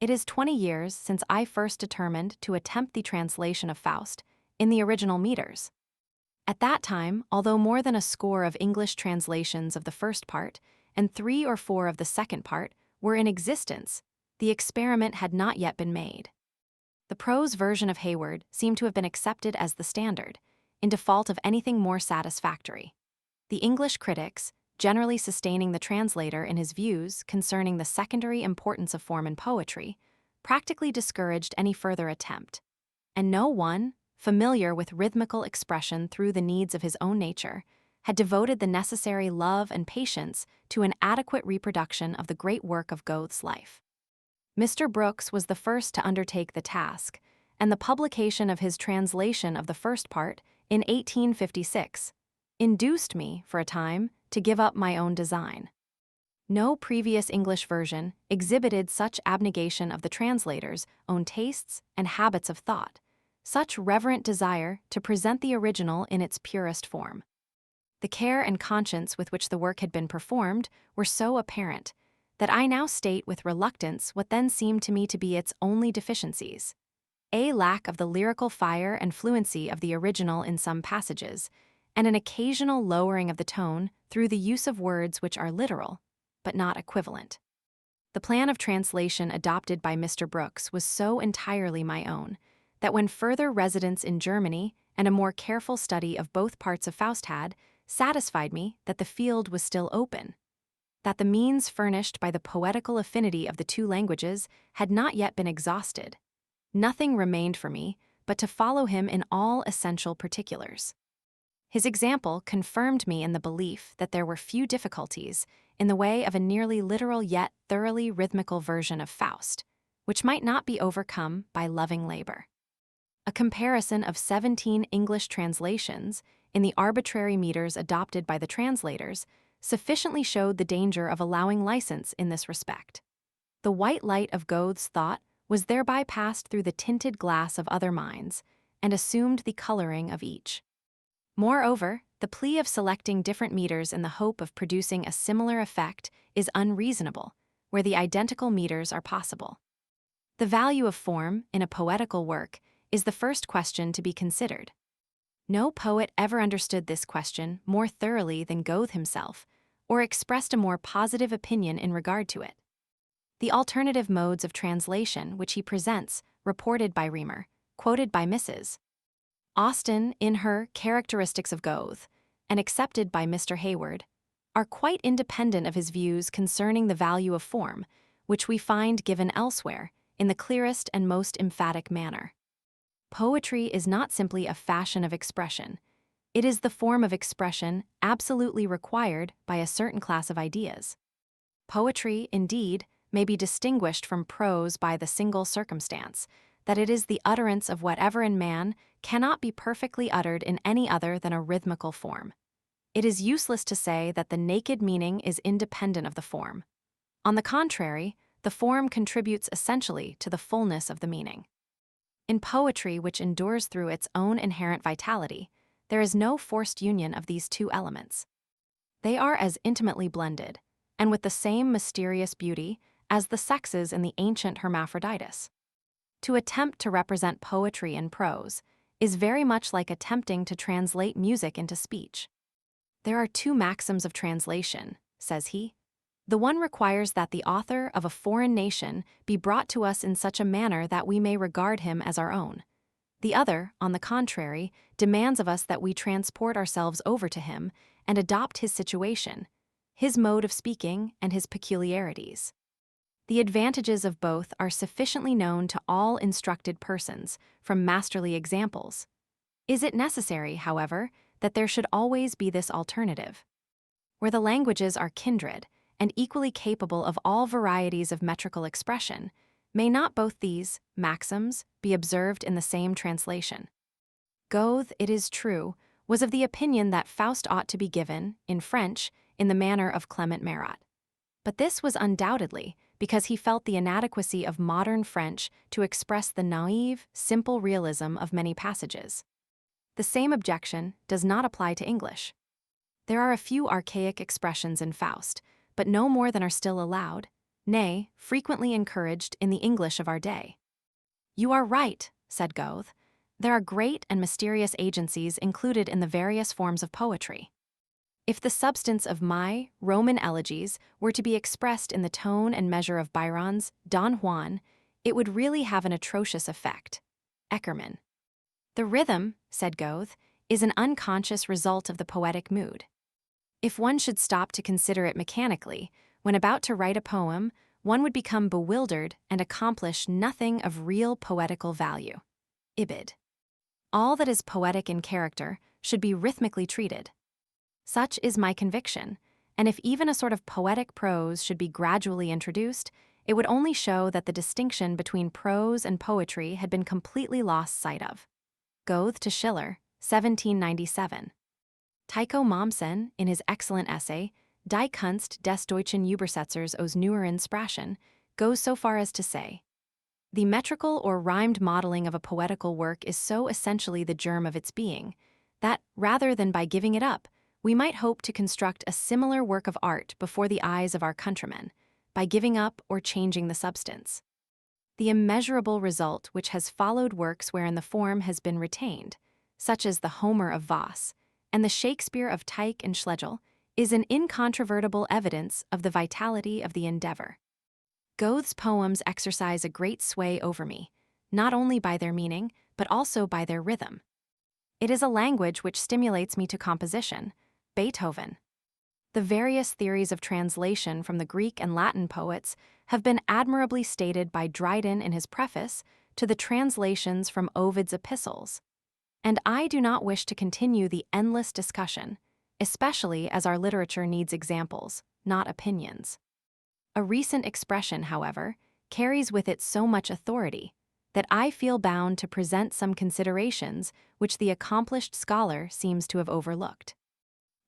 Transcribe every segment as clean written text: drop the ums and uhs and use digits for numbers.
It is 20 years since I first determined to attempt the translation of Faust in the original meters. At that time, although more than a score of English translations of the first part and 3 or 4 of the second part were in existence, the experiment had not yet been made. The prose version of Hayward seemed to have been accepted as the standard, in default of anything more satisfactory. The English critics, generally sustaining the translator in his views concerning the secondary importance of form in poetry, practically discouraged any further attempt. And no one, familiar with rhythmical expression through the needs of his own nature, had devoted the necessary love and patience to an adequate reproduction of the great work of Goethe's life. Mr. Brooks was the first to undertake the task, and the publication of his translation of the first part in 1856 induced me, for a time, to give up my own design. No previous English version exhibited such abnegation of the translator's own tastes and habits of thought, such reverent desire to present the original in its purest form. The care and conscience with which the work had been performed were so apparent that I now state with reluctance what then seemed to me to be its only deficiencies: a lack of the lyrical fire and fluency of the original in some passages, and an occasional lowering of the tone through the use of words which are literal, but not equivalent. The plan of translation adopted by Mr. Brooks was so entirely my own, that when further residence in Germany and a more careful study of both parts of Faust had satisfied me that the field was still open, that the means furnished by the poetical affinity of the two languages had not yet been exhausted, nothing remained for me but to follow him in all essential particulars. His example confirmed me in the belief that there were few difficulties in the way of a nearly literal yet thoroughly rhythmical version of Faust, which might not be overcome by loving labor. A comparison of 17 English translations in the arbitrary meters adopted by the translators sufficiently showed the danger of allowing license in this respect. The white light of Goethe's thought was thereby passed through the tinted glass of other minds and assumed the coloring of each. Moreover, the plea of selecting different meters in the hope of producing a similar effect is unreasonable, where the identical meters are possible. The value of form in a poetical work is the first question to be considered. No poet ever understood this question more thoroughly than Goethe himself, or expressed a more positive opinion in regard to it. The alternative modes of translation which he presents, reported by Reamer, quoted by Mrs. Austen in her Characteristics of Goethe, and accepted by Mr. Hayward, are quite independent of his views concerning the value of form, which we find given elsewhere in the clearest and most emphatic manner. Poetry is not simply a fashion of expression. It is the form of expression absolutely required by a certain class of ideas. Poetry, indeed, may be distinguished from prose by the single circumstance that it is the utterance of whatever in man cannot be perfectly uttered in any other than a rhythmical form. It is useless to say that the naked meaning is independent of the form. On the contrary, the form contributes essentially to the fullness of the meaning. In poetry which endures through its own inherent vitality, there is no forced union of these two elements. They are as intimately blended, and with the same mysterious beauty, as the sexes in the ancient Hermaphroditus. To attempt to represent poetry in prose is very much like attempting to translate music into speech. There are two maxims of translation, says he. The one requires that the author of a foreign nation be brought to us in such a manner that we may regard him as our own. The other, on the contrary, demands of us that we transport ourselves over to him and adopt his situation, his mode of speaking, and his peculiarities. The advantages of both are sufficiently known to all instructed persons from masterly examples. Is it necessary, however, that there should always be this alternative? Where the languages are kindred and equally capable of all varieties of metrical expression, may not both these maxims be observed in the same translation? Goethe, it is true, was of the opinion that Faust ought to be given, in French, in the manner of Clement Marat. But this was undoubtedly because he felt the inadequacy of modern French to express the naive, simple realism of many passages. The same objection does not apply to English. There are a few archaic expressions in Faust, but no more than are still allowed, nay, frequently encouraged in the English of our day. "You are right," said Goethe. "There are great and mysterious agencies included in the various forms of poetry. If the substance of my Roman elegies were to be expressed in the tone and measure of Byron's Don Juan, it would really have an atrocious effect." Eckermann. "The rhythm," said Goethe, "is an unconscious result of the poetic mood. If one should stop to consider it mechanically, when about to write a poem, one would become bewildered and accomplish nothing of real poetical value." Ibid. "All that is poetic in character should be rhythmically treated. Such is my conviction, and if even a sort of poetic prose should be gradually introduced, it would only show that the distinction between prose and poetry had been completely lost sight of." Goethe to Schiller, 1797. Tycho Mommsen, in his excellent essay, Die Kunst des deutschen Übersetzers aus neueren Sprachen, goes so far as to say, "The metrical or rhymed modeling of a poetical work is so essentially the germ of its being, that, rather than by giving it up, we might hope to construct a similar work of art before the eyes of our countrymen, by giving up or changing the substance. The immeasurable result which has followed works wherein the form has been retained, such as the Homer of Voss, and the Shakespeare of Tieck and Schlegel, is an incontrovertible evidence of the vitality of the endeavor. Goethe's poems exercise a great sway over me, not only by their meaning, but also by their rhythm. It is a language which stimulates me to composition." Beethoven. The various theories of translation from the Greek and Latin poets have been admirably stated by Dryden in his preface to the translations from Ovid's epistles, and I do not wish to continue the endless discussion, especially as our literature needs examples, not opinions. A recent expression, however, carries with it so much authority that I feel bound to present some considerations which the accomplished scholar seems to have overlooked.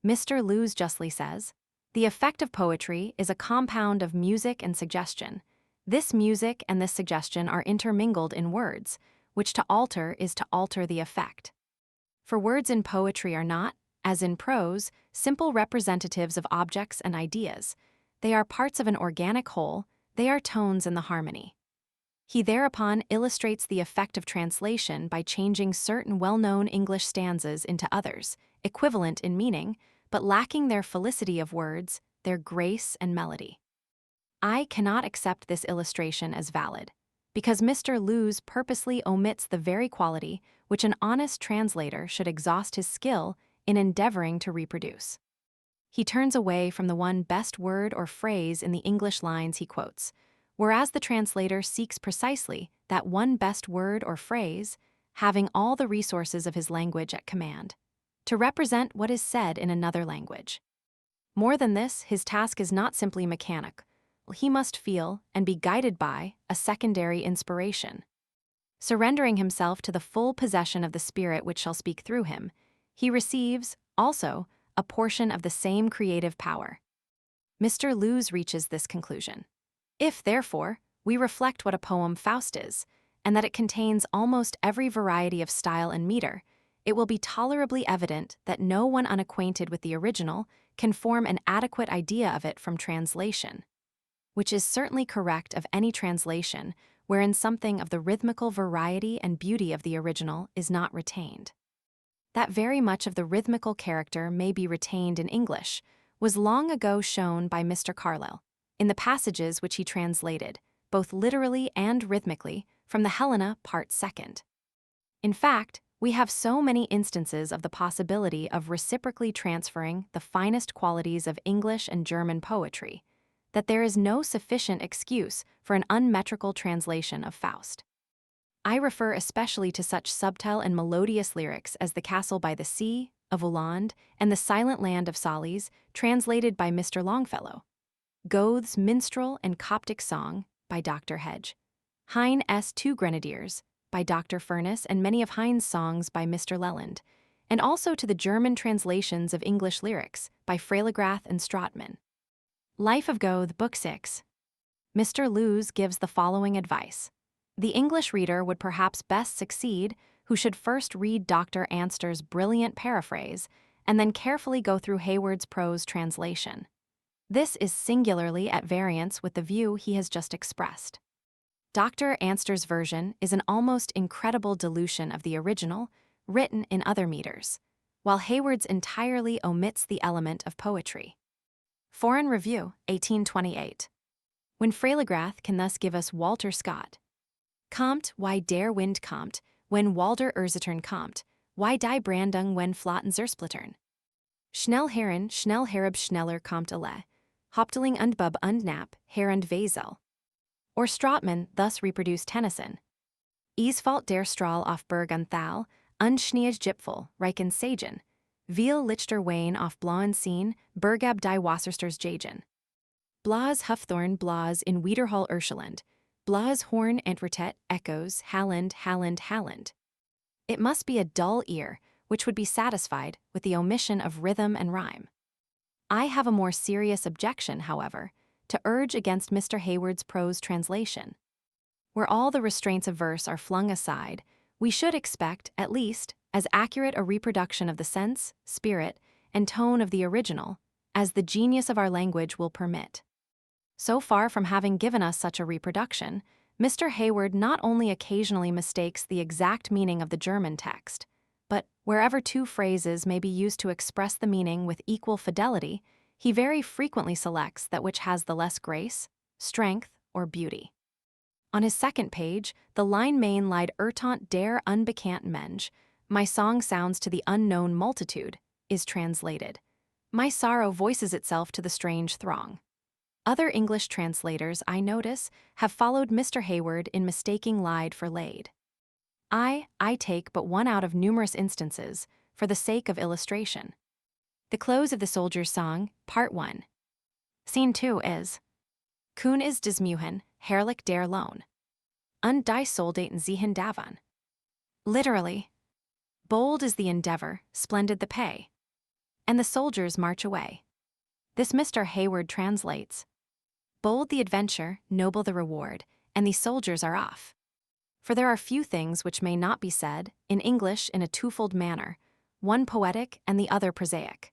Mr. Lewes justly says, "The effect of poetry is a compound of music and suggestion. This music and this suggestion are intermingled in words, which to alter is to alter the effect. For words in poetry are not, as in prose, simple representatives of objects and ideas. They are parts of an organic whole, they are tones in the harmony." He thereupon illustrates the effect of translation by changing certain well-known English stanzas into others, equivalent in meaning, but lacking their felicity of words, their grace and melody. I cannot accept this illustration as valid, because Mr. Lewes purposely omits the very quality which an honest translator should exhaust his skill in endeavoring to reproduce. He turns away from the one best word or phrase in the English lines he quotes, whereas the translator seeks precisely that one best word or phrase, having all the resources of his language at command, to represent what is said in another language. More than this, his task is not simply mechanic. He must feel and be guided by a secondary inspiration. Surrendering himself to the full possession of the spirit which shall speak through him, he receives, also, a portion of the same creative power. Mr. Lewes reaches this conclusion. If, therefore, we reflect what a poem Faust is, and that it contains almost every variety of style and meter, it will be tolerably evident that no one unacquainted with the original can form an adequate idea of it from translation, which is certainly correct of any translation wherein something of the rhythmical variety and beauty of the original is not retained. That very much of the rhythmical character may be retained in English was long ago shown by Mr. Carlyle in the passages which he translated, both literally and rhythmically, from the Helena, Part 2. In fact, we have so many instances of the possibility of reciprocally transferring the finest qualities of English and German poetry, that there is no sufficient excuse for an unmetrical translation of Faust. I refer especially to such subtle and melodious lyrics as The Castle by the Sea, of Uhland, and The Silent Land of Sallies, translated by Mr. Longfellow, Goethe's Minstrel and Coptic Song, by Dr. Hedge, Heine's Two Grenadiers, by Dr. Furness, and many of Heine's songs by Mr. Leland, and also to the German translations of English lyrics by Freiligrath and Stratmann. Life of Goethe, Book 6. Mr. Lewes gives the following advice. The English reader would perhaps best succeed who should first read Dr. Anster's brilliant paraphrase and then carefully go through Hayward's prose translation. This is singularly at variance with the view he has just expressed. Dr. Anster's version is an almost incredible dilution of the original, written in other meters, while Hayward's entirely omits the element of poetry. Foreign Review, 1828. When Freiligrath can thus give us Walter Scott. Kommt, why der Wind kommt, wenn Walder Urzetern kommt, why die Brandung wenn Flotten zersplittern. Schnell Herren, schnell Herab schneller kommt alle, Hauptling und Bub und Nap, Herr und Wezel. Or Stratmann thus reproduced Tennyson. Falt der Strahl auf Berg und Thal, und Schnee's Gipfel, Reichen Sagen, Viel Lichter Wein auf blauen Seen, Bergab die Wassersters Jagen. Blas Hufthorn Blas in Wiederhall Urschland, Blas Horn Entwertet echoes Halland, Halland, Halland. It must be a dull ear, which would be satisfied with the omission of rhythm and rhyme. I have a more serious objection, however, to urge against Mr. Hayward's prose translation. Where all the restraints of verse are flung aside, we should expect, at least, as accurate a reproduction of the sense, spirit, and tone of the original as the genius of our language will permit. So far from having given us such a reproduction, Mr. Hayward not only occasionally mistakes the exact meaning of the German text, but wherever two phrases may be used to express the meaning with equal fidelity, he very frequently selects that which has the less grace, strength, or beauty. On his second page, the line main Lied Irrtant der unbekannt Mensch, my song sounds to the unknown multitude, is translated. My sorrow voices itself to the strange throng. Other English translators, I notice, have followed Mr. Hayward in mistaking lied for laid. I take but one out of numerous instances, for the sake of illustration. The close of the Soldier's Song, Part 1. Scene 2 is Kuhn is des Mühen, herrlich der Lohn. Und die Soldaten ziehen davon. Literally, bold is the endeavor, splendid the pay. And the soldiers march away. This Mr. Hayward translates, bold the adventure, noble the reward, and the soldiers are off. For there are few things which may not be said, in English in a twofold manner, one poetic and the other prosaic.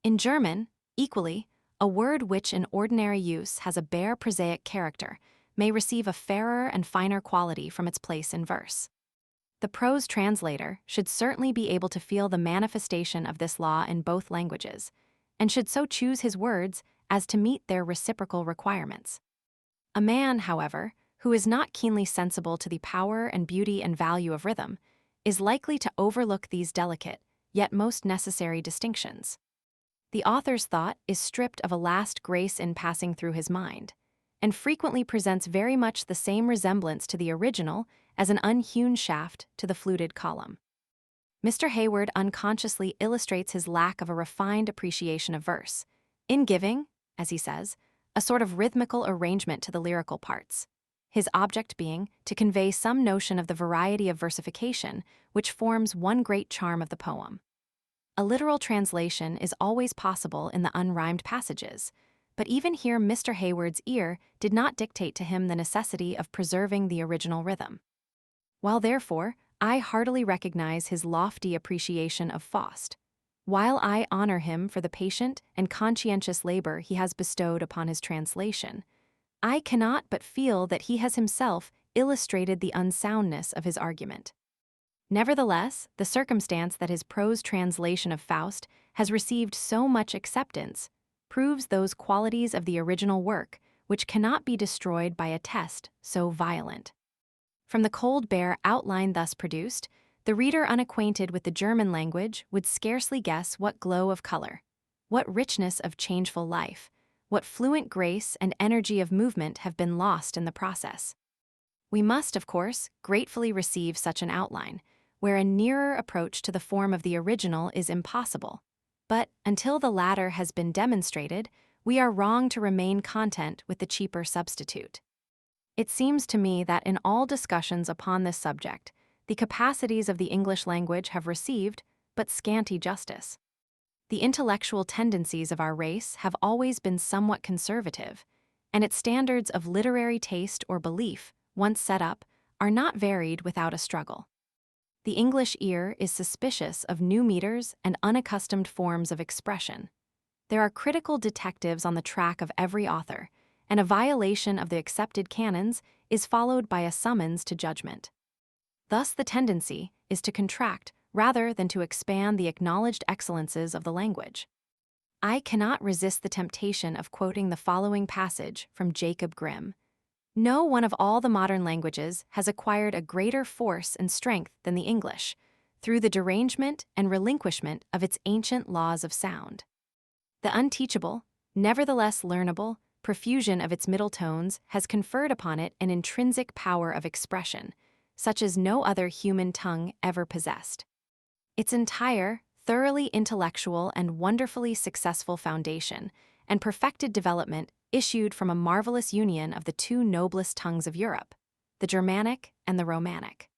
In German, equally, a word which in ordinary use has a bare prosaic character may receive a fairer and finer quality from its place in verse. The prose translator should certainly be able to feel the manifestation of this law in both languages, and should so choose his words as to meet their reciprocal requirements. A man, however, who is not keenly sensible to the power and beauty and value of rhythm, is likely to overlook these delicate, yet most necessary distinctions. The author's thought is stripped of a last grace in passing through his mind, and frequently presents very much the same resemblance to the original as an unhewn shaft to the fluted column. Mr. Hayward unconsciously illustrates his lack of a refined appreciation of verse, in giving, as he says, a sort of rhythmical arrangement to the lyrical parts, his object being to convey some notion of the variety of versification which forms one great charm of the poem. A literal translation is always possible in the unrhymed passages, but even here Mr. Hayward's ear did not dictate to him the necessity of preserving the original rhythm. While therefore I heartily recognize his lofty appreciation of Faust, while I honor him for the patient and conscientious labor he has bestowed upon his translation, I cannot but feel that he has himself illustrated the unsoundness of his argument. Nevertheless, the circumstance that his prose translation of Faust has received so much acceptance proves those qualities of the original work which cannot be destroyed by a test so violent. From the cold bare outline thus produced, the reader unacquainted with the German language would scarcely guess what glow of color, what richness of changeful life, what fluent grace and energy of movement have been lost in the process. We must, of course, gratefully receive such an outline, where a nearer approach to the form of the original is impossible, but until the latter has been demonstrated, we are wrong to remain content with the cheaper substitute. It seems to me that in all discussions upon this subject, the capacities of the English language have received but scanty justice. The intellectual tendencies of our race have always been somewhat conservative, and its standards of literary taste or belief, once set up, are not varied without a struggle. The English ear is suspicious of new meters and unaccustomed forms of expression. There are critical detectives on the track of every author, and a violation of the accepted canons is followed by a summons to judgment. Thus, the tendency is to contract rather than to expand the acknowledged excellences of the language. I cannot resist the temptation of quoting the following passage from Jacob Grimm. No one of all the modern languages has acquired a greater force and strength than the English, through the derangement and relinquishment of its ancient laws of sound. The unteachable, nevertheless learnable, profusion of its middle tones has conferred upon it an intrinsic power of expression, such as no other human tongue ever possessed. Its entire, thoroughly intellectual and wonderfully successful foundation and perfected development issued from a marvelous union of the two noblest tongues of Europe, the Germanic and the Romanic.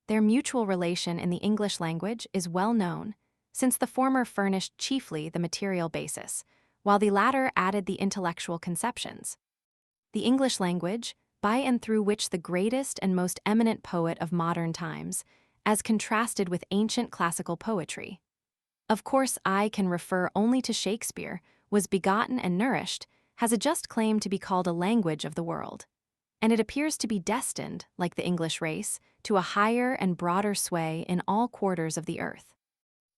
Their mutual relation in the English language is well known, since the former furnished chiefly the material basis, while the latter added the intellectual conceptions. The English language, by and through which the greatest and most eminent poet of modern times, as contrasted with ancient classical poetry. Of course, I can refer only to Shakespeare, was begotten and nourished, has a just claim to be called a language of the world. And it appears to be destined, like the English race, to a higher and broader sway in all quarters of the earth.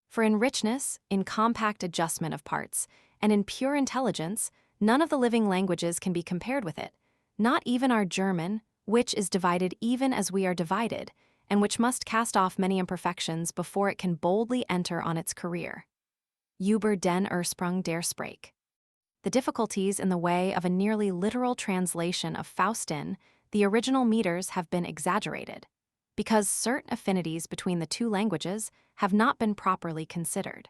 For in richness, in compact adjustment of parts, and in pure intelligence, none of the living languages can be compared with it, not even our German, which is divided even as we are divided, and which must cast off many imperfections before it can boldly enter on its career. Über den Ursprung der Sprache. The difficulties in the way of a nearly literal translation of Faust in the original meters have been exaggerated, because certain affinities between the two languages have not been properly considered.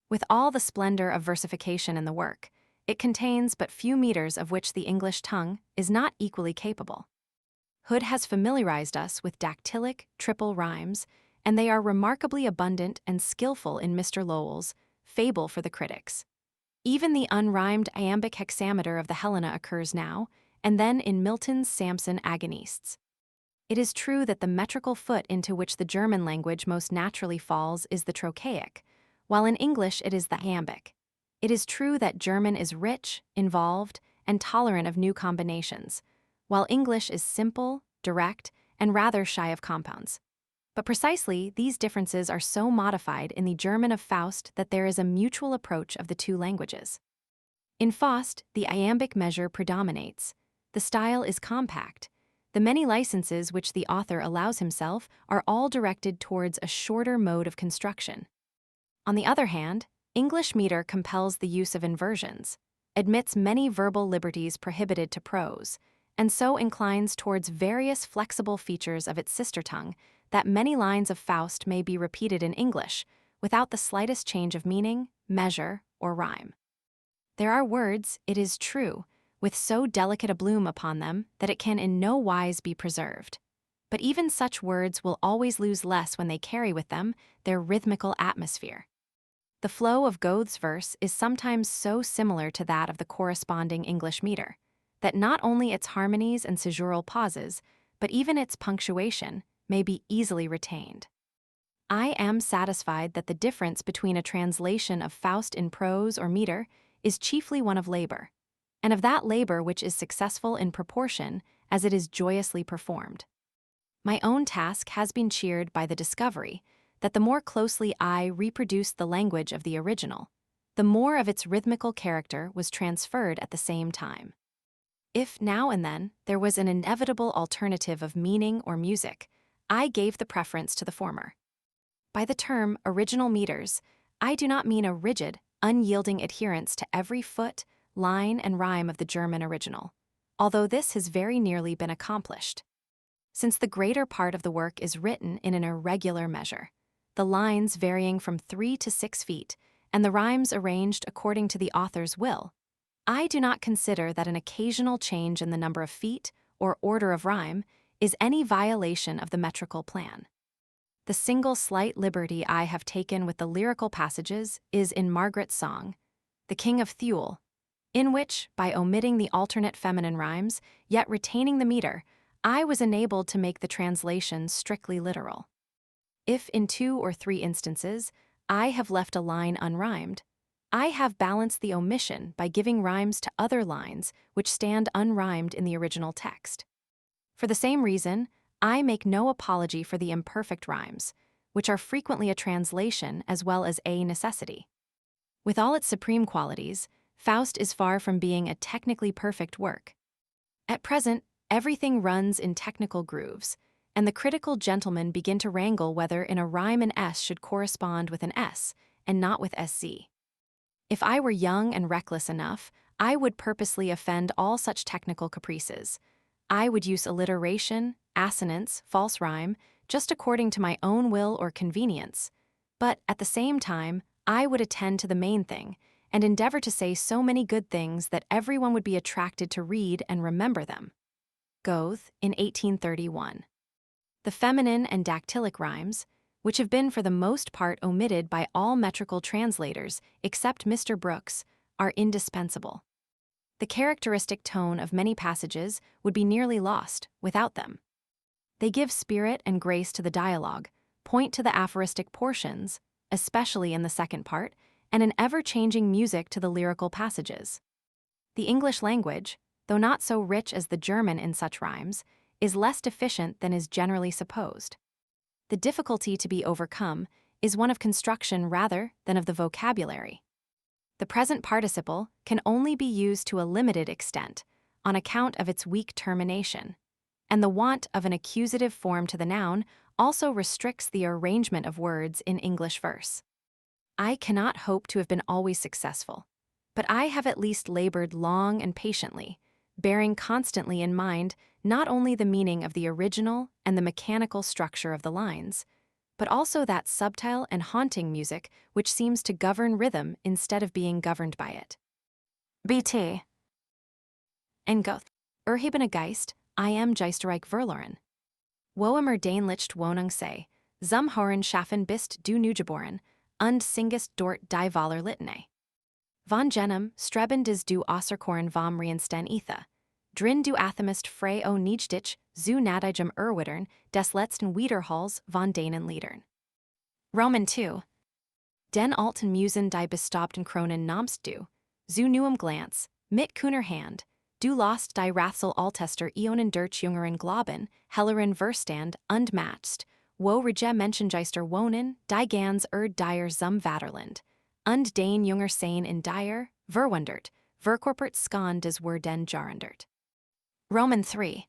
With all the splendor of versification in the work, it contains but few meters of which the English tongue is not equally capable. Hood has familiarized us with dactylic, triple rhymes, and they are remarkably abundant and skillful in Mr. Lowell's Fable for the Critics. Even the unrhymed iambic hexameter of the Helena occurs now, and then in Milton's Samson Agonistes. It is true that the metrical foot into which the German language most naturally falls is the trochaic, while in English it is the iambic. It is true that German is rich, involved, and tolerant of new combinations, while English is simple, direct, and rather shy of compounds. But precisely these differences are so modified in the German of Faust that there is a mutual approach of the two languages. In Faust, the iambic measure predominates. The style is compact. The many licenses which the author allows himself are all directed towards a shorter mode of construction. On the other hand, English meter compels the use of inversions, admits many verbal liberties prohibited to prose, and so inclines towards various flexible features of its sister tongue that many lines of Faust may be repeated in English without the slightest change of meaning, measure, or rhyme. There are words, it is true, with so delicate a bloom upon them that it can in no wise be preserved. But even such words will always lose less when they carry with them their rhythmical atmosphere. The flow of Goethe's verse is sometimes so similar to that of the corresponding English meter, that not only its harmonies and caesural pauses, but even its punctuation, may be easily retained. I am satisfied that the difference between a translation of Faust in prose or meter is chiefly one of labor, and of that labor which is successful in proportion as it is joyously performed. My own task has been cheered by the discovery that the more closely I reproduced the language of the original, the more of its rhythmical character was transferred at the same time. If now and then there was an inevitable alternative of meaning or music, I gave the preference to the former. By the term original meters, I do not mean a rigid, unyielding adherence to every foot, line, and rhyme of the German original, although this has very nearly been accomplished. Since the greater part of the work is written in an irregular measure, the lines varying from 3 to 6 feet, and the rhymes arranged according to the author's will, I do not consider that an occasional change in the number of feet or order of rhyme is any violation of the metrical plan. The single slight liberty I have taken with the lyrical passages is in Margaret's song, The King of Thule, in which, by omitting the alternate feminine rhymes, yet retaining the meter, I was enabled to make the translation strictly literal. If in 2 or 3 instances I have left a line unrhymed, I have balanced the omission by giving rhymes to other lines which stand unrhymed in the original text. For the same reason, I make no apology for the imperfect rhymes, which are frequently a translation as well as a necessity. With all its supreme qualities, Faust is far from being a technically perfect work. At present, everything runs in technical grooves, and the critical gentlemen begin to wrangle whether in a rhyme an S should correspond with an S and not with SZ. If I were young and reckless enough, I would purposely offend all such technical caprices. I would use alliteration, assonance, false rhyme, just according to my own will or convenience. But at the same time, I would attend to the main thing and endeavor to say so many good things that everyone would be attracted to read and remember them. Goethe, in 1831. The feminine and dactylic rhymes, which have been for the most part omitted by all metrical translators except Mr. Brooks, are indispensable. The characteristic tone of many passages would be nearly lost without them. They give spirit and grace to the dialogue, point to the aphoristic portions, especially in the second part, and an ever-changing music to the lyrical passages. The English language, though not so rich as the German in such rhymes, is less deficient than is generally supposed. The difficulty to be overcome is one of construction rather than of the vocabulary. The present participle can only be used to a limited extent on account of its weak termination, and the want of an accusative form to the noun also restricts the arrangement of words in English verse. I cannot hope to have been always successful, but I have at least labored long and patiently, bearing constantly in mind not only the meaning of the original and the mechanical structure of the lines, but also that subtle and haunting music which seems to govern rhythm instead of being governed by it. VIII. En Goethe, Erhebene Geist, I am Geisterreich verloren. Wo immer Dainlicht Wohnung sei, zum Horen schaffen bist du Neugeboren, und singest dort die Waller Litane. Von jenem streben des du Außerkorn vom Reinsten Etha. Drin du athemist frei o Nijditch zu nadigem Erwittern des letzten Wiederhalls von denen Liedern. Roman II. Den alten Musen die bestaubten Kronen namst du, zu neuem Glanz, mit kühner Hand, du lost die Rathsel Altester Ionen durch jüngeren Glauben, helleren Verstand und matchst, wo rege Menschengeister wohnen, die gans dir zum Vaterland, und den junger Sein in dir, verwundert, verkorpert skan des den jarendert. Roman III.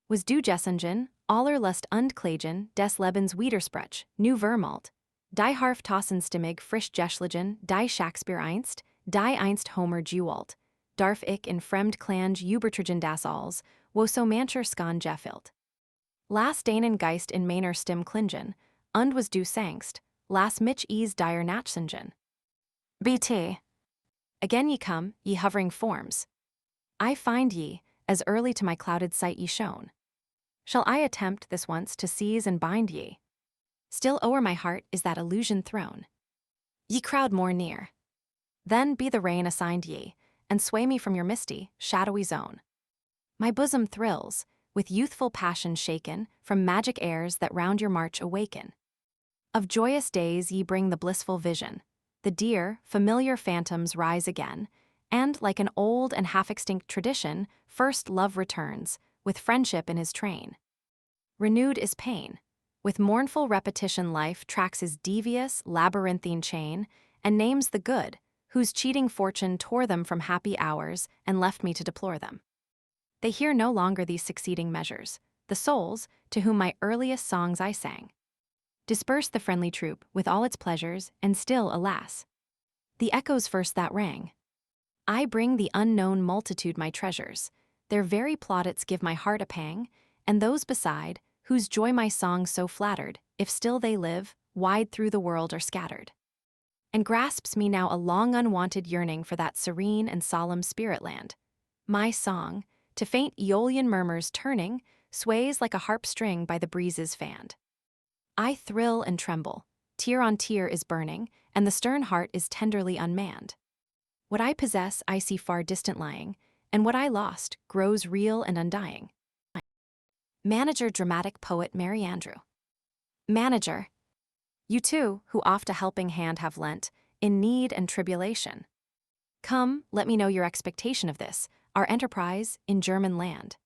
Was du Gessungen, aller Lust und Klagen des Lebens Widersprech, nu Vermalt, die Harf Tassenstimmig frisch Geschlagen, die Shakespeare einst, die einst Homer Jewalt, darf ich in fremd Klange Ubertrigen das Alls, wo so mancher skan Geffilt. Las Danen Geist in meiner Stimm klingen, und was du sangst, las mich ease dire Nachsingen. VIII. Again ye come, ye hovering forms. I find ye, as early to my clouded sight ye shone. Shall I attempt this once to seize and bind ye? Still o'er my heart is that illusion thrown. Ye crowd more near. Then be the rein assigned ye, and sway me from your misty, shadowy zone. My bosom thrills, with youthful passion shaken, from magic airs that round your march awaken. Of joyous days ye bring the blissful vision. The dear, familiar phantoms rise again, and, like an old and half-extinct tradition, first love returns, with friendship in his train. Renewed is pain. With mournful repetition life tracks his devious, labyrinthine chain, and names the good, whose cheating fortune tore them from happy hours and left me to deplore them. They hear no longer these succeeding measures, the souls, to whom my earliest songs I sang. Disperse the friendly troop with all its pleasures, and still, alas, the echoes first that rang. I bring the unknown multitude my treasures, their very plaudits give my heart a pang, and those beside, whose joy my song so flattered, if still they live, wide through the world are scattered. And grasps me now a long unwanted yearning for that serene and solemn spirit land. My song, to faint Aeolian murmurs turning, sways like a harp string by the breezes fanned. I thrill and tremble, tear on tear is burning, and the stern heart is tenderly unmanned. What I possess I see far distant lying, and what I lost grows real and undying. Manager dramatic poet Mary Andrew. Manager. You too, who oft a helping hand have lent, in need and tribulation. Come, let me know your expectation of this, our enterprise in German land.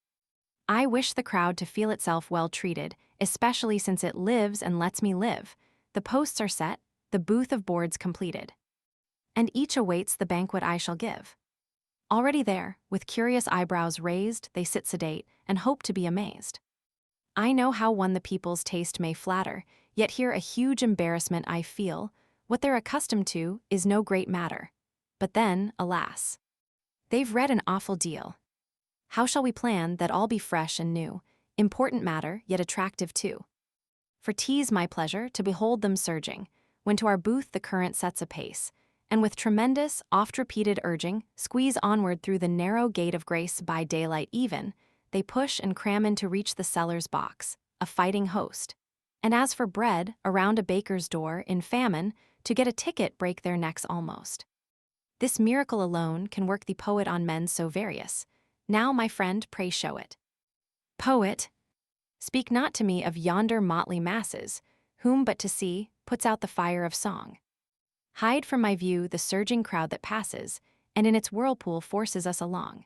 I wish the crowd to feel itself well treated, especially since it lives and lets me live. The posts are set, the booth of boards completed. And each awaits the banquet I shall give. Already there, with curious eyebrows raised, they sit sedate, and hope to be amazed. I know how one the people's taste may flatter, yet here a huge embarrassment I feel. What they're accustomed to is no great matter. But then, alas, they've read an awful deal. How shall we plan that all be fresh and new, important matter, yet attractive too? For 'tis my pleasure to behold them surging, when to our booth the current sets apace, and with tremendous, oft-repeated urging, squeeze onward through the narrow gate of grace by daylight even, they push and cram in to reach the seller's box, a fighting host. And as for bread, around a baker's door, in famine, to get a ticket break their necks almost. This miracle alone can work the poet on men so various. Now, my friend, pray show it. Poet, speak not to me of yonder motley masses, whom but to see puts out the fire of song. Hide from my view the surging crowd that passes, and in its whirlpool forces us along.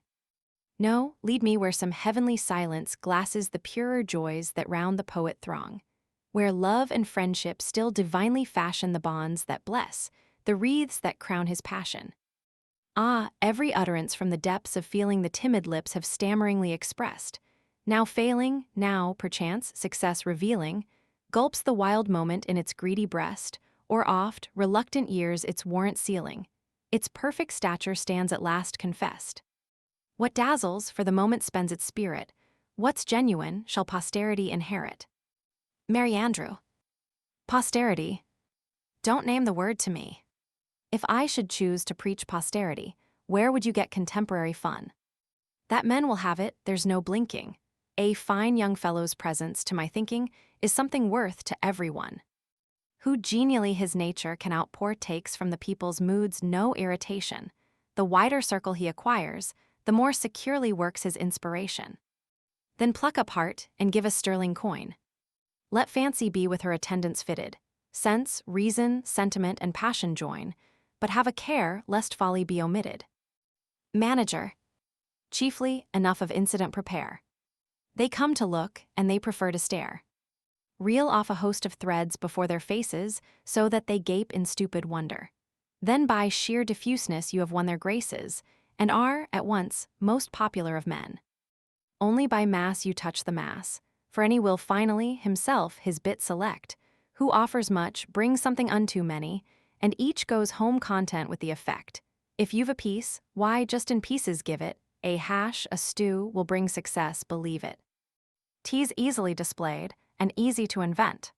No, lead me where some heavenly silence glasses the purer joys that round the poet throng, where love and friendship still divinely fashion the bonds that bless, the wreaths that crown his passion. Ah, every utterance from the depths of feeling the timid lips have stammeringly expressed, now failing, now, perchance, success revealing, gulps the wild moment in its greedy breast, or oft, reluctant years its warrant sealing. Its perfect stature stands at last confessed. What dazzles for the moment spends its spirit, what's genuine shall posterity inherit. Mary Andrew. Posterity. Don't name the word to me. If I should choose to preach posterity, where would you get contemporary fun? That men will have it, there's no blinking. A fine young fellow's presence, to my thinking, is something worth to everyone. Who genially his nature can outpour takes from the people's moods no irritation. The wider circle he acquires, the more securely works his inspiration. Then pluck up heart and give a sterling coin. Let fancy be with her attendants fitted. Sense, reason, sentiment, and passion join, but have a care lest folly be omitted. Manager. Chiefly, enough of incident prepare. They come to look, and they prefer to stare. Reel off a host of threads before their faces, so that they gape in stupid wonder. Then by sheer diffuseness you have won their graces, and are, at once, most popular of men. Only by mass you touch the mass, for any will finally, himself, his bit select, who offers much, brings something unto many, and each goes home content with the effect. If you've a piece, why, just in pieces give it, a hash, a stew, will bring success, believe it. 'Tis easily displayed, and easy to invent.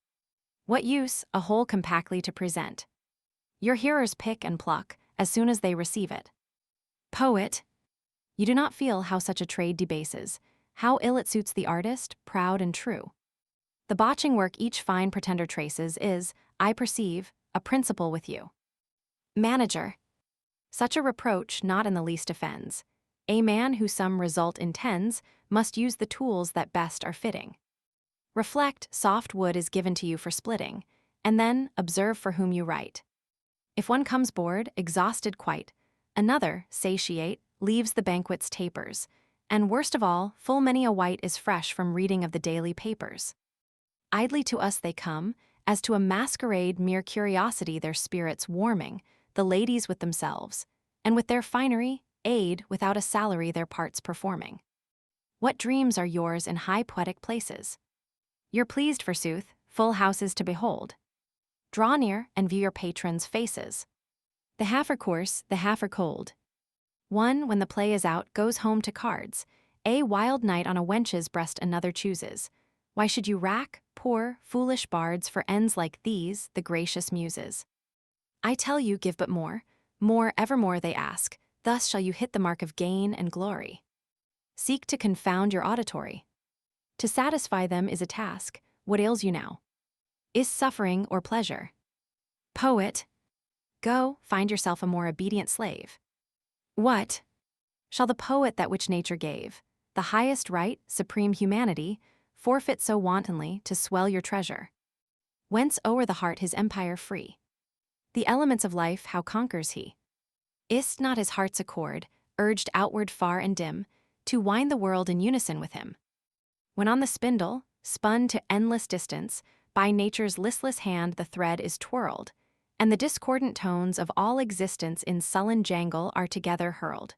What use, a whole compactly to present? Your hearers pick and pluck, as soon as they receive it. Poet. You do not feel how such a trade debases, how ill it suits the artist, proud and true. The botching work each fine pretender traces is, I perceive, a principle with you. Manager. Such a reproach not in the least offends. A man who some result intends must use the tools that best are fitting. Reflect, soft wood is given to you for splitting, and then observe for whom you write. If one comes bored, exhausted quite, another, satiate, leaves the banquet's tapers, and worst of all, full many a wight is fresh from reading of the daily papers. Idly to us they come, as to a masquerade mere curiosity their spirits warming, the ladies with themselves, and with their finery, aid without a salary their parts performing. What dreams are yours in high poetic places? You're pleased, forsooth, full houses to behold. Draw near and view your patrons' faces. The half are coarse, the half are cold. One, when the play is out, goes home to cards. A wild knight on a wench's breast another chooses. Why should you rack, poor, foolish bards for ends like these, the gracious muses? I tell you, give but more, evermore they ask, thus shall you hit the mark of gain and glory. Seek to confound your auditory. To satisfy them is a task, what ails you now? Is suffering or pleasure? Poet. Go, find yourself a more obedient slave. What? Shall the poet that which nature gave, the highest right, supreme humanity, forfeit so wantonly to swell your treasure? Whence o'er the heart his empire free? The elements of life, how conquers he? Is't not his heart's accord, urged outward far and dim, to wind the world in unison with him? When on the spindle, spun to endless distance, by nature's listless hand the thread is twirled, and the discordant tones of all existence in sullen jangle are together hurled.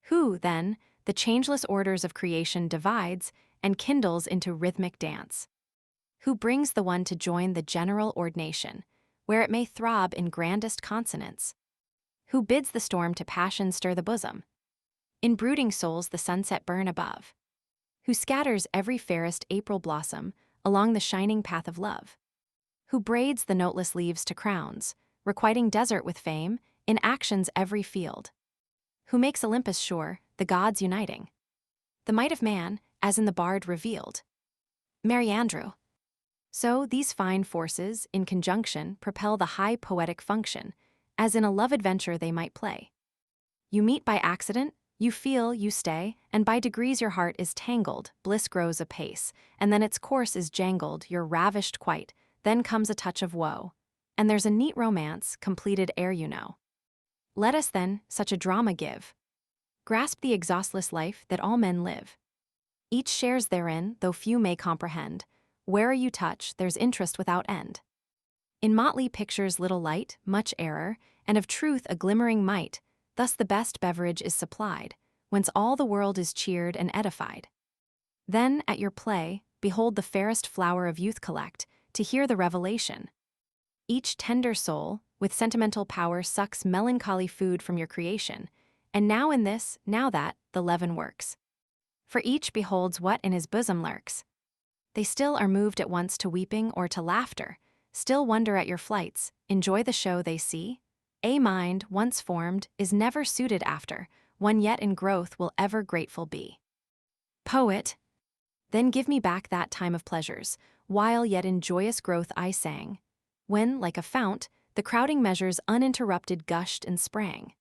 Who, then, the changeless orders of creation divides and kindles into rhythmic dance? Who brings the one to join the general ordination, where it may throb in grandest consonance? Who bids the storm to passion stir the bosom? In brooding souls the sunset burn above? Who scatters every fairest April blossom along the shining path of love? Who braids the noteless leaves to crowns, requiting desert with fame, in action's every field? Who makes Olympus sure, the gods uniting? The might of man, as in the bard revealed. Merry Andrew. So these fine forces, in conjunction, propel the high poetic function, as in a love adventure they might play. You meet by accident, you feel, you stay, and by degrees your heart is tangled, bliss grows apace, and then its course is jangled, you're ravished quite, then comes a touch of woe, and there's a neat romance, completed ere you know. Let us then such a drama give. Grasp the exhaustless life that all men live. Each shares therein, though few may comprehend. Where'er you touch, there's interest without end. In motley pictures little light, much error, and of truth a glimmering might, thus the best beverage is supplied, whence all the world is cheered and edified. Then, at your play, behold the fairest flower of youth collect, to hear the revelation. Each tender soul, with sentimental power sucks melancholy food from your creation, and now in this, now that, the leaven works. For each beholds what in his bosom lurks. They still are moved at once to weeping or to laughter, still wonder at your flights, enjoy the show they see. A mind, once formed, is never suited after, one yet in growth will ever grateful be. Poet, then give me back that time of pleasures, while yet in joyous growth I sang, when, like a fount, the crowding measures uninterrupted gushed and sprang.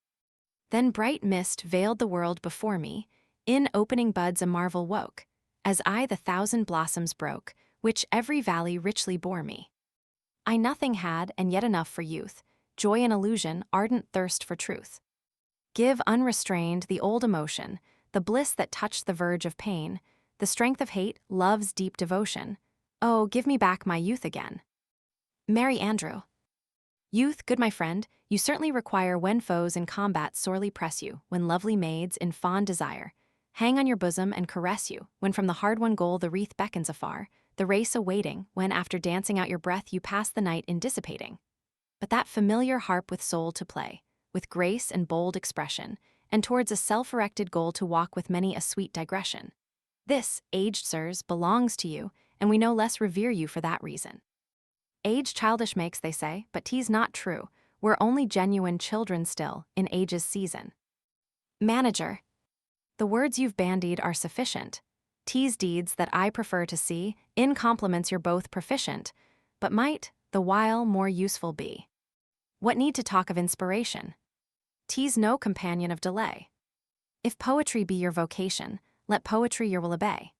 Then bright mist veiled the world before me, in opening buds a marvel woke, as I the thousand blossoms broke, which every valley richly bore me. I nothing had, and yet enough for youth, joy and illusion, ardent thirst for truth. Give unrestrained the old emotion, the bliss that touched the verge of pain, the strength of hate, love's deep devotion. Oh, give me back my youth again. Merry Andrew. Youth, good my friend, you certainly require when foes in combat sorely press you, when lovely maids, in fond desire, hang on your bosom and caress you, when from the hard-won goal the wreath beckons afar, the race awaiting, when after dancing out your breath you pass the night in dissipating. But that familiar harp with soul to play, with grace and bold expression, and towards a self-erected goal to walk with many a sweet digression. This, aged sirs, belongs to you, and we no less revere you for that reason. Age childish makes, they say, but 'tis not true, we're only genuine children still, in age's season. Manager. The words you've bandied are sufficient. 'Tis deeds that I prefer to see, in compliments you're both proficient, but might, the while, more useful be. What need to talk of inspiration? 'Tis no companion of delay. If poetry be your vocation, let poetry your will obey.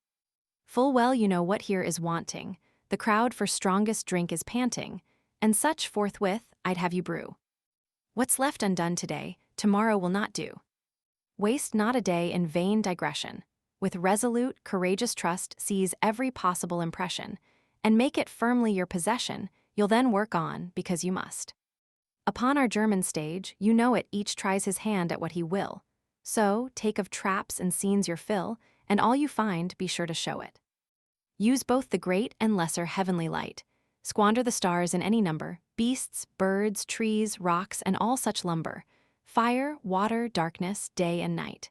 Full well you know what here is wanting, the crowd for strongest drink is panting, and such forthwith I'd have you brew. What's left undone today, tomorrow will not do. Waste not a day in vain digression. With resolute, courageous trust seize every possible impression, and make it firmly your possession, you'll then work on, because you must. Upon our German stage, you know it, each tries his hand at what he will. So, take of traps and scenes your fill, and all you find, be sure to show it. Use both the great and lesser heavenly light. Squander the stars in any number, beasts, birds, trees, rocks, and all such lumber. Fire, water, darkness, day and night.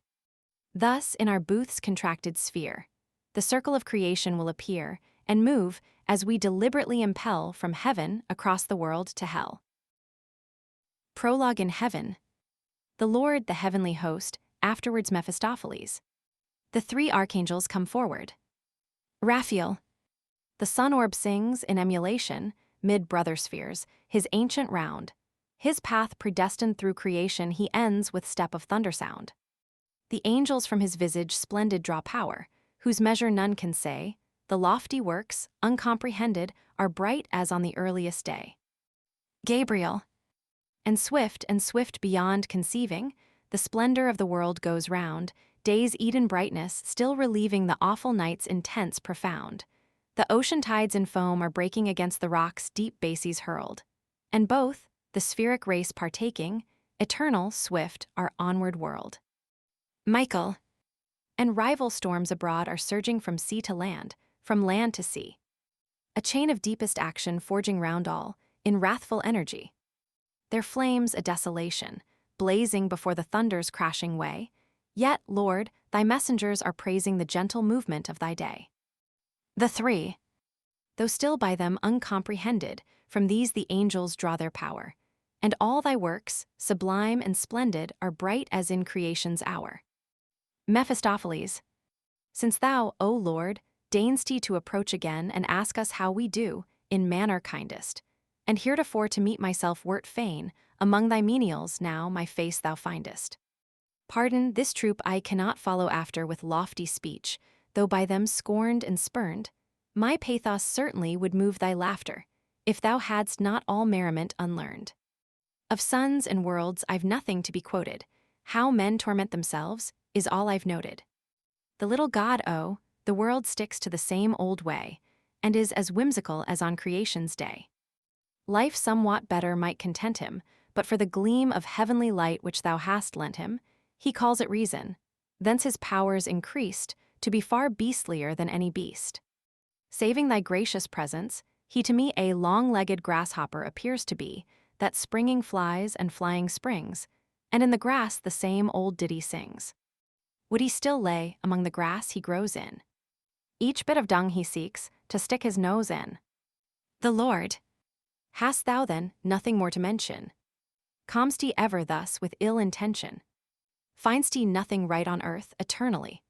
Thus, in our booth's contracted sphere, the circle of creation will appear and move as we deliberately impel from heaven across the world to hell. Prologue in Heaven. The Lord, the heavenly host, afterwards Mephistopheles. The three archangels come forward. Raphael. The sun orb sings, in emulation, mid brother spheres, his ancient round. His path predestined through creation he ends with step of thunder sound. The angels from his visage splendid draw power, whose measure none can say. The lofty works, uncomprehended, are bright as on the earliest day. Gabriel. And swift beyond conceiving, the splendor of the world goes round, day's Eden brightness still relieving the awful night's intense profound. The ocean tides in foam are breaking against the rocks deep bases hurled. And both, the spheric race partaking, eternal, swift, our onward whirled. Michael. And rival storms abroad are surging from sea to land, from land to sea. A chain of deepest action forging round all, in wrathful energy. Their flames a desolation, blazing before the thunder's crashing way. Yet, Lord, thy messengers are praising the gentle movement of thy day. The three. Though still by them uncomprehended, from these the angels draw their power. And all thy works, sublime and splendid, are bright as in creation's hour. Mephistopheles. Since thou, O Lord, deign'st to approach again and ask us how we do, in manner kindest, and heretofore to meet myself wert fain, among thy menials now my face thou findest. Pardon, this troop I cannot follow after with lofty speech, though by them scorned and spurned. My pathos certainly would move thy laughter, if thou hadst not all merriment unlearned. Of suns and worlds I've nothing to be quoted, how men torment themselves is all I've noted. The little god, oh, the world sticks to the same old way, and is as whimsical as on creation's day. Life somewhat better might content him, but for the gleam of heavenly light which thou hast lent him, he calls it reason. Thence his powers increased, to be far beastlier than any beast. Saving thy gracious presence, he to me a long-legged grasshopper appears to be, that springing flies and flying springs, and in the grass the same old ditty sings. Would he still lay among the grass he grows in? Each bit of dung he seeks, to stick his nose in. The Lord. Hast thou then nothing more to mention? Com'st he ever thus with ill intention? Find'st he nothing right on earth eternally?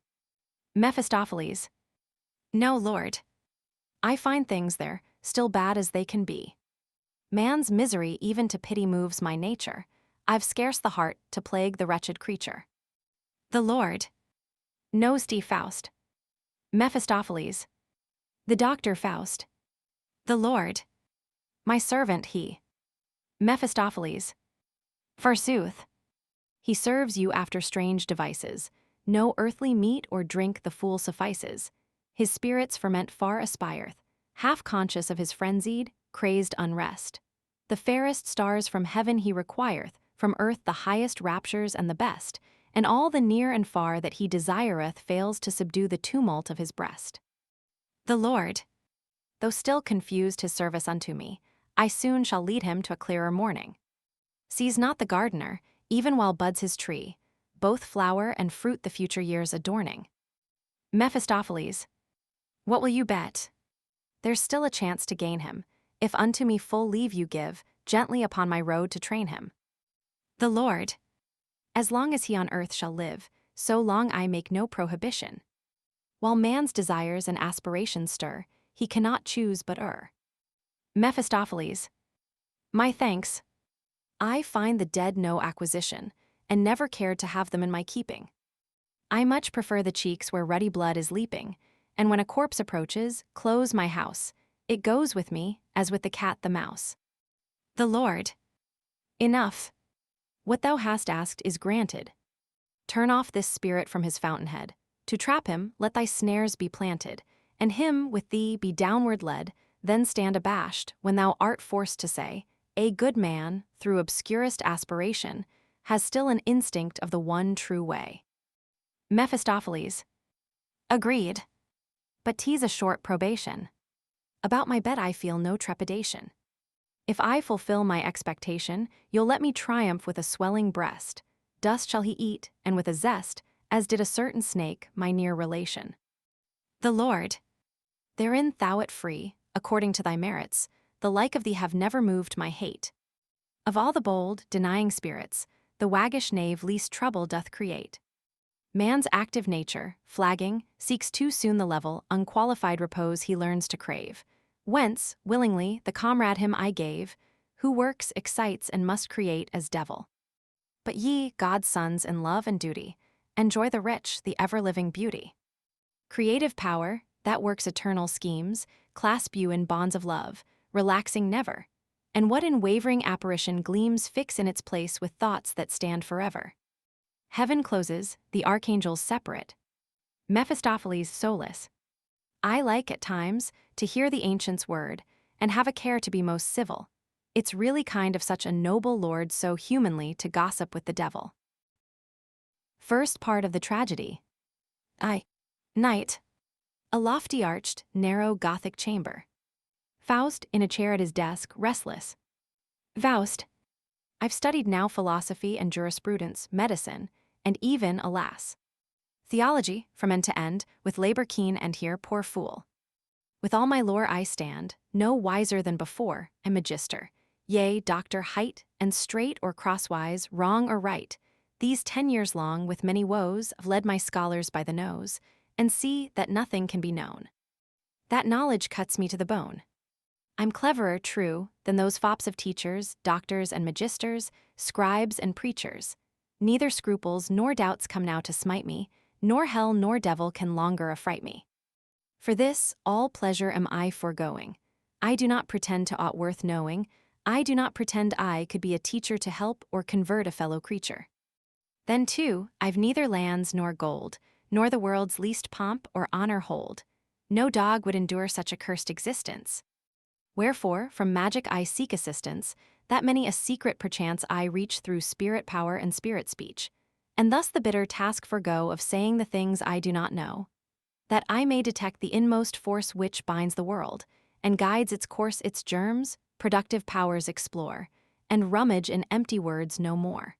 Mephistopheles. No, Lord. I find things there, still bad as they can be. Man's misery even to pity moves my nature. I've scarce the heart to plague the wretched creature. The Lord. Knows thee, Faust. Mephistopheles. The doctor Faust. The Lord. My servant he. Mephistopheles. Forsooth. He serves you after strange devices. No earthly meat or drink the fool suffices. His spirits ferment far aspireth, half conscious of his frenzied, crazed unrest. The fairest stars from heaven he requireth, from earth the highest raptures and the best, and all the near and far that he desireth fails to subdue the tumult of his breast. The Lord. Though still confused his service unto me, I soon shall lead him to a clearer morning. Sees not the gardener, even while buds his tree, both flower and fruit the future years adorning. Mephistopheles. What will you bet? There's still a chance to gain him, if unto me full leave you give, gently upon my road to train him. The Lord. As long as he on earth shall live, so long I make no prohibition. While man's desires and aspirations stir, he cannot choose but err. Mephistopheles. My thanks. I find the dead no acquisition, and never cared to have them in my keeping. I much prefer the cheeks where ruddy blood is leaping, and when a corpse approaches, close my house. It goes with me, as with the cat the mouse. The Lord. Enough. What thou hast asked is granted. Turn off this spirit from his fountainhead. To trap him, let thy snares be planted, and him with thee be downward led, then stand abashed when thou art forced to say, a good man, through obscurest aspiration, has still an instinct of the one true way. Mephistopheles. Agreed. But 'tis a short probation. About my bed I feel no trepidation. If I fulfill my expectation, you'll let me triumph with a swelling breast. Dust shall he eat, and with a zest, as did a certain snake, my near relation. The Lord. Therein thou'rt free, according to thy merits, the like of thee have never moved my hate. Of all the bold, denying spirits, the waggish knave least trouble doth create. Man's active nature, flagging, seeks too soon the level, unqualified repose he learns to crave. Whence, willingly, the comrade him I gave, who works, excites, and must create as devil. But ye, God's sons in love and duty, enjoy the rich, the ever-living beauty. Creative power, that works eternal schemes, clasp you in bonds of love, relaxing never. And what in wavering apparition gleams fix in its place with thoughts that stand forever? Heaven closes, the archangels separate. Mephistopheles solace. I like, at times, to hear the ancients' word, and have a care to be most civil. It's really kind of such a noble lord so humanly to gossip with the devil. First part of the tragedy. Night. A lofty arched, narrow Gothic chamber. Faust in a chair at his desk, restless. Faust. I've studied now philosophy and jurisprudence, medicine, and even, alas, theology, from end to end, with labor keen and here, poor fool. With all my lore I stand, no wiser than before, and magister, yea, doctor, height, and straight or crosswise, wrong or right, these 10 years long, with many woes, I've led my scholars by the nose, and see that nothing can be known. That knowledge cuts me to the bone. I'm cleverer, true, than those fops of teachers, doctors and magisters, scribes and preachers. Neither scruples nor doubts come now to smite me, nor hell nor devil can longer affright me. For this, all pleasure am I foregoing. I do not pretend to aught worth knowing. I do not pretend I could be a teacher to help or convert a fellow creature. Then, too, I've neither lands nor gold, nor the world's least pomp or honor hold. No dog would endure such a cursed existence. Wherefore, from magic I seek assistance, that many a secret perchance I reach through spirit power and spirit speech, and thus the bitter task forego of saying the things I do not know, that I may detect the inmost force which binds the world, and guides its course, its germs, productive powers explore, and rummage in empty words no more.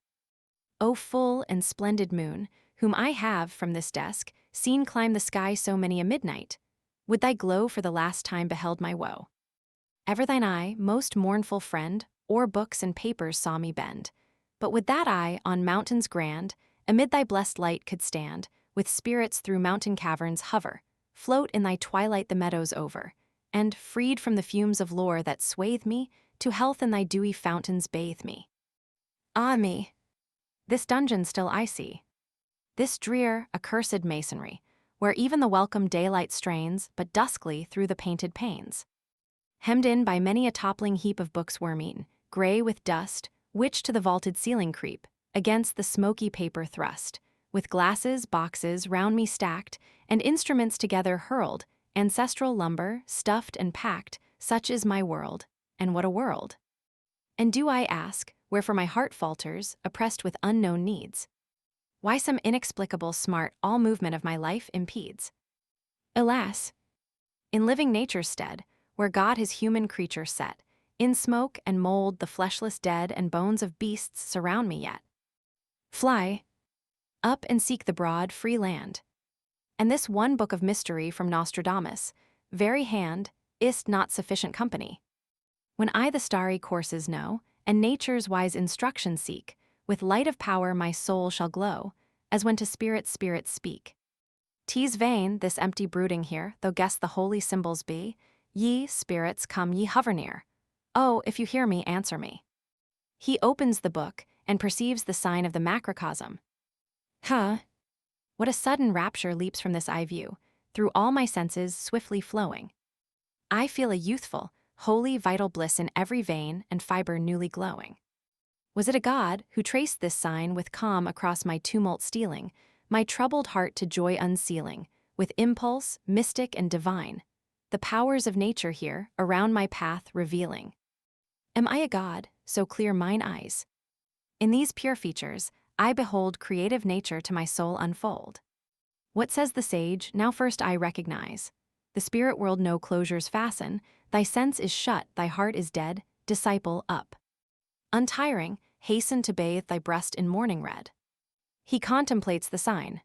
O full and splendid moon, whom I have, from this desk, seen climb the sky so many a midnight, would thy glow for the last time beheld my woe. Ever thine eye, most mournful friend, o'er books and papers saw me bend, but would that I, on mountains grand, amid thy blessed light could stand, with spirits through mountain caverns hover, float in thy twilight the meadows over, and, freed from the fumes of lore that swathe me, to health in thy dewy fountains bathe me. Ah me! This dungeon still I see. This drear, accursed masonry, where even the welcome daylight strains but duskly through the painted panes. Hemmed in by many a toppling heap of books worm-eaten, grey with dust, which to the vaulted ceiling creep, against the smoky paper thrust, with glasses, boxes, round me stacked, and instruments together hurled, ancestral lumber, stuffed and packed, such is my world, and what a world! And do I ask, wherefore my heart falters, oppressed with unknown needs? Why some inexplicable smart all movement of my life impedes? Alas! In living nature's stead, where God his human creature set, in smoke and mold the fleshless dead and bones of beasts surround me yet. Fly up and seek the broad, free land. And this one book of mystery from Nostradamus, very hand, is't not sufficient company. When I the starry courses know, and nature's wise instruction seek, with light of power my soul shall glow, as when to spirits speak. 'Tis vain, this empty brooding here, though guess the holy symbols be. Ye, spirits, come ye hover near. Oh, if you hear me, answer me. He opens the book, and perceives the sign of the macrocosm. What a sudden rapture leaps from this eye view, through all my senses swiftly flowing. I feel a youthful, holy vital bliss in every vein and fiber newly glowing. Was it a god who traced this sign with calm across my tumult stealing, my troubled heart to joy unsealing, with impulse, mystic and divine, the powers of nature here, around my path revealing? Am I a god, so clear mine eyes? In these pure features, I behold creative nature to my soul unfold. What says the sage, now first I recognize? The spirit world no closures fasten, thy sense is shut, thy heart is dead, disciple, up. Untiring, hasten to bathe thy breast in morning red. He contemplates the sign.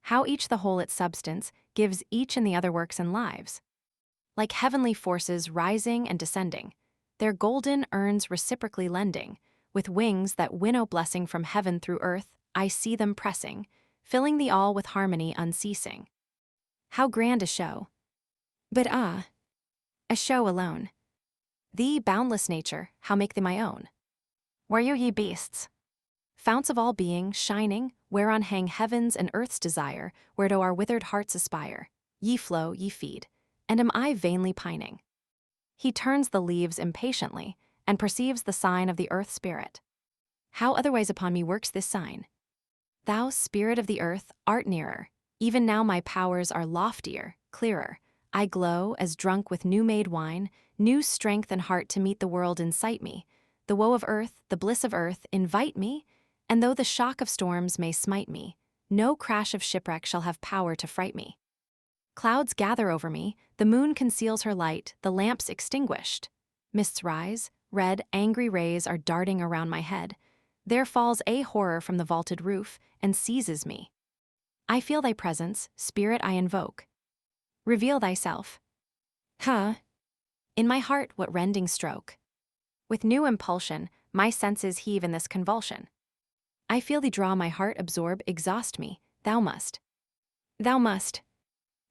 How each the whole its substance gives each in the other works and lives. Like heavenly forces rising and descending, their golden urns reciprocally lending, with wings that winnow blessing from heaven through earth, I see them pressing, filling the all with harmony unceasing. How grand a show! But a show alone. Thee, boundless nature, how make thee my own? Were you ye beasts? Founts of all being, shining, whereon hang heaven's and earth's desire, whereto our withered hearts aspire. Ye flow, ye feed, and am I vainly pining? He turns the leaves impatiently, and perceives the sign of the earth spirit. How otherwise upon me works this sign? Thou, spirit of the earth, art nearer. Even now my powers are loftier, clearer. I glow as drunk with new-made wine, new strength and heart to meet the world incite me. The woe of earth, the bliss of earth, invite me, and though the shock of storms may smite me, no crash of shipwreck shall have power to fright me. Clouds gather over me, the moon conceals her light, the lamps extinguished. Mists rise, red, angry rays are darting around my head. There falls a horror from the vaulted roof, and seizes me. I feel thy presence, spirit I invoke. Reveal thyself. In my heart what rending stroke. With new impulsion, my senses heave in this convulsion. I feel thee draw my heart, absorb, exhaust me. Thou must. Thou must.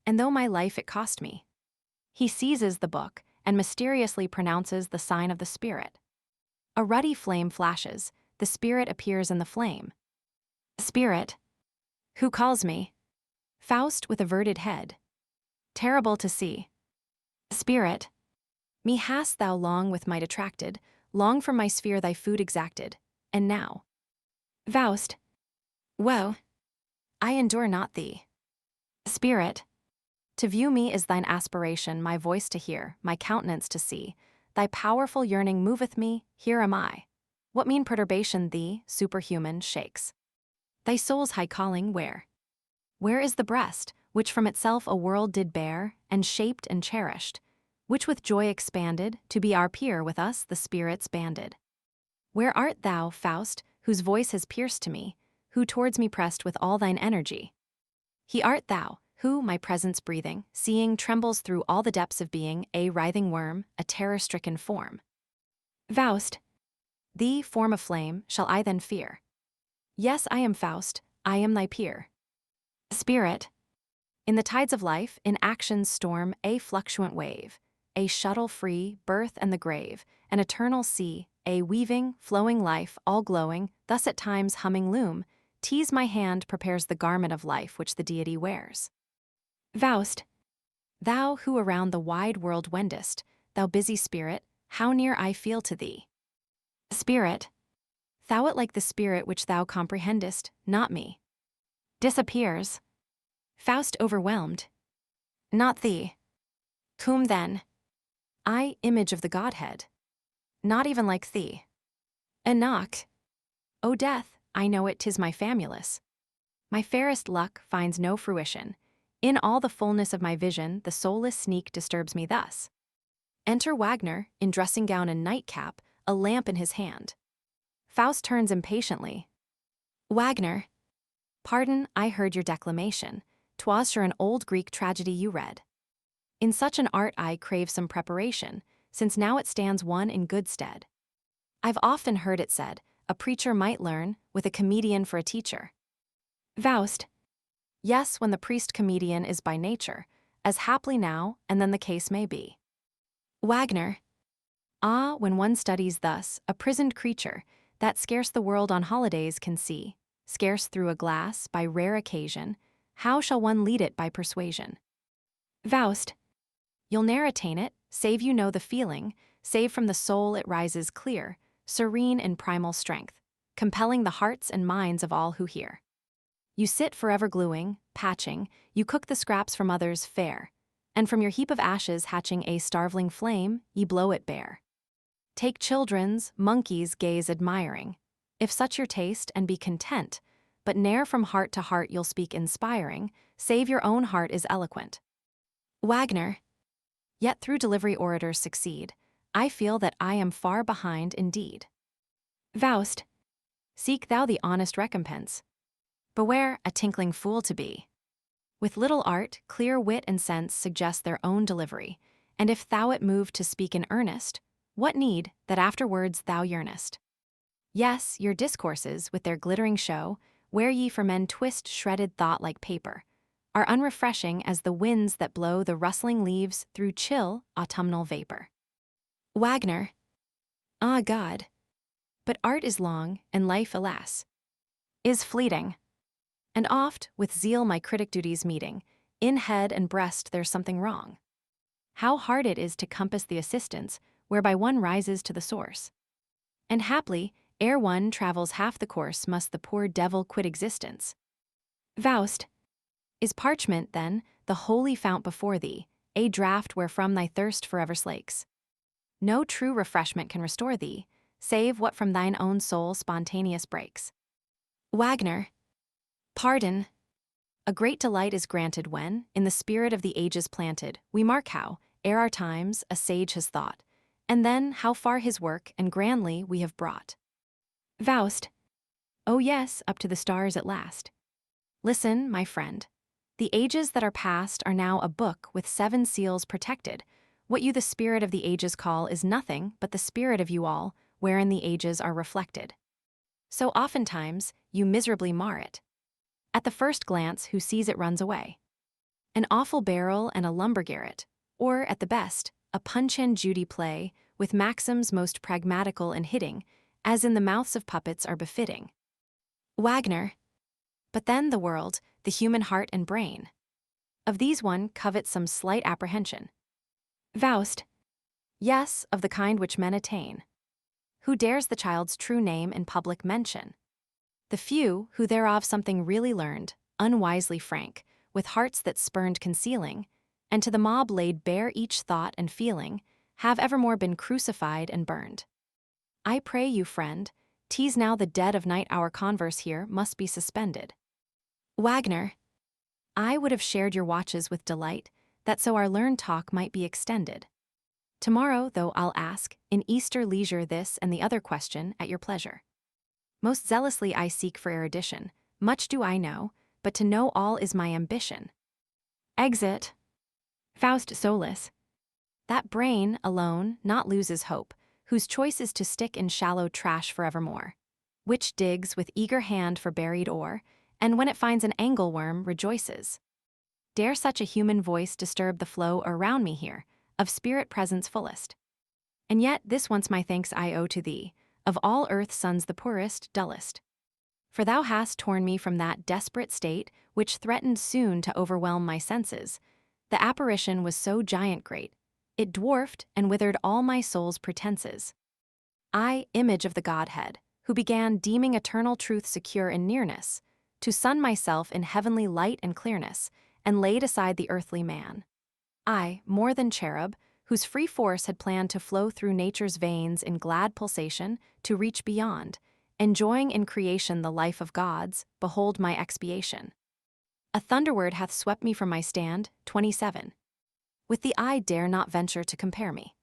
And though my life it cost me. He seizes the book, and mysteriously pronounces the sign of the spirit. A ruddy flame flashes, the spirit appears in the flame. Spirit. Who calls me? Faust with averted head. Terrible to see. Spirit. Me hast thou long with might attracted, long from my sphere thy food exacted, and now. Faust. Woe. I endure not thee. Spirit. To view me is thine aspiration, my voice to hear, my countenance to see. Thy powerful yearning moveth me, here am I. What mean perturbation thee, superhuman, shakes? Thy soul's high calling where? Where is the breast, which from itself a world did bear, and shaped and cherished, which with joy expanded, to be our peer with us the spirits banded? Where art thou, Faust, whose voice has pierced to me, who towards me pressed with all thine energy? He art thou, who, my presence breathing, seeing, trembles through all the depths of being, a writhing worm, a terror-stricken form. Faust. Thee, form of flame, shall I then fear? Yes, I am Faust, I am thy peer. Spirit. In the tides of life, in action's storm, a fluctuant wave, a shuttle free, birth and the grave, an eternal sea, a weaving, flowing life, all glowing, thus at times humming loom, tease my hand prepares the garment of life which the deity wears. Faust. Thou who around the wide world wendest, thou busy spirit, how near I feel to thee. Spirit. Thou it like the spirit which thou comprehendest, not me. Disappears. Faust overwhelmed. Not thee. Whom then? I, image of the Godhead. Not even like thee. Enoch. O death, I know it, 'tis my famulus. My fairest luck finds no fruition. In all the fullness of my vision, the soulless sneak disturbs me thus. Enter Wagner, in dressing gown and nightcap, a lamp in his hand. Faust turns impatiently. Wagner. Pardon, I heard your declamation. 'Twas sure an old Greek tragedy you read. In such an art I crave some preparation, since now it stands one in good stead. I've often heard it said, a preacher might learn, with a comedian for a teacher. Faust. Yes, when the priest-comedian is by nature, as haply now and then the case may be. Wagner. Ah, when one studies thus, a prisoned creature, that scarce the world on holidays can see, scarce through a glass, by rare occasion, how shall one lead it by persuasion? Faust. You'll ne'er attain it, save you know the feeling, save from the soul it rises clear, serene in primal strength, compelling the hearts and minds of all who hear. You sit forever gluing, patching, you cook the scraps from others' fare, and from your heap of ashes hatching a starveling flame, ye blow it bare. Take children's, monkeys gaze admiring, if such your taste, and be content, but ne'er from heart to heart you'll speak inspiring, save your own heart is eloquent. Wagner. Yet through delivery orators succeed, I feel that I am far behind indeed. Faust. Seek thou the honest recompense. Beware a tinkling fool to be. With little art, clear wit and sense suggest their own delivery, and if thou it move to speak in earnest, what need that afterwards thou yearnest? Yes, your discourses, with their glittering show, where ye for men twist shredded thought like paper, are unrefreshing as the winds that blow the rustling leaves through chill autumnal vapor. Wagner. Ah, God. But art is long, and life, alas, is fleeting. And oft, with zeal my critic duties meeting, in head and breast there's something wrong. How hard it is to compass the assistance, whereby one rises to the source. And haply, ere one travels half the course must the poor devil quit existence. Faust, is parchment, then, the holy fount before thee, a draught wherefrom thy thirst forever slakes? No true refreshment can restore thee, save what from thine own soul spontaneous breaks. Wagner, pardon. A great delight is granted when, in the spirit of the ages planted, we mark how, ere our times, a sage has thought, and then how far his work and grandly we have brought. Faust, oh yes, up to the stars at last. Listen, my friend. The ages that are past are now a book with 7 seals protected. What you the spirit of the ages call is nothing but the spirit of you all, wherein the ages are reflected. So oftentimes, you miserably mar it. At the first glance, who sees it runs away. An awful barrel and a lumber garret, or, at the best, a Punch and Judy play, with maxims most pragmatical and hitting, as in the mouths of puppets are befitting. Wagner. But then the world, the human heart and brain. Of these one covets some slight apprehension. Faust. Yes, of the kind which men attain. Who dares the child's true name in public mention? The few, who thereof something really learned, unwisely frank, with hearts that spurned concealing, and to the mob laid bare each thought and feeling, have evermore been crucified and burned. I pray you, friend, 'tis now the dead of night our converse here must be suspended. Wagner. I would have shared your watches with delight, that so our learned talk might be extended. Tomorrow, though, I'll ask, in Easter leisure, this and the other question at your pleasure. Most zealously I seek for erudition, much do I know, but to know all is my ambition. Exit. Faust solus. That brain, alone, not loses hope, whose choice is to stick in shallow trash forevermore, which digs with eager hand for buried ore, and when it finds an angleworm, rejoices. Dare such a human voice disturb the flow around me here, of spirit presence fullest? And yet this once my thanks I owe to thee, of all earth's sons the poorest, dullest. For thou hast torn me from that desperate state which threatened soon to overwhelm my senses. The apparition was so giant great, it dwarfed and withered all my soul's pretenses. I, image of the Godhead, who began deeming eternal truth secure in nearness, to sun myself in heavenly light and clearness, and laid aside the earthly man. I, more than cherub, whose free force had planned to flow through nature's veins in glad pulsation to reach beyond, enjoying in creation the life of gods, behold my expiation. A thunderword hath swept me from my stand, 27. With the eye dare not venture to compare me.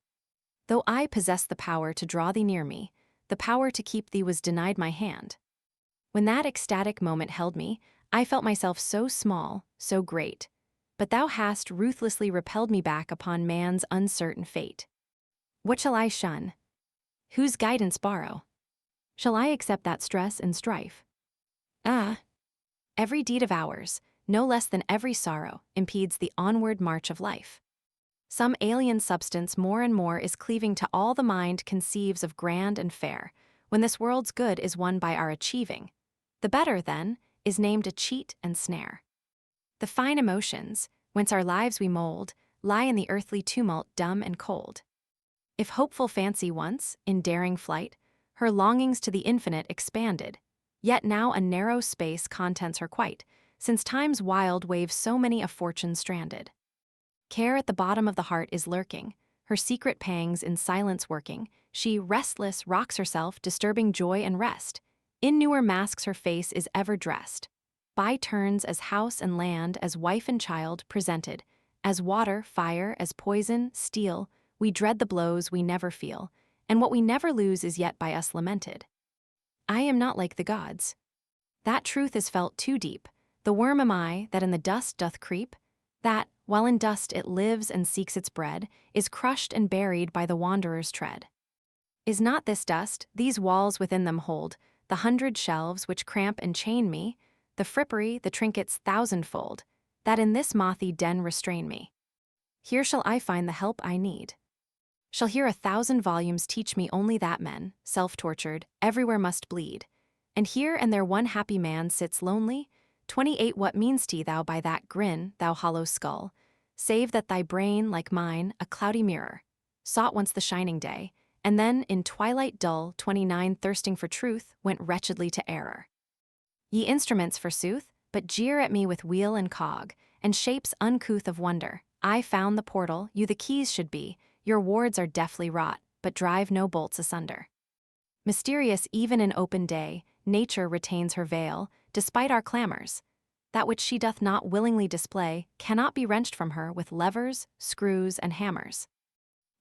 Though I possess the power to draw thee near me, the power to keep thee was denied my hand. When that ecstatic moment held me, I felt myself so small, so great, but thou hast ruthlessly repelled me back upon man's uncertain fate. What shall I shun? Whose guidance borrow? Shall I accept that stress and strife? Ah! Every deed of ours, no less than every sorrow, impedes the onward march of life. Some alien substance more and more is cleaving to all the mind conceives of grand and fair, when this world's good is won by our achieving. The better, then, is named a cheat and snare. The fine emotions, whence our lives we mold, lie in the earthly tumult dumb and cold. If hopeful fancy once, in daring flight, her longings to the infinite expanded, yet now a narrow space contents her quite, since time's wild waves so many a fortune stranded. Care at the bottom of the heart is lurking, her secret pangs in silence working, she, restless, rocks herself, disturbing joy and rest. In newer masks her face is ever dressed, by turns as house and land, as wife and child, presented, as water, fire, as poison, steel, we dread the blows we never feel, and what we never lose is yet by us lamented. I am not like the gods. That truth is felt too deep, the worm am I, that in the dust doth creep, that, while in dust it lives and seeks its bread, is crushed and buried by the wanderer's tread. Is not this dust, these walls within them hold, the 100 shelves which cramp and chain me, the frippery, the trinkets thousandfold, that in this mothy den restrain me? Here shall I find the help I need. Shall here 1,000 volumes teach me only that men, self-tortured, everywhere must bleed, and here and there one happy man sits lonely? 28 What mean'st thou by that grin, thou hollow skull, save that thy brain, like mine, a cloudy mirror, sought once the shining day, and then, in twilight dull, 29 thirsting for truth, went wretchedly to error. Ye instruments, forsooth, but jeer at me with wheel and cog, and shapes uncouth of wonder. I found the portal, you the keys should be, your wards are deftly wrought, but drive no bolts asunder. Mysterious even in open day, nature retains her veil, despite our clamors. That which she doth not willingly display cannot be wrenched from her with levers, screws, and hammers.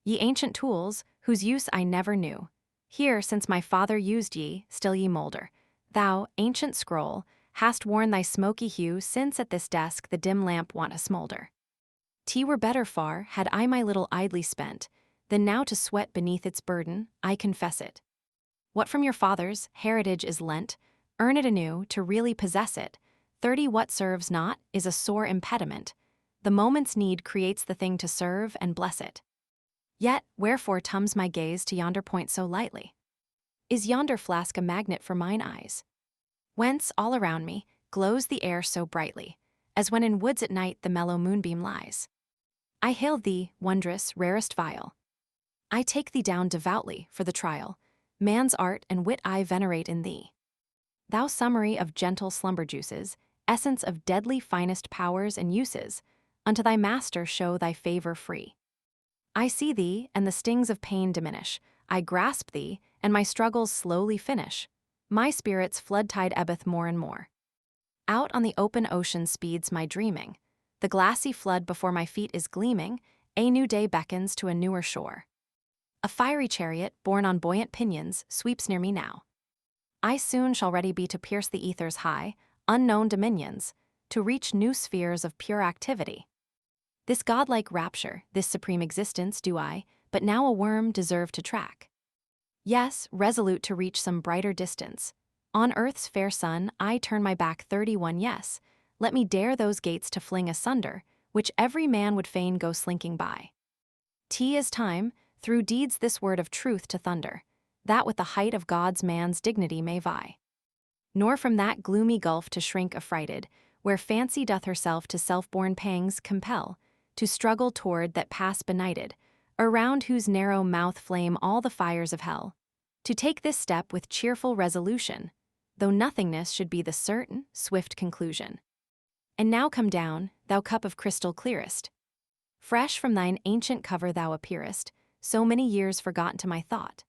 Ye ancient tools, whose use I never knew, here, since my father used ye, still ye moulder. Thou, ancient scroll, hast worn thy smoky hue since at this desk the dim lamp wont to smolder. 'T were better far, had I my little idly spent, than now to sweat beneath its burden, I confess it. What from your fathers' heritage is lent, earn it anew, to really possess it. 30 what serves not, is a sore impediment. The moment's need creates the thing to serve and bless it. Yet, wherefore tums my gaze to yonder point so lightly? Is yonder flask a magnet for mine eyes? Whence, all around me, glows the air so brightly, as when in woods at night the mellow moonbeam lies. I hail thee, wondrous, rarest vial. I take thee down devoutly for the trial. Man's art and wit I venerate in thee. Thou summary of gentle slumber juices, essence of deadly finest powers and uses, unto thy master show thy favor free. I see thee, and the stings of pain diminish. I grasp thee, and my struggles slowly finish. My spirit's flood tide ebbeth more and more. Out on the open ocean speeds my dreaming. The glassy flood before my feet is gleaming, a new day beckons to a newer shore. A fiery chariot, borne on buoyant pinions, sweeps near me now. I soon shall ready be to pierce the ether's high, unknown dominions, to reach new spheres of pure activity. This godlike rapture, this supreme existence do I, but now a worm, deserve to track. Yes, resolute to reach some brighter distance. On earth's fair sun I turn my back 31 yes, let me dare those gates to fling asunder, which every man would fain go slinking by. 'T is time, through deeds this word of truth to thunder, that with the height of God's man's dignity may vie. Nor from that gloomy gulf to shrink affrighted, where fancy doth herself to self-born pangs compel, to struggle toward that pass benighted, around whose narrow mouth flame all the fires of hell, to take this step with cheerful resolution, though nothingness should be the certain, swift conclusion. And now come down, thou cup of crystal clearest. Fresh from thine ancient cover thou appearest, so many years forgotten to my thought.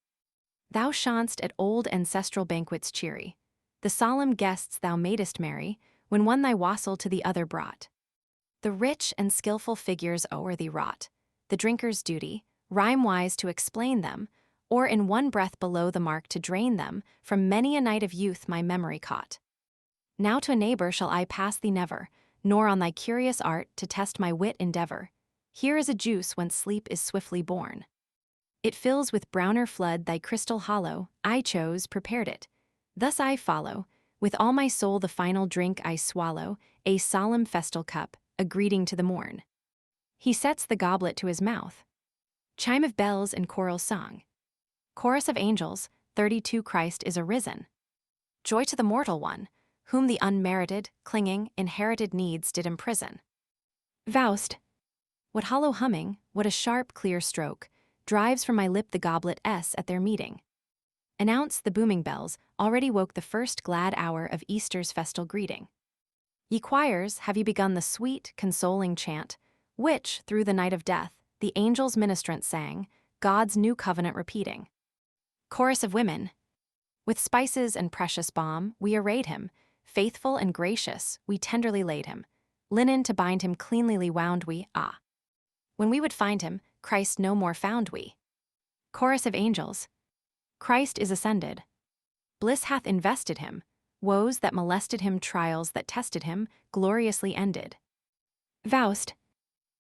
Thou shanst at old ancestral banquets cheery, the solemn guests thou madest merry, when one thy wassail to the other brought. The rich and skillful figures o'er thee wrought, the drinker's duty, rhyme-wise to explain them, or in one breath below the mark to drain them, from many a night of youth my memory caught. Now to a neighbor shall I pass thee never, nor on thy curious art to test my wit endeavor. Here is a juice whence sleep is swiftly born. It fills with browner flood thy crystal hollow, I chose, prepared it. Thus I follow, with all my soul the final drink I swallow, a solemn festal cup, a greeting to the morn. He sets the goblet to his mouth. Chime of bells and choral song. Chorus of angels, 32 Christ is arisen. Joy to the mortal one, whom the unmerited, clinging, inherited needs did imprison. Faust. What hollow humming, what a sharp, clear stroke, drives from my lip the goblet S at their meeting. Announce the booming bells, already woke the first glad hour of Easter's festal greeting. Ye choirs, have ye begun the sweet, consoling chant, which, through the night of death, the angels ministrant sang, God's new covenant repeating. Chorus of women. With spices and precious balm, we arrayed him, faithful and gracious, we tenderly laid him. Linen to bind him cleanly wound we, ah. When we would find him, Christ no more found we. Chorus of angels. Christ is ascended. Bliss hath invested him. Woes that molested him, trials that tested him, gloriously ended. Faust.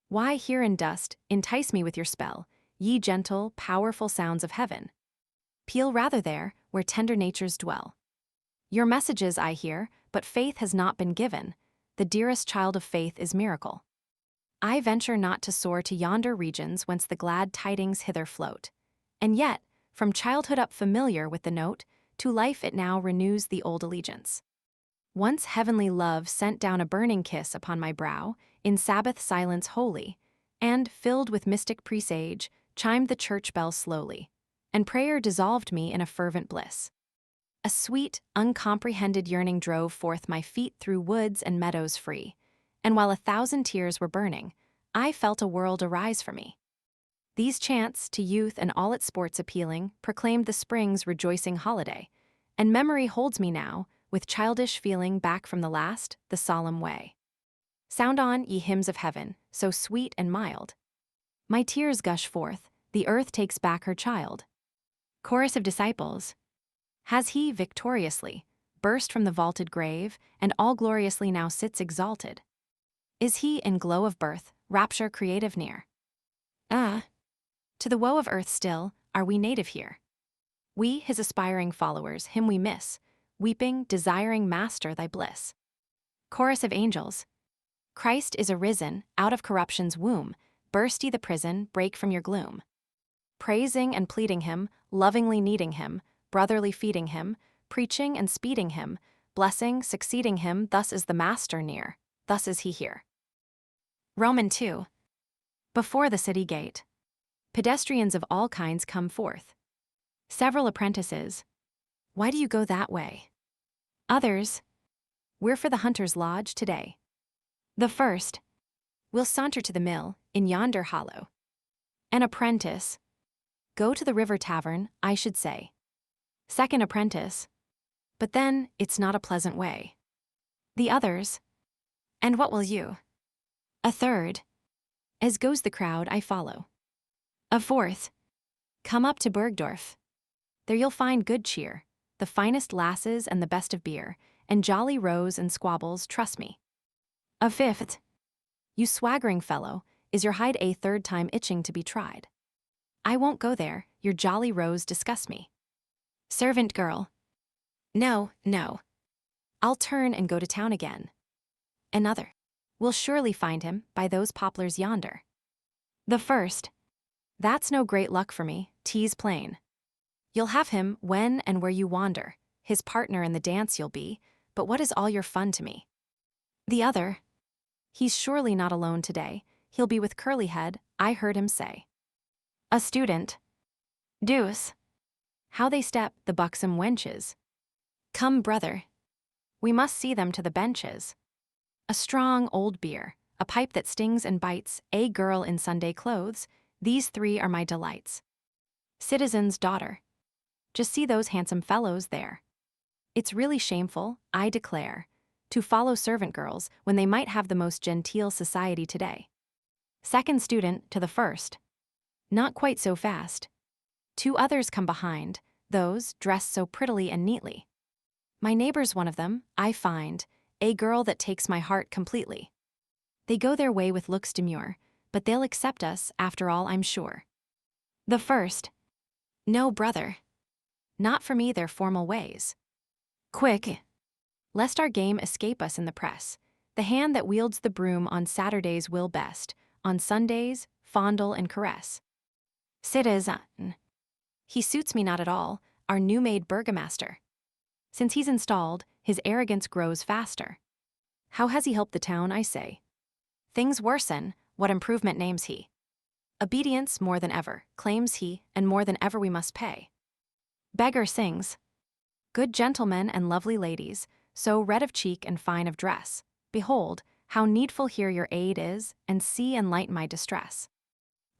Why here in dust, entice me with your spell, ye gentle, powerful sounds of heaven. Peal rather there, where tender natures dwell. Your messages I hear, but faith has not been given. The dearest child of faith is miracle. I venture not to soar to yonder regions whence the glad tidings hither float. And yet, from childhood up familiar with the note, to life it now renews the old allegiance. Once heavenly love sent down a burning kiss upon my brow, in Sabbath silence holy, and, filled with mystic presage, chimed the church bell slowly, and prayer dissolved me in a fervent bliss. A sweet, uncomprehended yearning drove forth my feet through woods and meadows free, and while 1,000 tears were burning, I felt a world arise for me. These chants, to youth and all its sports appealing, proclaimed the spring's rejoicing holiday, and memory holds me now, with childish feeling back from the solemn way. Sound on, ye hymns of heaven, so sweet and mild. My tears gush forth, the earth takes back her child. Chorus of disciples. Has he, victoriously, burst from the vaulted grave, and all gloriously now sits exalted? Is he, in glow of birth, rapture creative near? To the woe of earth still, are we native here? We, his aspiring followers, him we miss, weeping, desiring Master thy bliss. Chorus of angels. Christ is arisen, out of corruption's womb, burst ye the prison, break from your gloom. Praising and pleading him, lovingly needing him, brotherly feeding him, preaching and speeding him, blessing, succeeding him, thus is the Master near, thus is he here. Roman 2. Before the city gate. Pedestrians of all kinds come forth. Several apprentices. Why do you go that way? Others. We're for the hunter's lodge today. The first. We'll saunter to the mill, in yonder hollow. An apprentice. Go to the river tavern, I should say. Second apprentice. But then, it's not a pleasant way. The others. And what will you? A third. As goes the crowd, I follow. A fourth. Come up to Bergdorf. There you'll find good cheer, the finest lasses and the best of beer, and jolly rows and squabbles, trust me. A fifth. You swaggering fellow, is your hide a third time itching to be tried? I won't go there, your jolly rows disgust me. Servant girl. No, no. I'll turn and go to town again. Another. We'll surely find him by those poplars yonder. The first. That's no great luck for me, 'tis plain. You'll have him when and where you wander, his partner in the dance you'll be, but what is all your fun to me? The other. He's surely not alone today, he'll be with Curlyhead, I heard him say. A student. Deuce. How they step, the buxom wenches. Come, brother. We must see them to the benches. A strong old beer, a pipe that stings and bites, a girl in Sunday clothes, these three are my delights. Citizen's daughter. Just see those handsome fellows there. It's really shameful, I declare, to follow servant girls when they might have the most genteel society today. Second student to the first. Not quite so fast. Two others come behind, those dressed so prettily and neatly. My neighbor's one of them, I find, a girl that takes my heart completely. They go their way with looks demure, but they'll accept us after all, I'm sure. The first. No, brother. Not for me their formal ways. Quick, lest our game escape us in the press, the hand that wields the broom on Saturdays will best, on Sundays, fondle and caress. Citizen. He suits me not at all, our new-made burgomaster. Since he's installed, his arrogance grows faster. How has he helped the town, I say? Things worsen, what improvement names he? Obedience more than ever, claims he, and more than ever we must pay. Beggar sings. Good gentlemen and lovely ladies, so red of cheek and fine of dress, behold, how needful here your aid is, and see and lighten my distress.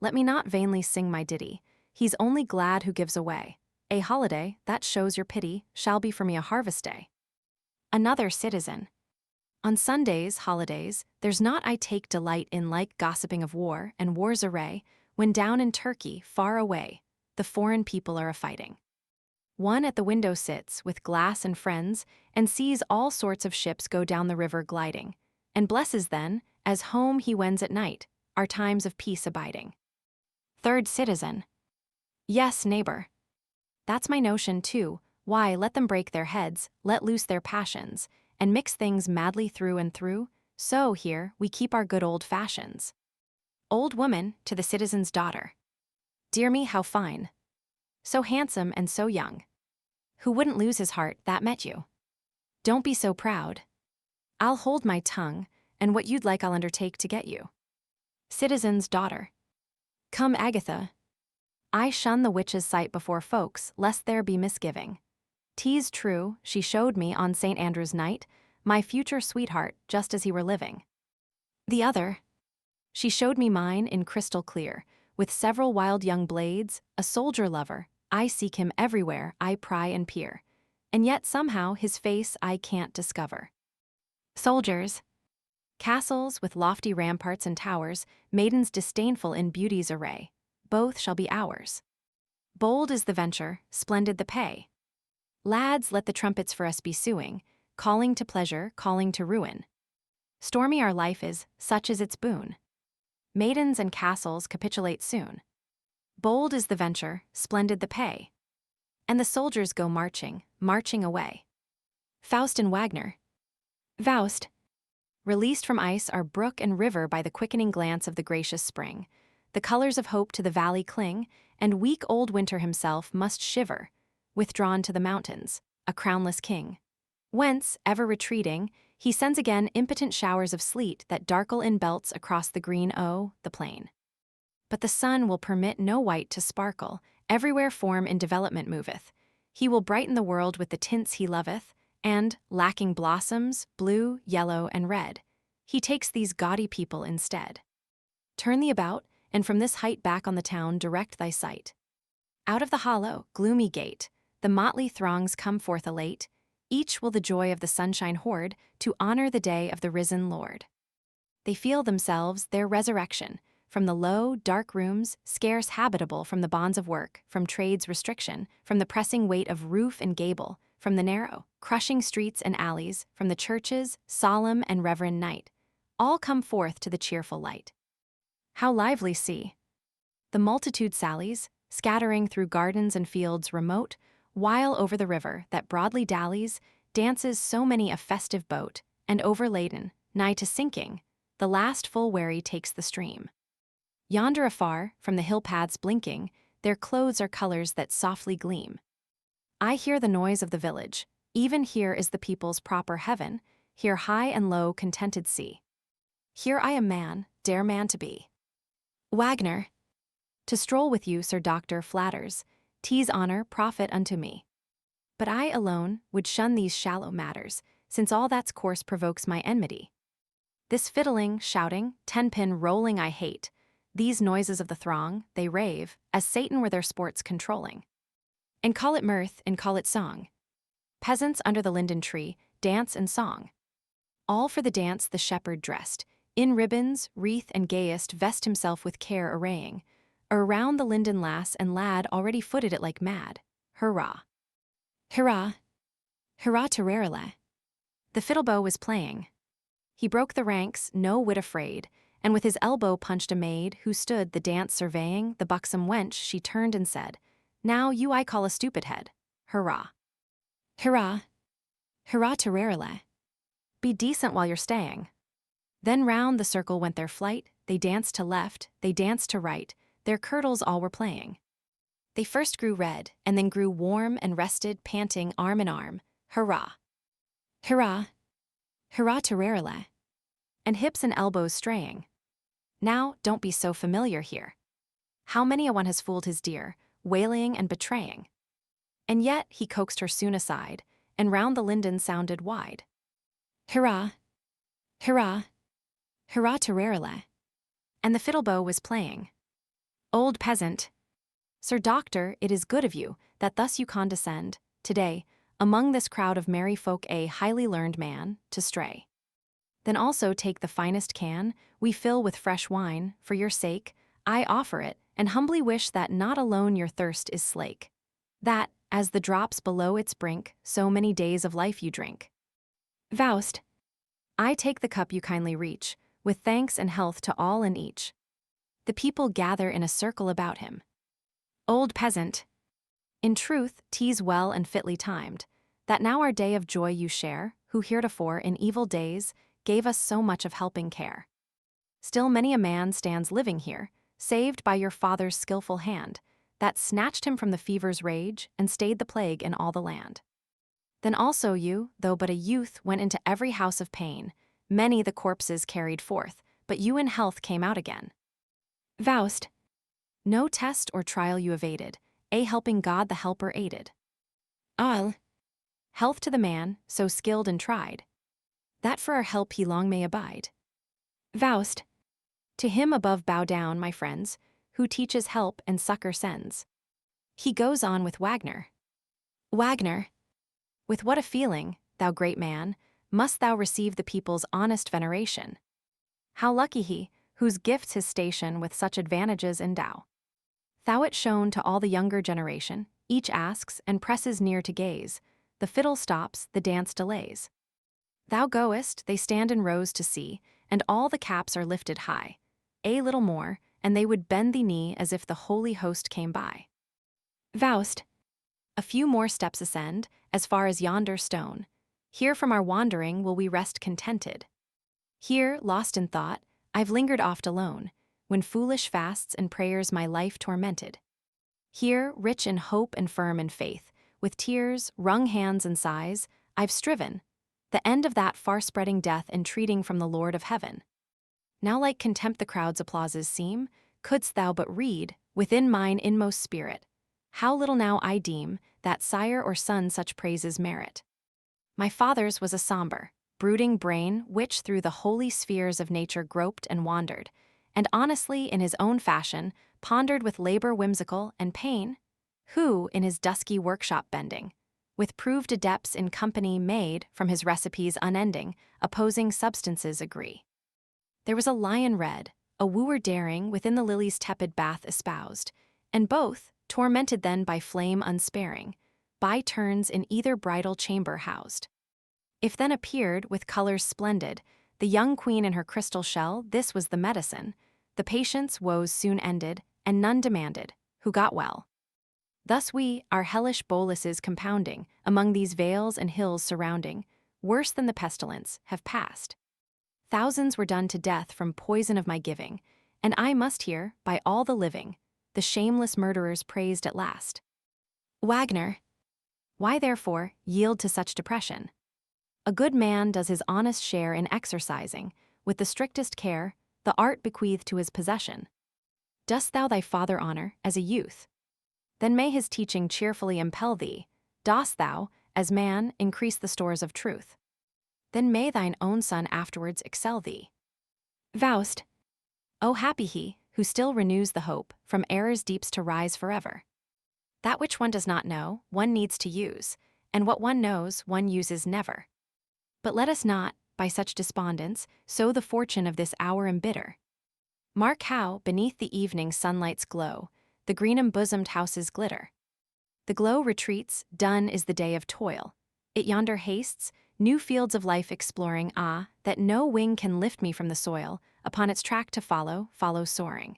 Let me not vainly sing my ditty, he's only glad who gives away. A holiday, that shows your pity, shall be for me a harvest day. Another citizen. On Sundays, holidays, there's not I take delight in like gossiping of war and war's array, when down in Turkey, far away, the foreign people are a-fighting. One at the window sits, with glass and friends, and sees all sorts of ships go down the river gliding, and blesses then, as home he wends at night, our times of peace abiding. Third citizen. Yes, neighbor. That's my notion, too. Why, let them break their heads, let loose their passions, and mix things madly through and through, so, here, we keep our good old fashions. Old woman to the citizen's daughter. Dear me, how fine. So handsome and so young. Who wouldn't lose his heart that met you? Don't be so proud. I'll hold my tongue, and what you'd like I'll undertake to get you. Citizen's daughter. Come, Agatha. I shun the witch's sight before folks, lest there be misgiving. 'Tis true, she showed me on St. Andrew's night, my future sweetheart, just as he were living. The other, she showed me mine in crystal clear, with several wild young blades, a soldier lover, I seek him everywhere, I pry and peer. And yet somehow his face I can't discover. Soldiers, castles with lofty ramparts and towers, maidens disdainful in beauty's array, both shall be ours. Bold is the venture, splendid the pay. Lads, let the trumpets for us be suing, calling to pleasure, calling to ruin. Stormy our life is, such is its boon. Maidens and castles capitulate soon. Bold is the venture, splendid the pay. And the soldiers go marching, marching away. Faust and Wagner. Faust. Released from ice are brook and river by the quickening glance of the gracious spring. The colors of hope to the valley cling, and weak old winter himself must shiver, withdrawn to the mountains, a crownless king. Whence, ever retreating, he sends again impotent showers of sleet that darkle in belts across the green the plain. But the sun will permit no white to sparkle, everywhere form in development moveth. He will brighten the world with the tints he loveth, and, lacking blossoms, blue, yellow, and red, he takes these gaudy people instead. Turn thee about, and from this height back on the town direct thy sight. Out of the hollow, gloomy gate, the motley throngs come forth elate, each will the joy of the sunshine hoard to honor the day of the risen Lord. They feel themselves their resurrection, from the low, dark rooms, scarce habitable from the bonds of work, from trade's restriction, from the pressing weight of roof and gable, from the narrow, crushing streets and alleys, from the church's solemn and reverend night, all come forth to the cheerful light. How lively see! The multitude sallies, scattering through gardens and fields remote, while over the river that broadly dallies, dances so many a festive boat, and overladen, nigh to sinking, the last full wherry takes the stream. Yonder afar, from the hill paths blinking, their clothes are colors that softly gleam. I hear the noise of the village, even here is the people's proper heaven, here high and low contented see. Here I am man, dare man to be. Wagner. To stroll with you, Sir Doctor, flatters, 'tis honor, profit unto me. But I alone would shun these shallow matters, since all that's coarse provokes my enmity. This fiddling, shouting, ten-pin rolling I hate, these noises of the throng, they rave, as Satan were their sports controlling. And call it mirth, and call it song. Peasants under the linden tree, dance and song. All for the dance the shepherd dressed, in ribbons, wreath, and gayest vest himself with care arraying. Around the linden lass and lad already footed it like mad. Hurrah! Hurrah! Hurrah tererele! The fiddlebow was playing. He broke the ranks, no whit afraid, and with his elbow punched a maid who stood the dance surveying. The buxom wench she turned and said, "Now you I call a stupid head. Hurrah! Hurrah! Hurrah tererele! Be decent while you're staying." Then round the circle went their flight, they danced to left, they danced to right, their kirtles all were playing. They first grew red, and then grew warm and rested, panting arm in arm. Hurrah! Hurrah! Hurrah tererele! And hips and elbows straying. Now, don't be so familiar here. How many a one has fooled his dear, waylaying and betraying. And yet he coaxed her soon aside, and round the linden sounded wide. Hurrah! Hurrah! Hurrah tererele! And the fiddlebow was playing. Old peasant. Sir Doctor, it is good of you, that thus you condescend, today, among this crowd of merry folk a highly learned man, to stray. Then also take the finest can, we fill with fresh wine, for your sake, I offer it, and humbly wish that not alone your thirst is slake. That, as the drops below its brink, so many days of life you drink. Faust. I take the cup you kindly reach, with thanks and health to all and each. The people gather in a circle about him. Old peasant. In truth, 'tis well and fitly timed, that now our day of joy you share, who heretofore in evil days gave us so much of helping care. Still many a man stands living here, saved by your father's skillful hand, that snatched him from the fever's rage and stayed the plague in all the land. Then also you, though but a youth, went into every house of pain, many the corpses carried forth, but you in health came out again. Faust. No test or trial you evaded, a helping God the helper aided. All health to the man, so skilled and tried, that for our help he long may abide. Faust, to him above bow down, my friends, who teaches help and succor sends. He goes on with Wagner. Wagner, with what a feeling, thou great man, must thou receive the people's honest veneration. How lucky he, whose gifts his station with such advantages endow. Thou it shown to all the younger generation, each asks and presses near to gaze, the fiddle stops, the dance delays. Thou goest, they stand in rows to see, and all the caps are lifted high. A little more, and they would bend the knee as if the holy host came by. Faust, a few more steps ascend, as far as yonder stone. Here from our wandering will we rest contented. Here, lost in thought, I've lingered oft alone, when foolish fasts and prayers my life tormented. Here, rich in hope and firm in faith, with tears, wrung hands and sighs, I've striven, the end of that far-spreading death entreating from the Lord of heaven. Now like contempt the crowd's applauses seem, couldst thou but read, within mine inmost spirit, how little now I deem that sire or son such praises merit. My father's was a somber, brooding brain which through the holy spheres of nature groped and wandered, and honestly in his own fashion pondered with labor whimsical and pain, who, in his dusky workshop bending, with proved adepts in company made, from his recipes unending, opposing substances agree. There was a lion red, a wooer daring within the lily's tepid bath espoused, and both, tormented then by flame unsparing, by turns in either bridal chamber housed. If then appeared, with colors splendid, the young queen in her crystal shell, this was the medicine, the patient's woes soon ended, and none demanded, who got well. Thus we, our hellish boluses compounding, among these vales and hills surrounding, worse than the pestilence, have passed. Thousands were done to death from poison of my giving, and I must hear, by all the living, the shameless murderers praised at last. Wagner, why therefore yield to such depression? A good man does his honest share in exercising, with the strictest care, the art bequeathed to his possession. Dost thou thy father honor, as a youth? Then may his teaching cheerfully impel thee. Dost thou, as man, increase the stores of truth? Then may thine own son afterwards excel thee. Faust, O happy he, who still renews the hope, from error's deeps to rise forever. That which one does not know, one needs to use, and what one knows, one uses never. But let us not, by such despondence, sow the fortune of this hour embitter. Mark how, beneath the evening sunlight's glow, the green-embosomed houses glitter. The glow retreats, done is the day of toil. It yonder hastes, new fields of life exploring, that no wing can lift me from the soil, upon its track to follow soaring.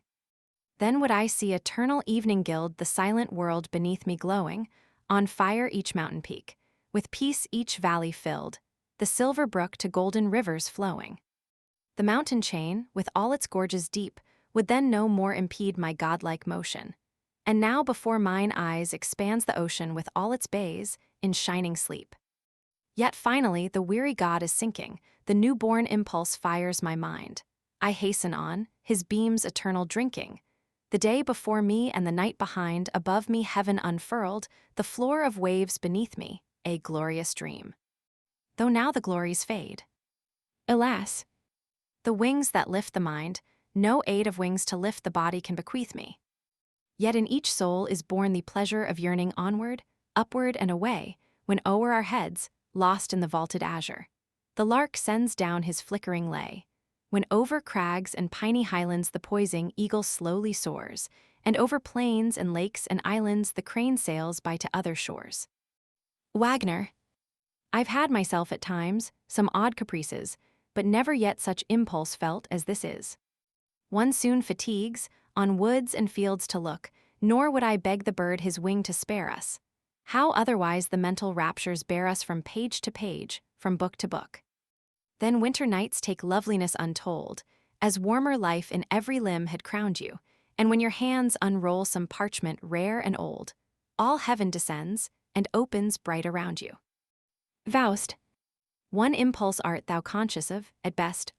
Then would I see eternal evening gild the silent world beneath me glowing, on fire each mountain peak, with peace each valley filled, the silver brook to golden rivers flowing. The mountain chain, with all its gorges deep, would then no more impede my godlike motion. And now before mine eyes expands the ocean with all its bays, in shining sleep. Yet finally the weary god is sinking, the newborn impulse fires my mind. I hasten on, his beams eternal drinking. The day before me and the night behind, above me heaven unfurled, the floor of waves beneath me, a glorious dream. Though now the glories fade. Alas! The wings that lift the mind, no aid of wings to lift the body can bequeath me. Yet in each soul is born the pleasure of yearning onward, upward and away, when o'er our heads, lost in the vaulted azure, the lark sends down his flickering lay. When over crags and piney highlands the poising eagle slowly soars, and over plains and lakes and islands the crane sails by to other shores. Wagner, I've had myself at times, some odd caprices, but never yet such impulse felt as this is. One soon fatigues, on woods and fields to look, nor would I beg the bird his wing to spare us. How otherwise the mental raptures bear us from page to page, from book to book. Then winter nights take loveliness untold, as warmer life in every limb had crowned you, and when your hands unroll some parchment rare and old, all heaven descends, and opens bright around you. Faust, one impulse art thou conscious of, at best,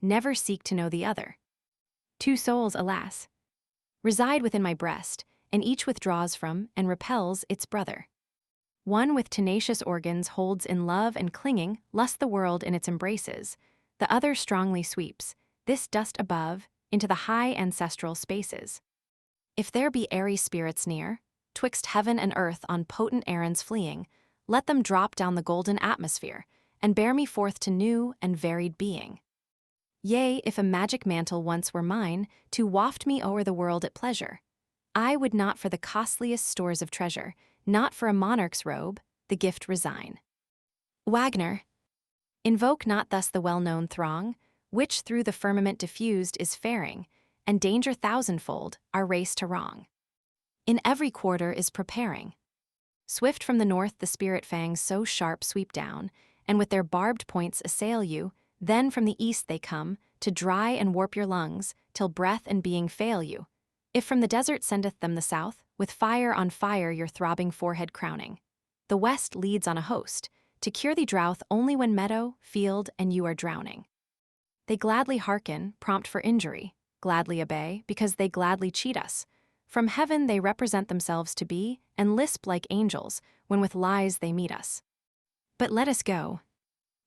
never seek to know the other. Two souls, alas! reside within my breast, and each withdraws from and repels its brother. One with tenacious organs holds in love and clinging lust the world in its embraces, the other strongly sweeps this dust above into the high ancestral spaces. If there be airy spirits near, twixt heaven and earth on potent errands fleeing, let them drop down the golden atmosphere and bear me forth to new and varied being. Yea, if a magic mantle once were mine to waft me o'er the world at pleasure, I would not for the costliest stores of treasure, not for a monarch's robe, the gift resign. Wagner. Invoke not thus the well-known throng, which through the firmament diffused is faring, and danger thousandfold our race to wrong. In every quarter is preparing. Swift from the north the spirit fangs so sharp sweep down, and with their barbed points assail you, then from the east they come, to dry and warp your lungs, till breath and being fail you. If from the desert sendeth them the south, with fire on fire your throbbing forehead crowning. The west leads on a host, to cure thee drouth only when meadow, field, and you are drowning. They gladly hearken, prompt for injury, gladly obey, because they gladly cheat us. From heaven they represent themselves to be, and lisp like angels, when with lies they meet us. But let us go.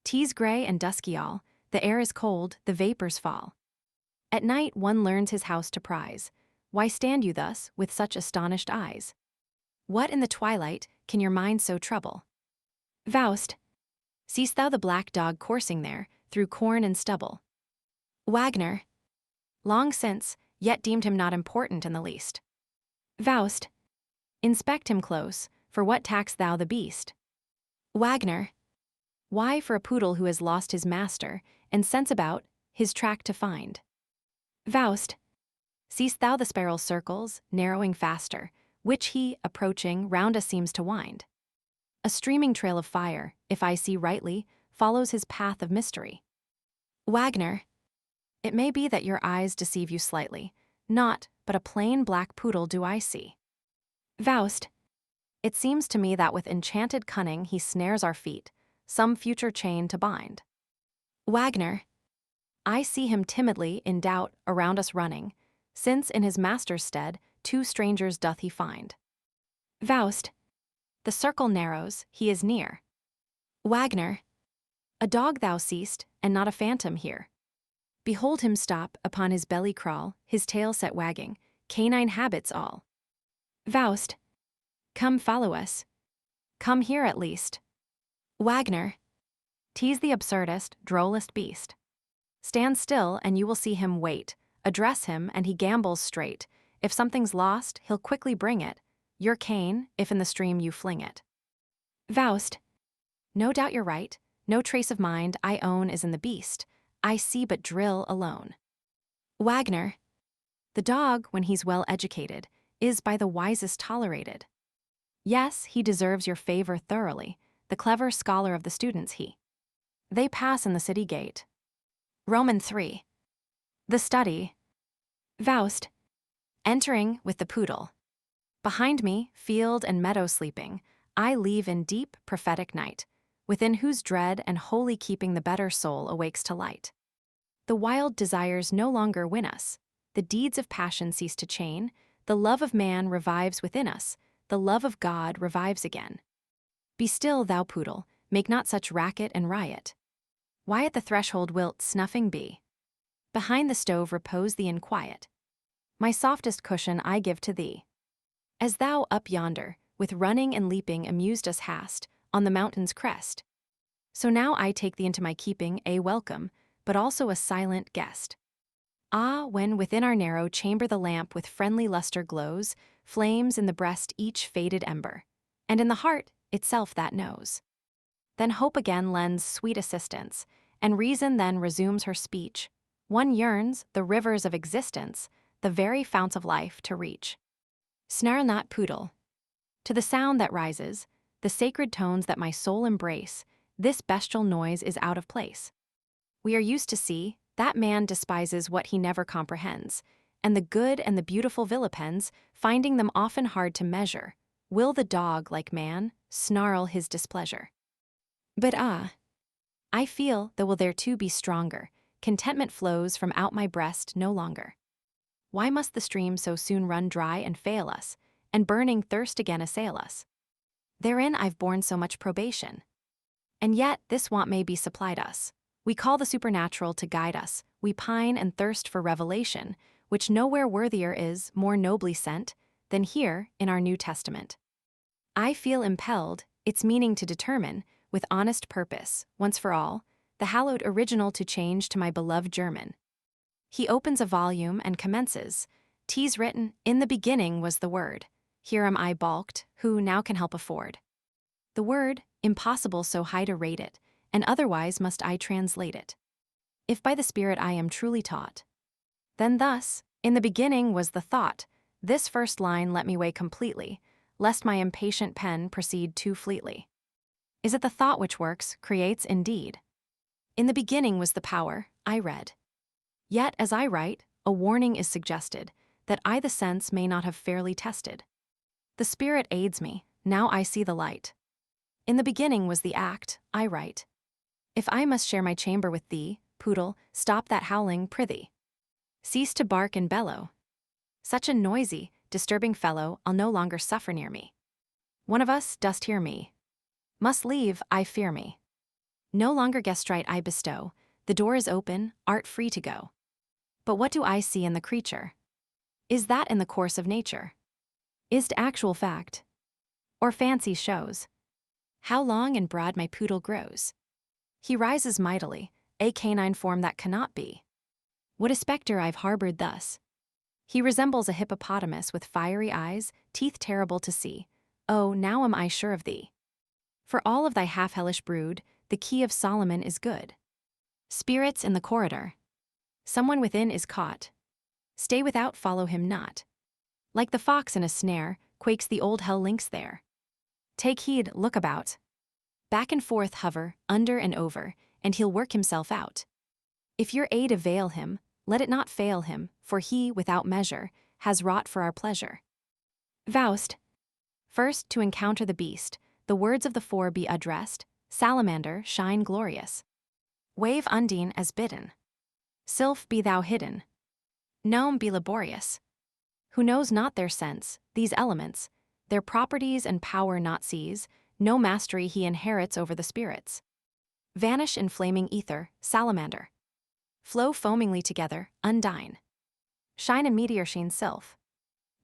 'Tis gray and dusky all, the air is cold, the vapors fall. At night one learns his house to prize. Why stand you thus, with such astonished eyes? What in the twilight can your mind so trouble? Faust. Seest thou the black dog coursing there, through corn and stubble? Wagner. Long since, yet deemed him not important in the least. Faust. Inspect him close, for what tax thou the beast? Wagner. Why for a poodle who has lost his master, and scents about, his track to find? Faust. Seest thou the sparrow's circles, narrowing faster, which he, approaching, round us seems to wind? A streaming trail of fire, if I see rightly, follows his path of mystery. Wagner. It may be that your eyes deceive you slightly, naught but a plain black poodle do I see. Faust. It seems to me that with enchanted cunning he snares our feet, some future chain to bind. Wagner. I see him timidly, in doubt, around us running, since in his master's stead 2 strangers doth he find. Faust. The circle narrows, he is near. Wagner. A dog thou seest, and not a phantom here. Behold him stop, upon his belly crawl, his tail set wagging, canine habits all. Faust. Come follow us. Come here at least. Wagner. 'Tis the absurdest, drollest beast. Stand still and you will see him wait, address him and he gambols straight. If something's lost, he'll quickly bring it, your cane, if in the stream you fling it. Faust. No doubt you're right, no trace of mind I own is in the beast, I see but drill alone. Wagner. The dog, when he's well educated, is by the wisest tolerated. Yes, he deserves your favor thoroughly, the clever scholar of the students he. They pass in the city gate. Roman 3. The study. Faust. Entering with the poodle. Behind me, field and meadow sleeping, I leave in deep, prophetic night, within whose dread and holy keeping the better soul awakes to light. The wild desires no longer win us, the deeds of passion cease to chain, the love of man revives within us, the love of God revives again. Be still, thou poodle, make not such racket and riot. Why at the threshold wilt snuffing be? Behind the stove repose thee in quiet. My softest cushion I give to thee. As thou up yonder, with running and leaping amused us hast, on the mountain's crest. So now I take thee into my keeping a welcome, but also a silent guest. Ah, when within our narrow chamber the lamp with friendly luster glows, flames in the breast each faded ember, and in the heart itself that knows. Then hope again lends sweet assistance, and reason then resumes her speech. One yearns, the rivers of existence, the very founts of life to reach. Snarl not, poodle. To the sound that rises, the sacred tones that my soul embrace, this bestial noise is out of place. We are used to see, that man despises what he never comprehends, and the good and the beautiful vilipends, finding them often hard to measure, will the dog, like man, snarl his displeasure. But I feel, though will there too be stronger, contentment flows from out my breast no longer. Why must the stream so soon run dry and fail us, and burning thirst again assail us? Therein I've borne so much probation. And yet this want may be supplied us. We call the supernatural to guide us, we pine and thirst for revelation, which nowhere worthier is, more nobly sent, than here in our New Testament. I feel impelled, its meaning to determine, with honest purpose, once for all, the hallowed original to change to my beloved German. He opens a volume and commences, "'Tis written, in the beginning was the word. Here am I balked, who now can help afford? The word, impossible so high to rate it, and otherwise must I translate it. If by the Spirit I am truly taught. Then thus, in the beginning was the thought, this first line let me weigh completely, lest my impatient pen proceed too fleetly. Is it the thought which works, creates indeed? In the beginning was the power, I read. Yet, as I write, a warning is suggested, that I the sense may not have fairly tested. The Spirit aids me, now I see the light. In the beginning was the act, I write. If I must share my chamber with thee, poodle, stop that howling, prithee. Cease to bark and bellow. Such a noisy, disturbing fellow I'll no longer suffer near me. One of us, dost hear me? Must leave, I fear me. No longer guest right I bestow, the door is open, art free to go. But what do I see in the creature? Is that in the course of nature? Is't actual fact? Or fancy shows? How long and broad my poodle grows. He rises mightily, a canine form that cannot be. What a spectre I've harbored thus. He resembles a hippopotamus with fiery eyes, teeth terrible to see. Oh, now am I sure of thee. For all of thy half-hellish brood, the key of Solomon is good. Spirits in the corridor. Someone within is caught. Stay without, follow him not. Like the fox in a snare, quakes the old hell lynx there. Take heed, look about. Back and forth hover, under and over, and he'll work himself out. If your aid avail him, let it not fail him, for he, without measure, has wrought for our pleasure. Faust. First, to encounter the beast, the words of the four be addressed, salamander, shine glorious. Wave Undine as bidden. Sylph, be thou hidden. Gnome, be laborious. Who knows not their sense, these elements, their properties and power not sees, no mastery he inherits over the spirits. Vanish in flaming ether, salamander. Flow foamingly together, undine. Shine in meteor sheen sylph.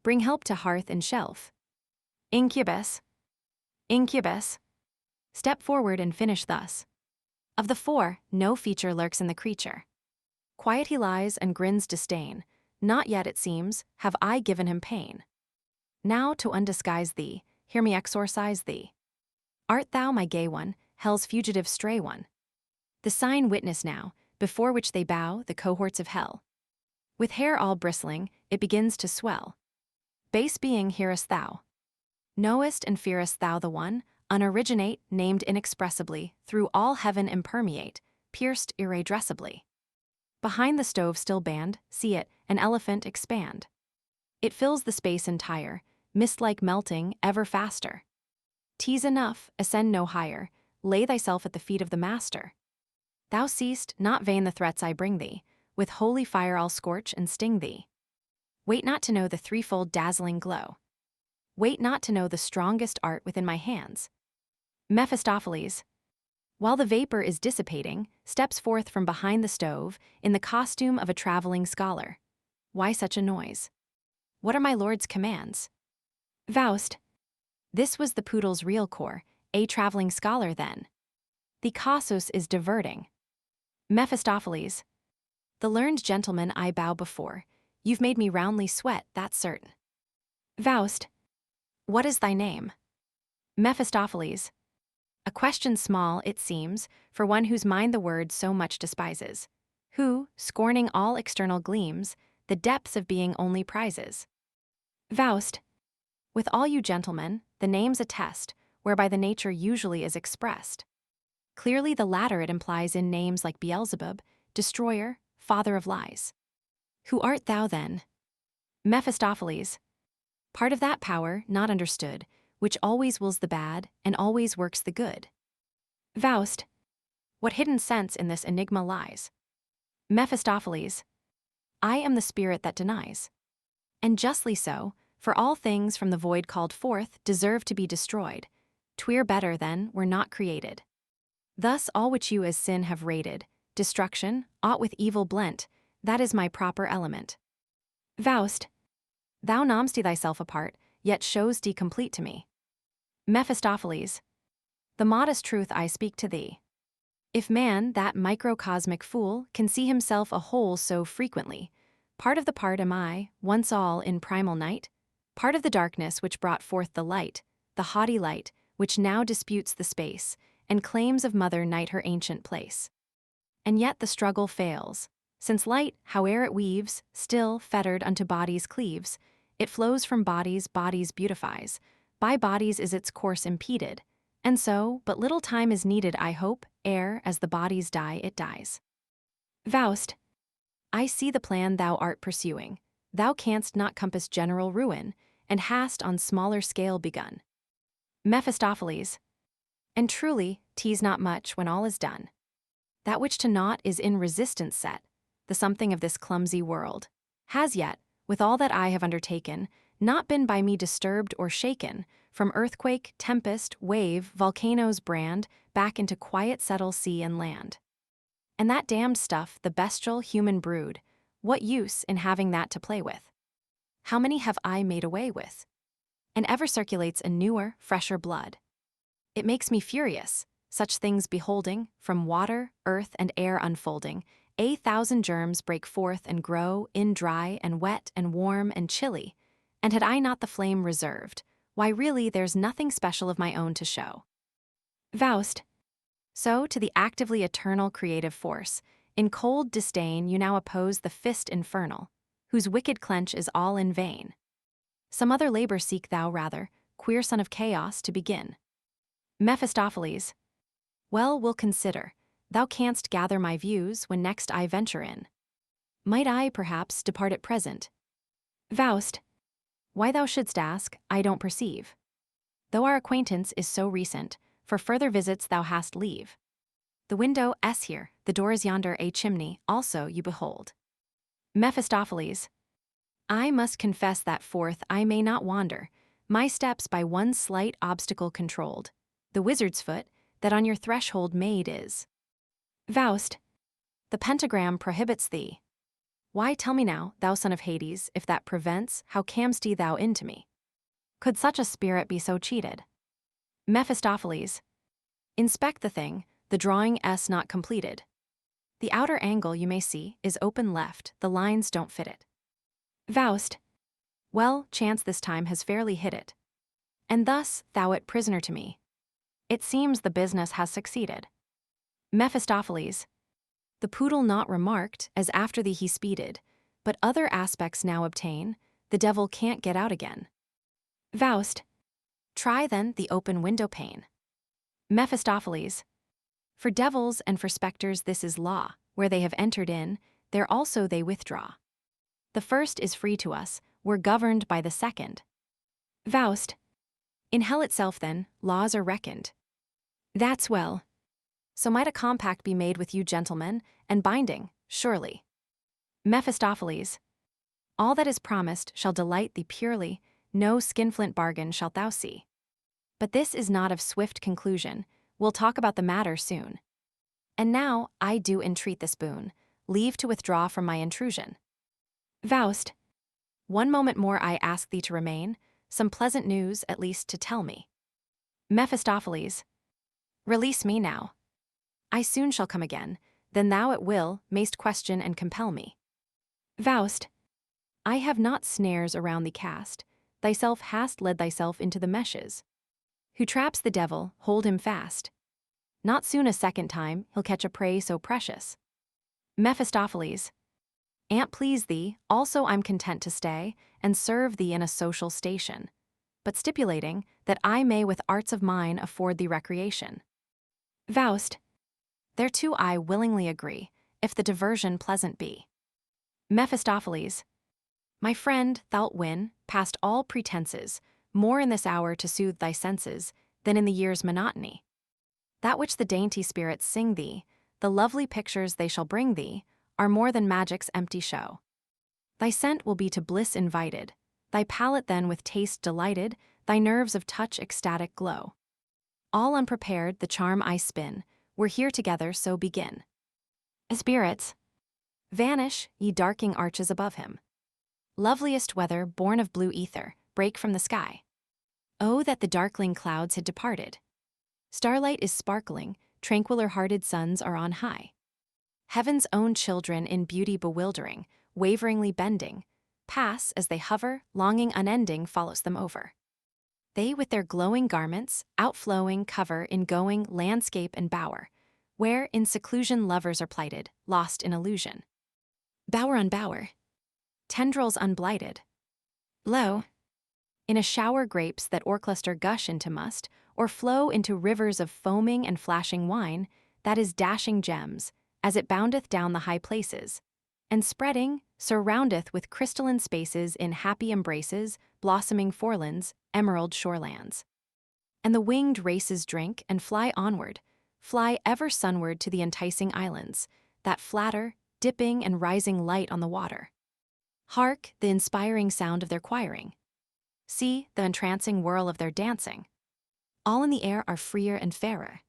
Bring help to hearth and shelf. Incubus. Incubus. Step forward and finish thus. Of the four, no feature lurks in the creature. Quiet he lies and grins disdain, not yet, it seems, have I given him pain. Now to undisguise thee, hear me exorcise thee. Art thou my gay one, hell's fugitive stray one? The sign witness now, before which they bow the cohorts of hell. With hair all bristling, it begins to swell. Base being, hearest thou? Knowest and fearest thou the one, unoriginate, named inexpressibly, through all heaven impermeate, pierced irredressibly? Behind the stove still band, see it, an elephant expand. It fills the space entire, mist-like melting, ever faster. 'Tis enough, ascend no higher, lay thyself at the feet of the Master. Thou seest, not vain the threats I bring thee, with holy fire I'll scorch and sting thee. Wait not to know the threefold dazzling glow. Wait not to know the strongest art within my hands. Mephistopheles, while the vapor is dissipating, steps forth from behind the stove, in the costume of a traveling scholar. Why such a noise? What are my lord's commands? Faust. This was the poodle's real core, a traveling scholar then. The casus is diverting. Mephistopheles. The learned gentleman I bow before, you've made me roundly sweat, that's certain. Faust. What is thy name? Mephistopheles. A question small, it seems, for one whose mind the word so much despises, who, scorning all external gleams, the depths of being only prizes. Faust. With all you gentlemen, the name's a test, whereby the nature usually is expressed. Clearly the latter it implies in names like Beelzebub, destroyer, father of lies. Who art thou then? Mephistopheles. Part of that power, not understood, which always wills the bad and always works the good. Faust. What hidden sense in this enigma lies? Mephistopheles. I am the spirit that denies. And justly so, for all things from the void called forth deserve to be destroyed. 'Twere better, then, were not created. Thus all which you as sin have rated, destruction, aught with evil blent, that is my proper element. Faust, thou nom'st thyself apart, yet shows thee complete to me. Mephistopheles, the modest truth I speak to thee. If man, that microcosmic fool, can see himself a whole so frequently, part of the part am I, once all in primal night, part of the darkness which brought forth the light, the haughty light, which now disputes the space, and claims of mother night her ancient place. And yet the struggle fails, since light, howe'er it weaves, still, fettered unto bodies cleaves, it flows from bodies, bodies beautifies, by bodies is its course impeded, and so, but little time is needed, I hope, ere, as the bodies die, it dies. Faust, I see the plan thou art pursuing. Thou canst not compass general ruin, and hast on smaller scale begun. Mephistopheles, and truly, 'tis not much when all is done. That which to naught is in resistance set, the something of this clumsy world, has yet, with all that I have undertaken, not been by me disturbed or shaken, from earthquake, tempest, wave, volcano's brand, back into quiet settle sea and land. And that damned stuff, the bestial human brood, what use in having that to play with? How many have I made away with? And ever circulates a newer, fresher blood. It makes me furious, such things beholding, from water, earth, and air unfolding, 1,000 germs break forth and grow, in dry and wet and warm and chilly, and had I not the flame reserved, why really there's nothing special of my own to show. Faust, so to the actively eternal creative force, in cold disdain you now oppose the fist infernal, whose wicked clench is all in vain. Some other labor seek thou rather, queer son of chaos, to begin. Mephistopheles, well, we'll consider, thou canst gather my views when next I venture in. Might I, perhaps, depart at present? Faust, why thou shouldst ask, I don't perceive. Though our acquaintance is so recent, for further visits thou hast leave. The window S here, the door is yonder, a chimney, also you behold. Mephistopheles, I must confess that forth I may not wander, my steps by one slight obstacle controlled, the wizard's foot, that on your threshold made is. Faust, the pentagram prohibits thee. Why, tell me now, thou son of Hades, if that prevents, how cam'st thou into me? Could such a spirit be so cheated? Mephistopheles, inspect the thing, the drawing S not completed. The outer angle you may see is open left, the lines don't fit it. Faust, well, chance this time has fairly hit it. And thus thou art prisoner to me. It seems the business has succeeded. Mephistopheles, the poodle not remarked, as after thee he speeded, but other aspects now obtain, the devil can't get out again. Faust, try then the open window pane. Mephistopheles, for devils and for spectres this is law, where they have entered in, there also they withdraw. The first is free to us, we're governed by the second. Faust, in hell itself then, laws are reckoned. That's well. So might a compact be made with you gentlemen, and binding, surely. Mephistopheles, all that is promised shall delight thee purely, no skinflint bargain shalt thou see. But this is not of swift conclusion, we'll talk about the matter soon. And now, I do entreat this boon, leave to withdraw from my intrusion. Faust, one moment more I ask thee to remain, some pleasant news at least to tell me. Mephistopheles, release me now. I soon shall come again, then thou at will mayst question and compel me. Faust, I have not snares around thee cast, thyself hast led thyself into the meshes. Who traps the devil, hold him fast. Not soon a second time he'll catch a prey so precious. Mephistopheles, an't please thee, also I'm content to stay, and serve thee in a social station, but stipulating that I may with arts of mine afford thee recreation. Faust, thereto I willingly agree, if the diversion pleasant be. Mephistopheles, my friend, thou'lt win, past all pretenses, more in this hour to soothe thy senses, than in the year's monotony. That which the dainty spirits sing thee, the lovely pictures they shall bring thee, are more than magic's empty show. Thy scent will be to bliss invited, thy palate then with taste delighted, thy nerves of touch ecstatic glow. All unprepared the charm I spin, we're here together, so begin. Spirits, vanish, ye darking arches above him. Loveliest weather, born of blue ether, break from the sky. Oh, that the darkling clouds had departed. Starlight is sparkling, tranquiller-hearted suns are on high. Heaven's own children in beauty bewildering, waveringly bending, pass as they hover, longing unending follows them over. They with their glowing garments, outflowing, cover in going landscape and bower, where in seclusion lovers are plighted, lost in illusion. Bower on bower, tendrils unblighted. Lo, in a shower grapes that o'ercluster gush into must, or flow into rivers of foaming and flashing wine, that is dashing gems, as it boundeth down the high places, and spreading, surroundeth with crystalline spaces in happy embraces, blossoming forelands, emerald shorelands. And the winged races drink and fly onward, fly ever sunward to the enticing islands, that flatter, dipping and rising light on the water. Hark, the inspiring sound of their choiring. See, the entrancing whirl of their dancing. All in the air are freer and fairer.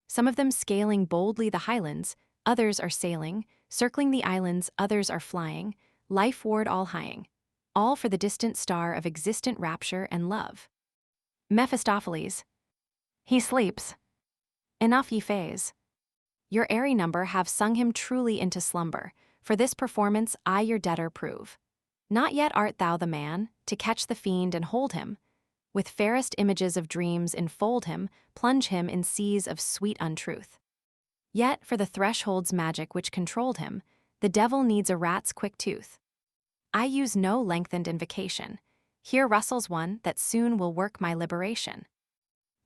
Some of them scaling boldly the highlands, others are sailing, circling the islands, others are flying, lifeward all highing, all for the distant star of existent rapture and love. Mephistopheles. He sleeps. Enough ye fays. Your airy number have sung him truly into slumber, for this performance I your debtor prove. Not yet art thou the man, to catch the fiend and hold him, with fairest images of dreams enfold him, plunge him in seas of sweet untruth. Yet for the threshold's magic which controlled him, the devil needs a rat's quick tooth. I use no lengthened invocation. Here rustles one that soon will work my liberation.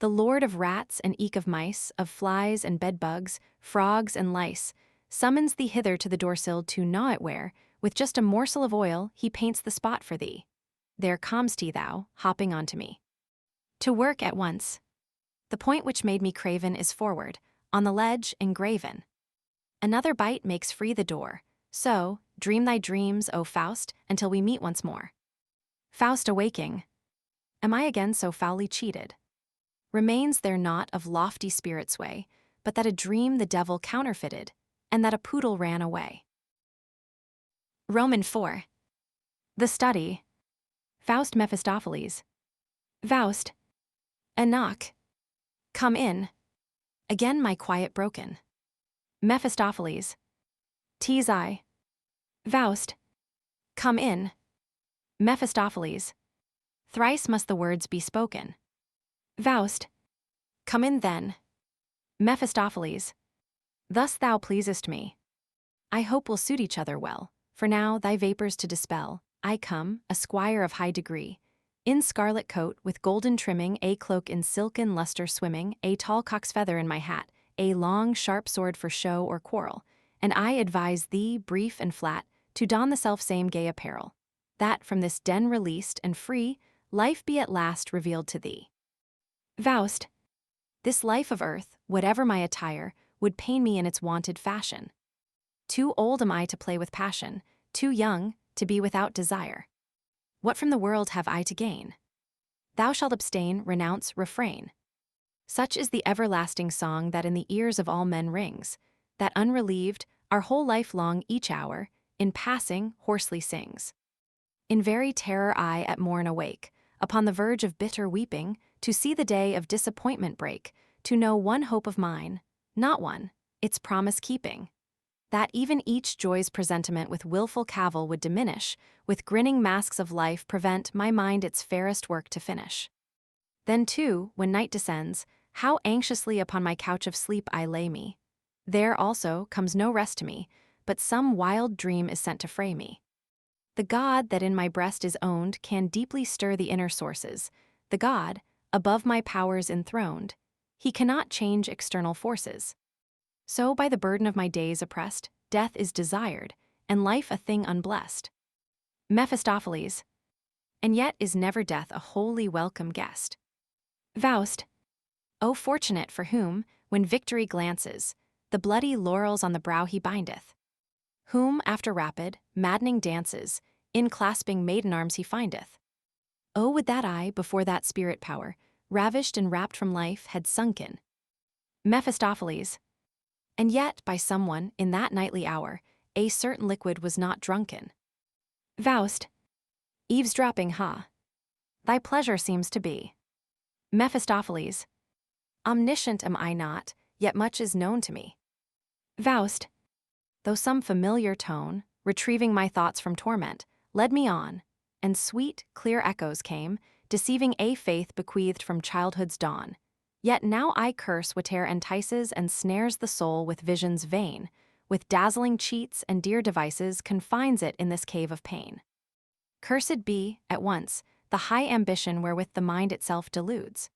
The lord of rats and eke of mice, of flies and bedbugs, frogs and lice, summons thee hither to the doorsill to gnaw it where, with just a morsel of oil, he paints the spot for thee. There comest thou, hopping onto me. To work at once. The point which made me craven is forward, on the ledge engraven. Another bite makes free the door, so, dream thy dreams, O Faust, until we meet once more. Faust awaking. Am I again so foully cheated? Remains there naught of lofty spirit sway, but that a dream the devil counterfeited, and that a poodle ran away. Roman 4. The study. Faust Mephistopheles. Faust. A knock. Come in. Again my quiet broken. Mephistopheles. 'Tis I. Faust. Come in. Mephistopheles. Thrice must the words be spoken. Faust. Come in then. Mephistopheles. Thus thou pleasest me. I hope we'll suit each other well, for now thy vapors to dispel, I come, a squire of high degree, in scarlet coat with golden trimming, a cloak in silken luster swimming, a tall cock's feather in my hat, a long sharp sword for show or quarrel, and I advise thee, brief and flat, to don the self-same gay apparel, that from this den released and free, life be at last revealed to thee. Faust. This life of earth, whatever my attire, would pain me in its wonted fashion. Too old am I to play with passion, too young to be without desire. What from the world have I to gain? Thou shalt abstain, renounce, refrain. Such is the everlasting song that in the ears of all men rings, that unrelieved, our whole life long each hour, in passing, hoarsely sings. In very terror I at morn awake, upon the verge of bitter weeping, to see the day of disappointment break, to know one hope of mine, not one, its promise keeping. That even each joy's presentiment with willful cavil would diminish, with grinning masks of life prevent my mind its fairest work to finish. Then too, when night descends, how anxiously upon my couch of sleep I lay me. There also comes no rest to me, but some wild dream is sent to fray me. The God that in my breast is owned can deeply stir the inner sources. The God, above my powers enthroned, he cannot change external forces. So by the burden of my days oppressed, death is desired, and life a thing unblessed. Mephistopheles. And yet is never death a wholly welcome guest. Faust. O fortunate for whom, when victory glances, the bloody laurels on the brow he bindeth, whom after rapid, maddening dances, in clasping maiden arms he findeth. Oh, would that I, before that spirit power, ravished and rapt from life, had sunken. Mephistopheles. And yet, by someone, in that nightly hour, a certain liquid was not drunken. Faust. Eavesdropping, ha! Thy pleasure seems to be. Mephistopheles. Omniscient am I not, yet much is known to me. Faust. Though some familiar tone, retrieving my thoughts from torment, led me on, and sweet, clear echoes came, deceiving a faith bequeathed from childhood's dawn. Yet now I curse whate'er entices and snares the soul with visions vain, with dazzling cheats and dear devices confines it in this cave of pain. Cursed be, at once, the high ambition wherewith the mind itself deludes.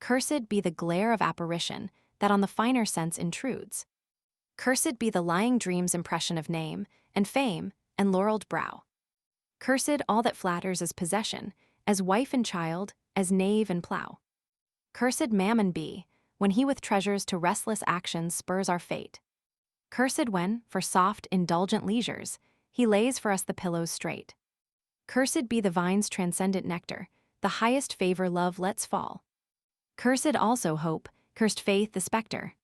Cursed be the glare of apparition that on the finer sense intrudes. Cursed be the lying dream's impression of name, and fame, and laureled brow. Cursed all that flatters as possession, as wife and child, as knave and plough. Cursed mammon be, when he with treasures to restless actions spurs our fate. Cursed when, for soft, indulgent leisures, he lays for us the pillows straight. Cursed be the vine's transcendent nectar, the highest favor love lets fall. Cursed also hope, cursed faith the spectre.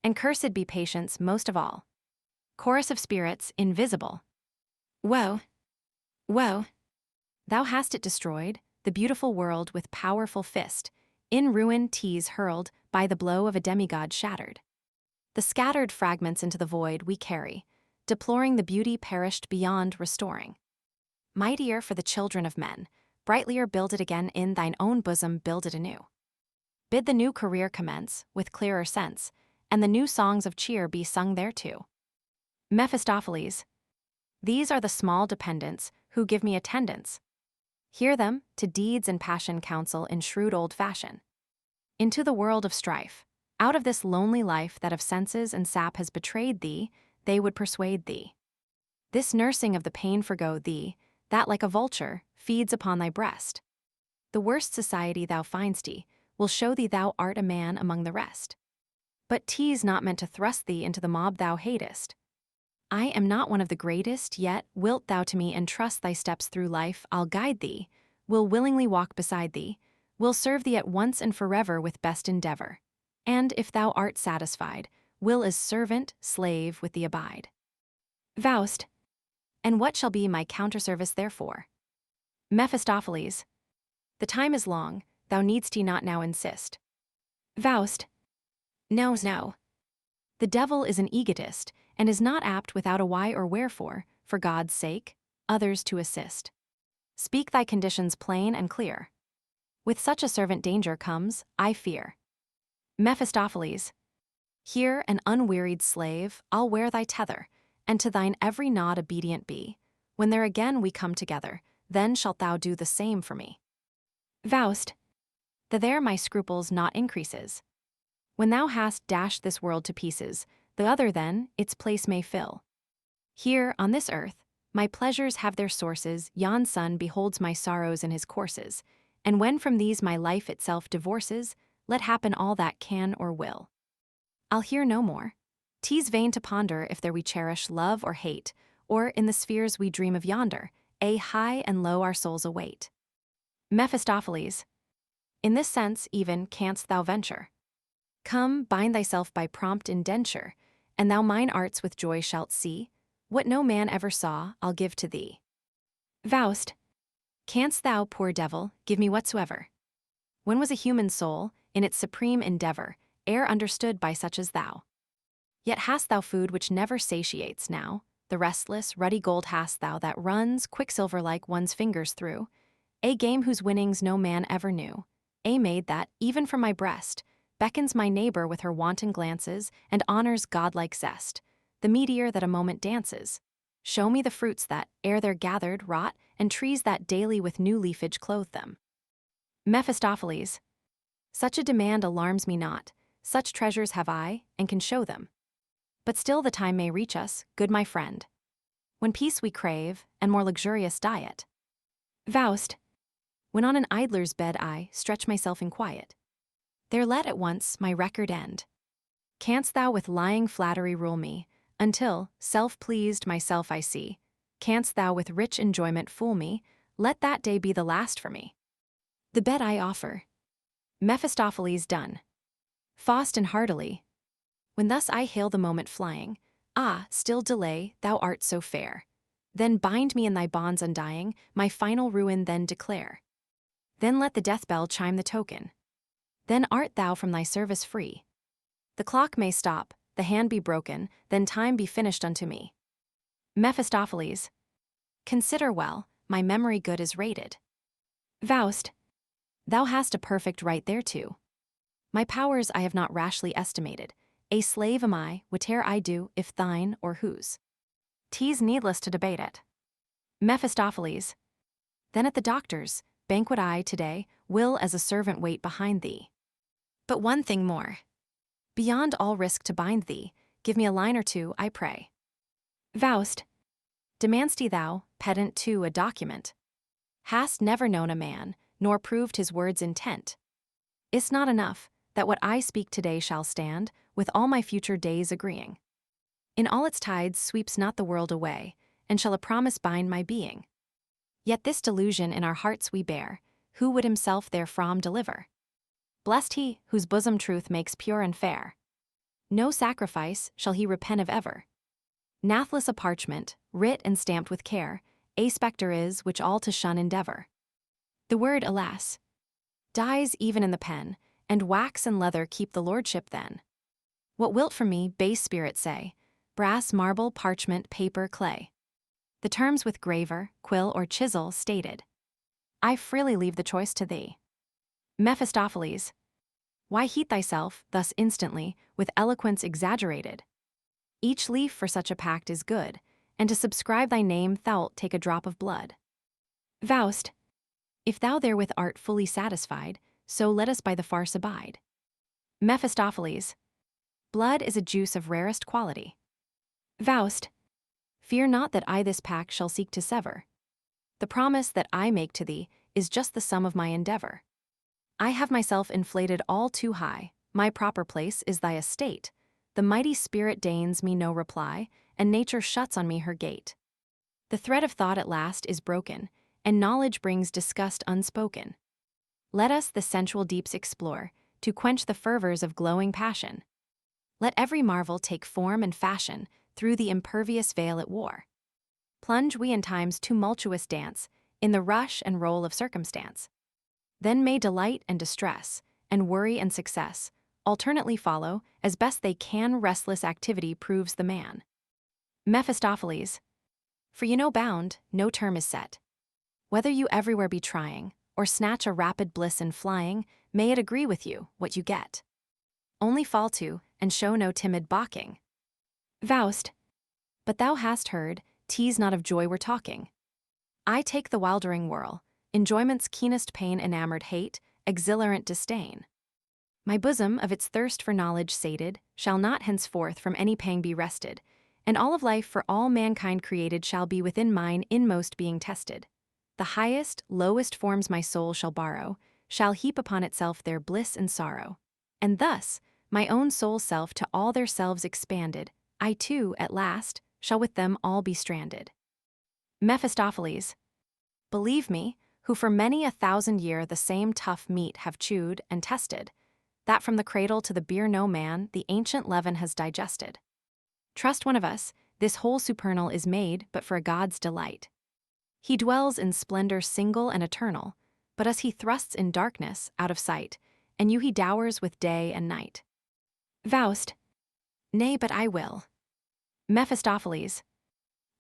And cursed be patience most of all. Chorus of spirits, invisible. Woe! Woe! Thou hast it destroyed, the beautiful world with powerful fist, in ruin tease hurled, by the blow of a demigod shattered. The scattered fragments into the void we carry, deploring the beauty perished beyond restoring. Mightier for the children of men, brightlier build it again in thine own bosom build it anew. Bid the new career commence, with clearer sense, and the new songs of cheer be sung thereto. Mephistopheles. These are the small dependents who give me attendance. Hear them, to deeds and passion counsel in shrewd old fashion. Into the world of strife, out of this lonely life that of senses and sap has betrayed thee, they would persuade thee. This nursing of the pain forgo thee, that like a vulture, feeds upon thy breast. The worst society thou find'st thee, will show thee thou art a man among the rest. But 'tis not meant to thrust thee into the mob thou hatest. I am not one of the greatest, yet wilt thou to me entrust thy steps through life, I'll guide thee, will willingly walk beside thee, will serve thee at once and forever with best endeavor. And if thou art satisfied, will as servant, slave with thee abide. Faust. And what shall be my counterservice therefore? Mephistopheles. The time is long, thou needst not now insist. Faust. No, no. The devil is an egotist, and is not apt without a why or wherefore, for God's sake, others to assist. Speak thy conditions plain and clear. With such a servant danger comes, I fear. Mephistopheles. Here, an unwearied slave, I'll wear thy tether, and to thine every nod obedient be. When there again we come together, then shalt thou do the same for me. Faust. The there my scruples not increases. When thou hast dashed this world to pieces, the other then its place may fill. Here, on this earth, my pleasures have their sources, yon sun beholds my sorrows in his courses, and when from these my life itself divorces, let happen all that can or will. I'll hear no more. 'Tis vain to ponder if there we cherish love or hate, or in the spheres we dream of yonder, a high and low our souls await. Mephistopheles. In this sense even canst thou venture. Come, bind thyself by prompt indenture, and thou mine arts with joy shalt see. What no man ever saw, I'll give to thee. Faust. Canst thou, poor devil, give me whatsoever? When was a human soul, in its supreme endeavor, e'er understood by such as thou? Yet hast thou food which never satiates now, the restless, ruddy gold hast thou that runs, quicksilver-like one's fingers through, a game whose winnings no man ever knew, a maid that, even from my breast, beckons my neighbor with her wanton glances, and honors godlike zest, the meteor that a moment dances. Show me the fruits that, ere they're gathered, rot, and trees that daily with new leafage clothe them. Mephistopheles. Such a demand alarms me not, such treasures have I, and can show them. But still the time may reach us, good my friend, when peace we crave, and more luxurious diet. Faust. When on an idler's bed I stretch myself in quiet, there let at once my record end. Canst thou with lying flattery rule me, until, self-pleased myself I see, Canst thou with rich enjoyment fool me? Let that day be the last for me. The bed I offer. Mephistopheles done. Faust and heartily. When thus I hail the moment flying, ah, still delay, thou art so fair. Then bind me in thy bonds undying, my final ruin then declare. Then let the death bell chime the token. Then art thou from thy service free. The clock may stop, the hand be broken, then time be finished unto me. Mephistopheles. Consider well, my memory good is rated. Faust. Thou hast a perfect right thereto. My powers I have not rashly estimated. A slave am I, whate'er I do, if thine or whose. 'Tis needless to debate it. Mephistopheles. Then at the doctor's banquet I today will as a servant wait behind thee. But one thing more. Beyond all risk to bind thee, give me a line or two, I pray. Faust. Demand'st thou, pedant too, a document? Hast never known a man, nor proved his word's intent. Is't not enough, that what I speak today shall stand, with all my future days agreeing. In all its tides sweeps not the world away, and shall a promise bind my being. Yet this delusion in our hearts we bear, who would himself therefrom deliver? Blessed he, whose bosom truth makes pure and fair. No sacrifice shall he repent of ever. Nathless a parchment, writ and stamped with care, a spectre is which all to shun endeavor. The word, alas, dies even in the pen, and wax and leather keep the lordship then. What wilt from me, base spirit, say? Brass, marble, parchment, paper, clay. The terms with graver, quill, or chisel stated. I freely leave the choice to thee. Mephistopheles. Why heat thyself, thus instantly, with eloquence exaggerated? Each leaf for such a pact is good, and to subscribe thy name thou'lt take a drop of blood. Faust. If thou therewith art fully satisfied, so let us by the farce abide. Mephistopheles. Blood is a juice of rarest quality. Faust. Fear not that I this pact shall seek to sever. The promise that I make to thee is just the sum of my endeavor. I have myself inflated all too high, my proper place is thy estate. The mighty spirit deigns me no reply, and nature shuts on me her gate. The thread of thought at last is broken, and knowledge brings disgust unspoken. Let us the sensual deeps explore, to quench the fervors of glowing passion. Let every marvel take form and fashion, through the impervious veil it wore. Plunge we in time's tumultuous dance, in the rush and roll of circumstance. Then may delight and distress, and worry and success, alternately follow, as best they can. Restless activity proves the man. Mephistopheles. For you no bound, no term is set. Whether you everywhere be trying, or snatch a rapid bliss in flying, may it agree with you, what you get. Only fall to, and show no timid balking. Faust. But thou hast heard, 'tis not of joy we're talking. I take the wildering whirl, enjoyment's keenest pain, enamored hate, exhilarant disdain. My bosom, of its thirst for knowledge sated, shall not henceforth from any pang be rested, and all of life for all mankind created shall be within mine inmost being tested. The highest, lowest forms my soul shall borrow, shall heap upon itself their bliss and sorrow. And thus, my own soul self to all their selves expanded, I too, at last, shall with them all be stranded. Mephistopheles. Believe me, who for many 1,000 year the same tough meat have chewed and tested, that from the cradle to the bier no man the ancient leaven has digested. Trust one of us, this whole supernal is made but for a God's delight. He dwells in splendor single and eternal, but us he thrusts in darkness out of sight, and you he dowers with day and night. Faust. Nay, but I will. Mephistopheles.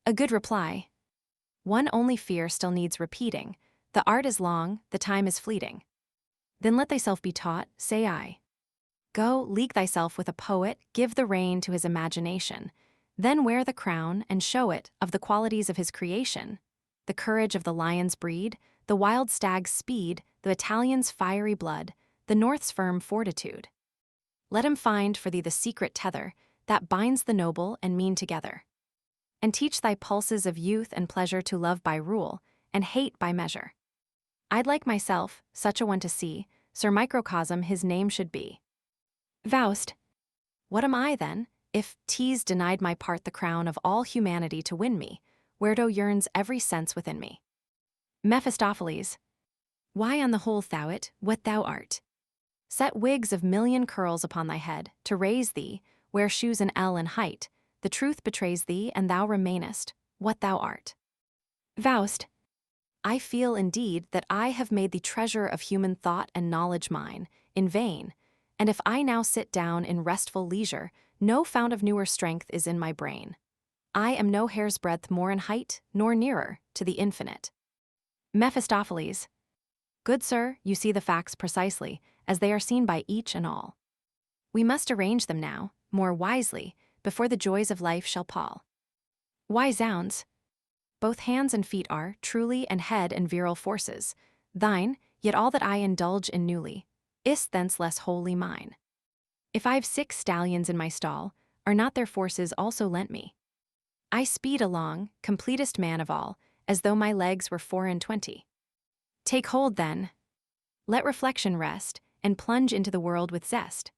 A good reply. One only fear still needs repeating. The art is long, the time is fleeting. Then let thyself be taught, say I. Go, league thyself with a poet, give the rein to his imagination, then wear the crown and show it of the qualities of his creation. The courage of the lion's breed, the wild stag's speed, the Italian's fiery blood, the North's firm fortitude. Let him find for thee the secret tether that binds the noble and mean together. And teach thy pulses of youth and pleasure to love by rule, and hate by measure. I'd like myself, such a one to see, Sir Microcosm his name should be. Faust. What am I then, if 'tis denied my part the crown of all humanity to win me? whereto yearns every sense within me. Mephistopheles. Why on the whole thou it, what thou art? Set wigs of million curls upon thy head, to raise thee, wear shoes an ell in height, the truth betrays thee, and thou remainest, what thou art. Faust. I feel indeed that I have made the treasure of human thought and knowledge mine, in vain, and if I now sit down in restful leisure, no fount of newer strength is in my brain. I am no hair's breadth more in height, nor nearer to the infinite. Mephistopheles. Good sir, you see the facts precisely, as they are seen by each and all. We must arrange them now, more wisely, before the joys of life shall pall. Why zounds? Both hands and feet are, truly, and head and virile forces, thine, yet all that I indulge in newly, is thence less wholly mine. If I've 6 stallions in my stall, are not their forces also lent me? I speed along, completest man of all, as though my legs were 24. Take hold then. Let reflection rest, and plunge into the world with zest.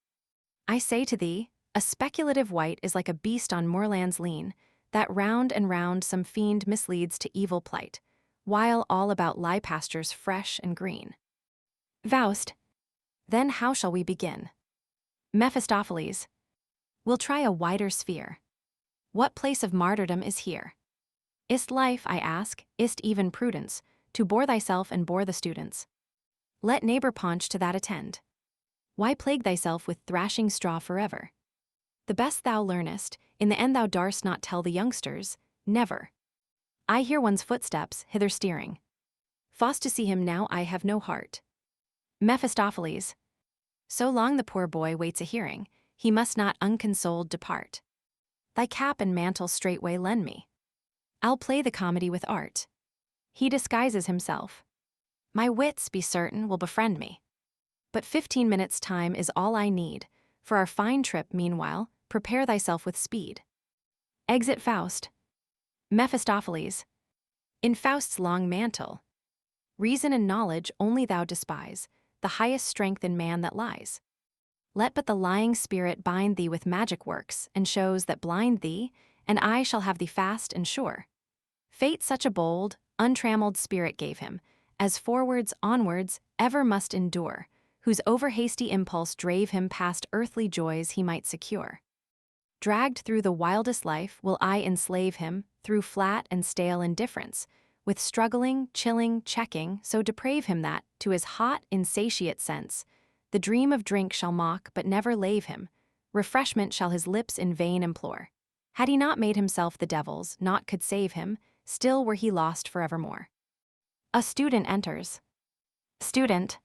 I say to thee, a speculative wight is like a beast on moorlands lean, that round and round some fiend misleads to evil plight, while all about lie pastures fresh and green. Faust. Then how shall we begin? Mephistopheles. We'll try a wider sphere. What place of martyrdom is here? Is't life, I ask, is't even prudence, to bore thyself and bore the students? Let neighbor Paunch to that attend. Why plague thyself with thrashing straw forever? The best thou learnest, in the end thou darst not tell the youngsters, never. I hear one's footsteps hither steering. Faust, to see him now I have no heart. Mephistopheles. So long the poor boy waits a hearing, he must not unconsoled depart. Thy cap and mantle straightway lend me. I'll play the comedy with art. He disguises himself. My wits, be certain, will befriend me. But 15 minutes' time is all I need. For our fine trip, meanwhile, prepare thyself with speed. Exit Faust. Mephistopheles. In Faust's long mantle. Reason and knowledge only thou despise, the highest strength in man that lies. Let but the lying spirit bind thee with magic works and shows that blind thee, and I shall have thee fast and sure. Fate such a bold, untrammeled spirit gave him, as forwards, onwards, ever must endure, whose over-hasty impulse drave him past earthly joys he might secure. Dragged through the wildest life will I enslave him, through flat and stale indifference, with struggling, chilling, checking, so deprave him that, to his hot, insatiate sense, the dream of drink shall mock but never lave him, refreshment shall his lips in vain implore. Had he not made himself the devil's, naught could save him, still were he lost forevermore. A student enters. Student.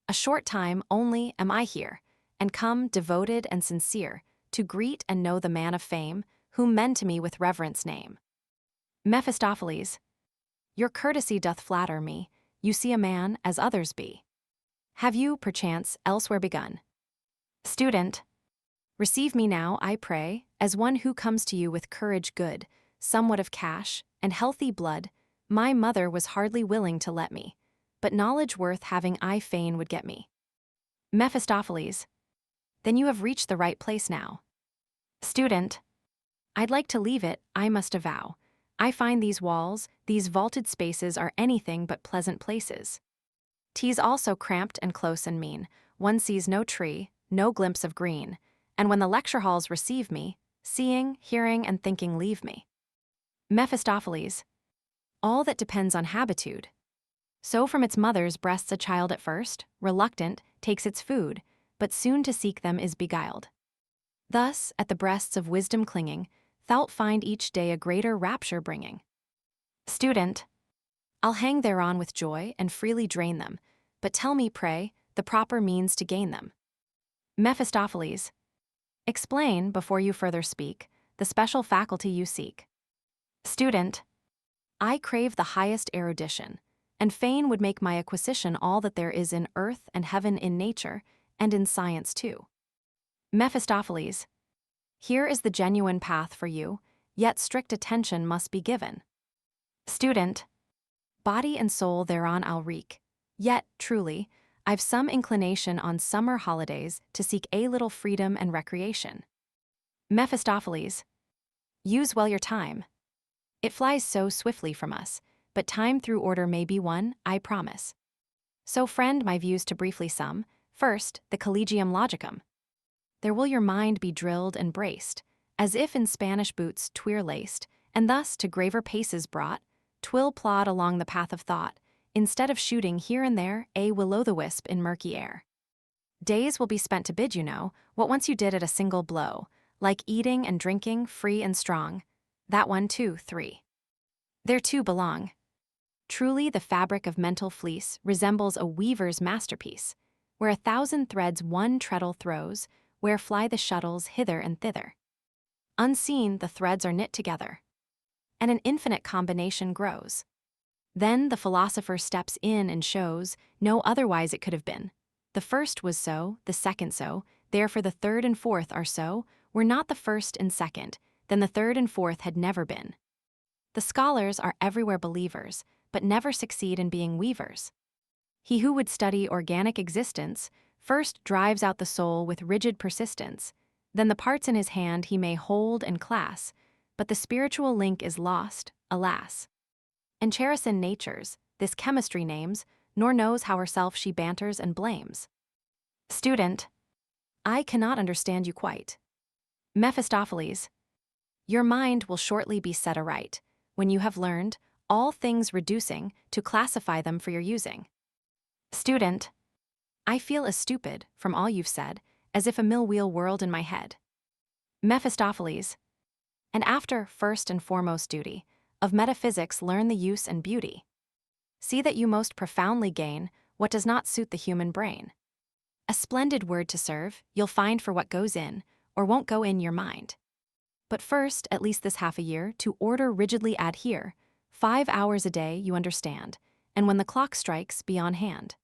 A short time only am I here, and come devoted and sincere, to greet and know the man of fame, whom men to me with reverence name. Mephistopheles. Your courtesy doth flatter me, you see a man as others be. Have you, perchance, elsewhere begun? Student. Receive me now, I pray, as one who comes to you with courage good, somewhat of cash, and healthy blood. My mother was hardly willing to let me, but knowledge worth having I fain would get me. Mephistopheles. Then you have reached the right place now. Student. I'd like to leave it, I must avow. I find these walls, these vaulted spaces are anything but pleasant places. 'Tis also cramped and close and mean, one sees no tree, no glimpse of green, and when the lecture halls receive me, seeing, hearing, and thinking leave me. Mephistopheles. All that depends on habitude. So from its mother's breasts a child at first, reluctant, takes its food, but soon to seek them is beguiled. Thus, at the breasts of wisdom clinging, thou'lt find each day a greater rapture bringing. Student. I'll hang thereon with joy and freely drain them, but tell me, pray, the proper means to gain them. Mephistopheles. Explain, before you further speak, the special faculty you seek. Student. I crave the highest erudition, and fain would make my acquisition all that there is in earth and heaven in nature, and in science too. Mephistopheles. Here is the genuine path for you, yet strict attention must be given. Student. Body and soul thereon I'll wreak, yet, truly, I've some inclination on summer holidays to seek a little freedom and recreation. Mephistopheles. Use well your time. It flies so swiftly from us, but time through order may be won, I promise. So friend, my views to briefly sum, first, the collegium logicum. There will your mind be drilled and braced, as if in Spanish boots tweer laced, and thus to graver paces brought, 'twill plod along the path of thought, instead of shooting here and there a will-o'-the-wisp in murky air. Days will be spent to bid you know what once you did at a single blow, like eating and drinking, free and strong. That 1, 2, 3. There too belong. Truly the fabric of mental fleece resembles a weaver's masterpiece, where 1,000 threads one treadle throws, where fly the shuttles hither and thither. Unseen, the threads are knit together, and an infinite combination grows. Then the philosopher steps in and shows no otherwise it could have been. The first was so, the second so, therefore the third and fourth are so, were not the first and second, then the third and fourth had never been. The scholars are everywhere believers, but never succeed in being weavers. He who would study organic existence first drives out the soul with rigid persistence, then the parts in his hand he may hold and class, but the spiritual link is lost, alas. And Cherison natures, this chemistry names, nor knows how herself she banters and blames. Student, I cannot understand you quite. Mephistopheles, your mind will shortly be set aright, when you have learned, all things reducing, to classify them for your using. Student, I feel as stupid, from all you've said, as if a mill-wheel whirled in my head. Mephistopheles, and after first and foremost duty, of metaphysics learn the use and beauty. See that you most profoundly gain what does not suit the human brain. A splendid word to serve, you'll find for what goes in, or won't go in your mind. But first, at least this half a year, to order rigidly adhere, 5 hours a day you understand, and when the clock strikes, be on hand.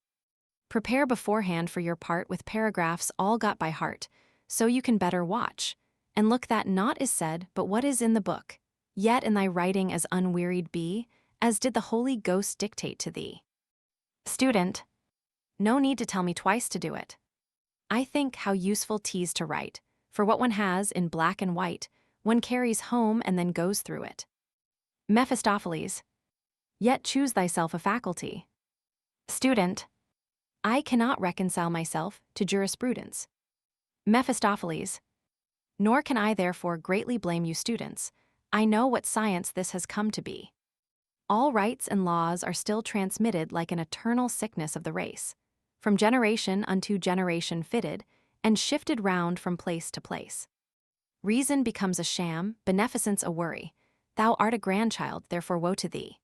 Prepare beforehand for your part with paragraphs all got by heart, so you can better watch, and look that naught is said but what is in the book, yet in thy writing as unwearied be, as did the Holy Ghost dictate to thee. Student, no need to tell me twice to do it. I think how useful 'tis to write, for what one has in black and white, one carries home and then goes through it. Mephistopheles, yet choose thyself a faculty. Student, I cannot reconcile myself to jurisprudence. Mephistopheles, nor can I therefore greatly blame you students. I know what science this has come to be. All rights and laws are still transmitted like an eternal sickness of the race, from generation unto generation fitted, and shifted round from place to place. Reason becomes a sham, beneficence a worry. Thou art a grandchild, therefore woe to thee.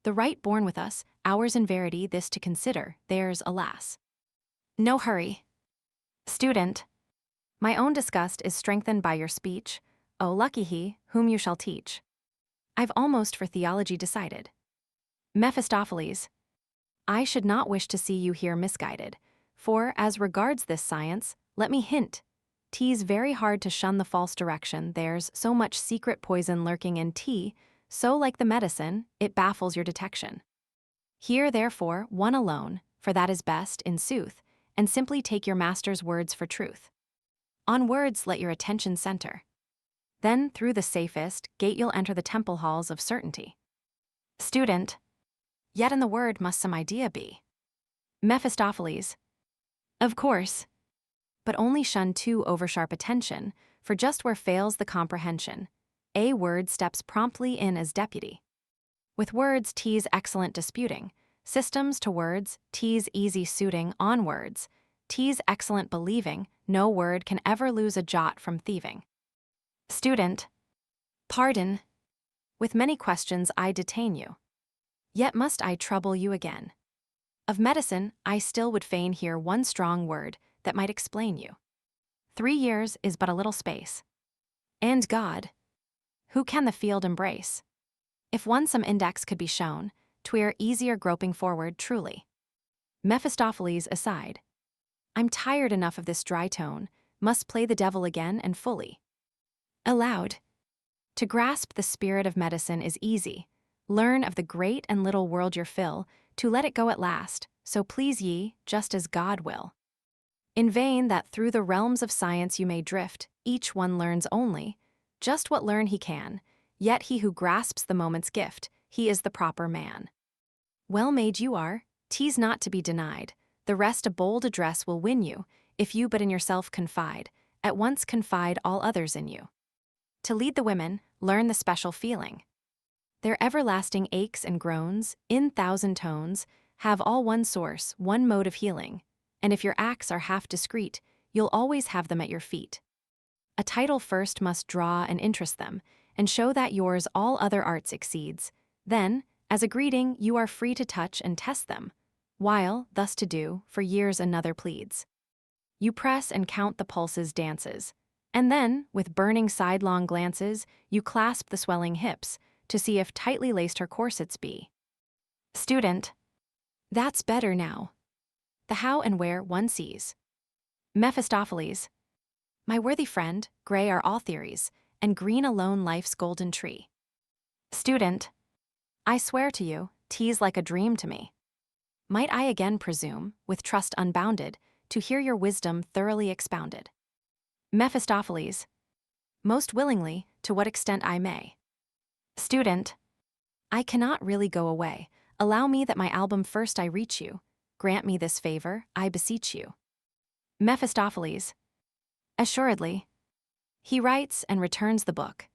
The right born with us, ours in verity this to consider, theirs alas. No hurry. Student, my own disgust is strengthened by your speech. Oh, lucky he, whom you shall teach. I've almost for theology decided. Mephistopheles, I should not wish to see you here misguided, for, as regards this science, let me hint, 'tis very hard to shun the false direction, there's so much secret poison lurking in tea, so like the medicine, it baffles your detection. Here, therefore, one alone, for that is best, in sooth, and simply take your master's words for truth. On words let your attention center. Then, through the safest gate you'll enter the temple halls of certainty. Student, yet in the word must some idea be. Mephistopheles, of course, but only shun too oversharp attention, for just where fails the comprehension, a word steps promptly in as deputy. With words 'tis excellent disputing, systems to words 'tis easy suiting on words, 'tis excellent believing, no word can ever lose a jot from thieving. Student, pardon, with many questions I detain you. Yet must I trouble you again. Of medicine, I still would fain hear one strong word that might explain you. 3 years is but a little space. And God, who can the field embrace? If one some index could be shown, 'twere easier groping forward truly. Mephistopheles aside, I'm tired enough of this dry tone, must play the devil again and fully. Aloud, to grasp the spirit of medicine is easy. Learn of the great and little world your fill, to let it go at last, so please ye, just as God will. In vain that through the realms of science you may drift, each one learns only, just what learn he can, Yet he who grasps the moment's gift, he is the proper man. Well made you are, 'tis not to be denied. The rest a bold address will win you, if you but in yourself confide, at once confide all others in you. To lead the women, learn the special feeling. Their everlasting aches and groans, in thousand tones, have all one source, one mode of healing, and if your acts are half discreet, you'll always have them at your feet. A title first must draw and interest them, and show that yours all other arts exceeds. Then, as a greeting, you are free to touch and test them, while, thus to do, for years another pleads. You press and count the pulse's dances, and then, with burning sidelong glances, you clasp the swelling hips, to see if tightly laced her corsets be. Student. That's better now. The how and where one sees. Mephistopheles. My worthy friend, gray are all theories, and green alone life's golden tree. Student. I swear to you, 'tis like a dream to me. Might I again presume, with trust unbounded, to hear your wisdom thoroughly expounded? Mephistopheles. Most willingly, to what extent I may. Student. I cannot really go away. Allow me that my album first I reach you. Grant me this favor, I beseech you. Mephistopheles. Assuredly. He writes and returns the book.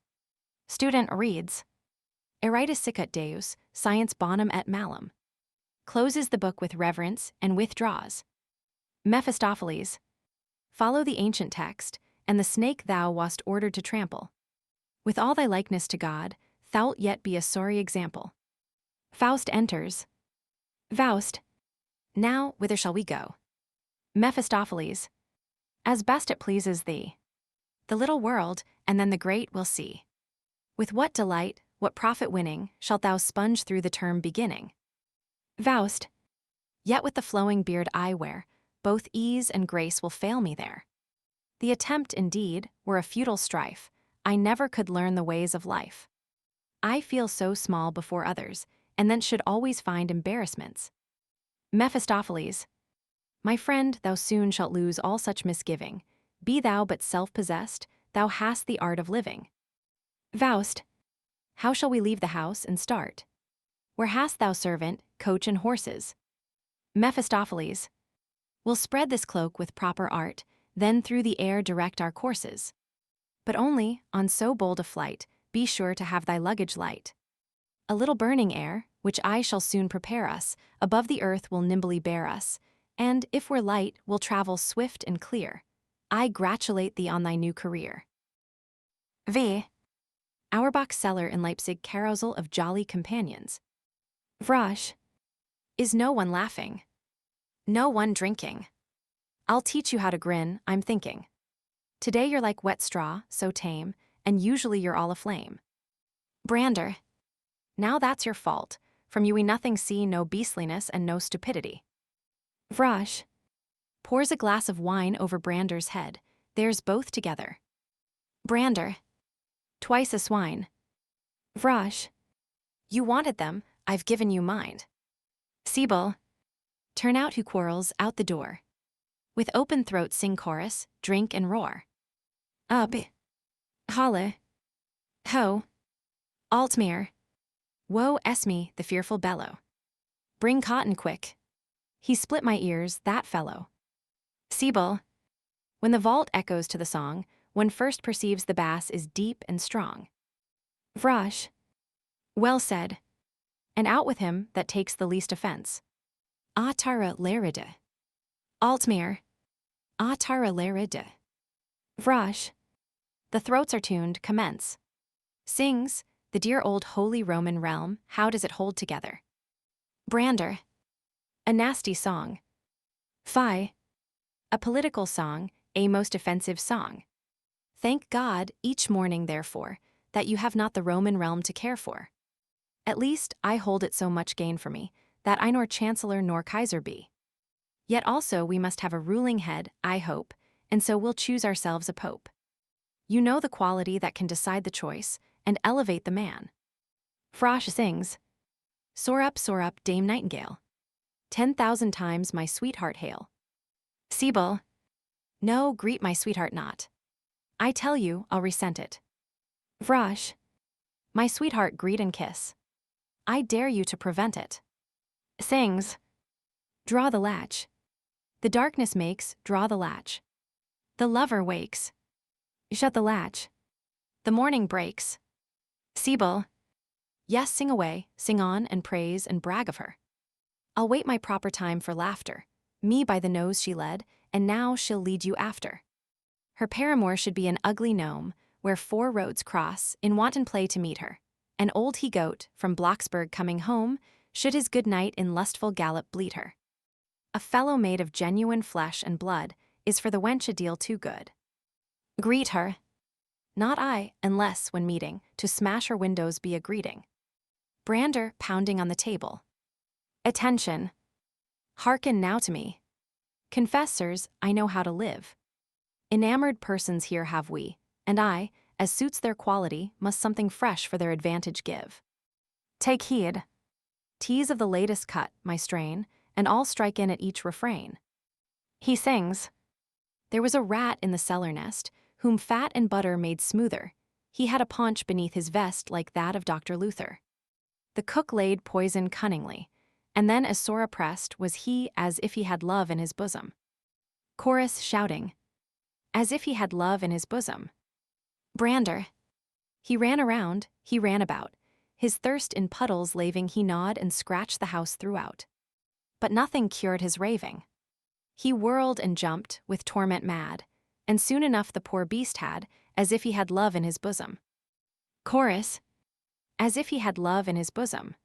Student reads. Eritus sicut Deus, science bonum et malum. Closes the book with reverence and withdraws. Mephistopheles. Follow the ancient text, and the snake thou wast ordered to trample. With all thy likeness to God, thou'lt yet be a sorry example. Faust enters. Faust. Now, whither shall we go? Mephistopheles. As best it pleases thee. The little world, and then the great we'll see. With what delight, what profit winning, shalt thou sponge through the term beginning? Faust. Yet with the flowing beard I wear, both ease and grace will fail me there. The attempt, indeed, were a futile strife. I never could learn the ways of life. I feel so small before others, and then should always find embarrassments. Mephistopheles. My friend, thou soon shalt lose all such misgiving. Be thou but self-possessed, thou hast the art of living. Faust. How shall we leave the house and start? Where hast thou servant, coach and horses? Mephistopheles. We'll spread this cloak with proper art, then through the air direct our courses. But only, on so bold a flight, be sure to have thy luggage light. A little burning air, which I shall soon prepare us, above the earth will nimbly bear us, and, if we're light, will travel swift and clear. I gratulate thee on thy new career. V. Auerbach's cellar in Leipzig, carousel of jolly companions. Vrosch. Is no one laughing? No one drinking? I'll teach you how to grin, I'm thinking. Today you're like wet straw, so tame, and usually you're all aflame. Brander. Now that's your fault. From you we nothing see, no beastliness and no stupidity. Vrosch. Pours a glass of wine over Brander's head. There's both together. Brander. Twice a swine. Vrosch. You wanted them, I've given you mine. Siebel. Turn out who quarrels, out the door. With open throat sing chorus, drink and roar. Up. Halle. Ho. Altmere. Woe es me, the fearful bellow. Bring cotton quick. He split my ears, that fellow. Siebel. When the vault echoes to the song, one first perceives the bass is deep and strong. Vrosch. Well said. And out with him that takes the least offense. A tara leride. Altmere. A tara leride. Vrosch. The throats are tuned, commence. Sings, the dear old holy Roman realm, how does it hold together? Brander. A nasty song. Phi. A political song, a most offensive song. Thank God, each morning, therefore, that you have not the Roman realm to care for. At least, I hold it so much gain for me, that I nor chancellor nor Kaiser be. Yet also we must have a ruling head, I hope, and so we'll choose ourselves a pope. You know the quality that can decide the choice, and elevate the man. Frosh sings, soar up, Dame Nightingale. 10,000 times my sweetheart hail. Siebel. No, greet my sweetheart not. I tell you, I'll resent it. Vrosch. My sweetheart, greet and kiss. I dare you to prevent it. Sings. Draw the latch. The darkness makes, draw the latch. The lover wakes. Shut the latch. The morning breaks. Sibyl. Yes, sing away, sing on and praise and brag of her. I'll wait my proper time for laughter. Me by the nose she led, and now she'll lead you after. Her paramour should be an ugly gnome, where 4 roads cross, in wanton play to meet her. An old he-goat, from Blocksberg coming home, should his good night in lustful gallop bleat her. A fellow made of genuine flesh and blood is for the wench a deal too good. Greet her. Not I, unless, when meeting, to smash her windows be a greeting. Brander pounding on the table. Attention. Hearken now to me. Confess, sirs, I know how to live. Enamored persons here have we, and I, as suits their quality, must something fresh for their advantage give. Take heed. Teas of the latest cut, my strain, and all strike in at each refrain. He sings. There was a rat in the cellar nest, whom fat and butter made smoother. He had a paunch beneath his vest like that of Dr. Luther. The cook laid poison cunningly, and then as sore oppressed was he as if he had love in his bosom. Chorus shouting. As if he had love in his bosom. Brander. He ran around, he ran about, his thirst in puddles laving he gnawed and scratched the house throughout. But nothing cured his raving. He whirled and jumped, with torment mad, and soon enough the poor beast had, as if he had love in his bosom. Chorus. As if he had love in his bosom.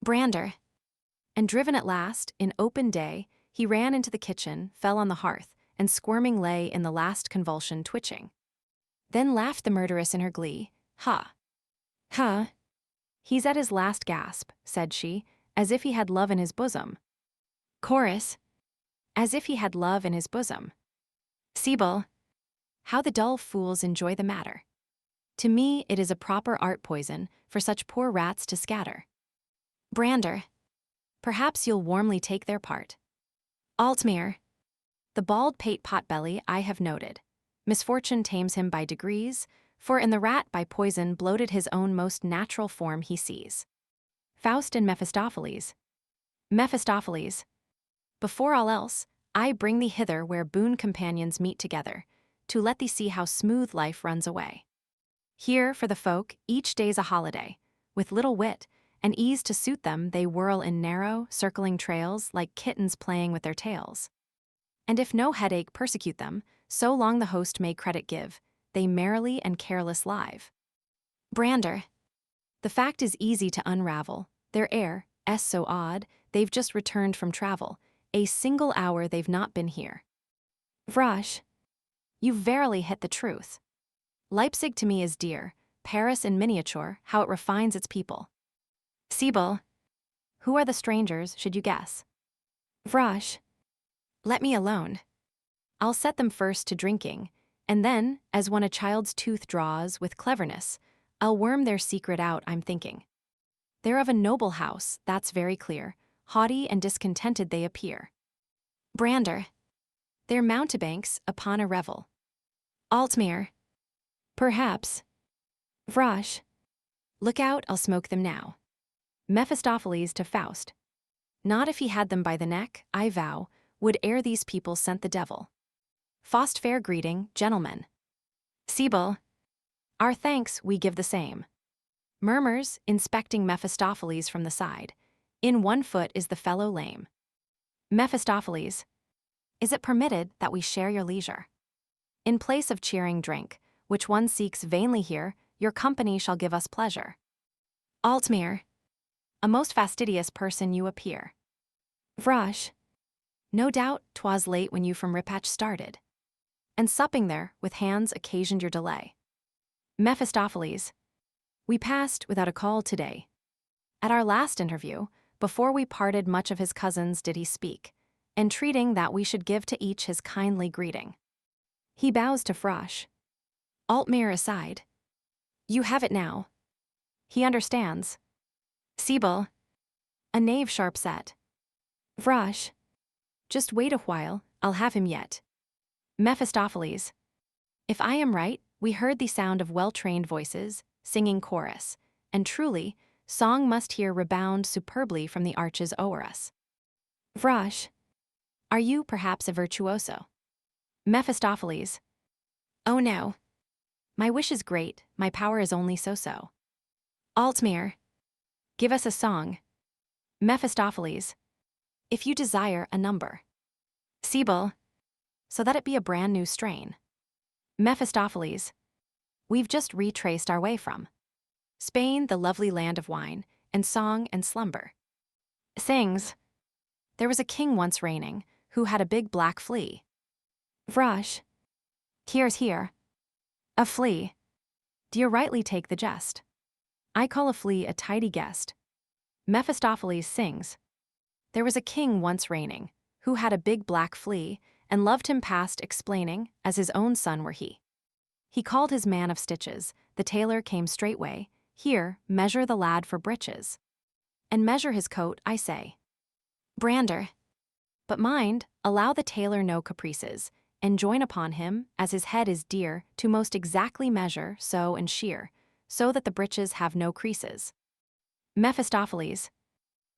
Brander. And driven at last, in open day, he ran into the kitchen, fell on the hearth, and squirming lay in the last convulsion twitching. Then laughed the murderess in her glee. Ha! Ha! He's at his last gasp, said she, as if he had love in his bosom. Chorus. As if he had love in his bosom. Sibyl. How the dull fools enjoy the matter. To me it is a proper art poison for such poor rats to scatter. Brander. Perhaps you'll warmly take their part. Altmere. The bald pate potbelly I have noted. Misfortune tames him by degrees, for in the rat by poison bloated his own most natural form he sees. Faust and Mephistopheles. Mephistopheles. Before all else, I bring thee hither where boon companions meet together, to let thee see how smooth life runs away. Here, for the folk, each day's a holiday. With little wit, and ease to suit them, they whirl in narrow, circling trails like kittens playing with their tails. And if no headache persecute them, so long the host may credit give, they merrily and careless live. Brander. The fact is easy to unravel, their air, so odd, they've just returned from travel, a single hour they've not been here. Vrash. You verily hit the truth. Leipzig to me is dear, Paris in miniature, how it refines its people. Sibyl. Who are the strangers, should you guess? Vrash. Let me alone. I'll set them first to drinking, and then, as when a child's tooth draws with cleverness, I'll worm their secret out, I'm thinking. They're of a noble house, that's very clear, haughty and discontented they appear. Brander. They're mountebanks upon a revel. Altmere. Perhaps. Vrash. Look out, I'll smoke them now. Mephistopheles to Faust. Not if he had them by the neck, I vow, would ere these people sent the devil. Faust fair greeting, gentlemen. Sibyl. Our thanks we give the same. Murmurs, inspecting Mephistopheles from the side. In one foot is the fellow lame. Mephistopheles. Is it permitted that we share your leisure? In place of cheering drink, which one seeks vainly here, your company shall give us pleasure. Altmere. A most fastidious person you appear. Vrash. No doubt 'twas late when you from Ripach started. And supping there, with hands occasioned your delay. Mephistopheles. We passed without a call today. At our last interview, before we parted much of his cousins did he speak, entreating that we should give to each his kindly greeting. He bows to Vrash. Altmere aside. You have it now. He understands. Sibyl. A knave sharp set. Vrash. Just wait a while, I'll have him yet. Mephistopheles. If I am right, we heard the sound of well-trained voices, singing chorus, and truly, song must here rebound superbly from the arches o'er us. Vrash, are you perhaps a virtuoso? Mephistopheles, oh no. My wish is great, my power is only so-so. Altmere, give us a song. Mephistopheles, if you desire a number. Sibyl, so that it be a brand new strain. Mephistopheles, we've just retraced our way from Spain, the lovely land of wine, and song and slumber. Sings, there was a king once reigning, who had a big black flea. Vrash, here's here. A flea. Do you rightly take the jest? I call a flea a tidy guest. Mephistopheles sings, there was a king once reigning, who had a big black flea, and loved him past explaining, as his own son were he. He called his man of stitches, the tailor came straightway, here, measure the lad for breeches. And measure his coat, I say. Brander. But mind, allow the tailor no caprices, and join upon him, as his head is dear, to most exactly measure, sew and shear, so that the breeches have no creases. Mephistopheles,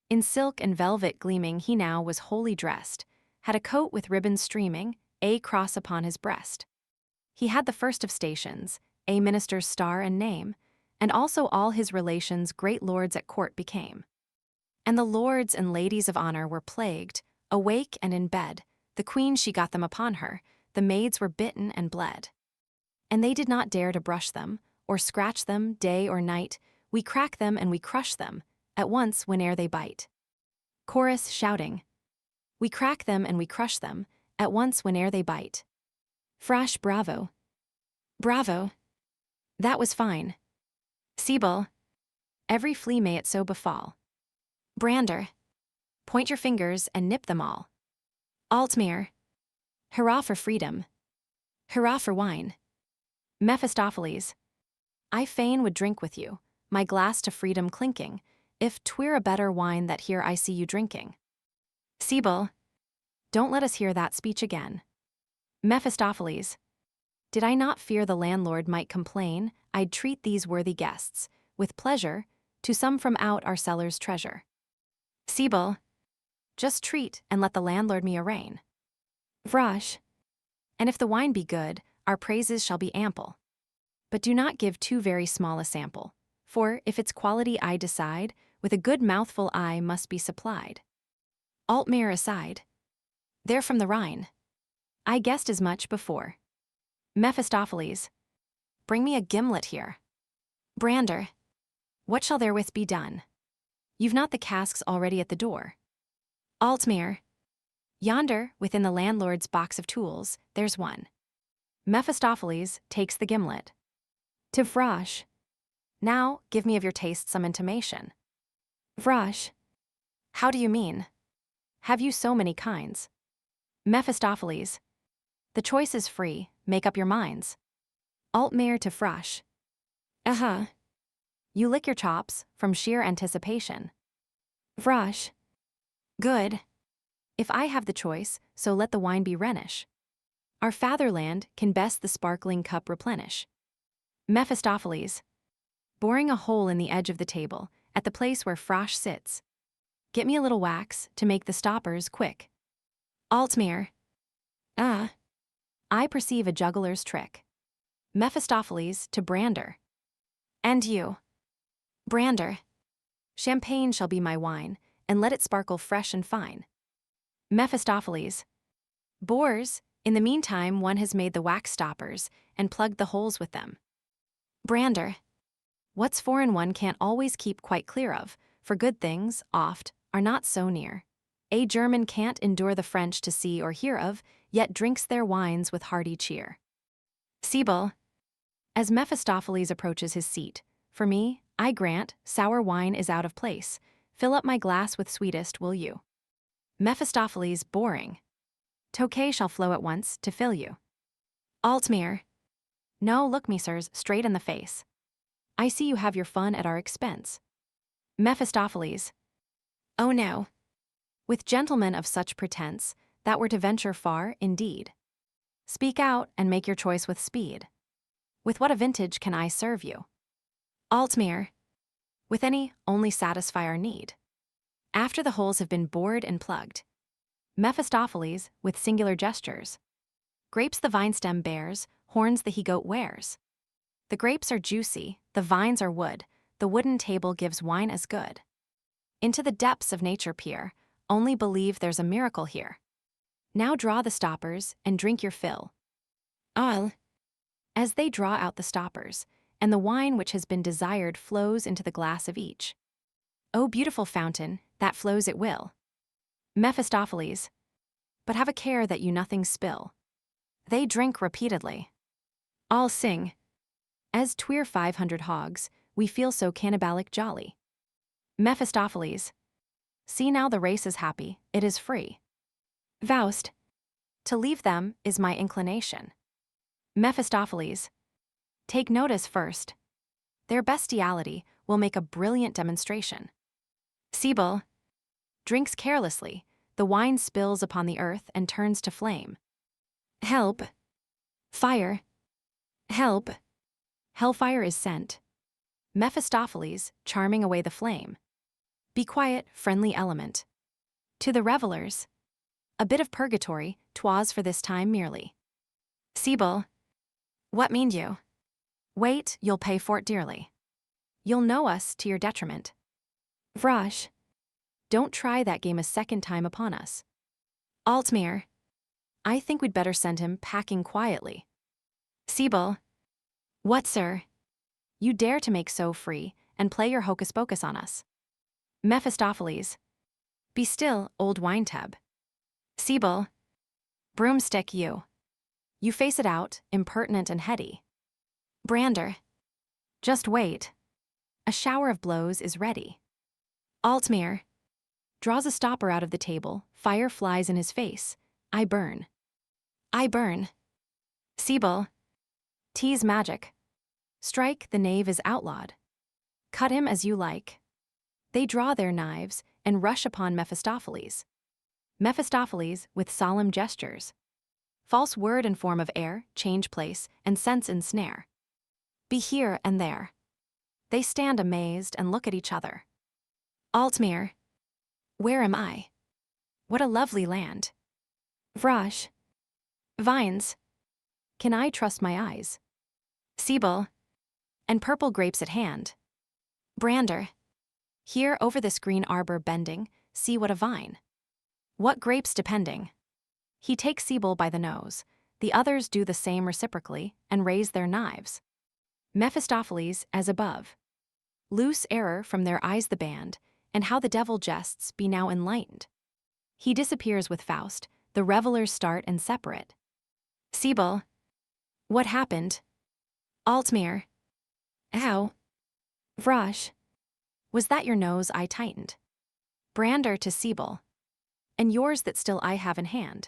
in silk and velvet gleaming he now was wholly dressed, had a coat with ribbons streaming, a cross upon his breast. He had the first of stations, a minister's star and name, and also all his relations great lords at court became. And the lords and ladies of honor were plagued, awake and in bed, the queen she got them upon her, the maids were bitten and bled. And they did not dare to brush them, or scratch them day or night, we crack them and we crush them, at once whene'er they bite. Chorus shouting, we crack them and we crush them, at once whene'er they bite. Frash bravo. Bravo. That was fine. Sibyl, every flea may it so befall. Brander, point your fingers and nip them all. Altmere, hurrah for freedom. Hurrah for wine. Mephistopheles, I fain would drink with you, my glass to freedom clinking, if 'twere a better wine that here I see you drinking. Sibyl, don't let us hear that speech again. Mephistopheles, did I not fear the landlord might complain, I'd treat these worthy guests, with pleasure, to some from out our cellar's treasure. Sibyl, just treat and let the landlord me arraign. Vrash, and if the wine be good, our praises shall be ample. But do not give too very small a sample, for if its quality I decide, with a good mouthful I must be supplied. Altmere aside, they're from the Rhine. I guessed as much before. Mephistopheles, bring me a gimlet here. Brander, what shall therewith be done? You've not the casks already at the door. Altmere, yonder, within the landlord's box of tools, there's one. Mephistopheles takes the gimlet. To Vrash, now give me of your taste some intimation. Vrash, how do you mean? Have you so many kinds? Mephistopheles, the choice is free, make up your minds. Altmere to Vrash, you lick your chops, from sheer anticipation. Vrash, good. If I have the choice, so let the wine be Rhenish. Our fatherland can best the sparkling cup replenish. Mephistopheles, boring a hole in the edge of the table, at the place where Vrash sits. Get me a little wax, to make the stoppers quick. Altmere, I perceive a juggler's trick. Mephistopheles to Brander, and you. Brander, champagne shall be my wine, and let it sparkle fresh and fine. Mephistopheles, boors, in the meantime one has made the wax stoppers, and plugged the holes with them. Brander, what's foreign one can't always keep quite clear of, for good things, oft, are not so near. A German can't endure the French to see or hear of, yet drinks their wines with hearty cheer. Sibyl, as Mephistopheles approaches his seat, for me, I grant, sour wine is out of place. Fill up my glass with sweetest, will you? Mephistopheles boring. Tokay shall flow at once, to fill you. Altmere, no, look me, sirs, straight in the face. I see you have your fun at our expense. Mephistopheles, oh no. With gentlemen of such pretense, that were to venture far, indeed. Speak out, and make your choice with speed. With what a vintage can I serve you? Altmere, With any, only satisfy our need. After the holes have been bored and plugged. Mephistopheles, with singular gestures. Grapes the vine stem bears, horns the he-goat wears. The grapes are juicy, the vines are wood, the wooden table gives wine as good. Into the depths of nature peer, only believe there's a miracle here. Now draw the stoppers and drink your fill. All. As they draw out the stoppers, and the wine which has been desired flows into the glass of each. O beautiful fountain, that flows it will. Mephistopheles. But have a care that you nothing spill. They drink repeatedly. All sing. As 500 hogs, we feel so cannibalic jolly. Mephistopheles. See now the race is happy, it is free. Faust. To leave them is my inclination. Mephistopheles. Take notice first. Their bestiality will make a brilliant demonstration. Sibyl. Drinks carelessly, the wine spills upon the earth and turns to flame. Help. Fire. Help. Hellfire is sent. Mephistopheles, charming away the flame. Be quiet, friendly element. To the revelers. A bit of purgatory, 'twas for this time merely. Sibyl. What mean you? Wait, you'll pay for't dearly. You'll know us to your detriment. Vrosh. Don't try that game a second time upon us. Altmere. I think we'd better send him packing quietly. Sibyl. What, sir? You dare to make so free, and play your hocus-pocus on us. Mephistopheles. Be still, old wine-tub. Sibyl. Broomstick you. You face it out, impertinent and heady. Brander. Just wait. A shower of blows is ready. Altmere. Draws a stopper out of the table, fire flies in his face. I burn. I burn. Sibyl. Tease magic. Strike, the knave is outlawed. Cut him as you like. They draw their knives and rush upon Mephistopheles. Mephistopheles with solemn gestures. False word and form of air, change place, and sense ensnare. Be here and there. They stand amazed and look at each other. Altmere. Where am I? What a lovely land. Vrosh. Vines. Can I trust my eyes? Sibyl. And purple grapes at hand. Brander. Here over this green arbor bending, see what a vine. What grapes depending. He takes Sibyl by the nose. The others do the same reciprocally and raise their knives. Mephistopheles as above. Loose error from their eyes the band, and how the devil jests be now enlightened. He disappears with Faust, the revelers start and separate. Sibyl. What happened? Altmere. How? Vrosh. Was that your nose I tightened? Brander to Sibyl. And yours that still I have in hand.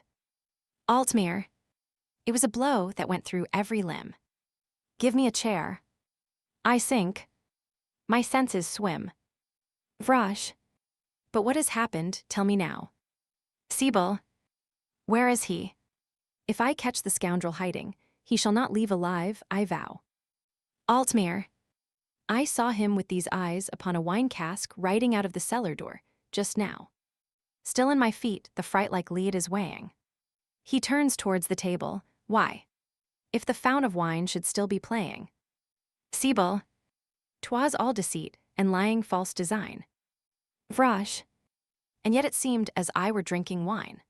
Altmere. It was a blow that went through every limb. Give me a chair. I sink. My senses swim. Vrosh. But what has happened, tell me now. Sibyl. Where is he? If I catch the scoundrel hiding, he shall not leave alive, I vow. Altmere. I saw him with these eyes upon a wine cask riding out of the cellar door, just now. Still in my feet, the fright-like lead is weighing. He turns towards the table. Why? If the fount of wine should still be playing. Sibyl. 'Twas all deceit, and lying false design. Vrosh. And yet it seemed as I were drinking wine.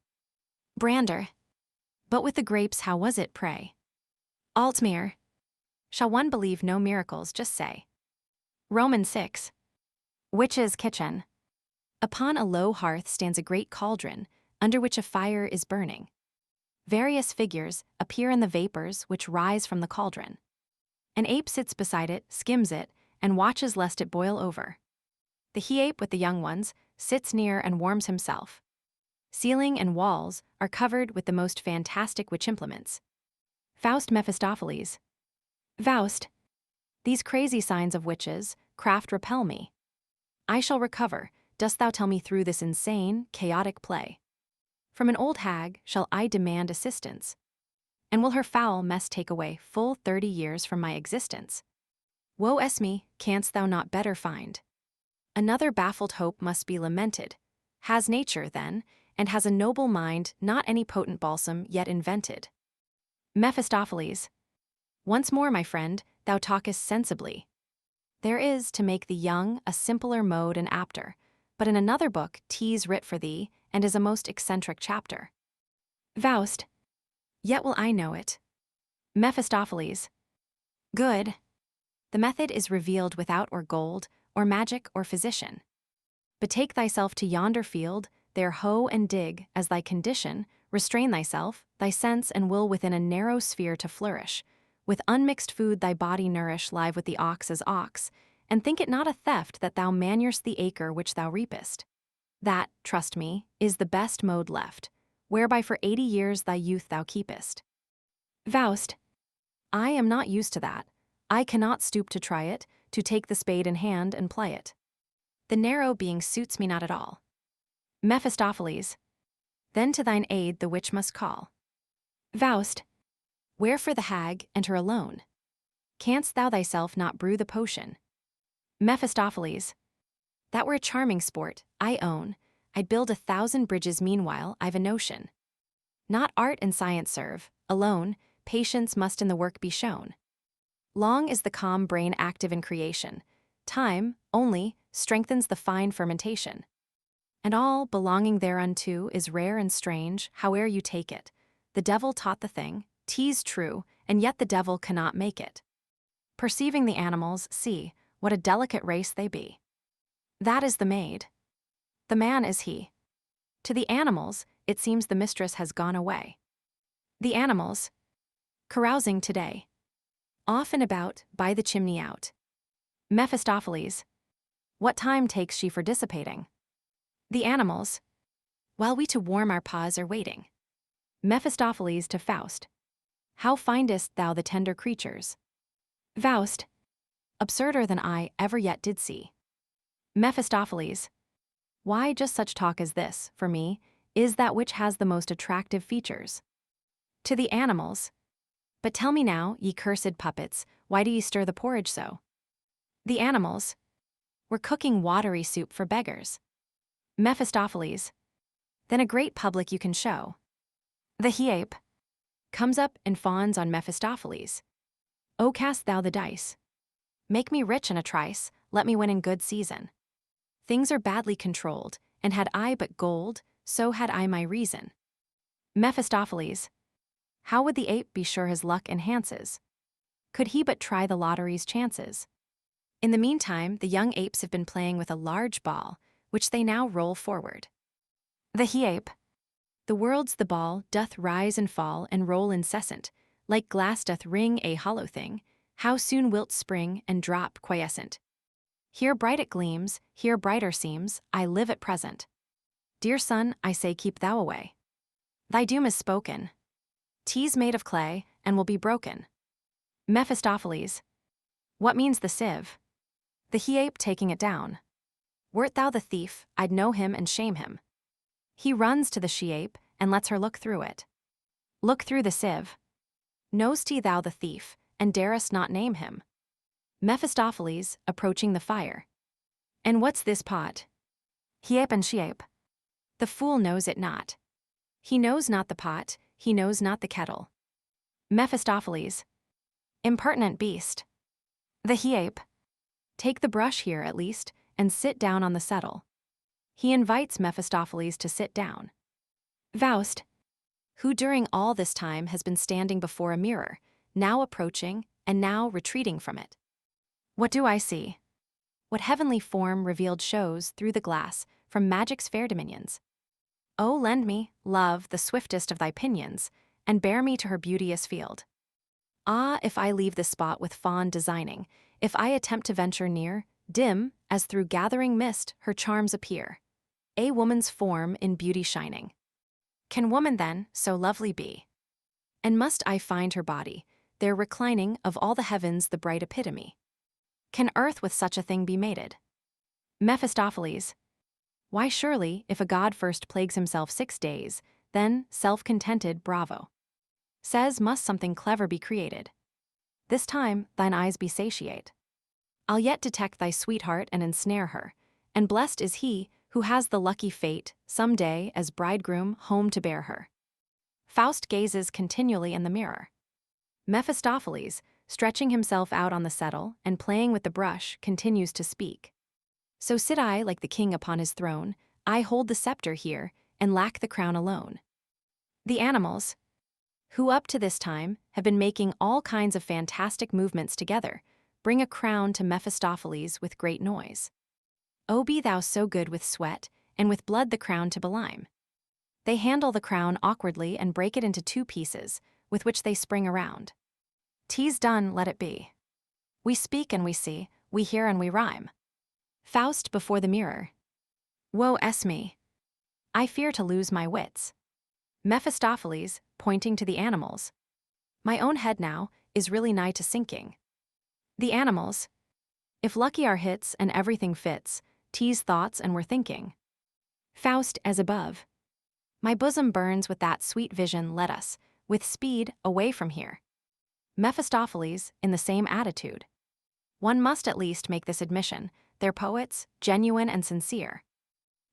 Brander. But with the grapes how was it, pray? Altmere. Shall one believe no miracles, just say. Roman 6. Witch's kitchen. Upon a low hearth stands a great cauldron, under which a fire is burning. Various figures appear in the vapors which rise from the cauldron. An ape sits beside it, skims it, and watches lest it boil over. The he-ape with the young ones sits near and warms himself. Ceiling and walls are covered with the most fantastic witch implements. Faust Mephistopheles. Faust. These crazy signs of witches, craft repel me. I shall recover, dost thou tell me through this insane, chaotic play. From an old hag shall I demand assistance. And will her foul mess take away full 30 years from my existence? Woe es me, canst thou not better find? Another baffled hope must be lamented. Has nature, then, and has a noble mind not any potent balsam yet invented? Mephistopheles. Once more, my friend, thou talkest sensibly. There is, to make the young, a simpler mode and apter, but in another book 'tis writ for thee, and is a most eccentric chapter. Faust. Yet will I know it. Mephistopheles. Good. The method is revealed without or gold, or magic or physician. Betake thyself to yonder field, there hoe and dig, as thy condition, restrain thyself, thy sense and will within a narrow sphere to flourish. With unmixed food thy body nourish live with the ox as ox, and think it not a theft that thou manurest the acre which thou reapest. That, trust me, is the best mode left, whereby for 80 years thy youth thou keepest. Faust. I am not used to that. I cannot stoop to try it, to take the spade in hand and ply it. The narrow being suits me not at all. Mephistopheles. Then to thine aid the witch must call. Faust. Wherefore the hag, enter alone. Canst thou thyself not brew the potion? Mephistopheles. That were a charming sport, I own. I'd build 1,000 bridges meanwhile, I've a notion. Not art and science serve, alone, patience must in the work be shown. Long is the calm brain active in creation. Time, only, strengthens the fine fermentation. And all belonging thereunto is rare and strange, howe'er you take it. The devil taught the thing, 'tis true, and yet the devil cannot make it. Perceiving the animals, see, what a delicate race they be. That is the maid. The man is he. To the animals, it seems the mistress has gone away. The animals, carousing today. Off and about, by the chimney out. Mephistopheles. What time takes she for dissipating? The animals. While we to warm our paws are waiting. Mephistopheles to Faust. How findest thou the tender creatures? Faust. Absurder than I ever yet did see. Mephistopheles. Why, just such talk as this, for me, is that which has the most attractive features. To the animals. But tell me now, ye cursed puppets, why do ye stir the porridge so? The animals. We're cooking watery soup for beggars. Mephistopheles. Then a great public you can show. The he-ape. Comes up and fawns on Mephistopheles. O cast thou the dice. Make me rich in a trice, let me win in good season. Things are badly controlled, and had I but gold, so had I my reason. Mephistopheles. How would the ape be sure his luck enhances? Could he but try the lottery's chances? In the meantime, the young apes have been playing with a large ball, which they now roll forward. The he-ape. The world's the ball, doth rise and fall and roll incessant, like glass doth ring a hollow thing, how soon wilt spring and drop quiescent. Here bright it gleams, here brighter seems, I live at present. Dear son, I say keep thou away. Thy doom is spoken. 'Tis made of clay, and will be broken. Mephistopheles. What means the sieve? The he-ape taking it down. Wert thou the thief, I'd know him and shame him. He runs to the she-ape, and lets her look through it. Look through the sieve. Know'st thou the thief, and darest not name him? Mephistopheles, approaching the fire. And what's this pot? He-ape and she-ape. The fool knows it not. He knows not the pot, he knows not the kettle. Mephistopheles. Impertinent beast. The he-ape. Take the brush here, at least, and sit down on the settle. He invites Mephistopheles to sit down. Faust, who during all this time has been standing before a mirror, now approaching, and now retreating from it. What do I see? What heavenly form revealed shows through the glass from magic's fair dominions? Oh, lend me, love, the swiftest of thy pinions, and bear me to her beauteous field. Ah, if I leave this spot with fond designing, if I attempt to venture near, dim, as through gathering mist, her charms appear. A woman's form in beauty shining. Can woman then so lovely be? And must I find her body, there reclining of all the heavens the bright epitome? Can earth with such a thing be mated? Mephistopheles. Why surely, if a god first plagues himself 6 days, then, self-contented, bravo. Says must something clever be created. This time, thine eyes be satiate. I'll yet detect thy sweetheart and ensnare her, and blessed is he who has the lucky fate, some day, as bridegroom, home to bear her. Faust gazes continually in the mirror. Mephistopheles, stretching himself out on the settle and playing with the brush, continues to speak. So sit I like the king upon his throne, I hold the scepter here, and lack the crown alone. The animals, who up to this time have been making all kinds of fantastic movements together, bring a crown to Mephistopheles with great noise. O be thou so good with sweat, and with blood the crown to belime. They handle the crown awkwardly and break it into two pieces, with which they spring around. 'Tis done, let it be. We speak and we see, we hear and we rhyme. Faust before the mirror. Woe es me! I fear to lose my wits. Mephistopheles, pointing to the animals. My own head now is really nigh to sinking. The animals. If lucky our hits and everything fits, 'tis thoughts and we're thinking. Faust as above. My bosom burns with that sweet vision, let us, with speed, away from here. Mephistopheles, in the same attitude. One must at least make this admission, they're poets, genuine and sincere.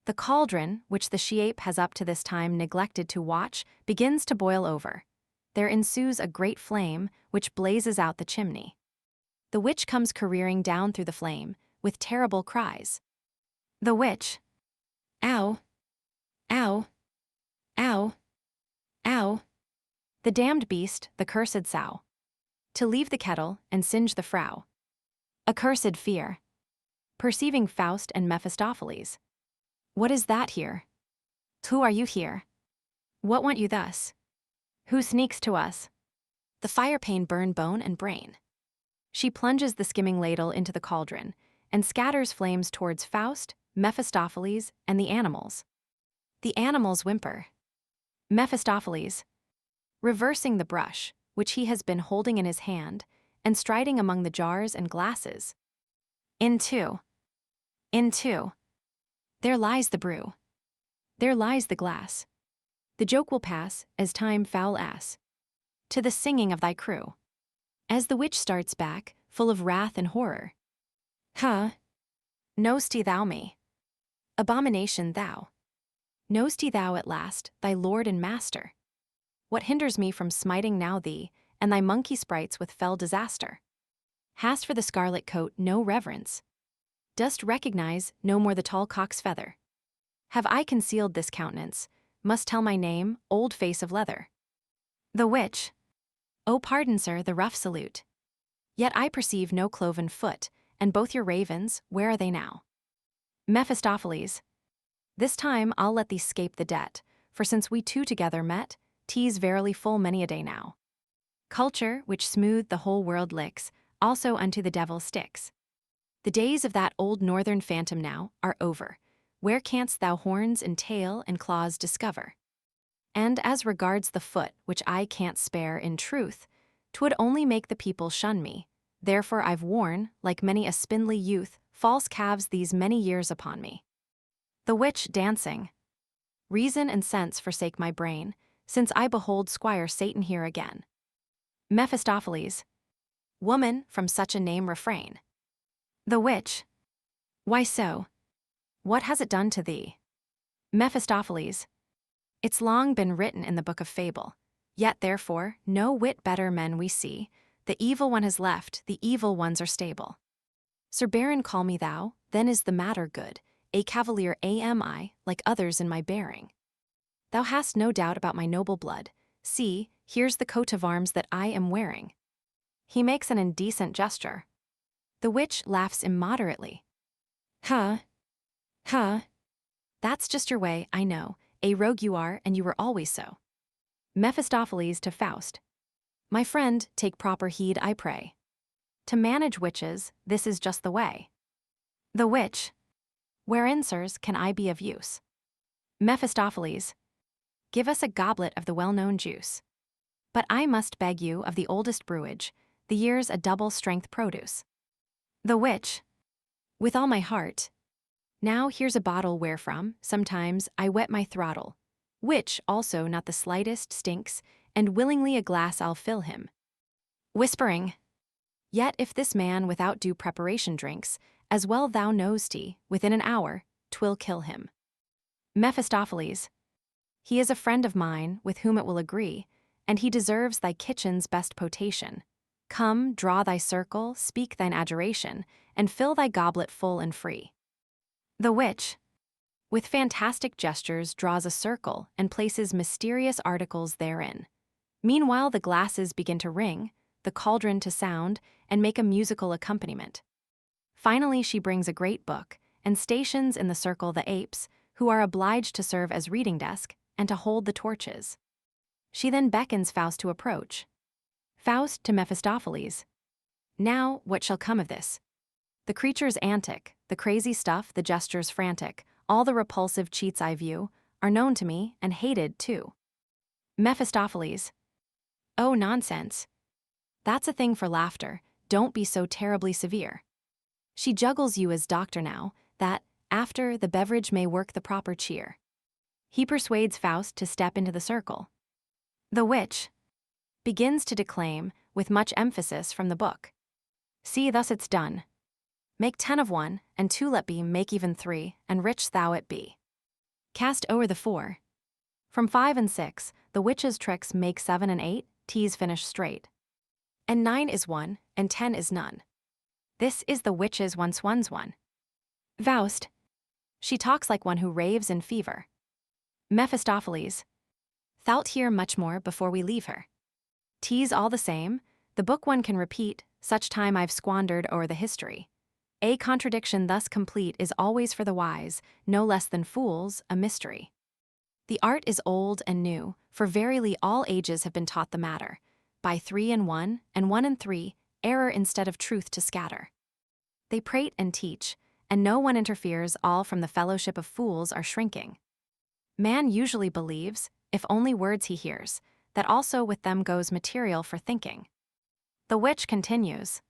The cauldron, which the she-ape has up to this time neglected to watch, begins to boil over. There ensues a great flame, which blazes out the chimney. The witch comes careering down through the flame, with terrible cries. The witch. Ow! Ow! Ow! Ow! The damned beast, the cursed sow. To leave the kettle and singe the frau. Accursed fear. Perceiving Faust and Mephistopheles. What is that here? Who are you here? What want you thus? Who sneaks to us? The fire pain burn bone and brain. She plunges the skimming ladle into the cauldron and scatters flames towards Faust, Mephistopheles, and the animals. The animals whimper. Mephistopheles, reversing the brush, which he has been holding in his hand, and striding among the jars and glasses. Into. There lies the brew. There lies the glass. The joke will pass, as time foul ass. To the singing of thy crew. As the witch starts back, full of wrath and horror. Huh? Know'st thou me? Abomination thou. Know'st thou at last, thy lord and master? What hinders me from smiting now thee, and thy monkey sprites with fell disaster? Hast for the scarlet coat no reverence? Dost recognize no more the tall cock's feather? Have I concealed this countenance? Must tell my name, old face of leather. The witch. Oh, pardon, sir, the rough salute. Yet I perceive no cloven foot, and both your ravens, where are they now? Mephistopheles. This time I'll let thee scape the debt, for since we two together met, 'tis verily full many a day now. Culture, which smooth the whole world licks, also unto the devil sticks. The days of that old northern phantom now are over. Where canst thou horns and tail and claws discover? And as regards the foot, which I can't spare in truth, 'twould only make the people shun me. Therefore I've worn, like many a spindly youth, false calves these many years upon me. The witch dancing. Reason and sense forsake my brain, since I behold Squire Satan here again. Mephistopheles. Woman, from such a name refrain. The witch. Why so? What has it done to thee? Mephistopheles. It's long been written in the book of fable. Yet therefore, no whit better men we see. The evil one has left, the evil ones are stable. Sir Baron, call me thou, then is the matter good. A cavalier am I, like others in my bearing. Thou hast no doubt about my noble blood. See, here's the coat of arms that I am wearing. He makes an indecent gesture. The witch laughs immoderately. Huh? Huh? That's just your way, I know. A rogue you are, and you were always so. Mephistopheles to Faust. My friend, take proper heed, I pray. To manage witches, this is just the way. The witch. Wherein, sirs, can I be of use? Mephistopheles. Give us a goblet of the well-known juice. But I must beg you of the oldest brewage, the year's a double-strength produce. The witch. With all my heart. Now here's a bottle wherefrom, sometimes, I wet my throttle, which also not the slightest stinks, and willingly a glass I'll fill him. Whispering. Yet if this man without due preparation drinks, As well thou know'st within an hour, 'twill kill him. Mephistopheles. He is a friend of mine, with whom it will agree, and he deserves thy kitchen's best potation. Come, draw thy circle, speak thine adjuration, and fill thy goblet full and free. The witch, with fantastic gestures, draws a circle and places mysterious articles therein. Meanwhile the glasses begin to ring, the cauldron to sound, and make a musical accompaniment. Finally she brings a great book, and stations in the circle the apes, who are obliged to serve as reading desk and to hold the torches. She then beckons Faust to approach. Faust to Mephistopheles. Now, what shall come of this? The creature's antic, the crazy stuff, the gestures frantic, all the repulsive cheats I view, are known to me and hated too. Mephistopheles. Oh, nonsense. That's a thing for laughter, don't be so terribly severe. She juggles you as doctor now, that, after, the beverage may work the proper cheer. He persuades Faust to step into the circle. The witch begins to declaim, with much emphasis from the book. See, thus it's done. Make 10 of one, and 2 let be, make even 3, and rich thou it be. Cast o'er the 4. From 5 and 6, the witch's tricks make 7 and 8, T's finish straight. And 9 is 1, and 10 is none. This is the witch's once one's one. Faust. She talks like one who raves in fever. Mephistopheles. Thou'lt hear much more before we leave her. T's all the same, the book one can repeat, such time I've squandered o'er the history. A contradiction thus complete is always for the wise, no less than fools, a mystery. The art is old and new, for verily all ages have been taught the matter, by 3 and 1, and 1 and 3, error instead of truth to scatter. They prate and teach, and no one interferes, all from the fellowship of fools are shrinking. Man usually believes, if only words he hears, that also with them goes material for thinking. The witch continues.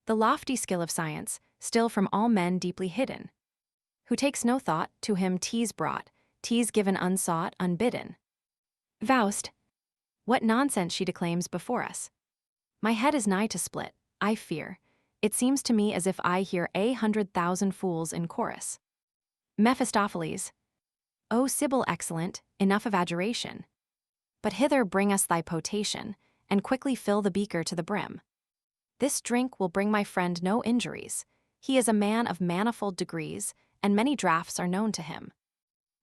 The lofty skill of science, still from all men deeply hidden. Who takes no thought, to him T's brought, T's given unsought, unbidden. Faust. What nonsense she declaims before us. My head is nigh to split, I fear. It seems to me as if I hear 100,000 fools in chorus. Mephistopheles. O Sibyl excellent, enough of adjuration. But hither bring us thy potation, and quickly fill the beaker to the brim. This drink will bring my friend no injuries. He is a man of manifold degrees, and many draughts are known to him.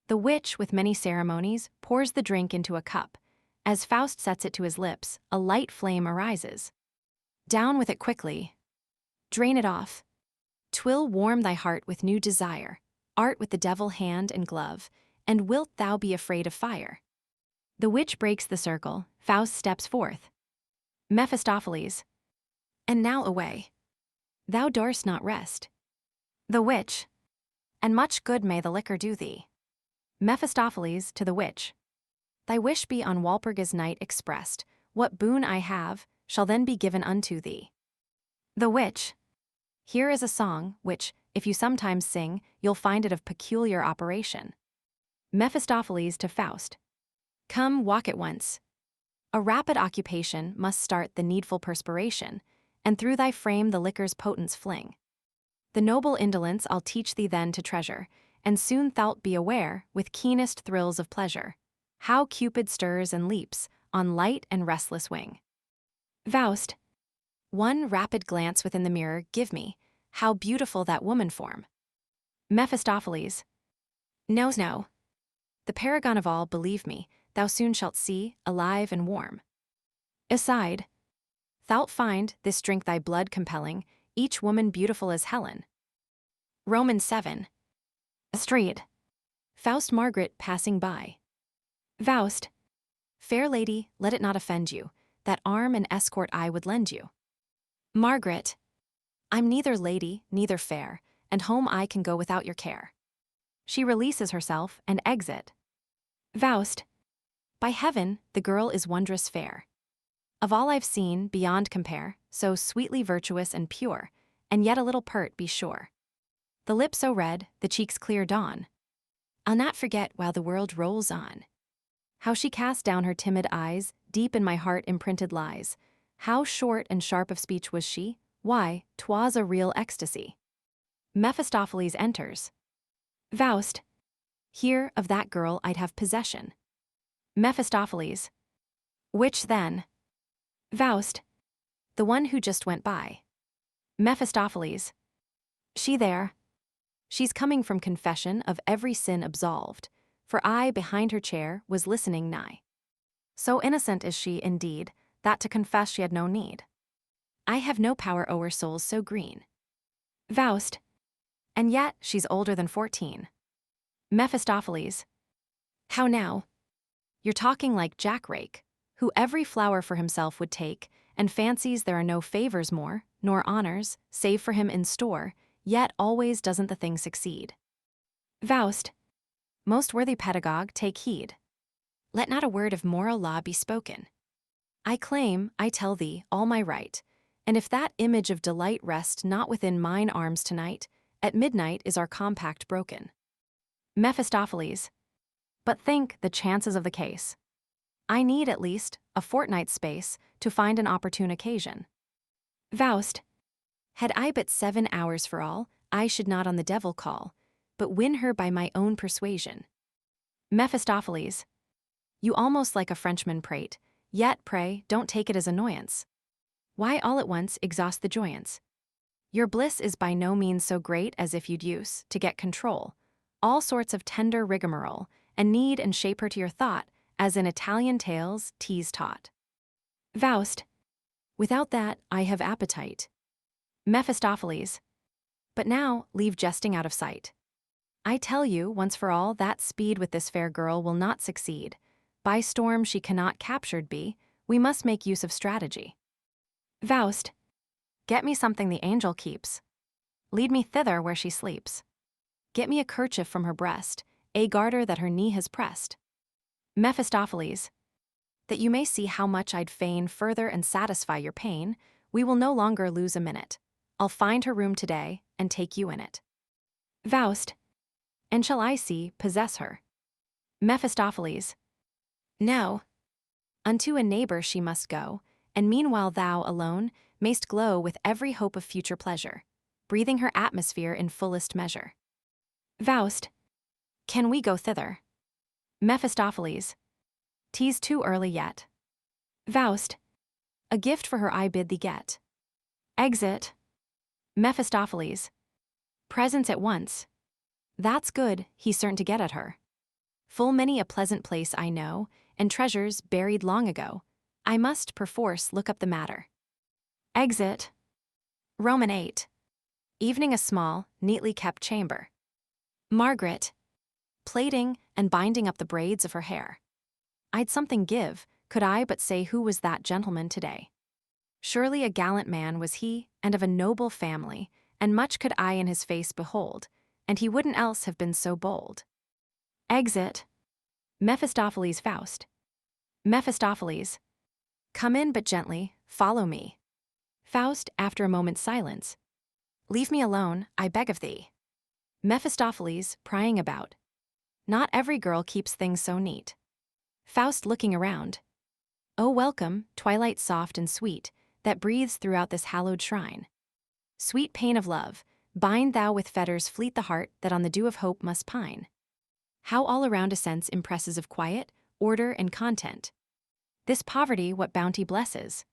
The witch, with many ceremonies, pours the drink into a cup. As Faust sets it to his lips, a light flame arises. Down with it quickly. Drain it off. 'Twill warm thy heart with new desire, art with the devil hand and glove, and wilt thou be afraid of fire? The witch breaks the circle, Faust steps forth. Mephistopheles. And now away. Thou durst not rest. The witch. And much good may the liquor do thee. Mephistopheles to the witch. Thy wish be on Walpurgis night expressed, what boon I have, shall then be given unto thee. The witch. Here is a song, which, if you sometimes sing, you'll find it of peculiar operation. Mephistopheles to Faust. Come, walk at once. A rapid occupation must start the needful perspiration, and through thy frame the liquor's potence fling. The noble indolence I'll teach thee then to treasure, and soon thou'lt be aware, with keenest thrills of pleasure, how Cupid stirs and leaps, on light and restless wing. Faust. One rapid glance within the mirror give me, how beautiful that woman form. Mephistopheles. No. The paragon of all, believe me, thou soon shalt see, alive and warm. Aside. Thou'lt find, this drink thy blood compelling, each woman beautiful as Helen. Romans 7. Street. Faust Margaret passing by. Faust. Fair lady, let it not offend you, that arm and escort I would lend you. Margaret. I'm neither lady, neither fair, and home I can go without your care. She releases herself and exit. Faust. By heaven, the girl is wondrous fair. Of all I've seen, beyond compare, so sweetly virtuous and pure, and yet a little pert, be sure. The lips so red, the cheeks clear dawn. I'll not forget while the world rolls on. How she cast down her timid eyes, deep in my heart imprinted lies. How short and sharp of speech was she? Why, 'twas a real ecstasy. Mephistopheles enters. Faust. Here, of that girl I'd have possession. Mephistopheles. Which then? Faust. The one who just went by. Mephistopheles. She there. She's coming from confession of every sin absolved, for I, behind her chair, was listening nigh. So innocent is she, indeed, that to confess she had no need. I have no power o'er souls so green. Faust. And yet she's older than 14. Mephistopheles. How now? You're talking like Jack Rake, who every flower for himself would take, and fancies there are no favors more, nor honors, save for him in store, yet always doesn't the thing succeed. Faust. Most worthy pedagogue, take heed. Let not a word of moral law be spoken. I claim, I tell thee, all my right, and if that image of delight rest not within mine arms tonight, at midnight is our compact broken. Mephistopheles. But think the chances of the case. I need, at least, a fortnight's space to find an opportune occasion. Faust. Had I but 7 hours for all, I should not on the devil call, but win her by my own persuasion. Mephistopheles. You almost like a Frenchman prate, yet, pray, don't take it as annoyance. Why all at once exhaust the joyance? Your bliss is by no means so great as if you'd use, to get control, all sorts of tender rigmarole, and knead and shape her to your thought, as in Italian tales tease taught. Faust. Without that, I have appetite. Mephistopheles. But now, leave jesting out of sight. I tell you, once for all, that speed with this fair girl will not succeed. By storm she cannot captured be, we must make use of strategy. Faust. Get me something the angel keeps. Lead me thither where she sleeps. Get me a kerchief from her breast, a garter that her knee has pressed. Mephistopheles. That you may see how much I'd fain further and satisfy your pain, we will no longer lose a minute. I'll find her room today, and take you in it. Faust. And shall I see, possess her? Mephistopheles. No. Unto a neighbor she must go, and meanwhile thou, alone, mayst glow with every hope of future pleasure, breathing her atmosphere in fullest measure. Faust. Can we go thither? Mephistopheles. 'Tis too early yet. Faust. A gift for her I bid thee get. Exit. Mephistopheles. Presents at once. That's good, he's certain to get at her. Full many a pleasant place I know, and treasures buried long ago. I must, perforce, look up the matter. Exit. Roman VIII. Evening a small, neatly kept chamber. Margaret. Plaiting and binding up the braids of her hair. I'd something give, could I but say who was that gentleman today. Surely a gallant man was he, and of a noble family, and much could I in his face behold, and he wouldn't else have been so bold. Exit. Mephistopheles. Faust. Mephistopheles. Come in but gently, follow me. Faust, after a moment's silence. Leave me alone, I beg of thee. Mephistopheles, prying about. Not every girl keeps things so neat. Faust, looking around. O welcome, twilight soft and sweet, that breathes throughout this hallowed shrine. Sweet pain of love, bind thou with fetters fleet the heart that on the dew of hope must pine. How all around a sense impresses of quiet, order, and content. This poverty what bounty blesses.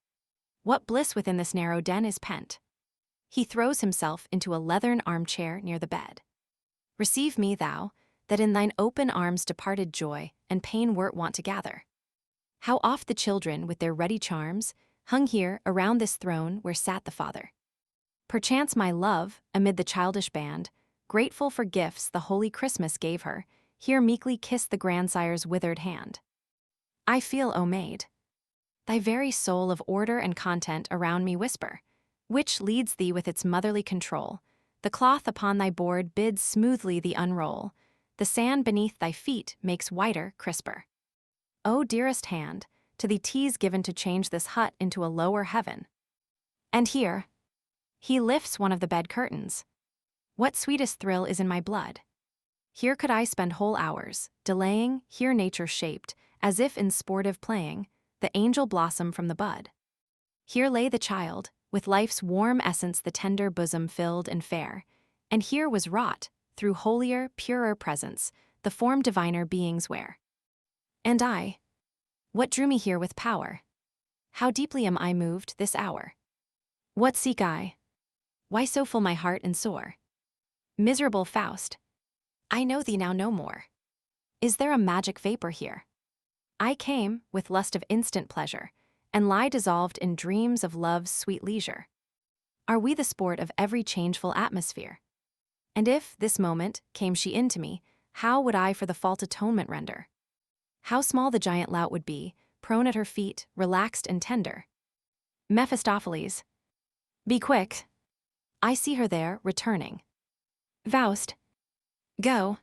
What bliss within this narrow den is pent. He throws himself into a leathern armchair near the bed. Receive me, thou, that in thine open arms departed joy and pain wert wont to gather. How oft the children, with their ready charms, hung here around this throne where sat the Father. Perchance my love, amid the childish band, grateful for gifts the holy Christmas gave her, here meekly kissed the grandsire's withered hand. I feel, O maid, thy very soul of order and content around me whisper, which leads thee with its motherly control. The cloth upon thy board bids smoothly thee unroll, the sand beneath thy feet makes whiter, crisper. O dearest hand, to thee 'tis given to change this hut into a lower heaven. And here, he lifts one of the bed curtains. What sweetest thrill is in my blood? Here could I spend whole hours, delaying, here nature shaped, as if in sportive playing, the angel blossom from the bud. Here lay the child, with life's warm essence the tender bosom filled and fair, And here was wrought, through holier, purer presence, the form diviner beings wear. And I? What drew me here with power? How deeply am I moved this hour? What seek I? Why so full my heart and sore? Miserable Faust, I know thee now no more. Is there a magic vapor here? I came, with lust of instant pleasure, and lie dissolved in dreams of love's sweet leisure. Are we the sport of every changeful atmosphere? And if, this moment, came she into me, how would I for the fault atonement render? How small the giant lout would be, prone at her feet, relaxed and tender. Mephistopheles, be quick. I see her there, returning. Faust, go,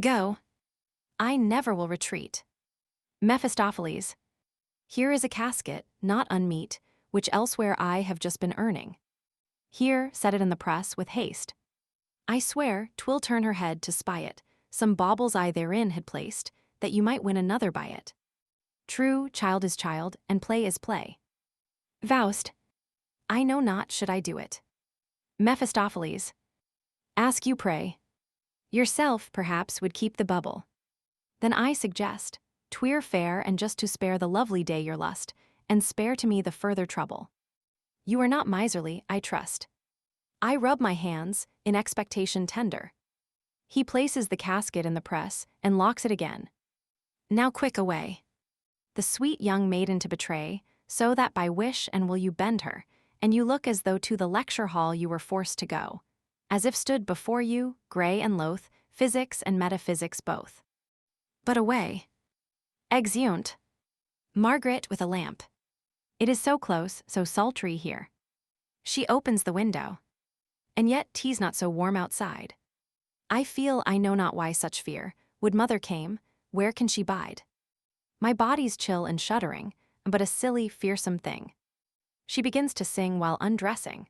go. I never will retreat. Mephistopheles, here is a casket, not unmeet, which elsewhere I have just been earning. Here, set it in the press with haste. I swear 'twill turn her head to spy it, some baubles I therein had placed, that you might win another by it. True, child is child, and play is play. Faust, I know not should I do it. Mephistopheles, ask you pray. Yourself, perhaps, would keep the bubble. Then I suggest, 'twere fair and just to spare the lovely day your lust, and spare to me the further trouble. You are not miserly, I trust. I rub my hands, in expectation tender. He places the casket in the press, and locks it again. Now quick away. The sweet young maiden to betray, so that by wish and will you bend her, and you look as though to the lecture hall you were forced to go, as if stood before you, grey and loath, physics and metaphysics both. But away. Exeunt. Margaret with a lamp. It is so close, so sultry here. She opens the window. And yet 'tis not so warm outside. I feel I know not why such fear. Would mother came, where can she bide? My body's chill and shuddering, but a silly, fearsome thing. She begins to sing while undressing.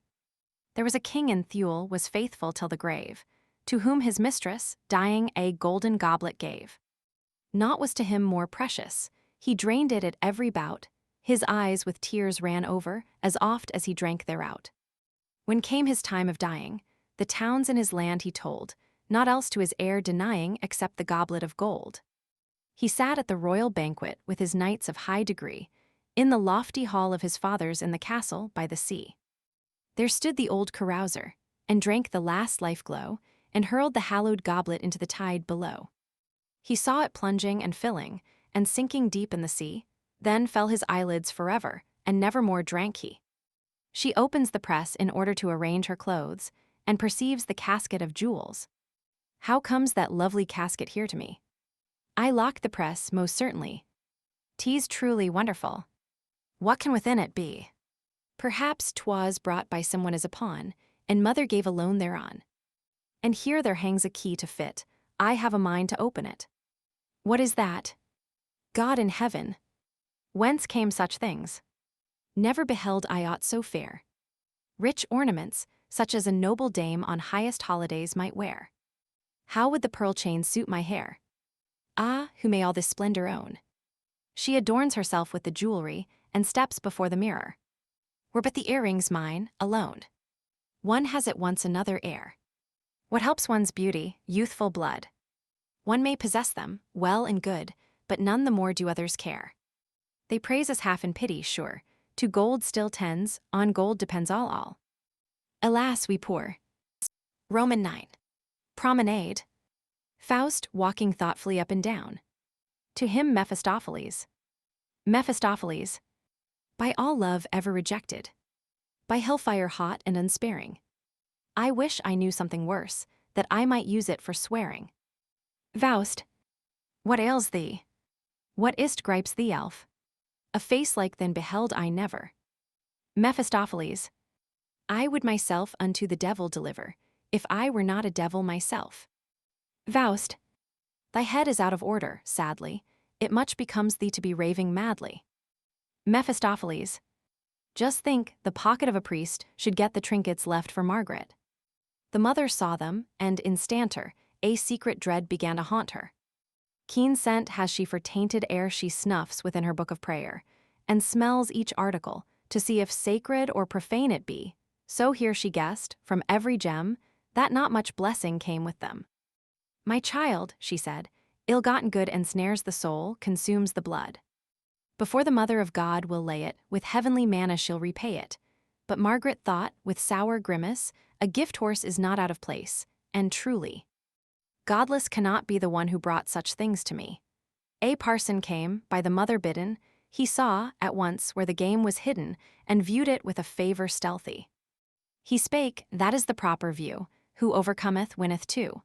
There was a king in Thule was faithful till the grave, to whom his mistress, dying, a golden goblet gave. Naught was to him more precious, he drained it at every bout, his eyes with tears ran over, as oft as he drank thereout. When came his time of dying, the towns in his land he told, not else to his heir denying except the goblet of gold. He sat at the royal banquet with his knights of high degree, in the lofty hall of his fathers in the castle by the sea. There stood the old carouser, and drank the last life-glow, and hurled the hallowed goblet into the tide below. He saw it plunging and filling, and sinking deep in the sea, then fell his eyelids forever, and never more drank he. She opens the press in order to arrange her clothes, and perceives the casket of jewels. How comes that lovely casket here to me? I lock the press, most certainly. 'Tis truly wonderful. What can within it be? Perhaps 'twas brought by someone as a pawn, and mother gave a loan thereon. And here there hangs a key to fit, I have a mind to open it. What is that? God in heaven! Whence came such things? Never beheld I aught so fair. Rich ornaments, such as a noble dame on highest holidays might wear. How would the pearl chain suit my hair? Ah, who may all this splendor own? She adorns herself with the jewelry, and steps before the mirror. Were but the earrings mine, alone. One has at once another air. What helps one's beauty, youthful blood? One may possess them, well and good, but none the more do others care. They praise us half in pity, sure. To gold still tends, on gold depends all. Alas, we poor. Roman 9. Promenade. Faust walking thoughtfully up and down. To him Mephistopheles. Mephistopheles. By all love ever rejected. By hellfire hot and unsparing. I wish I knew something worse, that I might use it for swearing. Faust. What ails thee? What is't gripes thee, elf? A face like then beheld I never. Mephistopheles. I would myself unto the devil deliver, if I were not a devil myself. Faust. Thy head is out of order, sadly, it much becomes thee to be raving madly. Mephistopheles. Just think, the pocket of a priest should get the trinkets left for Margaret. The mother saw them, and instanter, a secret dread began to haunt her. Keen scent has she for tainted air she snuffs within her book of prayer, and smells each article, to see if sacred or profane it be. So here she guessed, from every gem, that not much blessing came with them. "My child," she said, "ill-gotten good ensnares the soul, consumes the blood. Before the mother of God will lay it, with heavenly manna she'll repay it." But Margaret thought, with sour grimace, a gift horse is not out of place, and truly, godless cannot be the one who brought such things to me. A parson came, by the mother bidden, he saw, at once, where the game was hidden, and viewed it with a favor stealthy. He spake, "That is the proper view, who overcometh winneth too.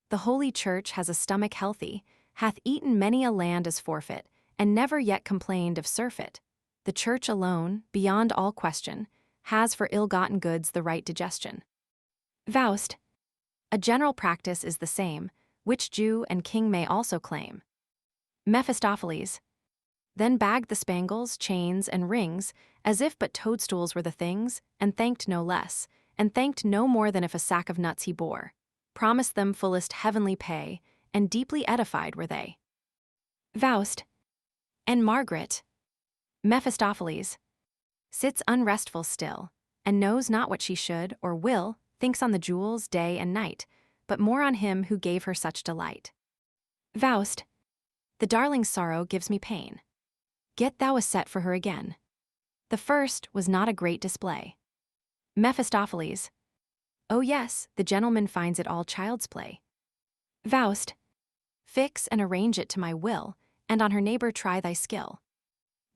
The holy church has a stomach healthy, hath eaten many a land as forfeit, and never yet complained of surfeit. The church alone, beyond all question, has for ill-gotten goods the right digestion." Faust. A general practice is the same, which Jew and king may also claim. Mephistopheles. Then bagged the spangles, chains, and rings, as if but toadstools were the things, and thanked no less, and thanked no more than if a sack of nuts he bore, promised them fullest heavenly pay, and deeply edified were they. Faust. And Margaret. Mephistopheles. Sits unrestful still, and knows not what she should or will, thinks on the jewels day and night, but more on him who gave her such delight. Faust. The darling's sorrow gives me pain. Get thou a set for her again. The first was not a great display. Mephistopheles. Oh yes, the gentleman finds it all child's play. Faust. Fix and arrange it to my will, and on her neighbor try thy skill.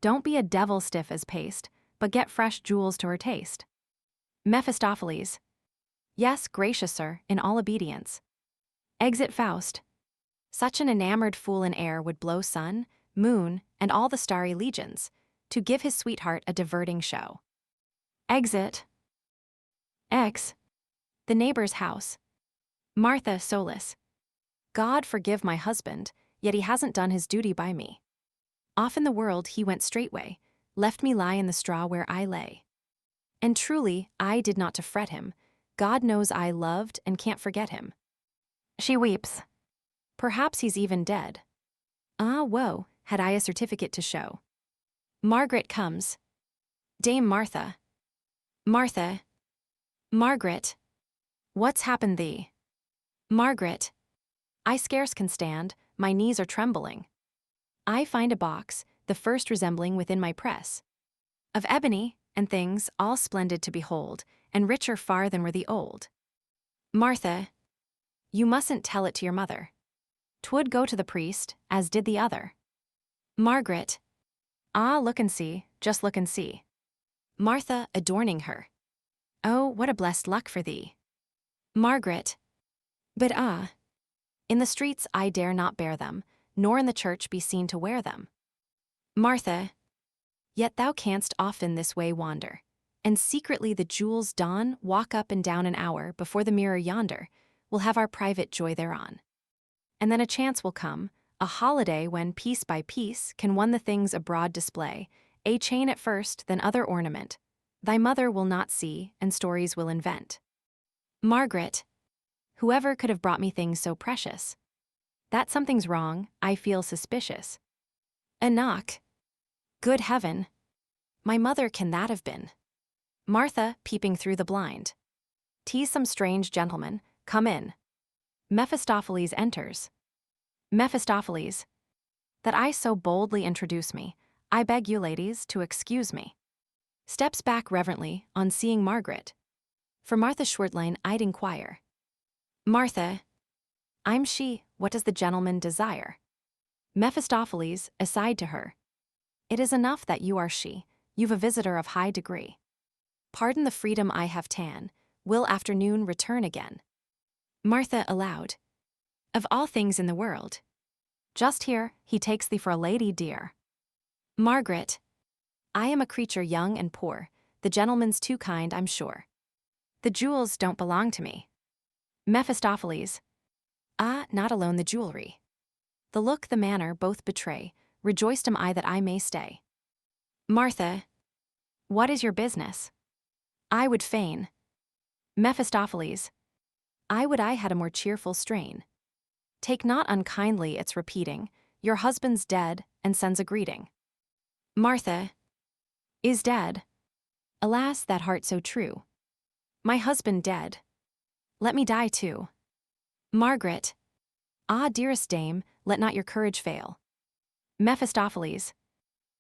Don't be a devil stiff as paste, but get fresh jewels to her taste. Mephistopheles. Yes, gracious sir, in all obedience. Exit Faust. Such an enamored fool in air would blow sun, moon, and all the starry legions, to give his sweetheart a diverting show. Exit. X. The neighbor's house. Martha Solus. God forgive my husband, yet he hasn't done his duty by me. Off in the world he went straightway, left me lie in the straw where I lay. And truly, I did not to fret him, God knows I loved and can't forget him. She weeps. Perhaps he's even dead. Ah, woe, had I a certificate to show. Margaret comes. Dame Martha. Martha. Margaret. What's happened thee? Margaret. I scarce can stand, my knees are trembling. I find a box, the first resembling within my press, of ebony, and things all splendid to behold, and richer far than were the old. Martha. You mustn't tell it to your mother. 'Twould go to the priest, as did the other. Margaret. Ah, look and see, just look and see. Martha adorning her. Oh, what a blessed luck for thee. Margaret. But ah, in the streets I dare not bear them, nor in the church be seen to wear them. Martha. Yet thou canst often this way wander, and secretly the jewels don walk up and down an hour before the mirror yonder, we'll have our private joy thereon. And then a chance will come, a holiday when piece by piece can one the things abroad display, a chain at first, then other ornament. Thy mother will not see, and stories will invent. Margaret. Whoever could have brought me things so precious? That something's wrong, I feel suspicious. A knock. Good heaven. My mother can that have been? Martha, peeping through the blind. 'Tis some strange gentleman, come in. Mephistopheles enters. Mephistopheles. That I so boldly introduce me, I beg you ladies to excuse me. Steps back reverently on seeing Margaret. For Martha Schwertlein I'd inquire. Martha. I'm she, what does the gentleman desire? Mephistopheles, aside to her. It is enough that you are she, you've a visitor of high degree. Pardon the freedom I have ta'en, will afternoon return again. Martha aloud. Of all things in the world. Just here, he takes thee for a lady dear. Margaret. I am a creature young and poor, the gentleman's too kind I'm sure. The jewels don't belong to me. Mephistopheles. Ah, not alone the jewelry. The look, the manner both betray, rejoiced am I that I may stay. Martha. What is your business? I would fain. Mephistopheles. I would I had a more cheerful strain. Take not unkindly its repeating, your husband's dead, and sends a greeting. Martha. Is dead. Alas, that heart so true. My husband dead. Let me die too. Margaret. Ah, dearest dame, let not your courage fail. Mephistopheles.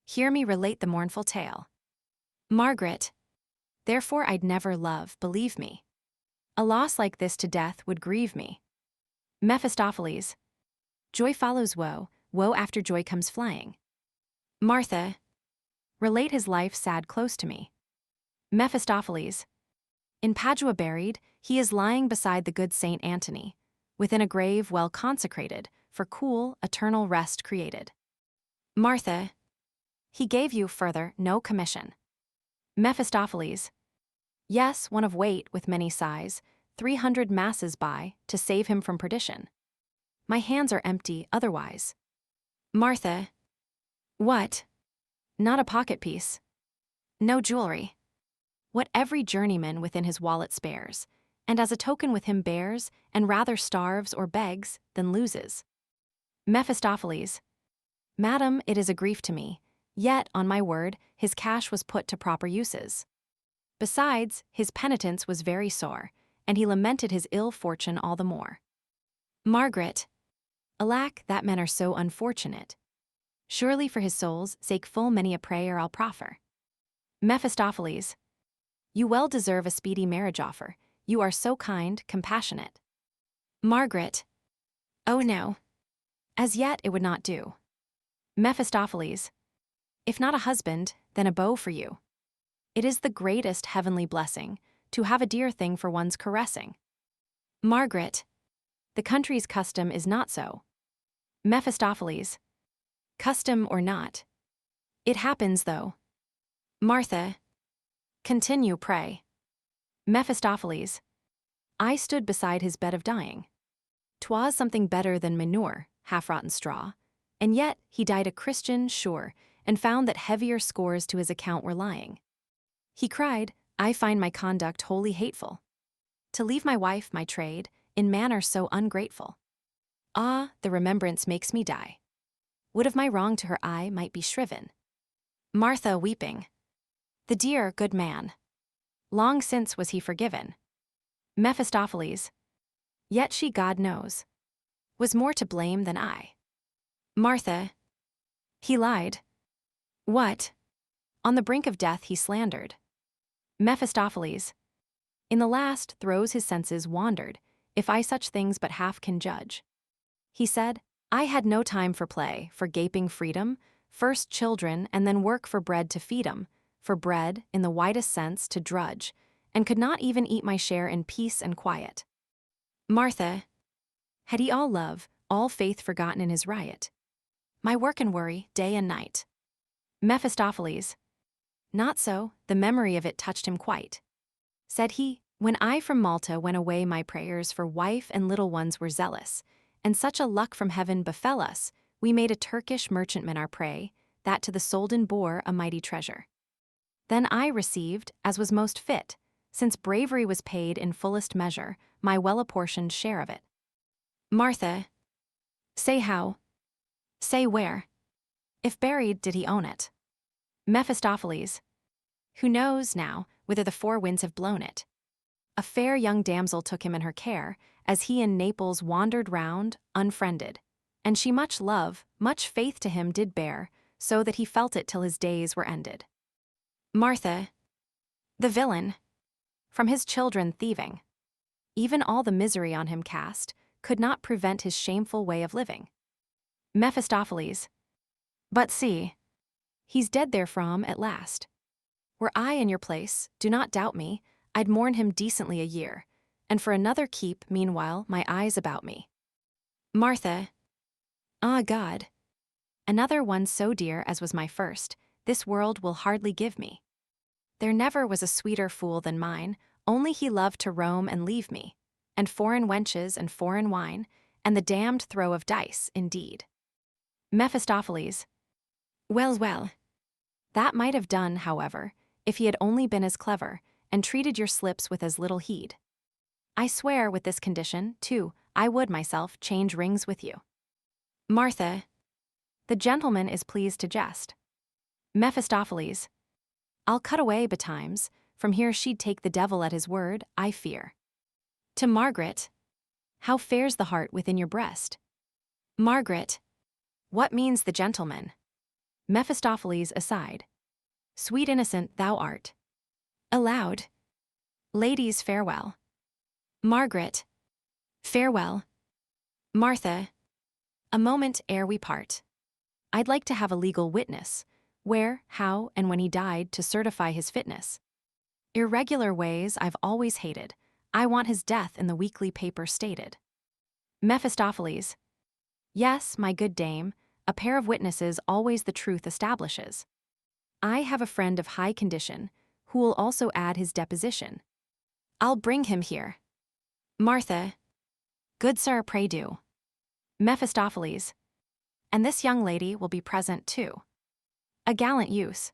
Hear me relate the mournful tale. Margaret. Therefore I'd never love, believe me. A loss like this to death would grieve me. Mephistopheles. Joy follows woe, woe after joy comes flying. Martha. Relate his life sad close to me. Mephistopheles. In Padua buried, he is lying beside the good Saint Antony, within a grave well consecrated, for cool, eternal rest created. Martha. He gave you, further, no commission. Mephistopheles. Yes, one of weight with many sighs, 300 masses by, to save him from perdition. My hands are empty otherwise. Martha. What? Not a pocket piece. No jewelry. What every journeyman within his wallet spares, and as a token with him bears, and rather starves or begs than loses. Mephistopheles. Madam, it is a grief to me, yet, on my word, his cash was put to proper uses. Besides, his penitence was very sore, and he lamented his ill fortune all the more. Margaret. Alack, that men are so unfortunate. Surely for his soul's sake full many a prayer I'll proffer. Mephistopheles. You well deserve a speedy marriage offer, you are so kind, compassionate. Margaret. Oh no. As yet it would not do. Mephistopheles. If not a husband, then a beau for you. It is the greatest heavenly blessing, to have a dear thing for one's caressing. Margaret. The country's custom is not so. Mephistopheles. Custom or not. It happens though. Martha. Continue, pray. Mephistopheles. I stood beside his bed of dying. 'Twas something better than manure, half-rotten straw, and yet he died a Christian, sure, and found that heavier scores to his account were lying. He cried, I find my conduct wholly hateful. To leave my wife, my trade, in manner so ungrateful. Ah, the remembrance makes me die. Would of my wrong to her eye might be shriven. Martha weeping. The dear, good man. Long since was he forgiven. Mephistopheles. Yet she, God knows, was more to blame than I. Martha. He lied. What? On the brink of death he slandered. Mephistopheles. In the last throes his senses wandered, if I such things but half can judge. He said, I had no time for play, for gaping freedom, first children and then work for bread to feed 'em, for bread, in the widest sense, to drudge, and could not even eat my share in peace and quiet. Martha. Had he all love, all faith forgotten in his riot? My work and worry, day and night. Mephistopheles. Not so, the memory of it touched him quite. Said he, when I from Malta went away my prayers for wife and little ones were zealous, and such a luck from heaven befell us, we made a Turkish merchantman our prey, that to the Soldan bore a mighty treasure. Then I received, as was most fit, since bravery was paid in fullest measure, my well-apportioned share of it. Martha. Say how. Say where. If buried, did he own it? Mephistopheles. Who knows, now, whither the four winds have blown it? A fair young damsel took him in her care, as he in Naples wandered round, unfriended, and she much love, much faith to him did bear, so that he felt it till his days were ended. Martha. The villain. From his children thieving. Even all the misery on him cast, could not prevent his shameful way of living. Mephistopheles. But see. He's dead therefrom at last. Were I in your place, do not doubt me, I'd mourn him decently a year, and for another keep, meanwhile, my eyes about me. Martha. Ah, God. Another one so dear as was my first, this world will hardly give me. There never was a sweeter fool than mine, only he loved to roam and leave me, and foreign wenches and foreign wine, and the damned throw of dice, indeed. Mephistopheles. Well, well. That might have done, however, if he had only been as clever, and treated your slips with as little heed. I swear with this condition, too, I would myself change rings with you. Martha. The gentleman is pleased to jest. Mephistopheles. I'll cut away betimes, from here she'd take the devil at his word, I fear. To Margaret, how fares the heart within your breast? Margaret, what means the gentleman? Mephistopheles aside. Sweet innocent thou art. Aloud. Ladies, farewell. Margaret. Farewell. Martha. A moment ere we part. I'd like to have a legal witness, where, how, and when he died to certify his fitness. Irregular ways I've always hated. I want his death in the weekly paper stated. Mephistopheles. Yes, my good dame, a pair of witnesses always the truth establishes. I have a friend of high condition, who will also add his deposition. I'll bring him here. Martha. Good sir, pray do. Mephistopheles. And this young lady will be present too. A gallant use.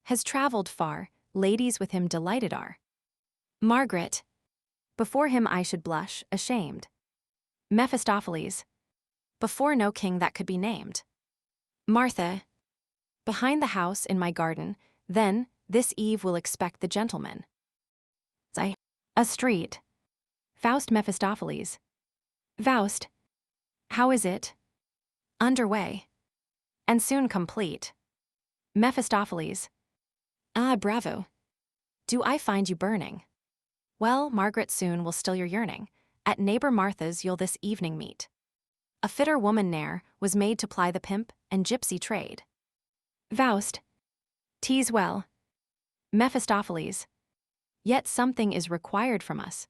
Has traveled far, ladies with him delighted are. Margaret. Before him I should blush, ashamed. Mephistopheles. Before no king that could be named. Martha. Behind the house in my garden, then, this eve will expect the gentleman. A street. Faust Mephistopheles. Faust. How is it? Underway. And soon complete. Mephistopheles. Ah, bravo. Do I find you burning? Well, Margaret soon will still your yearning. At neighbor Martha's you'll this evening meet. A fitter woman ne'er was made to ply the pimp and gypsy trade. Faust. 'Tis well. Mephistopheles. Yet something is required from us.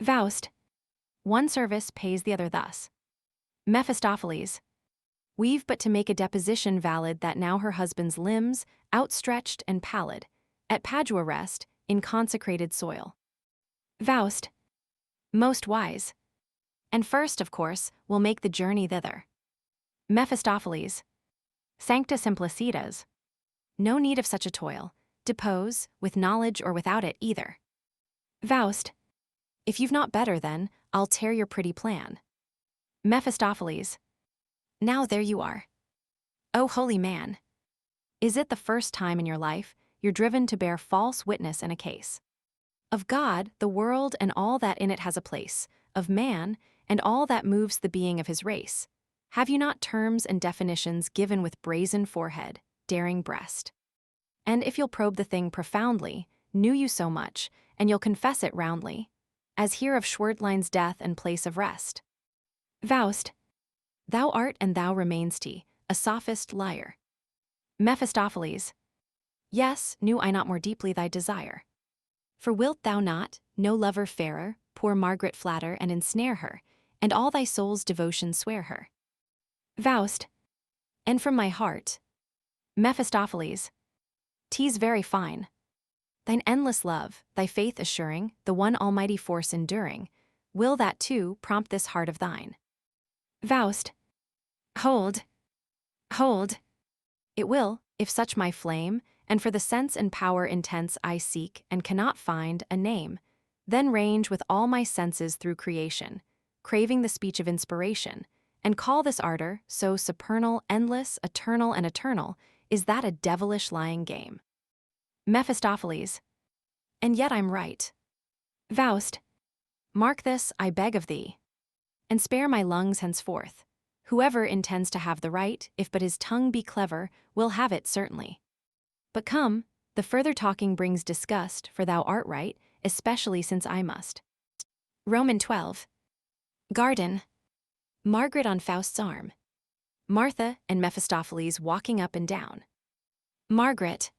Faust. One service pays the other thus. Mephistopheles. We've but to make a deposition valid that now her husband's limbs, outstretched and pallid, at Padua rest, in consecrated soil. Faust. Most wise. And first, of course, we'll make the journey thither. Mephistopheles. Sancta simplicitas. No need of such a toil. Depose, with knowledge or without it either. Faust. If you've not better then, I'll tear your pretty plan. Mephistopheles. Now there you are. O holy man. Is it the first time in your life you're driven to bear false witness in a case? Of God, the world and all that in it has a place, of man, and all that moves the being of his race. Have you not terms and definitions given with brazen forehead, daring breast? And if you'll probe the thing profoundly, knew you so much, and you'll confess it roundly, as here of Schwertline's death and place of rest. Faust. Thou art and thou remainst a sophist liar. Mephistopheles. Yes, knew I not more deeply thy desire. For wilt thou not, no lover fairer, poor Margaret flatter and ensnare her, and all thy soul's devotion swear her? Faust. And from my heart. Mephistopheles. 'Tis very fine. Thine endless love, thy faith assuring, the one almighty force enduring, will that too prompt this heart of thine? Faust. Hold. Hold. It will, if such my flame, and for the sense and power intense I seek and cannot find a name, then range with all my senses through creation, craving the speech of inspiration, and call this ardor, so supernal, endless, eternal, and eternal, is that a devilish lying game. Mephistopheles. And yet I'm right. Faust. Mark this, I beg of thee. And spare my lungs henceforth. Whoever intends to have the right, if but his tongue be clever, will have it certainly. But come, the further talking brings disgust, for thou art right, especially since I must. Roman 12. Garden. Margaret on Faust's arm. Martha and Mephistopheles walking up and down. Margaret.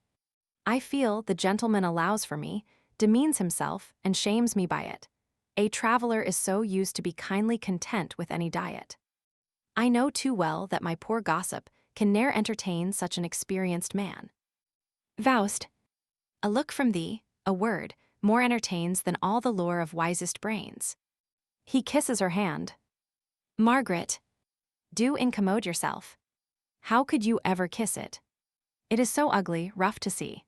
I feel the gentleman allows for me, demeans himself, and shames me by it. A traveler is so used to be kindly content with any diet. I know too well that my poor gossip can ne'er entertain such an experienced man. Faust. A look from thee, a word, more entertains than all the lore of wisest brains. He kisses her hand. Margaret. Do incommode yourself. How could you ever kiss it? It is so ugly, rough to see.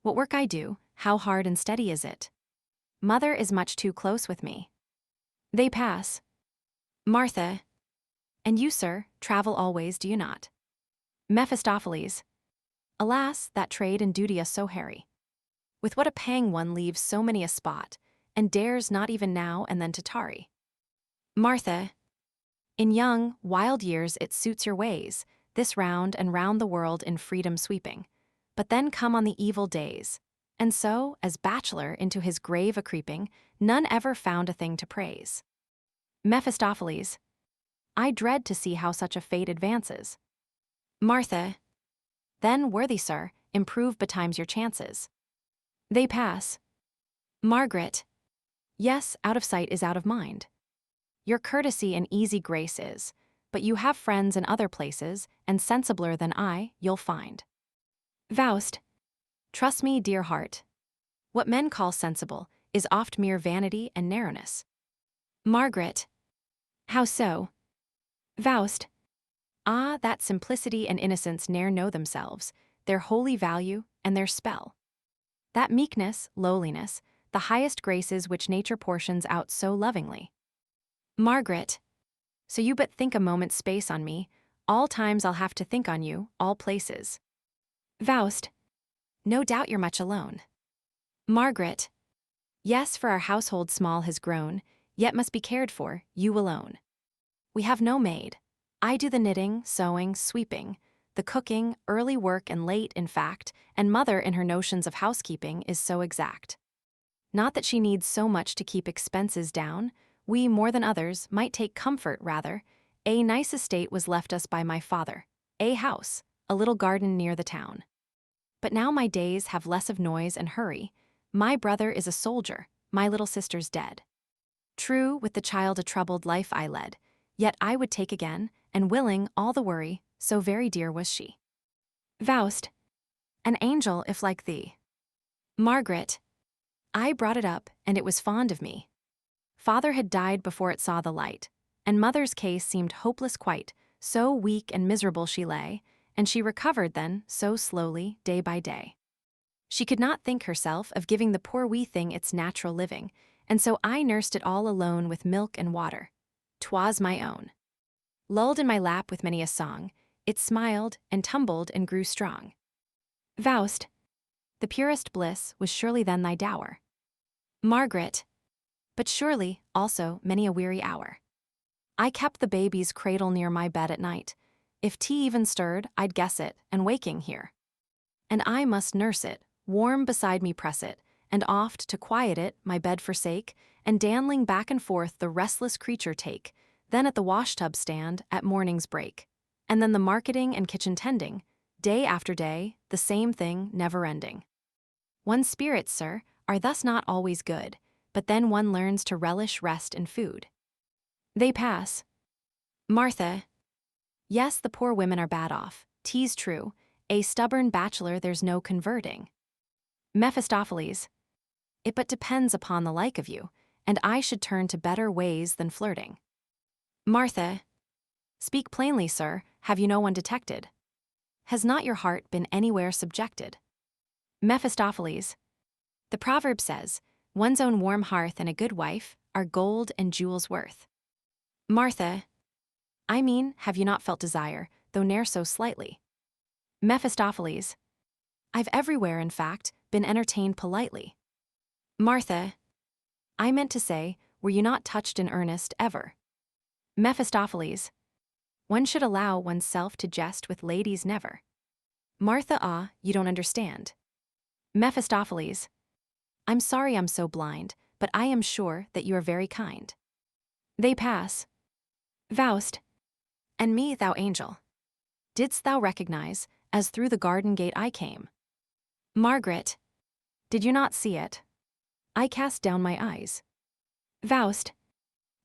What work I do, how hard and steady is it? Mother is much too close with me. They pass. Martha. And you, sir, travel always, do you not? Mephistopheles. Alas, that trade and duty are so hairy. With what a pang one leaves so many a spot, and dares not even now and then to tarry. Martha, in young, wild years it suits your ways, this round and round the world in freedom sweeping. But then come on the evil days, and so, as bachelor into his grave a-creeping, none ever found a thing to praise. Mephistopheles, I dread to see how such a fate advances. Martha, then, worthy sir, improve betimes your chances. They pass. Margaret, yes, out of sight is out of mind. Your courtesy and easy grace is, but you have friends in other places, and sensibler than I, you'll find. Faust, trust me, dear heart. What men call sensible is oft mere vanity and narrowness. Margaret, how so? Faust, ah, that simplicity and innocence ne'er know themselves, their holy value and their spell. That meekness, lowliness, the highest graces which nature portions out so lovingly. Margaret, so you but think a moment's space on me, all times I'll have to think on you, all places. Faust, no doubt you're much alone. Margaret, yes, for our household small has grown, yet must be cared for, you alone. We have no maid. I do the knitting, sewing, sweeping, the cooking, early work and late, in fact, and mother in her notions of housekeeping is so exact. Not that she needs so much to keep expenses down, we, more than others, might take comfort rather. A nice estate was left us by my father, a house, a little garden near the town. But now my days have less of noise and hurry. My brother is a soldier, my little sister's dead. True, with the child a troubled life I led, yet I would take again, and willing, all the worry, so very dear was she. Faust, an angel if like thee. Margaret, I brought it up, and it was fond of me. Father had died before it saw the light, and mother's case seemed hopeless quite, so weak and miserable she lay, and she recovered then, so slowly, day by day. She could not think herself of giving the poor wee thing its natural living, and so I nursed it all alone with milk and water. 'Twas my own. Lulled in my lap with many a song, it smiled and tumbled and grew strong. Faust, the purest bliss was surely then thy dower. Margaret, but surely, also, many a weary hour. I kept the baby's cradle near my bed at night. If tea even stirred, I'd guess it, and waking here. And I must nurse it, warm beside me press it, and oft, to quiet it, my bed forsake, and dandling back and forth the restless creature take, then at the wash-tub stand, at morning's break. And then the marketing and kitchen tending, day after day, the same thing, never ending. One's spirits, sir, are thus not always good, but then one learns to relish rest in food. They pass. Martha, yes, the poor women are bad off, 'tis true, a stubborn bachelor there's no converting. Mephistopheles, it but depends upon the like of you, and I should turn to better ways than flirting. Martha, speak plainly, sir, have you no one detected? Has not your heart been anywhere subjected? Mephistopheles, the proverb says, one's own warm hearth and a good wife are gold and jewels worth. Martha, I mean, have you not felt desire, though ne'er so slightly? Mephistopheles, I've everywhere, in fact, been entertained politely. Martha, I meant to say, were you not touched in earnest ever? Mephistopheles, one should allow oneself to jest with ladies never. Martha, ah, you don't understand. Mephistopheles, I'm sorry I'm so blind, but I am sure that you are very kind. They pass. Faust, and me, thou angel, didst thou recognize, as through the garden gate I came? Margaret, did you not see it? I cast down my eyes. Faust,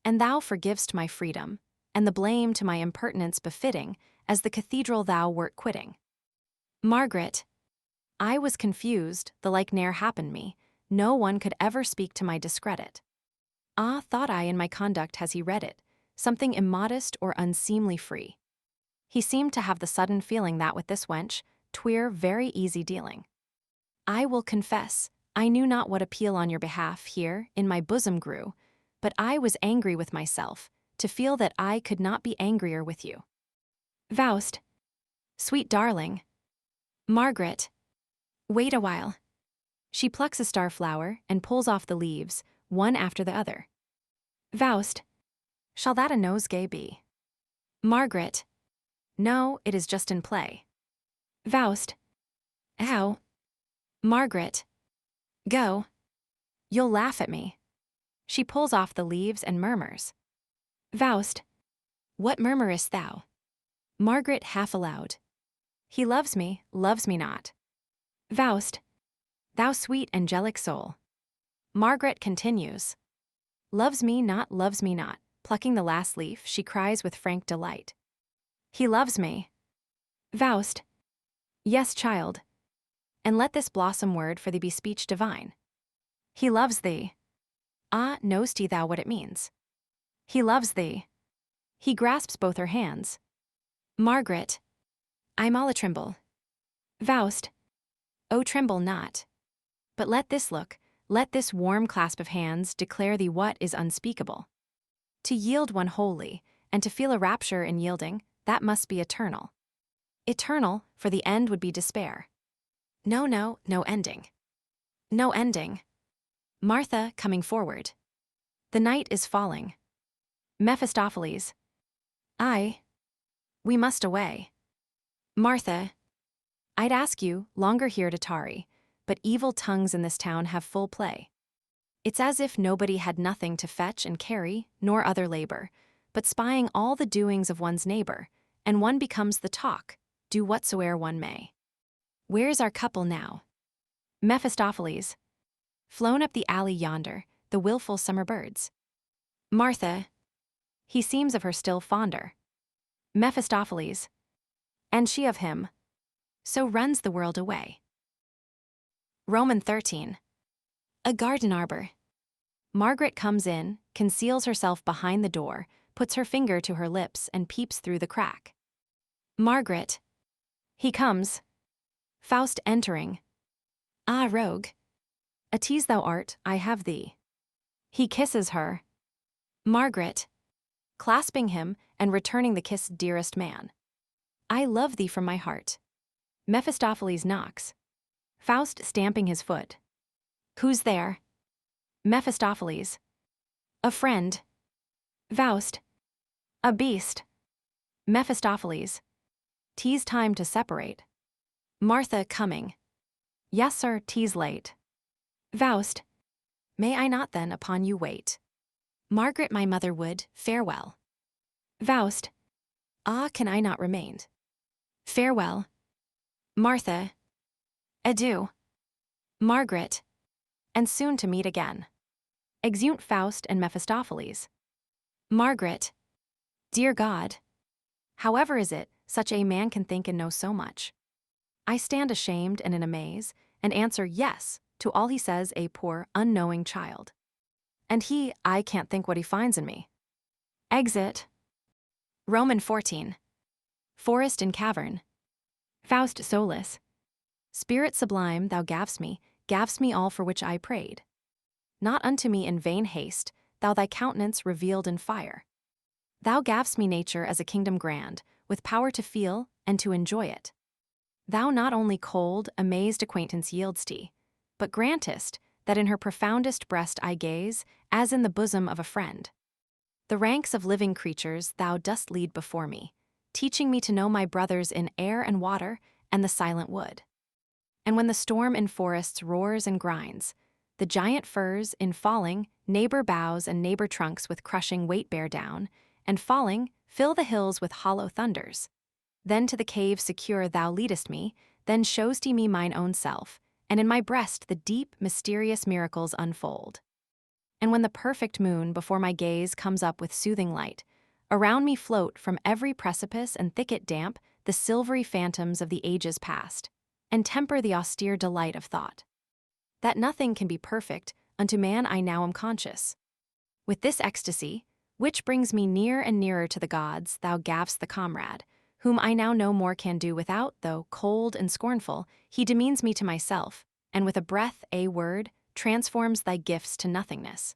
and thou forgivest my freedom, and the blame to my impertinence befitting, as the cathedral thou wert quitting. Margaret, I was confused, the like ne'er happened me, no one could ever speak to my discredit. Ah, thought I, in my conduct has he read it, something immodest or unseemly free. He seemed to have the sudden feeling that with this wench, 'twere very easy dealing. I will confess, I knew not what appeal on your behalf here in my bosom grew, but I was angry with myself, to feel that I could not be angrier with you. Faust, sweet darling. Margaret, wait a while. She plucks a star flower and pulls off the leaves, one after the other. Faust, shall that a nosegay be? Margaret, no, it is just in play. Faust, how? Margaret, go. You'll laugh at me. She pulls off the leaves and murmurs. Faust, what murmurest thou? Margaret half aloud. He loves me not. Faust, thou sweet angelic soul. Margaret continues. Loves me not, plucking the last leaf, she cries with frank delight. He loves me. Faust, yes, child. And let this blossom word for thee be speech divine. He loves thee. Ah, know'st thou what it means? He loves thee. He grasps both her hands. Margaret, I'm all a tremble. Faust, oh, tremble not. But let this look, let this warm clasp of hands declare thee what is unspeakable. To yield one wholly, and to feel a rapture in yielding, that must be eternal. Eternal, for the end would be despair. No ending. No ending. Martha coming forward. The night is falling. Mephistopheles. We must away. Martha. I'd ask you, longer here to tarry, but evil tongues in this town have full play. It's as if nobody had nothing to fetch and carry, nor other labor, but spying all the doings of one's neighbor, and one becomes the talk, do whatsoe'er one may. Where's our couple now? Mephistopheles. Flown up the alley yonder, the wilful summer birds. Martha. He seems of her still fonder. Mephistopheles. And she of him. So runs the world away. Roman 13. A garden arbor. Margaret comes in, conceals herself behind the door, puts her finger to her lips and peeps through the crack. Margaret. He comes. Faust entering. Ah, rogue. A tease thou art, I have thee. He kisses her. Margaret. Clasping him and returning the kiss, dearest man. I love thee from my heart. Mephistopheles knocks. Faust stamping his foot. Who's there? Mephistopheles. A friend. Faust. A beast. Mephistopheles. 'Tis time to separate. Martha coming. Yes, sir, 'tis late. Faust. May I not then upon you wait? Margaret my mother would, farewell. Faust. Ah, can I not remain? Farewell. Martha. Adieu. Margaret. And soon to meet again. Exeunt Faust and Mephistopheles. Margaret. Dear God. However is it, such a man can think and know so much? I stand ashamed and in amaze, and answer yes to all he says, a poor, unknowing child. And he, I can't think what he finds in me. Exit. Roman 14. Forest and cavern. Faust solus. Spirit sublime, thou gav'st me all for which I prayed. Not unto me in vain haste, thou thy countenance revealed in fire. Thou gav'st me nature as a kingdom grand, with power to feel and to enjoy it. Thou not only cold, amazed acquaintance yield'st, but grantest that in her profoundest breast I gaze, as in the bosom of a friend. The ranks of living creatures thou dost lead before me, teaching me to know my brothers in air and water and the silent wood. And when the storm in forests roars and grinds, the giant firs, in falling, neighbor boughs and neighbor trunks with crushing weight bear down, and falling, fill the hills with hollow thunders. Then to the cave secure thou leadest me, then show'st me mine own self, and in my breast the deep, mysterious miracles unfold. And when the perfect moon before my gaze comes up with soothing light, around me float from every precipice and thicket damp the silvery phantoms of the ages past, and temper the austere delight of thought. That nothing can be perfect, unto man I now am conscious. With this ecstasy, which brings me near and nearer to the gods, thou gav'st the comrade, whom I now no more can do without, though cold and scornful, he demeans me to myself, and with a breath, a word, transforms thy gifts to nothingness.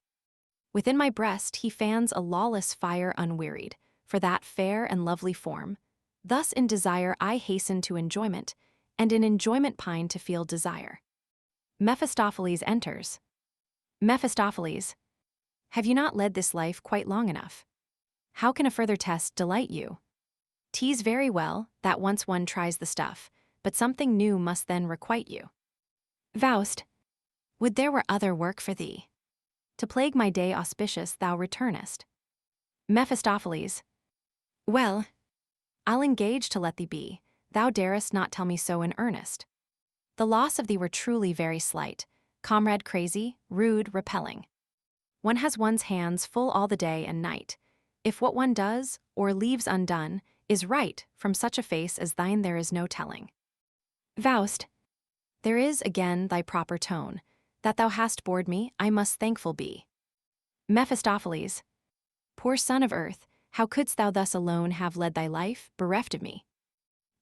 Within my breast he fans a lawless fire unwearied, for that fair and lovely form. Thus in desire I hasten to enjoyment, and in enjoyment pine to feel desire. Mephistopheles enters. Mephistopheles. Have you not led this life quite long enough? How can a further test delight you? 'Tis very well that once one tries the stuff, but something new must then requite you. Faust, would there were other work for thee. To plague my day auspicious thou returnest. Mephistopheles, well, I'll engage to let thee be, thou darest not tell me so in earnest. The loss of thee were truly very slight, comrade crazy, rude, repelling. One has one's hands full all the day and night. If what one does, or leaves undone, is right, from such a face as thine there is no telling. Faust, there is again thy proper tone. That thou hast bored me, I must thankful be. Mephistopheles, poor son of earth, how couldst thou thus alone have led thy life, bereft of me?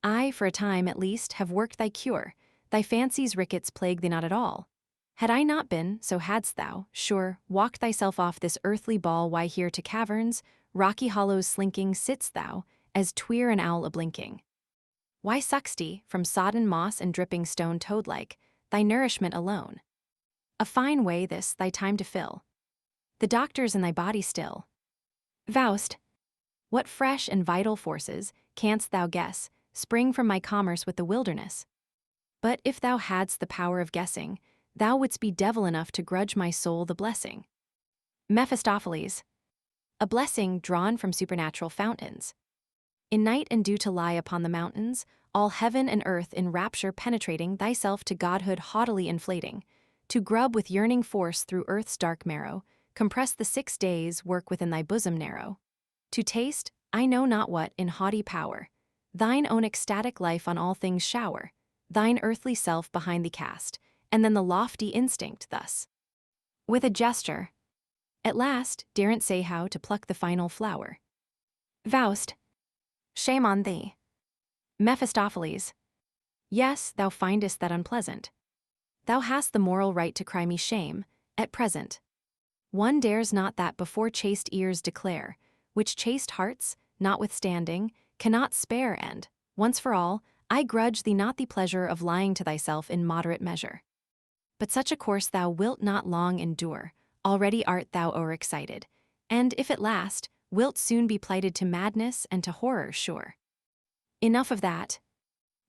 I, for a time at least, have worked thy cure, thy fancy's rickets plague thee not at all. Had I not been, so hadst thou, sure, walked thyself off this earthly ball. Why here to caverns, rocky hollows slinking, sitst thou, as tweer an owl a-blinking? Why suck'st thee, from sodden moss and dripping stone toad-like, thy nourishment alone? A fine way this, thy time to fill. The doctor's in thy body still. Faust, what fresh and vital forces, canst thou guess, spring from my commerce with the wilderness? But if thou hadst the power of guessing, thou wouldst be devil enough to grudge my soul the blessing. Mephistopheles, a blessing drawn from supernatural fountains. In night and dew to lie upon the mountains, all heaven and earth in rapture penetrating, thyself to godhood haughtily inflating, to grub with yearning force through earth's dark marrow, compress the 6 days' work within thy bosom narrow. To taste, I know not what, in haughty power, thine own ecstatic life on all things shower, thine earthly self behind thee cast, and then the lofty instinct thus. With a gesture, at last, daren't say how to pluck the final flower. Faust, shame on thee. Mephistopheles, yes, thou findest that unpleasant. Thou hast the moral right to cry me shame, at present. One dares not that before chaste ears declare, which chaste hearts, notwithstanding, cannot spare and, once for all, I grudge thee not the pleasure of lying to thyself in moderate measure. But such a course thou wilt not long endure, already art thou o'er-excited, and if it last, wilt soon be plighted to madness and to horror sure. Enough of that.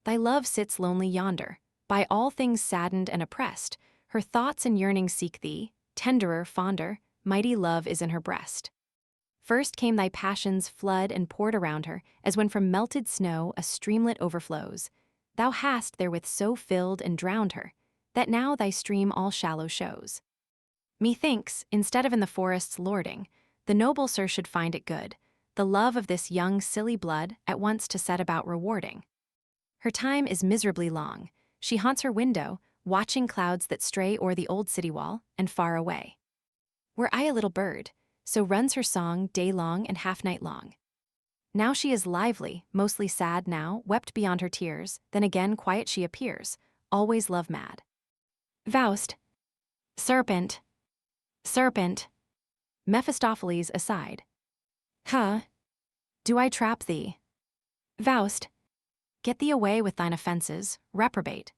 Thy love sits lonely yonder, by all things saddened and oppressed, her thoughts and yearnings seek thee, tenderer, fonder, mighty love is in her breast. First came thy passion's flood and poured around her, as when from melted snow a streamlet overflows. Thou hast therewith so filled and drowned her, that now thy stream all shallow shows. Methinks, instead of in the forest's lording, the noble sir should find it good, the love of this young silly blood at once to set about rewarding. Her time is miserably long. She haunts her window, watching clouds that stray o'er the old city wall, and far away. Were I a little bird, so runs her song day long and half night long. Now she is lively, mostly sad now, wept beyond her tears, then again quiet she appears, always love mad. Faust, serpent, serpent. Mephistopheles aside. Huh? Do I trap thee? Faust, get thee away with thine offenses, reprobate.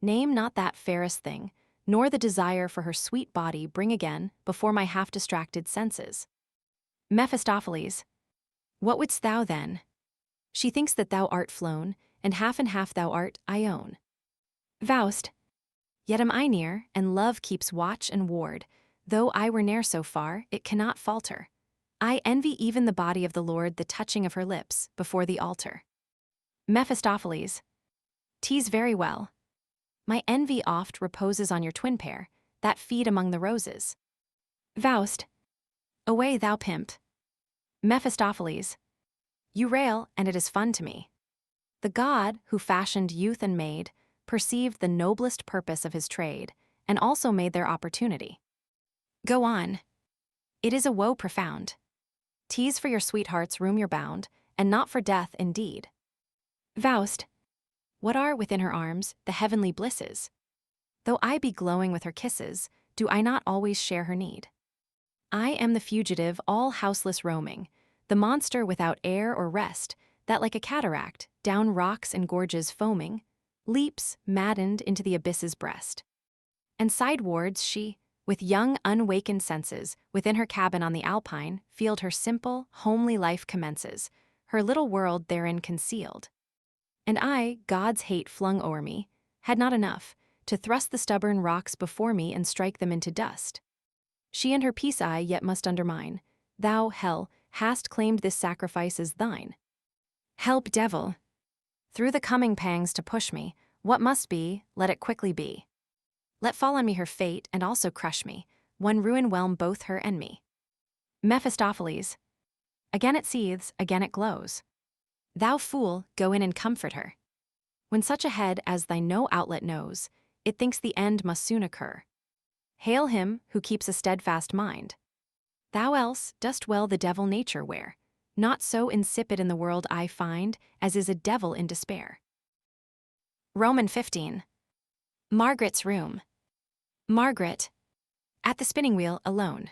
Name not that fairest thing, nor the desire for her sweet body bring again before my half-distracted senses. Mephistopheles, what wouldst thou then? She thinks that thou art flown, and half thou art, I own. Faust, yet am I near, and love keeps watch and ward, though I were ne'er so far, it cannot falter. I envy even the body of the Lord the touching of her lips before the altar. Mephistopheles, 'tis very well. My envy oft reposes on your twin pair, that feed among the roses. Faust, away thou pimp. Mephistopheles, you rail, and it is fun to me. The God, who fashioned youth and maid, perceived the noblest purpose of his trade, and also made their opportunity. Go on. It is a woe profound. 'Tis for your sweetheart's room you're bound, and not for death indeed. Faust, what are within her arms the heavenly blisses? Though I be glowing with her kisses, do I not always share her need? I am the fugitive all houseless roaming, the monster without air or rest, that like a cataract, down rocks and gorges foaming, leaps, maddened, into the abyss's breast. And sidewards she, With young, unawakened senses, within her cabin on the Alpine field her simple, homely life commences, her little world therein concealed. And I, God's hate flung o'er me, had not enough to thrust the stubborn rocks before me and strike them into dust. She and her peace I yet must undermine. Thou, hell, hast claimed this sacrifice as thine. Help, devil! Through the coming pangs to push me, what must be, let it quickly be. Let fall on me her fate and also crush me, one ruin whelm both her and me. Mephistopheles. Again it seethes, again it glows. Thou fool, go in and comfort her. When such a head as thy no outlet knows, it thinks the end must soon occur. Hail him who keeps a steadfast mind. Thou else dost well the devil nature wear, not so insipid in the world I find, as is a devil in despair. Roman 15. Margaret's room. Margaret. At the spinning wheel, alone.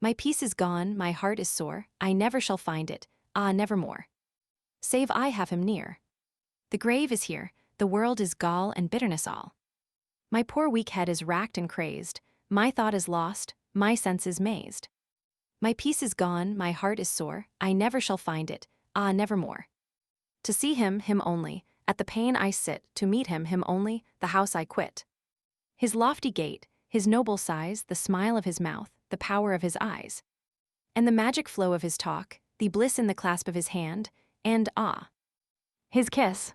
My peace is gone, my heart is sore, I never shall find it, ah, nevermore. Save I have him near. The grave is here, the world is gall and bitterness all. My poor weak head is racked and crazed, my thought is lost, my senses mazed. My peace is gone, my heart is sore, I never shall find it, ah, nevermore. To see him only, at the pane I sit, to meet him only, the house I quit. His lofty gait, his noble size, the smile of his mouth, the power of his eyes, and the magic flow of his talk, the bliss in the clasp of his hand, and his kiss.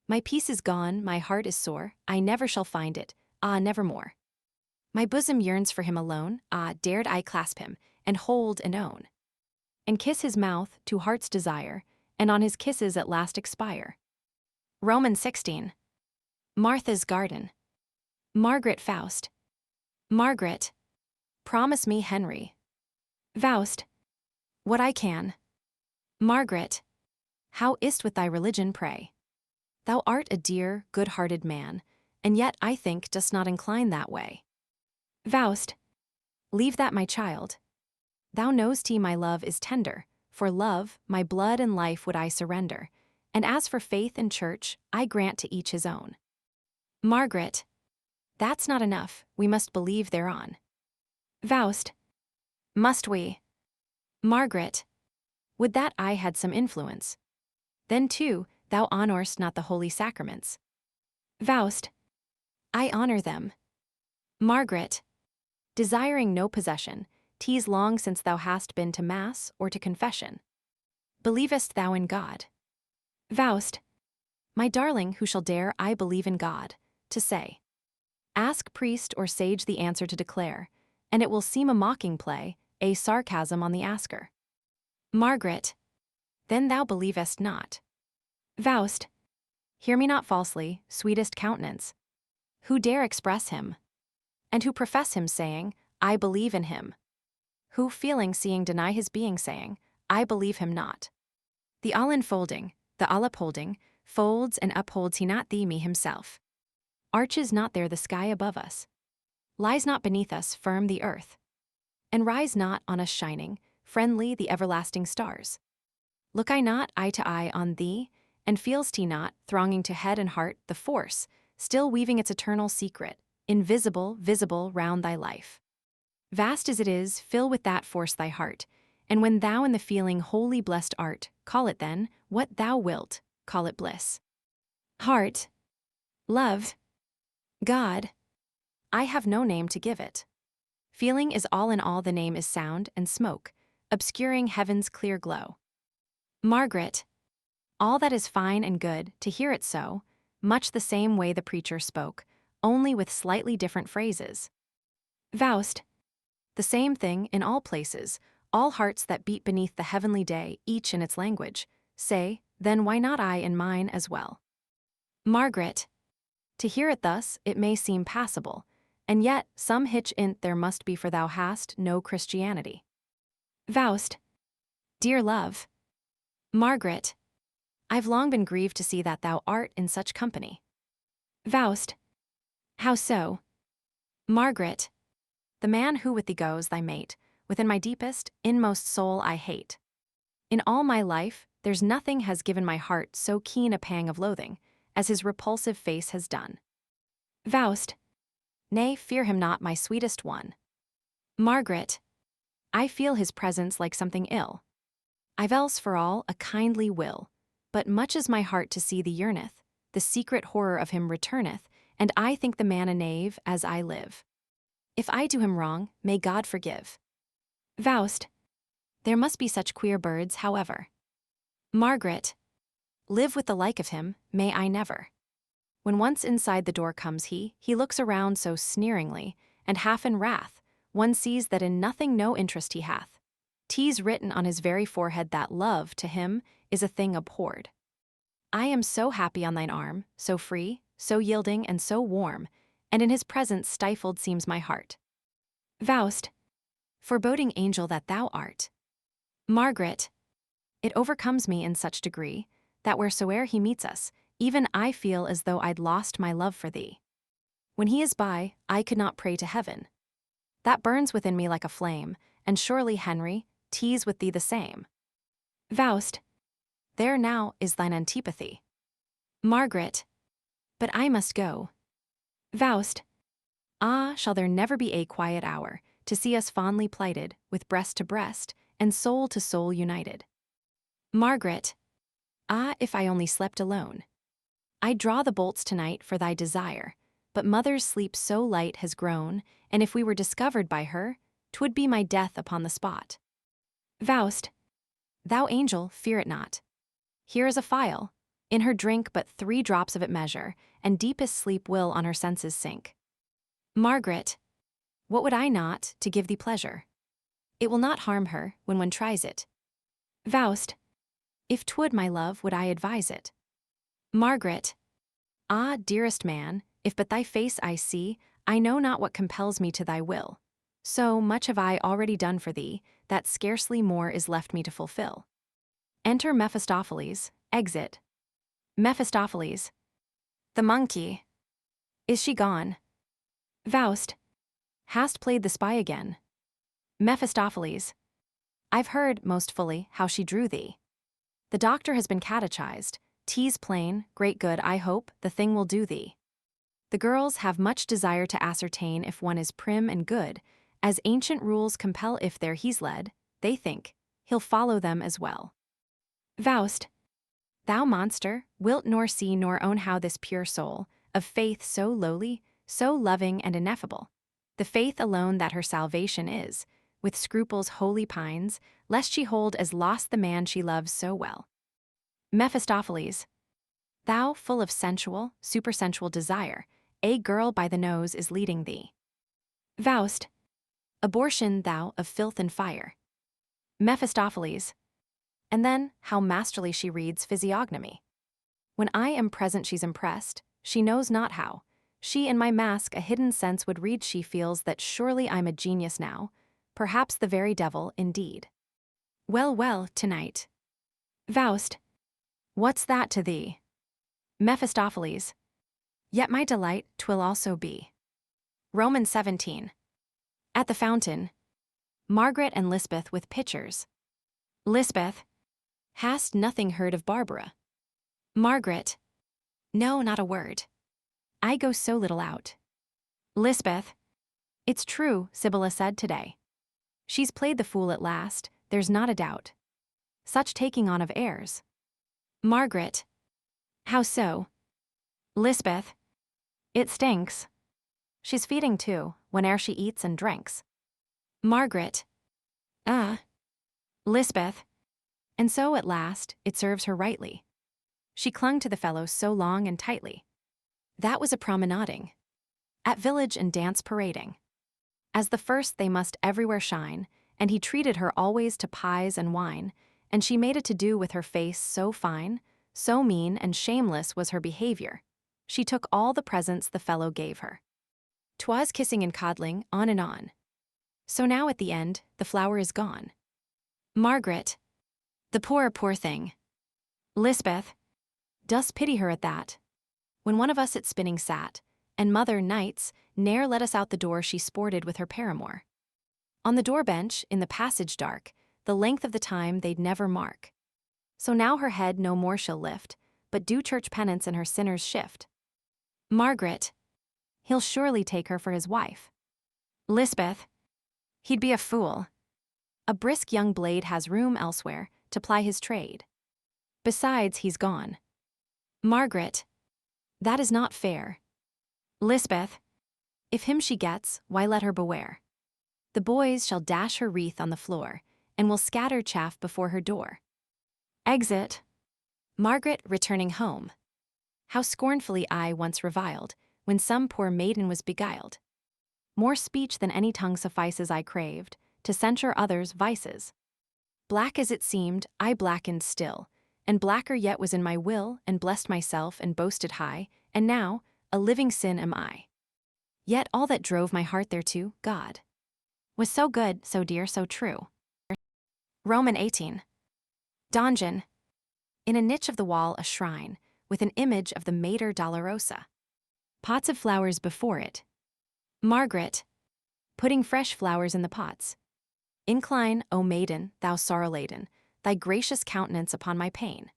My peace is gone, my heart is sore, I never shall find it, ah, nevermore. My bosom yearns for him alone, ah, dared I clasp him, and hold and own, and kiss his mouth to heart's desire, and on his kisses at last expire. Roman 16. Martha's garden. Margaret Faust. Margaret. Promise me Henry. Faust. What I can. Margaret. How is't with thy religion, pray? Thou art a dear, good-hearted man, and yet, I think, dost not incline that way. Faust. Leave that, my child. Thou know'st my love is tender, for love, my blood and life would I surrender, and as for faith and church, I grant to each his own. Margaret. That's not enough, we must believe thereon. Faust. Must we? Margaret. Would that I had some influence. Then too, thou honor'st not the holy sacraments. Faust. I honor them. Margaret. Desiring no possession, 'tis long since thou hast been to mass or to confession. Believest thou in God? Faust. My darling, who shall dare, I believe in God, to say? Ask priest or sage the answer to declare, and it will seem a mocking play, a sarcasm on the asker. Margaret. Then thou believest not. Faust. Hear me not falsely, sweetest countenance. Who dare express him? And who profess him, saying, I believe in him? Who, feeling, seeing, deny his being, saying, I believe him not? The all-enfolding, the all-upholding, folds and upholds he not thee me himself. Arches not there the sky above us? Lies not beneath us firm the earth? And rise not on us shining, friendly the everlasting stars? Look I not eye to eye on thee, and feel'st he not, thronging to head and heart, the force, still weaving its eternal secret, invisible, visible, round thy life? Vast as it is, fill with that force thy heart, and when thou in the feeling wholly blessed art, call it then, what thou wilt, call it bliss. Heart. Love. God. I have no name to give it. Feeling is all in all, the name is sound and smoke, obscuring heaven's clear glow. Margaret. All that is fine and good, to hear it so, much the same way the preacher spoke, only with slightly different phrases. Faust. The same thing in all places, all hearts that beat beneath the heavenly day, each in its language, say, then why not I in mine as well? Margaret. To hear it thus, it may seem passable, and yet some hitch in't there must be, for thou hast no Christianity. Faust. Dear love. Margaret. I've long been grieved to see that thou art in such company. Faust. How so? Margaret. The man who with thee goes, thy mate, within my deepest, inmost soul I hate. In all my life, there's nothing has given my heart so keen a pang of loathing, as his repulsive face has done. Faust. Nay, fear him not, my sweetest one. Margaret, I feel his presence like something ill. I've else for all a kindly will, but much is my heart to see the yearneth, the secret horror of him returneth, and I think the man a knave as I live. If I do him wrong, may God forgive. Faust, there must be such queer birds, however. Margaret, live with the like of him, may I never. When once inside the door comes he looks around so sneeringly, and half in wrath, one sees that in nothing no interest he hath. 'Tis written on his very forehead that love, to him, is a thing abhorred. I am so happy on thine arm, so free, so yielding and so warm, and in his presence stifled seems my heart. Faust, foreboding angel that thou art. Margaret, it overcomes me in such degree, that wheresoe'er he meets us, even I feel as though I'd lost my love for thee. When he is by, I could not pray to heaven. That burns within me like a flame, and surely, Henry, 'tis with thee the same. Faust, there now is thine antipathy. Margaret, but I must go. Faust, ah, shall there never be a quiet hour, to see us fondly plighted, with breast to breast, and soul to soul united? Margaret, ah, if I only slept alone. I'd draw the bolts tonight for thy desire, but mother's sleep so light has grown, and if we were discovered by her, 'twould be my death upon the spot. Faust, thou angel, fear it not. Here is a phial, in her drink but 3 drops of it measure, and deepest sleep will on her senses sink. Margaret, what would I not, to give thee pleasure? It will not harm her, when one tries it. Faust, if 'twould, my love, would I advise it. Margaret, ah, dearest man, if but thy face I see, I know not what compels me to thy will. So much have I already done for thee, that scarcely more is left me to fulfill. Enter Mephistopheles, exit. Mephistopheles, the monkey. Is she gone? Faust, hast played the spy again? Mephistopheles, I've heard, most fully, how she drew thee. The doctor has been catechized. 'Tis plain, great good, I hope, the thing will do thee. The girls have much desire to ascertain if one is prim and good, as ancient rules compel. If there he's led, they think, he'll follow them as well. Faust, thou monster, wilt nor see nor own how this pure soul, of faith so lowly, so loving and ineffable, the faith alone that her salvation is, with scruples wholly pines, lest she hold as lost the man she loves so well. Mephistopheles, thou full of sensual, supersensual desire, a girl by the nose is leading thee. Faust, abortion thou of filth and fire. Mephistopheles, and then how masterly she reads physiognomy. When I am present she's impressed, she knows not how. She in my mask a hidden sense would read. She feels that surely I'm a genius now, perhaps the very devil indeed. Well, well, tonight. Faust, what's that to thee? Mephistopheles, yet my delight 'twill also be. Romans 17. At the fountain, Margaret and Lisbeth with pitchers. Lisbeth, hast nothing heard of Barbara? Margaret, no, not a word. I go so little out. Lisbeth, it's true, Sibylla said today. She's played the fool at last, there's not a doubt. Such taking on of airs. Margaret, how so? Lisbeth, it stinks. She's feeding too, whene'er she eats and drinks. Margaret, Lisbeth, and so at last it serves her rightly. She clung to the fellow so long and tightly. That was a promenading. At village and dance parading. As the first they must everywhere shine, and he treated her always to pies and wine, and she made it to do with her face so fine, so mean and shameless was her behavior. She took all the presents the fellow gave her. 'Twas kissing and coddling, on and on. So now at the end, the flower is gone. Margaret, the poor, poor thing. Lisbeth, dost pity her at that? When one of us at spinning sat, and mother, nights, ne'er let us out the door, she sported with her paramour. On the door bench, in the passage dark, the length of the time they'd never mark. So now her head no more she'll lift, but do church penance in her sinner's shift. Margaret, He'll surely take her for his wife. Lisbeth. He'd be a fool. A brisk young blade has room elsewhere to ply his trade. Besides, he's gone. Margaret. That is not fair. Lisbeth. If him she gets, why let her beware. The boys shall dash her wreath on the floor, and will scatter chaff before her door. Exit. Margaret returning home. How scornfully I once reviled, when some poor maiden was beguiled. More speech than any tongue suffices I craved, to censure others' vices. Black as it seemed, I blackened still, and blacker yet was in my will, and blessed myself and boasted high, and now, a living sin am I. Yet all that drove my heart thereto, God, was so good, so dear, so true. Roman 18. Donjon. In a niche of the wall a shrine, with an image of the Mater Dolorosa. Pots of flowers before it. Margaret. Putting fresh flowers in the pots. Incline, O maiden, thou sorrow-laden, thy gracious countenance upon my pain.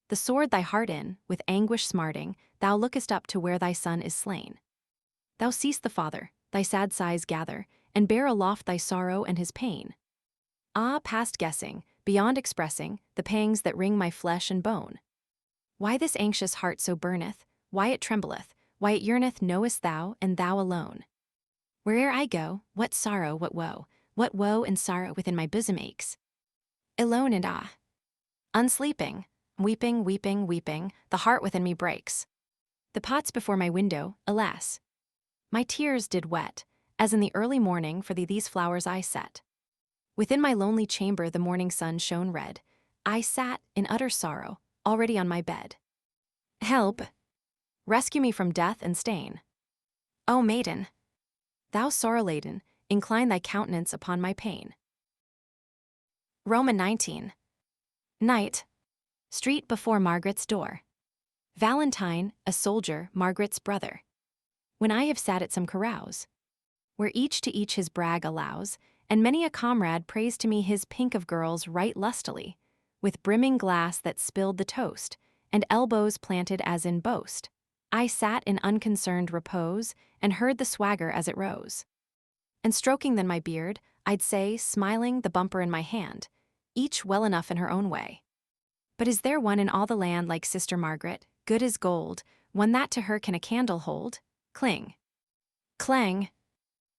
The sword thy heart in, with anguish smarting, thou lookest up to where thy son is slain. Thou seest the father, thy sad sighs gather, and bear aloft thy sorrow and his pain. Ah, past guessing, beyond expressing, the pangs that wring my flesh and bone. Why this anxious heart so burneth, why it trembleth, why it yearneth knowest thou, and thou alone. Where'er I go, what sorrow and sorrow within my bosom aches. Alone and unsleeping, weeping, weeping, weeping, the heart within me breaks. The pots before my window, alas, my tears did wet, as in the early morning for these flowers I set. Within my lonely chamber the morning sun shone red. I sat, in utter sorrow, already on my bed. Help! Rescue me from death and stain. O maiden! Thou sorrow-laden, incline thy countenance upon my pain. Roman 19. Night. Street before Margaret's door. Valentine, a soldier, Margaret's brother. When I have sat at some carouse, where each to each his brag allows, and many a comrade praised to me his pink of girls right lustily, with brimming glass that spilled the toast, and elbows planted as in boast, I sat in unconcerned repose, and heard the swagger as it rose. And stroking then my beard, I'd say, smiling the bumper in my hand, each well enough in her own way. But is there one in all the land like Sister Margaret, good as gold, one that to her can a candle hold? Cling. Clang.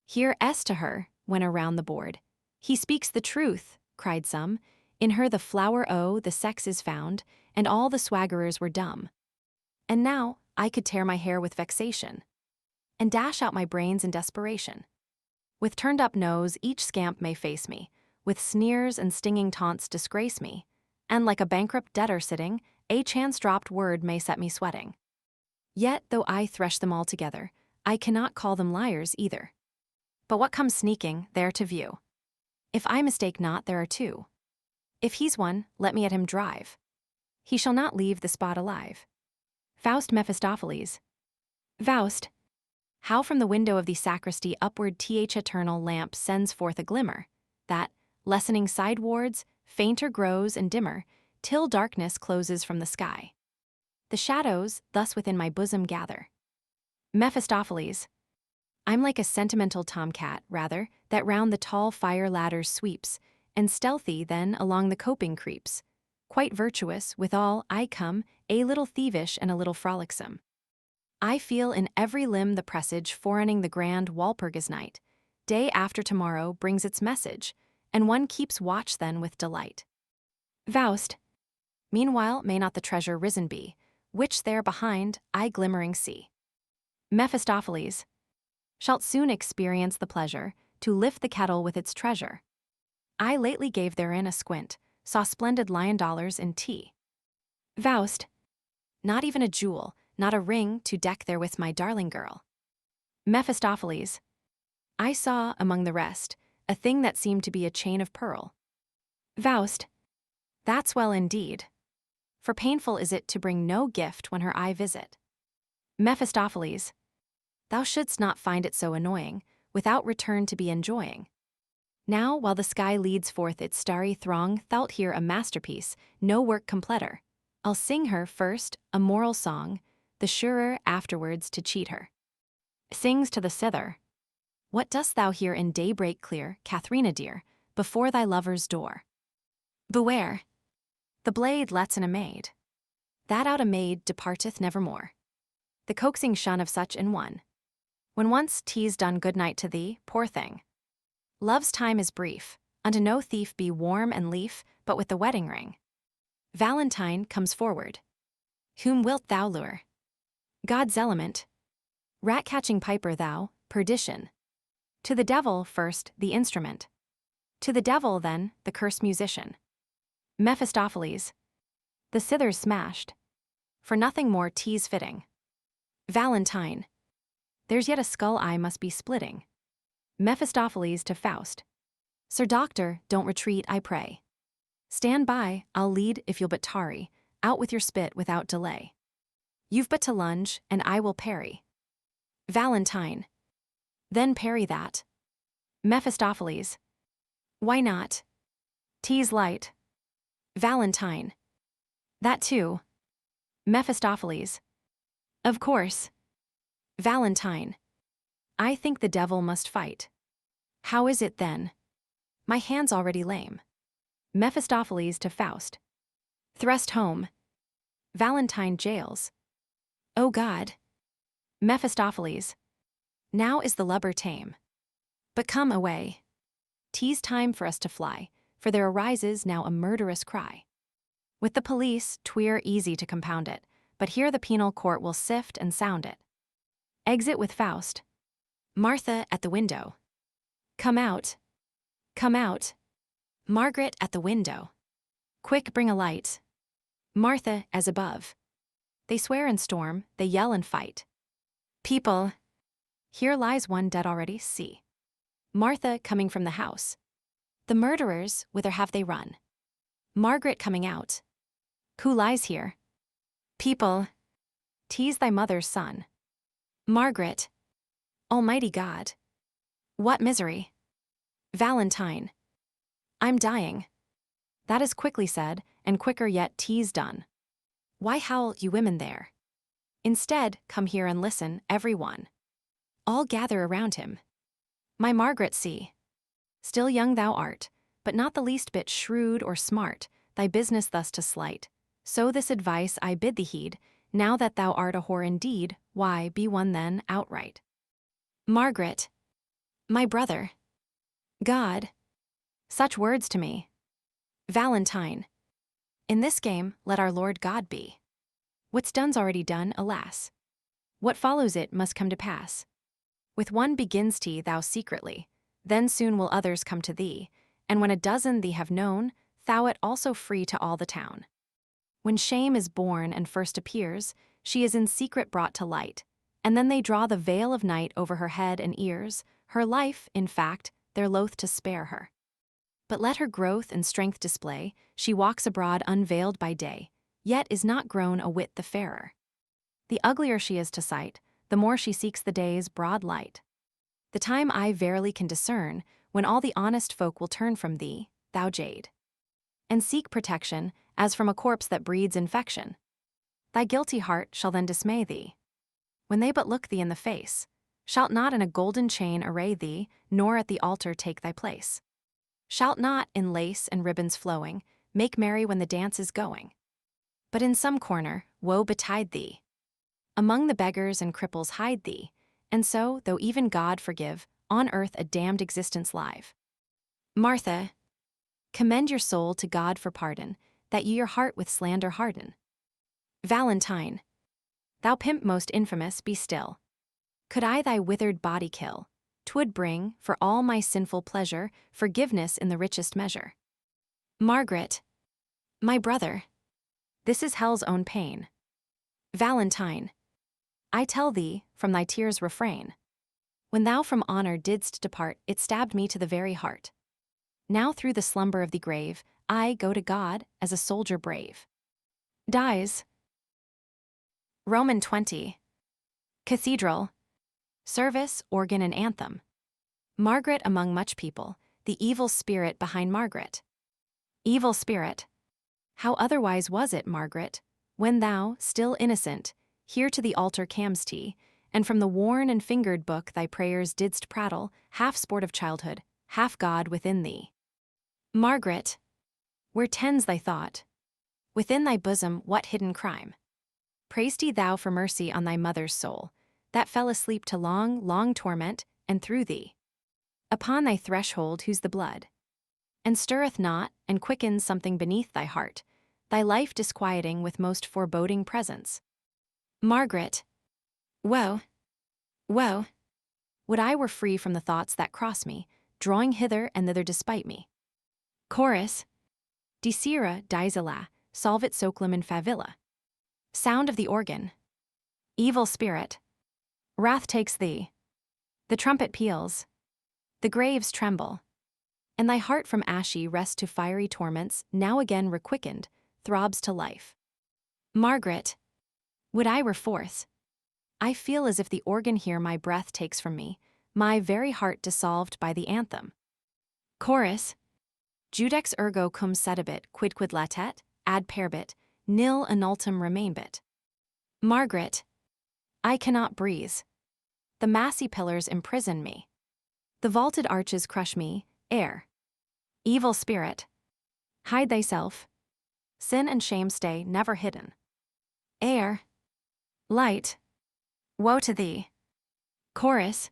Hear S to her, when around the board. He speaks the truth, cried some. In her the flower o' the sex is found, and all the swaggerers were dumb. And now I could tear my hair with vexation, and dash out my brains in desperation. With turned up nose each scamp may face me, with sneers and stinging taunts disgrace me, and like a bankrupt debtor sitting, a chance-dropped word may set me sweating. Yet, though I thresh them all together, I cannot call them liars either. But what comes sneaking there to view? If I mistake not, there are two. If he's one, let me at him drive. He shall not leave the spot alive. Faust Mephistopheles. Faust. How from the window of the sacristy upward eternal lamp sends forth a glimmer, that, lessening sidewards, fainter grows and dimmer, till darkness closes from the sky. The shadows thus within my bosom gather. Mephistopheles. I'm like a sentimental tomcat, rather, that round the tall fire ladders sweeps, and stealthy then along the coping creeps. Quite virtuous, withal, I come, a little thievish and a little frolicsome. I feel in every limb the presage forerunning the grand Walpurgis night. Day after tomorrow brings its message, and one keeps watch then with delight. Faust. Meanwhile may not the treasure risen be, which there behind I glimmering see. Mephistopheles. Shalt soon experience the pleasure to lift the kettle with its treasure. I lately gave therein a squint, saw splendid lion dollars in tea. Faust. Not even a jewel, not a ring to deck therewith my darling girl. Mephistopheles. I saw, among the rest, a thing that seemed to be a chain of pearl. Faust. That's well indeed. For painful is it to bring no gift when her eye visit. Mephistopheles. Thou shouldst not find it so annoying, without return to be enjoying. Now, while the sky leads forth its starry throng, thou'lt hear a masterpiece, no work completer. I'll sing her, first, a moral song, the surer afterwards to cheat her. Sings to the cither. What dost thou here in daybreak clear, Katharina dear, before thy lover's door? Beware! The blade lets in a maid. That out a maid departeth nevermore. The coaxing shun of such an one. When once 'tis done good night to thee, poor thing. Love's time is brief, unto no thief be warm and lief, but with the wedding ring. Valentine comes forward. Whom wilt thou lure? God's element. Rat-catching piper thou, perdition. To the devil first the instrument. To the devil then the cursed musician. Mephistopheles. The cither's smashed. For nothing more 'tis fitting. Valentine. There's yet a skull I must be splitting. Mephistopheles to Faust. Sir Doctor, don't retreat, I pray. Stand by, I'll lead if you'll but tarry, out with your spit without delay. You've but to lunge, and I will parry. Valentine. Then parry that. Mephistopheles. Why not? 'Tis light. Valentine. That too. Mephistopheles. Of course. Valentine. I think the devil must fight. How is it then? My hand's already lame. Mephistopheles to Faust. Thrust home. Valentine jails. O God. Mephistopheles. Now is the lubber tame. But come away. 'Tis time for us to fly, for there arises now a murderous cry. With the police, 'twere easy to compound it, but here the penal court will sift and sound it. Exit with Faust. Martha at the window. Come out. Come out. Margaret at the window. Quick, bring a light. Martha as above. They swear and storm, they yell and fight. People. Here lies one dead already, see. Martha coming from the house. The murderers, whither have they run? Margaret coming out. Who lies here? People. 'Tis thy mother's son. Margaret. Almighty God. What misery. Valentine. I'm dying. That is quickly said, and quicker yet 'tis done. Why howl, you women there? Instead, come here and listen, every one. All gather around him. My Margaret, see. Still young thou art, but not the least bit shrewd or smart, thy business thus to slight. So this advice I bid thee heed, now that thou art a whore indeed, why, be one then, outright. Margaret. My brother. God. Such words to me. Valentine. In this game, let our Lord God be. What's done's already done, alas. What follows it must come to pass. With one begins thou secretly, then soon will others come to thee, and when a dozen thee have known, thou it also free to all the town. When shame is born and first appears, she is in secret brought to light, and then they draw the veil of night over her head and ears, her life, in fact, they're loath to spare her. But let her growth and strength display, she walks abroad unveiled by day, yet is not grown a whit the fairer. The uglier she is to sight, the more she seeks the day's broad light. The time I verily can discern, when all the honest folk will turn from thee, thou jade, and seek protection, as from a corpse that breeds infection. Thy guilty heart shall then dismay thee. When they but look thee in the face, shalt not in a golden chain array thee, nor at the altar take thy place. Shalt not, in lace and ribbons flowing, make merry when the dance is going. But in some corner, woe betide thee. Among the beggars and cripples hide thee, and so, though even God forgive, on earth a damned existence live. Martha. Commend your soul to God for pardon, that ye your heart with slander harden. Valentine. Thou pimp most infamous, be still. Could I thy withered body kill, 'twould bring, for all my sinful pleasure, forgiveness in the richest measure. Margaret. My brother. This is hell's own pain. Valentine. I tell thee, from thy tears refrain. When thou from honor didst depart, it stabbed me to the very heart. Now through the slumber of the grave, I go to God as a soldier brave. Dies. Roman 20. Cathedral. Service, organ and anthem. Margaret among much people, the evil spirit behind Margaret. Evil spirit. How otherwise was it, Margaret, when thou, still innocent, here to the altar cam'st, and and from the worn and fingered book thy prayers didst prattle, half sport of childhood, half God within thee. Margaret, where tends thy thought? Within thy bosom what hidden crime? Praised thou for mercy on thy mother's soul, that fell asleep to long, long torment, and through thee. Upon thy threshold whose the blood, and stirreth not, and quickens something beneath thy heart, thy life disquieting with most foreboding presence. Margaret, woe, woe, would I were free from the thoughts that cross me, drawing hither and thither despite me. Chorus, Dicera disilla, solvit soclum in favilla. Sound of the organ. Evil spirit, wrath takes thee. The trumpet peals. The graves tremble. And thy heart from ashy rest to fiery torments, now again requickened, throbs to life. Margaret, would I were forth. I feel as if the organ here my breath takes from me, my very heart dissolved by the anthem. Chorus, Judex ergo cum sedibit quidquid latet, ad perbit, nil annultum remainbit. Margaret, I cannot breathe. The massy pillars imprison me. The vaulted arches crush me, air. Evil spirit, hide thyself. Sin and shame stay never hidden. Air, light, woe to thee. Chorus,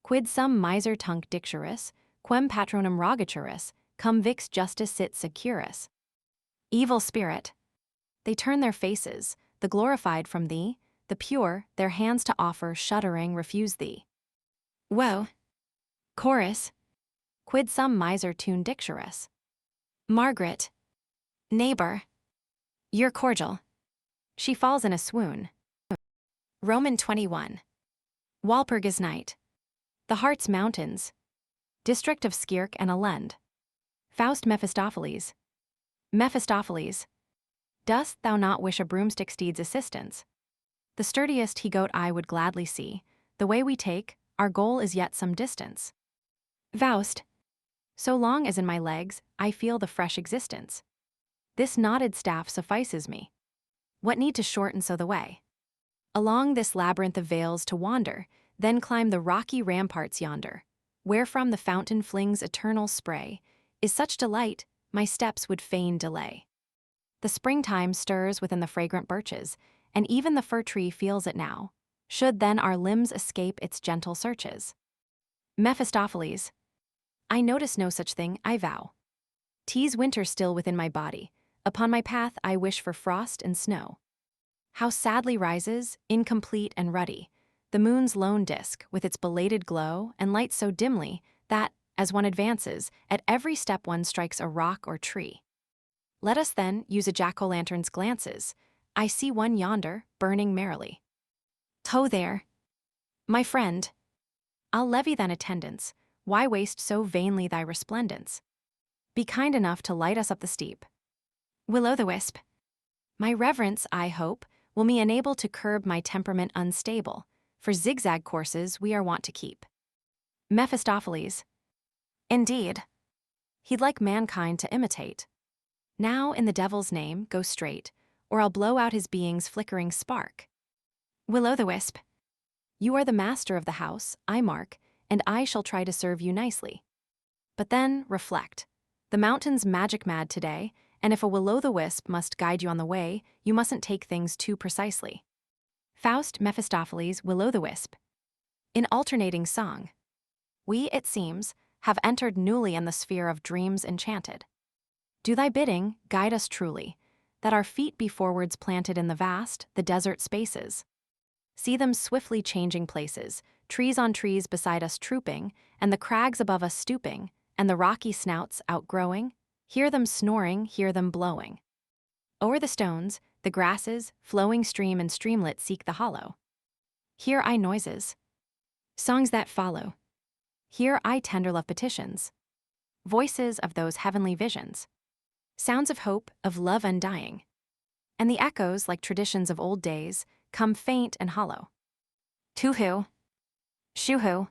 quid sum miser tunc dicturus, quem patronum rogaturus, cum vix justus sit securus. Evil spirit, they turn their faces, the glorified from thee, the pure, their hands to offer shuddering refuse thee. Woe. Chorus, quid sum miser tune dicturus. Margaret, neighbor, you're cordial. She falls in a swoon. Roman 21. Walpurgis Night. The Heart's Mountains. District of Skirk and Allend. Faust Mephistopheles. Mephistopheles, dost thou not wish a broomstick steed's assistance? The sturdiest he-goat I would gladly see. The way we take, our goal is yet some distance. Faust, so long as in my legs I feel the fresh existence. This knotted staff suffices me. What need to shorten so the way? Along this labyrinth of vales to wander, then climb the rocky ramparts yonder, wherefrom the fountain flings eternal spray, is such delight, my steps would fain delay. The springtime stirs within the fragrant birches, and even the fir tree feels it now, should then our limbs escape its gentle searches. Mephistopheles, I notice no such thing, I vow. 'Tis winter still within my body, upon my path I wish for frost and snow. How sadly rises, incomplete and ruddy, the moon's lone disk with its belated glow and lights so dimly that, as one advances, at every step one strikes a rock or tree. Let us then use a jack-o'-lantern's glances. I see one yonder, burning merrily. Ho there, my friend. I'll levy thine attendance. Why waste so vainly thy resplendence? Be kind enough to light us up the steep. Will-o'-the-wisp, my reverence, I hope, will me enable to curb my temperament unstable, for zigzag courses we are wont to keep. Mephistopheles, indeed, he'd like mankind to imitate. Now, in the devil's name, go straight, or I'll blow out his being's flickering spark. Will-o'-the-wisp, you are the master of the house, I mark, and I shall try to serve you nicely. But then, reflect. The mountain's magic mad today, and if a will-o'-the-wisp must guide you on the way, you mustn't take things too precisely. Faust Mephistopheles Will-o'-the-wisp. In alternating song. We, it seems, have entered newly in the sphere of dreams enchanted. Do thy bidding, guide us truly, that our feet be forwards planted in the vast, the desert spaces. See them swiftly changing places, trees on trees beside us trooping, and the crags above us stooping, and the rocky snouts outgrowing. Hear them snoring, hear them blowing. O'er the stones, the grasses, flowing stream and streamlet seek the hollow. Hear I noises, songs that follow. Hear I tender love petitions, voices of those heavenly visions, sounds of hope, of love undying. And the echoes, like traditions of old days, come faint and hollow. Too-hoo, shoo-hoo.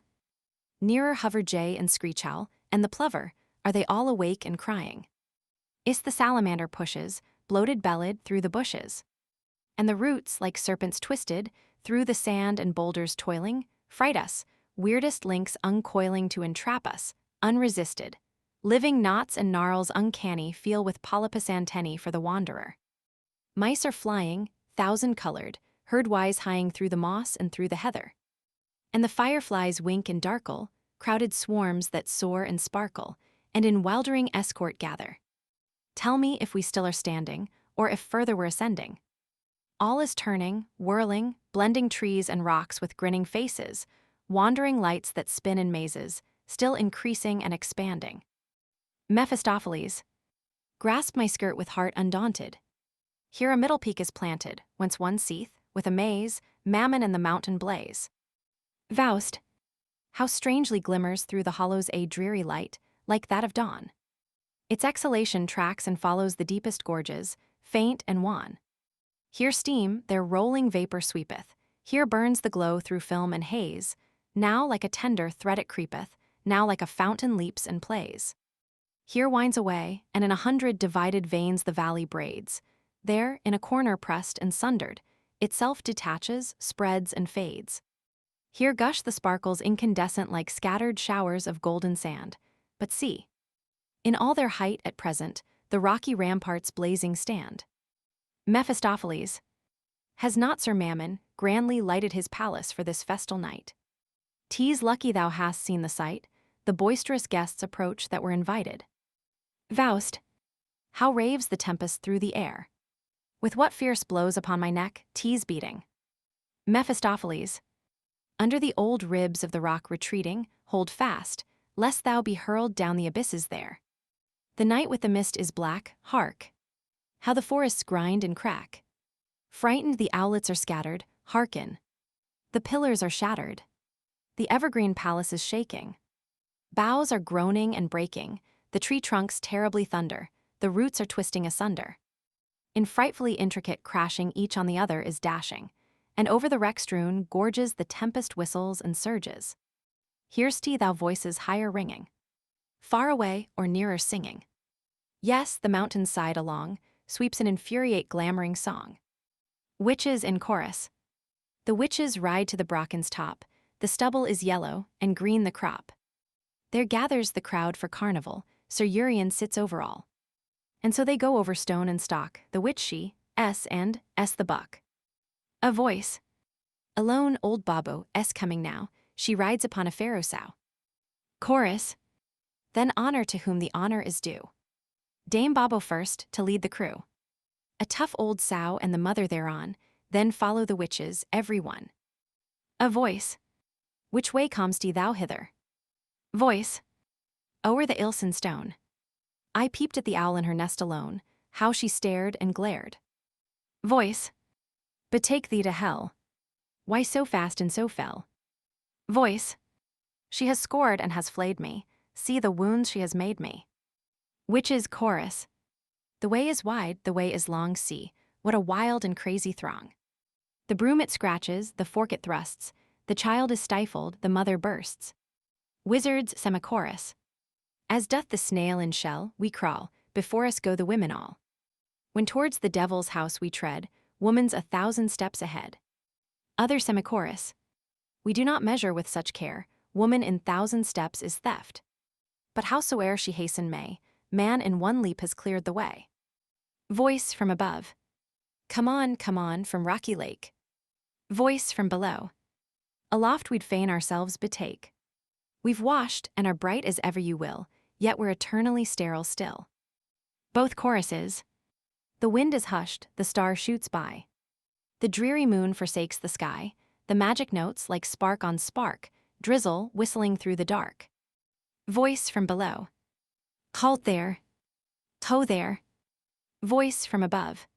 Nearer hover jay and screech owl, and the plover, are they all awake and crying? Is the salamander pushes, bloated-bellied, through the bushes? And the roots, like serpents twisted, through the sand and boulders toiling, fright us, weirdest links uncoiling to entrap us, unresisted. Living knots and gnarls uncanny feel with polypus antennae for the wanderer. Mice are flying, thousand-colored, herd-wise hieing through the moss and through the heather. And the fireflies wink and darkle, crowded swarms that soar and sparkle, and in wildering escort gather. Tell me if we still are standing, or if further we're ascending. All is turning, whirling, blending trees and rocks with grinning faces, wandering lights that spin in mazes, still increasing and expanding. Mephistopheles, grasp my skirt with heart undaunted. Here a middle peak is planted, whence one seeth, with amaze, Mammon and the mountain blaze. Faust, how strangely glimmers through the hollows a dreary light, like that of dawn. Its exhalation tracks and follows the deepest gorges, faint and wan. Here steam, there rolling vapor sweepeth, here burns the glow through film and haze, now like a tender thread it creepeth, now like a fountain leaps and plays. Here winds away, and in 100 divided veins the valley braids. There, in a corner pressed and sundered, itself detaches, spreads, and fades. Here gush the sparkles incandescent like scattered showers of golden sand. But see, in all their height at present, the rocky ramparts blazing stand. Mephistopheles, has not Sir Mammon grandly lighted his palace for this festal night? 'Tis lucky thou hast seen the sight, the boisterous guests approach that were invited. Faust, how raves the tempest through the air? With what fierce blows upon my neck, 'tis beating. Mephistopheles, under the old ribs of the rock retreating, hold fast, lest thou be hurled down the abysses there. The night with the mist is black, hark! How the forests grind and crack. Frightened the owlets are scattered, hearken! The pillars are shattered. The evergreen palace is shaking. Boughs are groaning and breaking, the tree trunks terribly thunder, the roots are twisting asunder. In frightfully intricate crashing each on the other is dashing, and over the wreck-strewn gorges the tempest whistles and surges. Hear'st thou voices higher ringing, far away or nearer singing? Yes, the mountain's side along sweeps an infuriate glamoring song. Witches in chorus. The witches ride to the bracken's top, the stubble is yellow, and green the crop. There gathers the crowd for carnival, Sir Urian sits over all. And so they go over stone and stock, the witch she, and the buck. A voice. Alone old Babo, coming now, she rides upon a pharaoh sow. Chorus. Then honor to whom the honor is due. Dame Babo first, to lead the crew. A tough old sow and the mother thereon, then follow the witches, every one. A voice. Which way comest thou hither? Voice. O'er the Ilsen stone. I peeped at the owl in her nest alone, how she stared and glared. Voice. Betake thee to hell. Why so fast and so fell? Voice. She has scored and has flayed me, see the wounds she has made me. Witches' chorus. The way is wide, the way is long, see, what a wild and crazy throng. The broom it scratches, the fork it thrusts, the child is stifled, the mother bursts. Wizards' semi-chorus. As doth the snail in shell, we crawl, before us go the women all. When towards the devil's house we tread, woman's 1,000 steps ahead. Other semi-chorus. We do not measure with such care, woman in 1,000 steps is theft. But howsoe'er she hasten may, man in one leap has cleared the way. Voice from above. Come on, from rocky lake. Voice from below. Aloft we'd fain ourselves betake. We've washed and are bright as ever you will, yet we're eternally sterile still. Both choruses. The wind is hushed, the star shoots by. The dreary moon forsakes the sky, the magic notes like spark on spark, drizzle whistling through the dark. Voice from below. Halt there. Ho there. Voice from above.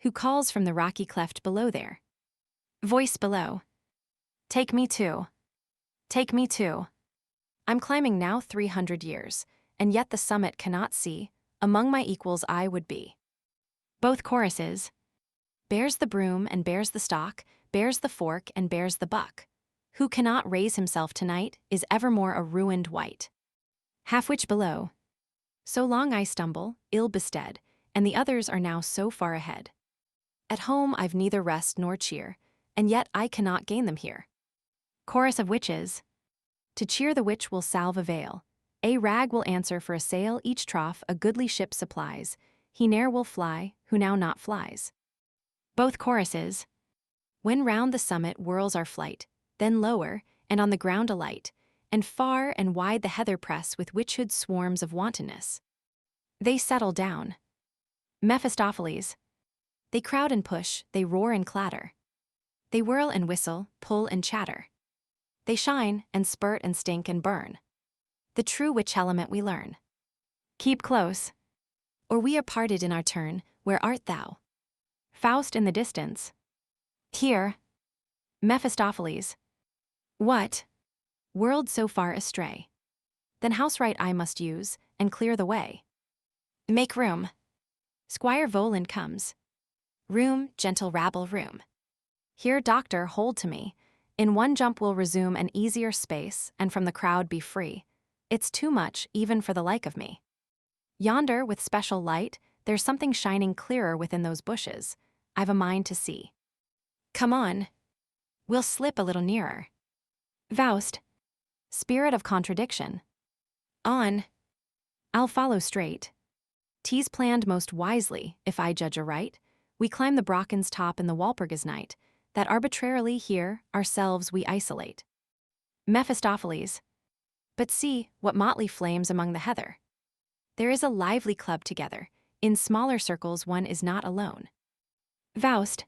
Who calls from the rocky cleft below there? Voice below. Take me too. Take me too. I'm climbing now 300 years, and yet the summit cannot see, among my equals I would be. Both choruses. Bears the broom and bears the stock, bears the fork and bears the buck. Who cannot raise himself tonight is evermore a ruined wight. Half-witch below. So long I stumble, ill bestead, and the others are now so far ahead. At home I've neither rest nor cheer, and yet I cannot gain them here. Chorus of Witches. To cheer the witch will salve a veil. A rag will answer for a sail, each trough a goodly ship supplies. He ne'er will fly, who now not flies. Both choruses. When round the summit whirls our flight, then lower, and on the ground alight, and far and wide the heather press with witchhood swarms of wantonness. They settle down. Mephistopheles. They crowd and push, they roar and clatter. They whirl and whistle, pull and chatter. They shine and spurt and stink and burn. The true witch element we learn. Keep close, or we are parted in our turn. Where art thou? Faust in the distance. Here. Mephistopheles. What? Whirled so far astray. Then house right I must use, and clear the way. Make room. Squire Voland comes. Room, gentle rabble, room. Here, doctor, hold to me. In one jump we'll resume an easier space, and from the crowd be free. It's too much, even for the like of me. Yonder, with special light, there's something shining clearer within those bushes. I've a mind to see. Come on. We'll slip a little nearer. Faust. Spirit of contradiction. On. I'll follow straight. 'Tis planned most wisely, if I judge aright. We climb the Brocken's top in the Walpurgis night, that arbitrarily here ourselves we isolate. Mephistopheles. But see, what motley flames among the heather. There is a lively club together. In smaller circles one is not alone. Faust.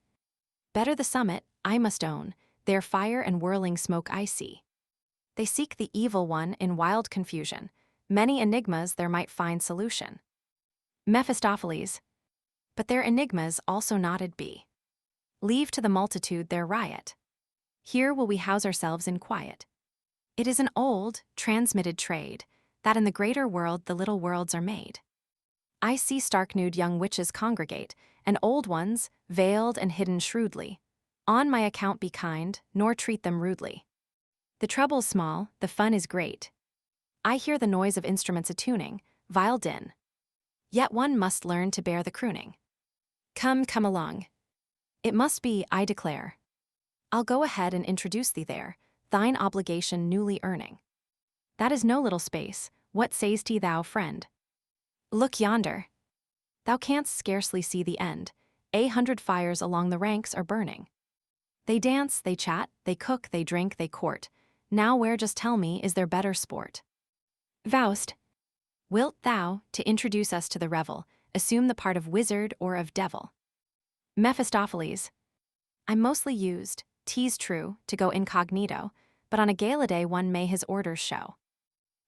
Better the summit, I must own, there fire and whirling smoke I see. They seek the evil one in wild confusion. Many enigmas there might find solution. Mephistopheles. But their enigmas also knotted be. Leave to the multitude their riot. Here will we house ourselves in quiet. It is an old, transmitted trade, that in the greater world the little worlds are made. I see stark-nude young witches congregate, and old ones, veiled and hidden shrewdly. On my account be kind, nor treat them rudely. The trouble's small, the fun is great. I hear the noise of instruments attuning, vile din. Yet one must learn to bear the crooning. Come, come along. It must be, I declare. I'll go ahead and introduce thee there, thine obligation newly earning. That is no little space, what say'st thou, friend? Look yonder. Thou canst scarcely see the end. 100 fires along the ranks are burning. They dance, they chat, they cook, they drink, they court. Now where, just tell me, is there better sport? Faust. Wilt thou, to introduce us to the revel, assume the part of wizard or of devil? Mephistopheles. I'm mostly used, 'tis true, to go incognito, but on a gala day one may his orders show.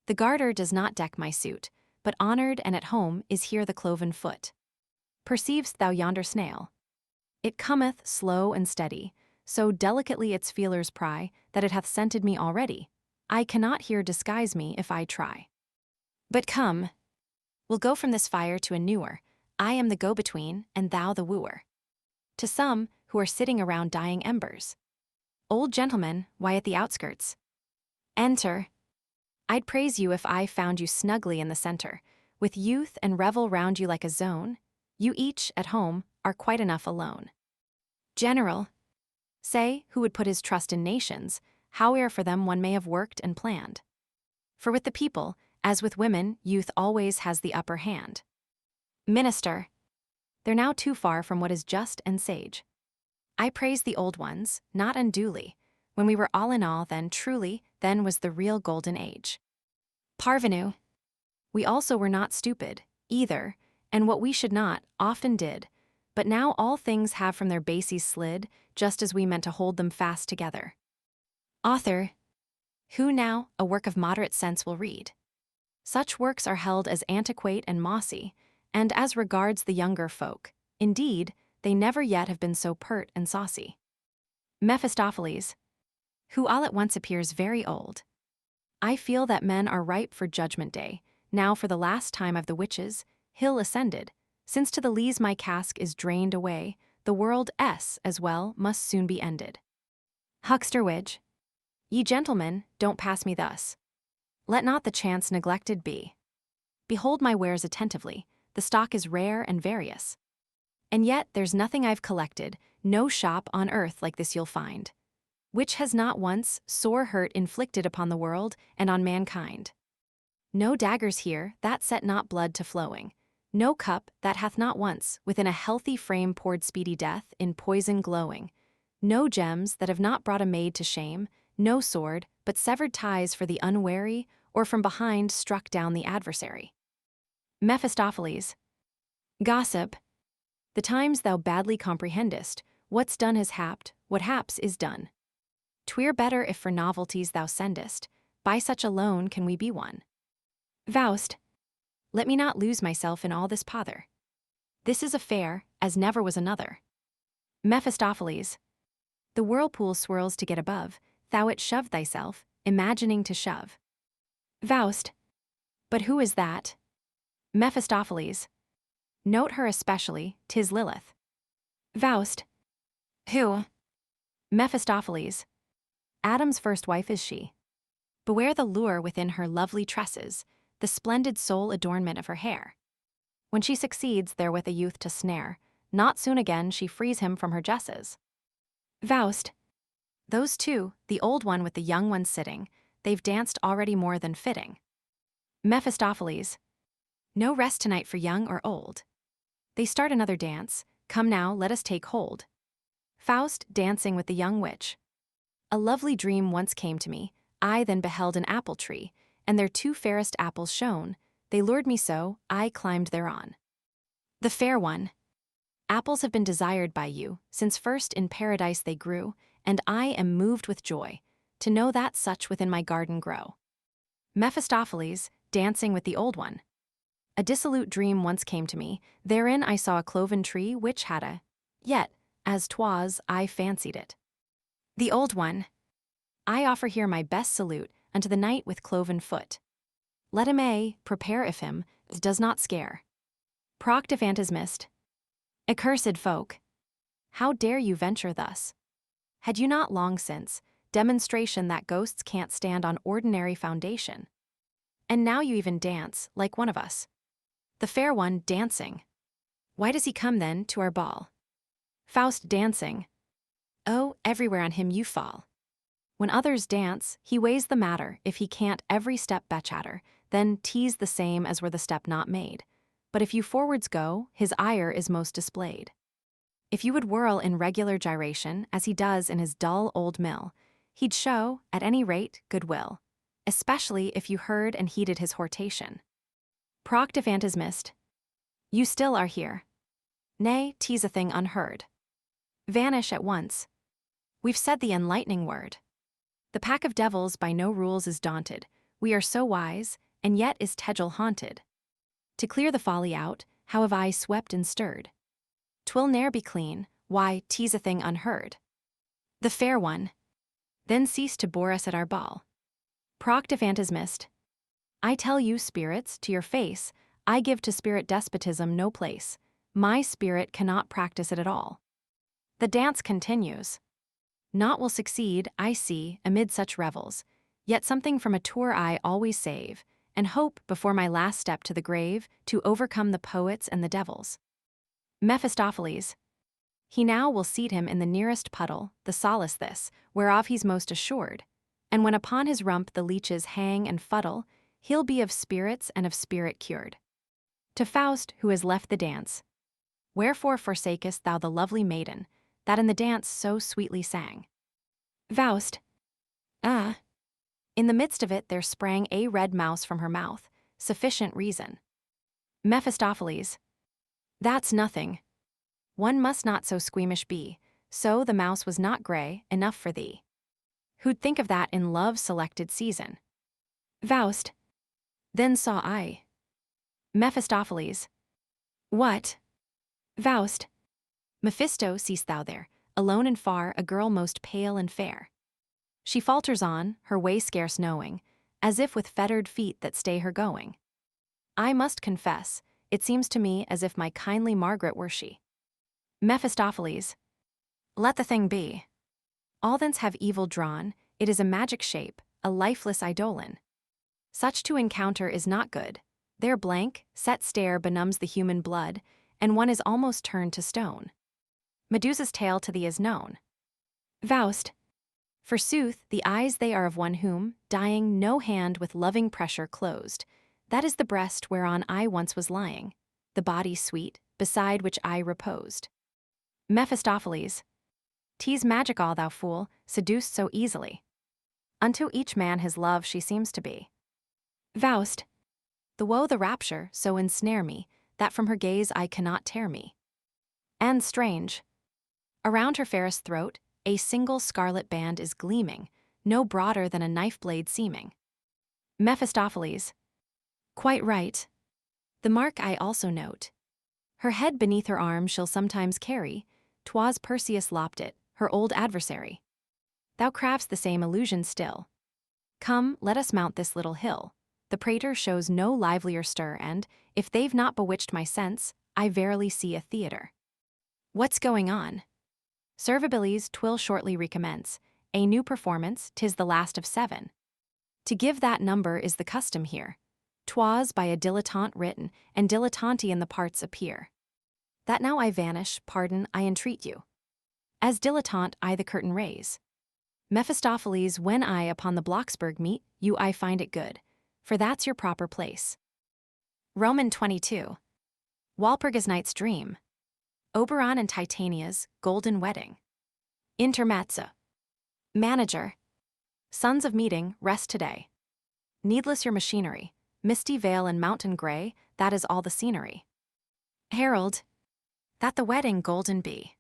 The garter does not deck my suit, but honored and at home is here the cloven foot. Perceiv'st thou yonder snail? It cometh slow and steady, so delicately its feelers pry, that it hath scented me already. I cannot here disguise me if I try. But come, we'll go from this fire to a newer. I am the go-between, and thou the wooer. To some, who are sitting around dying embers. Old gentlemen, why at the outskirts? Enter. I'd praise you if I found you snugly in the center, with youth and revel round you like a zone. You each, at home, are quite enough alone. General. Say, who would put his trust in nations, howe'er for them one may have worked and planned. For with the people, as with women, youth always has the upper hand. Minister. They're now too far from what is just and sage. I praise the old ones, not unduly. When we were all in all, then truly, then was the real golden age. Parvenu. We also were not stupid, either, and what we should not, often did. But now all things have from their bases slid, just as we meant to hold them fast together. Author. Who now, a work of moderate sense will read? Such works are held as antiquate and mossy, and as regards the younger folk, indeed, they never yet have been so pert and saucy. Mephistopheles. Who all at once appears very old. I feel that men are ripe for judgment day, now for the last time of the witches, hill ascended, since to the lees my cask is drained away, the world as well must soon be ended. Hucksterwidge. Ye gentlemen, don't pass me thus. Let not the chance neglected be. Behold my wares attentively, the stock is rare and various. And yet there's nothing I've collected, no shop on earth like this you'll find, which has not once sore hurt inflicted upon the world and on mankind. No daggers here that set not blood to flowing, no cup that hath not once within a healthy frame poured speedy death in poison glowing, no gems that have not brought a maid to shame, no sword but severed ties for the unwary, or from behind struck down the adversary. Mephistopheles. Gossip. The times thou badly comprehendest, what's done has happed, what haps is done. 'Twere better if for novelties thou sendest, by such alone can we be one. Faust. Let me not lose myself in all this pother. This is a fair, as never was another. Mephistopheles. The whirlpool swirls to get above, thou it shove thyself, imagining to shove. Faust. But who is that? Mephistopheles. Note her especially, 'tis Lilith. Faust. Who? Mephistopheles. Adam's first wife is she. Beware the lure within her lovely tresses, the splendid sole adornment of her hair. When she succeeds therewith a youth to snare, not soon again she frees him from her jesses. Faust. Those two, the old one with the young one sitting, they've danced already more than fitting. Mephistopheles. No rest tonight for young or old. They start another dance, come now let us take hold. Faust dancing with the young witch. A lovely dream once came to me, I then beheld an apple tree, and their two fairest apples shone, they lured me so, I climbed thereon. The fair one. Apples have been desired by you, since first in paradise they grew, and I am moved with joy, to know that such within my garden grow. Mephistopheles, dancing with the old one. A dissolute dream once came to me, therein I saw a cloven tree which had a, yet, as 'twas, I fancied it. The old one. I offer here my best salute unto the knight with cloven foot. Let him prepare if him does not scare. Proct if ant is missed. Accursed folk. How dare you venture thus? Had you not long since demonstration that ghosts can't stand on ordinary foundation? And now you even dance, like one of us. The fair one dancing. Why does he come then to our ball? Faust dancing. Oh, everywhere on him you fall. When others dance, he weighs the matter, if he can't every step bechatter, then tease the same as were the step not made. But if you forwards go, his ire is most displayed. If you would whirl in regular gyration, as he does in his dull old mill, he'd show, at any rate, goodwill, especially if you heard and heeded his hortation. Proct if ant is missed. You still are here. Nay, 'tis a thing unheard. Vanish at once. We've said the enlightening word. The pack of devils by no rules is daunted, we are so wise, and yet is Tegel haunted. To clear the folly out, how have I swept and stirred? 'Twill ne'er be clean, why, 'tis a thing unheard. The fair one. Then cease to bore us at our ball. Proct if ant is missed. I tell you, spirits, to your face, I give to spirit despotism no place. My spirit cannot practice it at all. The dance continues. Naught will succeed, I see, amid such revels, yet something from a tour I always save, and hope before my last step to the grave to overcome the poets and the devils. Mephistopheles. He now will seat him in the nearest puddle, the solace this, whereof he's most assured, and when upon his rump the leeches hang and fuddle, he'll be of spirits and of spirit cured. To Faust, who has left the dance. Wherefore forsakest thou the lovely maiden, that in the dance so sweetly sang? Faust. In the midst of it there sprang a red mouse from her mouth, sufficient reason. Mephistopheles. That's nothing. One must not so squeamish be, so the mouse was not grey, enough for thee. Who'd think of that in love's selected season? Faust. Then saw I. Mephistopheles. What? Faust. Mephisto seest thou there, alone and far, a girl most pale and fair. She falters on, her way scarce knowing, as if with fettered feet that stay her going. I must confess, it seems to me as if my kindly Margaret were she. Mephistopheles. Let the thing be. All thence have evil drawn, it is a magic shape, a lifeless eidolon. Such to encounter is not good, their blank, set stare benumbs the human blood, and one is almost turned to stone. Medusa's tale to thee is known. Faust. Forsooth, the eyes they are of one whom, dying, no hand with loving pressure closed. That is the breast whereon I once was lying, the body sweet, beside which I reposed. Mephistopheles. 'Tis magic all, thou fool, seduced so easily. Unto each man his love she seems to be. Faust. The woe, the rapture, so ensnare me, that from her gaze I cannot tear me. And strange. Around her fairest throat, a single scarlet band is gleaming, no broader than a knife blade seeming. Mephistopheles. Quite right. The mark I also note. Her head beneath her arm she'll sometimes carry, 'twas Perseus lopped it, her old adversary. Thou crav'st the same illusion still. Come, let us mount this little hill. The prater shows no livelier stir, and, if they've not bewitched my sense, I verily see a theatre. What's going on? Servibiles 'twill shortly recommence, a new performance, 'tis the last of 7. To give that number is the custom here. 'Twas by a dilettante written, and dilettanti in the parts appear. That now I vanish, pardon, I entreat you. As dilettante I the curtain raise. Mephistopheles, when I upon the Blocksberg meet you, I find it good, for that's your proper place. Roman 22. Walpurgis Night's Dream. Oberon and Titania's golden wedding. Intermezzo. Manager. Sons of meeting, rest today. Needless your machinery, misty vale and mountain gray, that is all the scenery. Herald. That the wedding golden be.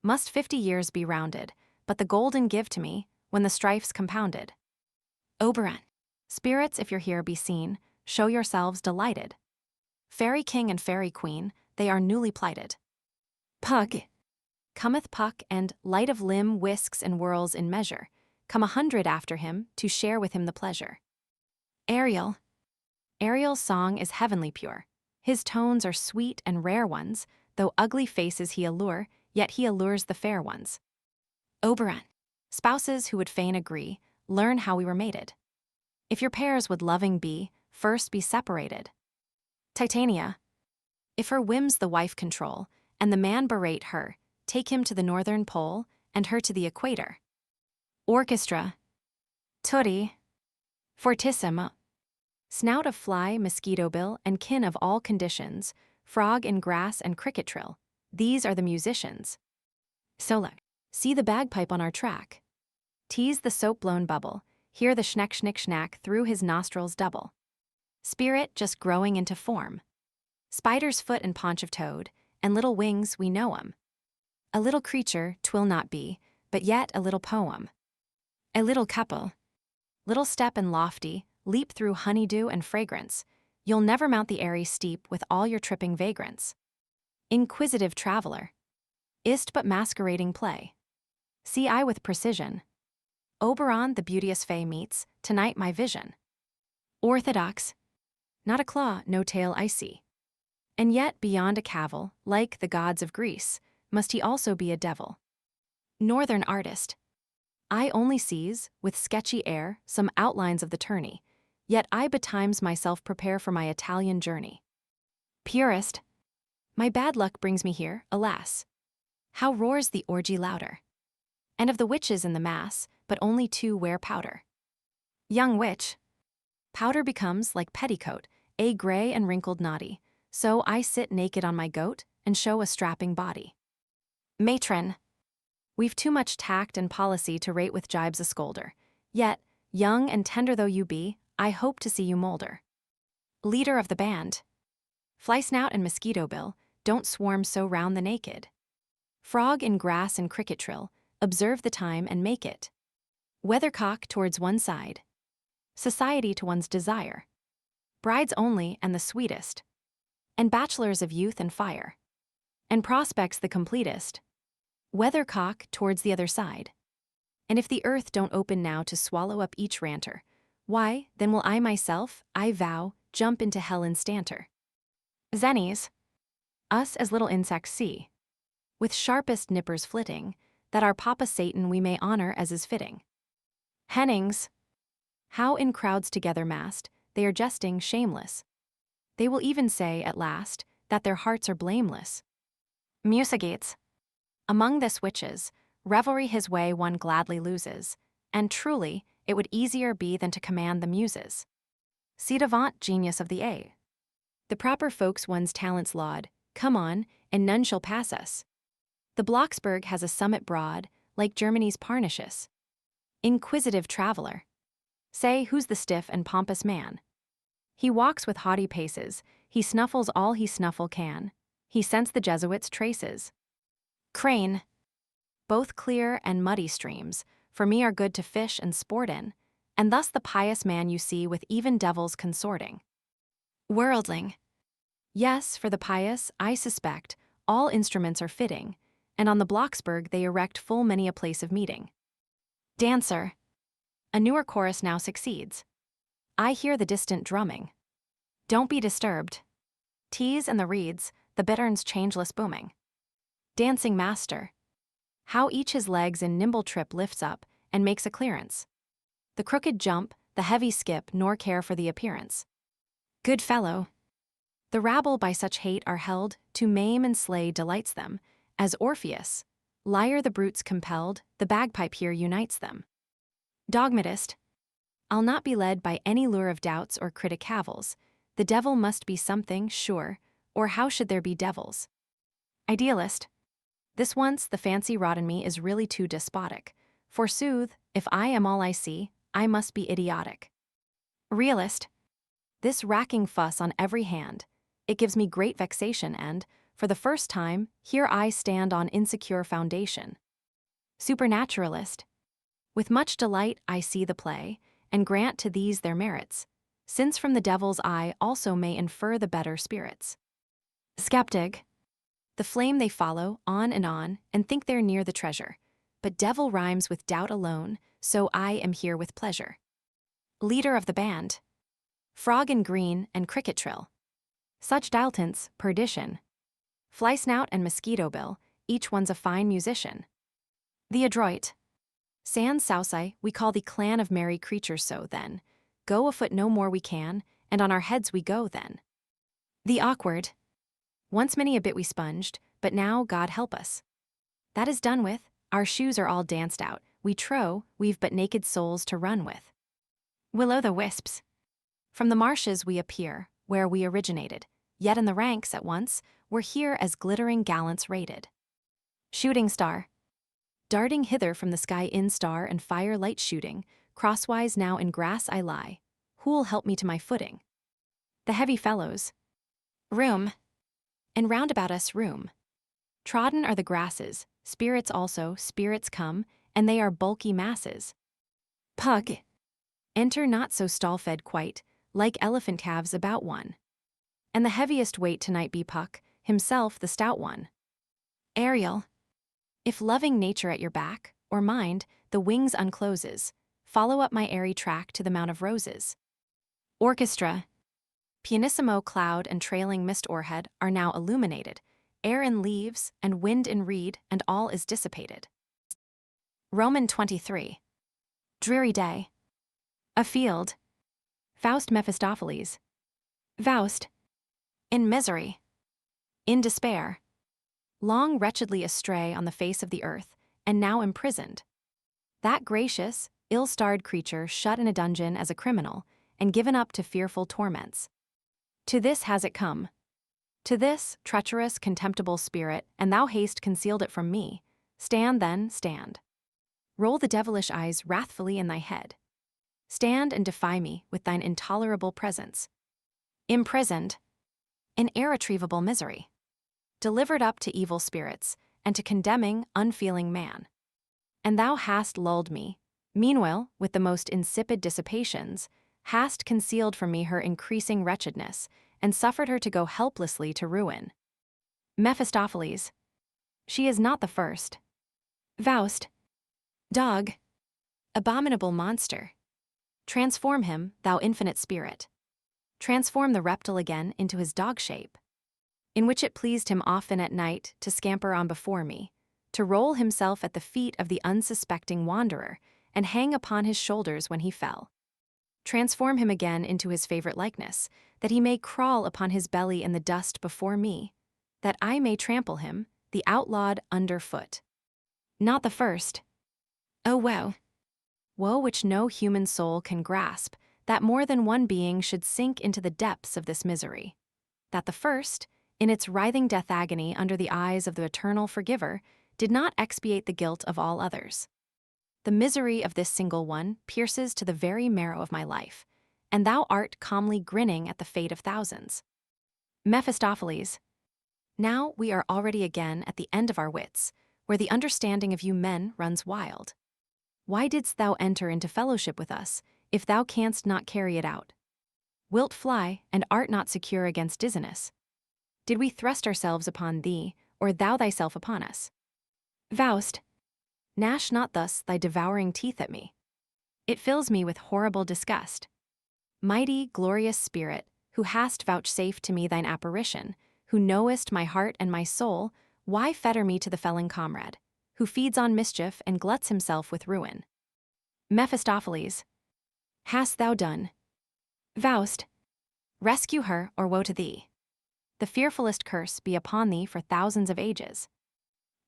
Must 50 years be rounded, but the golden give to me, when the strife's compounded. Oberon. Spirits, if you're here, be seen, show yourselves delighted. Fairy king and fairy queen, they are newly plighted. Pug. Cometh Puck, and, light of limb, whisks and whirls in measure, come 100 after him, to share with him the pleasure. Ariel. Ariel's song is heavenly pure. His tones are sweet and rare ones, though ugly faces he allure, yet he allures the fair ones. Oberon. Spouses who would fain agree, learn how we were mated. If your pairs would loving be, first be separated. Titania. If her whims the wife control, and the man berate her, take him to the northern pole, and her to the equator. Orchestra. Tutti. Fortissimo. Snout of fly, mosquito bill, and kin of all conditions, frog in grass and cricket trill, these are the musicians. Solo. See the bagpipe on our track. Tease the soap-blown bubble, hear the schneck-schnick-schnack through his nostrils double. Spirit just growing into form. Spider's foot and paunch of toad, and little wings we know 'em. A little creature 'twill not be, but yet a little poem. A little couple. Little step and lofty, leap through honeydew and fragrance, you'll never mount the airy steep with all your tripping vagrants. Inquisitive traveler. Is't but masquerading play. See I with precision. Oberon the beauteous fay meets, tonight my vision. Orthodox. Not a claw, no tail I see. And yet beyond a cavil, like the gods of Greece, must he also be a devil. Northern artist. I only sees, with sketchy air, some outlines of the tourney, yet I betimes myself prepare for my Italian journey. Purist. My bad luck brings me here, alas. How roars the orgy louder. And of the witches in the mass, but only 2 wear powder. Young witch. Powder becomes, like petticoat, a gray and wrinkled naughty, so I sit naked on my goat, and show a strapping body. Matron. We've too much tact and policy to rate with jibes a scolder, yet, young and tender though you be, I hope to see you molder. Leader of the band. Fly snout and mosquito bill, don't swarm so round the naked. Frog in grass and cricket trill, observe the time and make it. Weathercock towards one side. Society to one's desire. Brides only and the sweetest. And bachelors of youth and fire. And prospects the completest. Weathercock towards the other side. And if the earth don't open now to swallow up each ranter, why, then will I myself, I vow, jump into hell instanter. Zenies. Us as little insects see. With sharpest nippers flitting, that our Papa Satan we may honor as is fitting. Hennings. How in crowds together massed, they are jesting shameless. They will even say, at last, that their hearts are blameless. Musigates. Among this witches, revelry his way one gladly loses, and truly, it would easier be than to command the muses. Ci devant genius of the A. The proper folks one's talents laud, come on, and none shall pass us. The Blocksberg has a summit broad, like Germany's Parnassus. Inquisitive traveler. Say, who's the stiff and pompous man? He walks with haughty paces, he snuffles all he snuffle can. He scents the Jesuits' traces. Crane. Both clear and muddy streams, for me are good to fish and sport in, and thus the pious man you see with even devils consorting. Worldling. Yes, for the pious, I suspect, all instruments are fitting, and on the Blocksberg they erect full many a place of meeting. Dancer. A newer chorus now succeeds. I hear the distant drumming. Don't be disturbed. Tease and the reeds, the bitterns changeless booming. Dancing master. How each his legs in nimble trip lifts up, and makes a clearance. The crooked jump, the heavy skip, nor care for the appearance. Good fellow. The rabble by such hate are held, to maim and slay delights them, as Orpheus. Lyre the brutes compelled, the bagpipe here unites them. Dogmatist. I'll not be led by any lure of doubts or critic cavils. The devil must be something, sure, or how should there be devils? Idealist. This once the fancy wrought in me is really too despotic. Forsooth, if I am all I see, I must be idiotic. Realist. This racking fuss on every hand, it gives me great vexation and, for the first time, here I stand on insecure foundation. Supernaturalist. With much delight I see the play, and grant to these their merits, since from the devil's eye also may infer the better spirits. Skeptic. The flame they follow, on, and think they're near the treasure. But devil rhymes with doubt alone, so I am here with pleasure. Leader of the band. Frog in green and cricket trill. Such dilettantes, perdition. Fly snout and mosquito bill, each one's a fine musician. The adroit. Sans Sousai, we call the clan of merry creatures so then. Go afoot no more we can, and on our heads we go then. The awkward. Once many a bit we sponged, but now God help us. That is done with, our shoes are all danced out, we trow, we've but naked souls to run with. Will-o'-the-wisps. From the marshes we appear, where we originated, yet in the ranks at once, we're here as glittering gallants rated. Shooting star. Darting hither from the sky in star and fire light shooting, crosswise now in grass I lie, who'll help me to my footing? The heavy fellows. Room. And round about us room. Trodden are the grasses, spirits also, spirits come, and they are bulky masses. Pug. Enter not so stall-fed quite, like elephant calves about one. And the heaviest weight tonight be Puck, himself the stout one. Aerial. If loving nature at your back, or mind, the wings uncloses, follow up my airy track to the Mount of Roses. Orchestra. Pianissimo cloud and trailing mist o'erhead are now illuminated, air in leaves, and wind in reed, and all is dissipated. Roman 23. Dreary day. A field. Faust Mephistopheles. Faust. In misery. In despair. Long wretchedly astray on the face of the earth, and now imprisoned. That gracious, ill-starred creature shut in a dungeon as a criminal, and given up to fearful torments. To this has it come. To this, treacherous, contemptible spirit, and thou hast concealed it from me. Stand then, stand. Roll the devilish eyes wrathfully in thy head. Stand and defy me with thine intolerable presence. Imprisoned. In irretrievable misery. Delivered up to evil spirits, and to condemning, unfeeling man. And thou hast lulled me, meanwhile, with the most insipid dissipations, hast concealed from me her increasing wretchedness, and suffered her to go helplessly to ruin. Mephistopheles. She is not the first. Faust. Dog. Abominable monster. Transform him, thou infinite spirit. Transform the reptile again into his dog shape, in which it pleased him often at night to scamper on before me, to roll himself at the feet of the unsuspecting wanderer, and hang upon his shoulders when he fell. Transform him again into his favorite likeness, that he may crawl upon his belly in the dust before me, that I may trample him, the outlawed underfoot. Not the first. Oh woe. Woe which no human soul can grasp, that more than one being should sink into the depths of this misery. That the first, in its writhing death agony under the eyes of the eternal forgiver, did not expiate the guilt of all others. The misery of this single one pierces to the very marrow of my life, and thou art calmly grinning at the fate of thousands. Mephistopheles. Now we are already again at the end of our wits, where the understanding of you men runs wild. Why didst thou enter into fellowship with us, if thou canst not carry it out? Wilt fly, and art not secure against dizziness? Did we thrust ourselves upon thee, or thou thyself upon us? Faust. Gnash not thus thy devouring teeth at me. It fills me with horrible disgust. Mighty, glorious Spirit, who hast vouchsafed to me thine apparition, who knowest my heart and my soul, why fetter me to the felon comrade, who feeds on mischief and gluts himself with ruin? Mephistopheles. Hast thou done? Faust. Rescue her, or woe to thee. The fearfullest curse be upon thee for thousands of ages.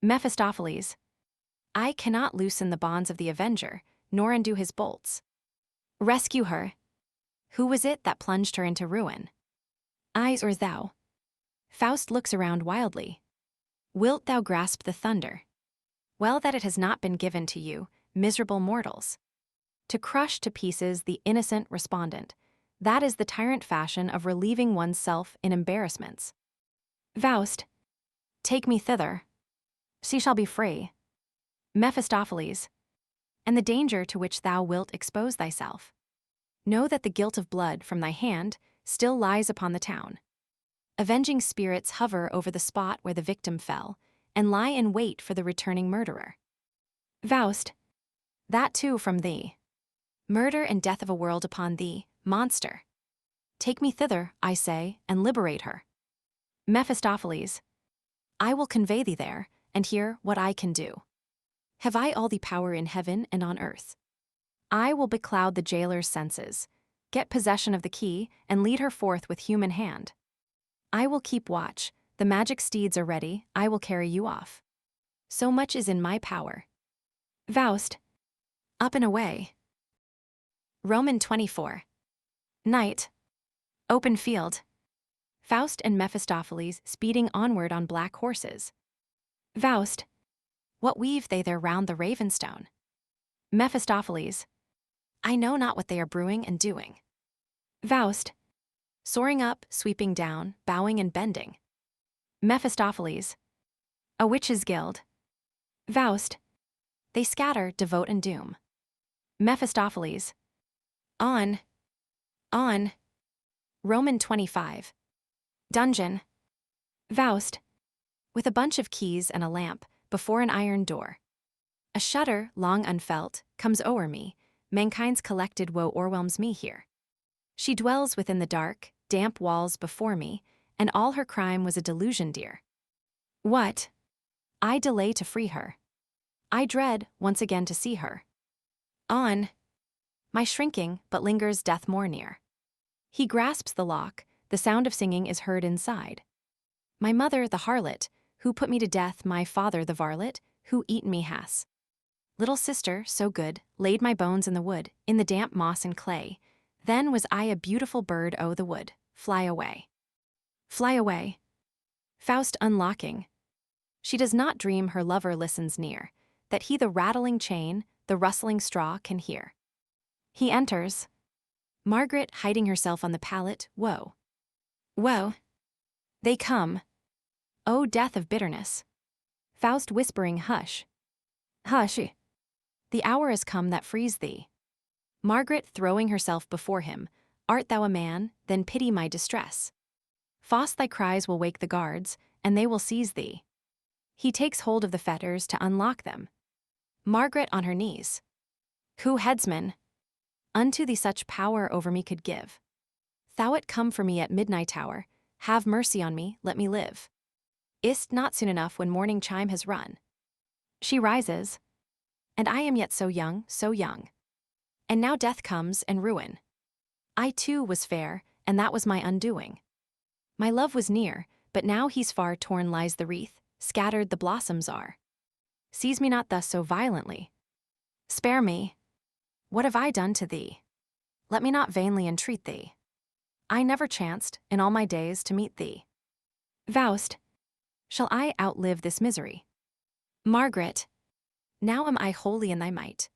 Mephistopheles. I cannot loosen the bonds of the avenger, nor undo his bolts. Rescue her. Who was it that plunged her into ruin? I or thou? Faust looks around wildly. Wilt thou grasp the thunder? Well that it has not been given to you, miserable mortals. To crush to pieces the innocent respondent, that is the tyrant fashion of relieving one's self in embarrassments. Faust. Take me thither. She shall be free. Mephistopheles. And the danger to which thou wilt expose thyself. Know that the guilt of blood from thy hand still lies upon the town. Avenging spirits hover over the spot where the victim fell, and lie in wait for the returning murderer. Faust. That too from thee. Murder and death of a world upon thee, monster. Take me thither, I say, and liberate her. Mephistopheles. I will convey thee there, and hear what I can do. Have I all the power in heaven and on earth? I will becloud the jailer's senses, get possession of the key, and lead her forth with human hand. I will keep watch, the magic steeds are ready, I will carry you off. So much is in my power. Faust. Up and away. Roman 24. Night. Open field. Faust and Mephistopheles speeding onward on black horses. Faust. What weave they there round the Ravenstone? Mephistopheles. I know not what they are brewing and doing. Faust. Soaring up, sweeping down, bowing and bending. Mephistopheles. A witches' guild. Faust. They scatter, devote and doom. Mephistopheles. On. On. Roman 25. Dungeon. Faust. With a bunch of keys and a lamp, before an iron door. A shudder, long unfelt, comes o'er me, mankind's collected woe o'erwhelms me here. She dwells within the dark, damp walls before me, and all her crime was a delusion dear. What? I delay to free her. I dread, once again to see her. On. My shrinking, but lingers death more near. He grasps the lock, the sound of singing is heard inside. My mother, the harlot, who put me to death, my father, the varlet, who eaten me has. Little sister, so good, laid my bones in the wood, in the damp moss and clay. Then was I a beautiful bird o' the wood, fly away. Fly away. Faust unlocking. She does not dream her lover listens near, that he the rattling chain, the rustling straw can hear. He enters. Margaret hiding herself on the pallet, woe. Woe. They come. O death of bitterness. Faust whispering hush. Hush. The hour is come that frees thee. Margaret throwing herself before him, art thou a man, then pity my distress. Faust thy cries will wake the guards, and they will seize thee. He takes hold of the fetters to unlock them. Margaret on her knees. Who headsman? Unto thee such power over me could give. Thou'lt come for me at midnight hour, have mercy on me, let me live. Is't not soon enough when morning chime has run? She rises. And I am yet so young, so young. And now death comes and ruin. I too was fair, and that was my undoing. My love was near, but now he's far torn lies the wreath, scattered the blossoms are. Seize me not thus so violently. Spare me. What have I done to thee? Let me not vainly entreat thee. I never chanced, in all my days, to meet thee. Faust, shall I outlive this misery? Margaret, now am I wholly in thy might.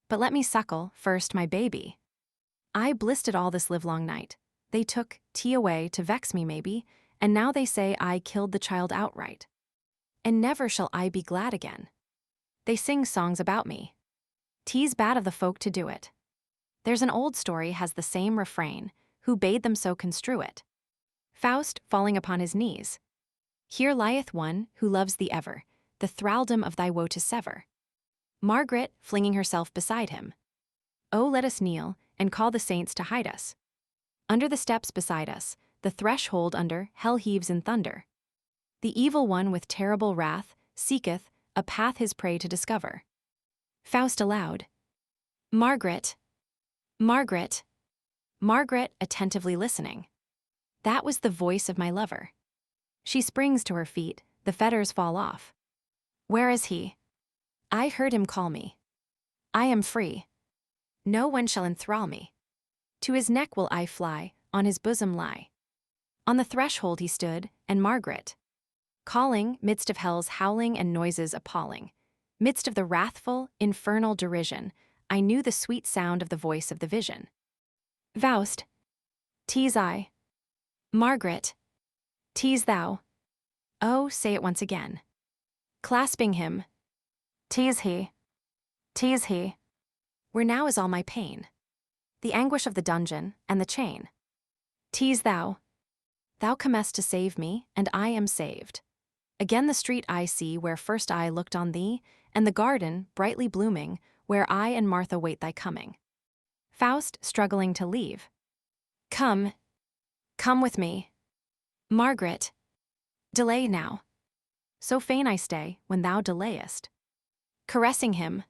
But let me suckle, first, my baby. I blissed it all this livelong night. They took tea away to vex me maybe, and now they say I killed the child outright. And never shall I be glad again. They sing songs about me. 'Tis bad of the folk to do it. There's an old story has the same refrain, who bade them so construe it. Faust falling upon his knees. Here lieth one who loves thee ever, the thraldom of thy woe to sever. Margaret flinging herself beside him. Oh, let us kneel, and call the saints to hide us. Under the steps beside us, the threshold under, hell heaves in thunder. The evil one with terrible wrath seeketh a path his prey to discover. Faust aloud. Margaret. Margaret. Margaret attentively listening. That was the voice of my lover. She springs to her feet, the fetters fall off. Where is he? I heard him call me. I am free. No one shall enthrall me. To his neck will I fly, on his bosom lie. On the threshold he stood, and Margaret, calling, midst of hell's howling and noises appalling, midst of the wrathful, infernal derision, I knew the sweet sound of the voice of the vision. Faust, 'tis I. Margaret, 'tis thou. Oh, say it once again. Clasping him, 'tis he. 'Tis he. Where now is all my pain, the anguish of the dungeon and the chain. 'Tis thou. Thou comest to save me, and I am saved. Again the street I see where first I looked on thee, and the garden, brightly blooming, where I and Martha wait thy coming. Faust struggling to leave. Come. Come with me. Margaret. Delay now. So fain I stay, when thou delayest. Caressing him.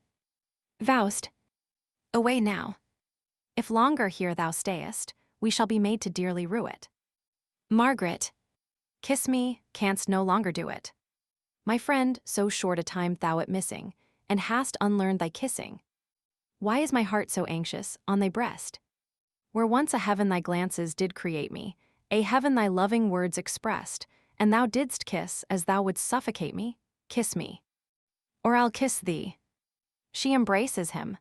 Faust. Away now. If longer here thou stayest, we shall be made to dearly rue it. Margaret. Kiss me, canst no longer do it. My friend, so short a time thou it missing, and hast unlearned thy kissing. Why is my heart so anxious, on thy breast? Where once a heaven thy glances did create me, a heaven thy loving words expressed, and thou didst kiss as thou wouldst suffocate me, kiss me. Or I'll kiss thee. She embraces him.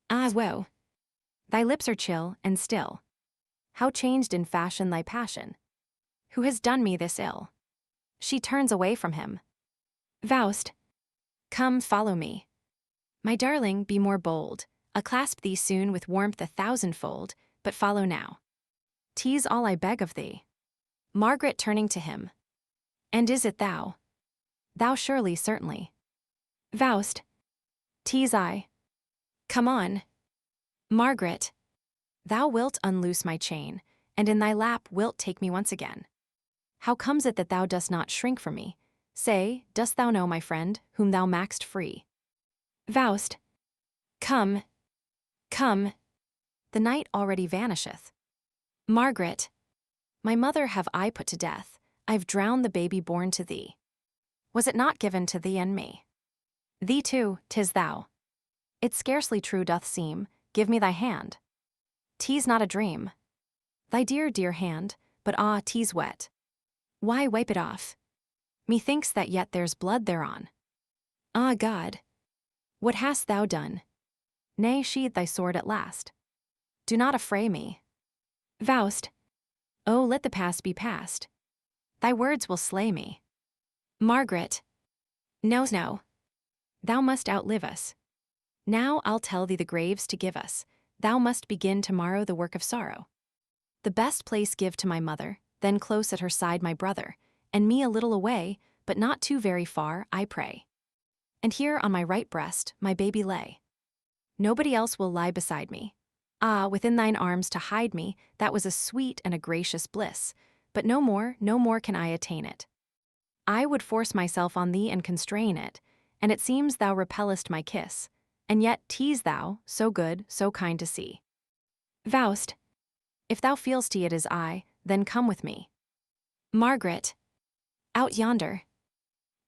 Ah, woe. Thy lips are chill and still. How changed in fashion thy passion. Who has done me this ill? She turns away from him. Faust. Come, follow me. My darling, be more bold. Acclasp thee soon with warmth 1,000-fold, but follow now. 'Tis all I beg of thee. Margaret turning to him. And is it thou? Thou surely, certainly. Faust. 'Tis I. Come on. Margaret. Thou wilt unloose my chain, and in thy lap wilt take me once again. How comes it that thou dost not shrink from me? Say, dost thou know, my friend, whom thou mak'st free? Faust. Come. Come. The night already vanisheth. Margaret. My mother have I put to death, I've drowned the baby born to thee. Was it not given to thee and me? Thee too, 'tis thou. It scarcely true doth seem, give me thy hand. 'Tis not a dream. Thy dear, dear hand, but ah, 'tis wet. Why wipe it off? Methinks that yet there's blood thereon. Ah, God! What hast thou done? Nay, sheathe thy sword at last. Do not affray me. Faust. Oh, let the past be past. Thy words will slay me. Margaret. No, no. Thou must outlive us. Now I'll tell thee the graves to give us. Thou must begin tomorrow the work of sorrow. The best place give to my mother, then close at her side my brother, and me a little away, but not too very far, I pray. And here on my right breast my baby lay. Nobody else will lie beside me. Ah, within thine arms to hide me, that was a sweet and a gracious bliss, but no more can I attain it. I would force myself on thee and constrain it, and it seems thou repellest my kiss, and yet 'tis thou, so good, so kind to see. Faust. If thou feelst it as I, then come with me. Margaret. Out yonder.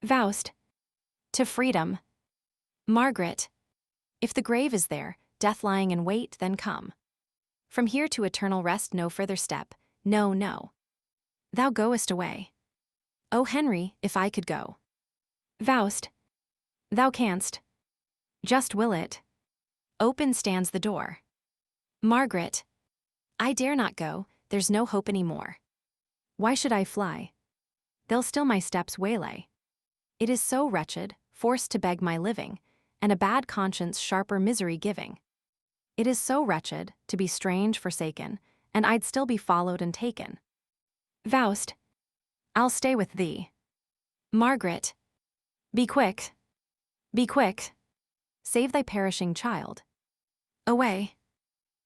Faust. To freedom. Margaret. If the grave is there, death lying in wait, then come. From here to eternal rest no further step, no, no. Thou goest away. O Henry, if I could go. Faust. Thou canst. Just will it. Open stands the door. Margaret. I dare not go, there's no hope any more. Why should I fly? They'll still my steps waylay. It is so wretched, forced to beg my living, and a bad conscience sharper misery giving. It is so wretched, to be strange forsaken, and I'd still be followed and taken. Faust. I'll stay with thee. Margaret. Be quick. Be quick. Save thy perishing child. Away.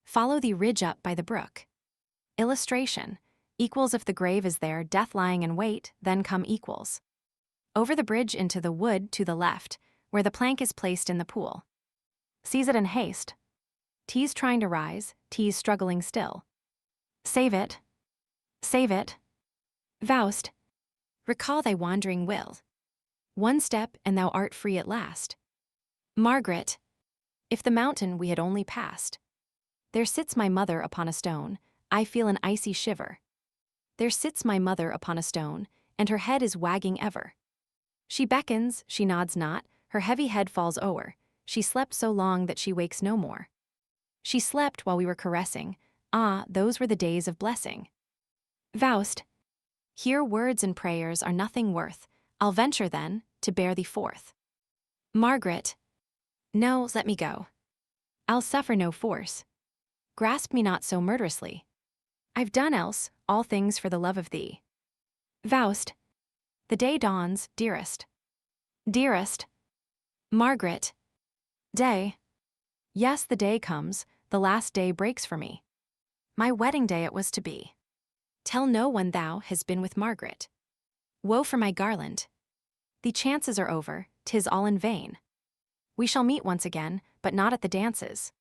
Follow thee ridge up by the brook. Illustration. Equals if the grave is there, death lying in wait, then come equals. Over the bridge into the wood to the left, where the plank is placed in the pool. Seize it in haste. T's trying to rise, T's struggling still. Save it. Save it. Faust. Recall thy wandering will. One step and thou art free at last. Margaret. If the mountain we had only passed. There sits my mother upon a stone, I feel an icy shiver. There sits my mother upon a stone, and her head is wagging ever. She beckons, she nods not, her heavy head falls o'er, she slept so long that she wakes no more. She slept while we were caressing, ah, those were the days of blessing. Faust. Here words and prayers are nothing worth, I'll venture then, to bear thee forth. Margaret. No, let me go. I'll suffer no force. Grasp me not so murderously. I've done else, all things for the love of thee. Faust. The day dawns, dearest. Dearest. Margaret. Day. Yes, the day comes, the last day breaks for me. My wedding day it was to be. Tell no one thou hast been with Margaret. Woe for my garland. The chances are over, 'tis all in vain. We shall meet once again, but not at the dances.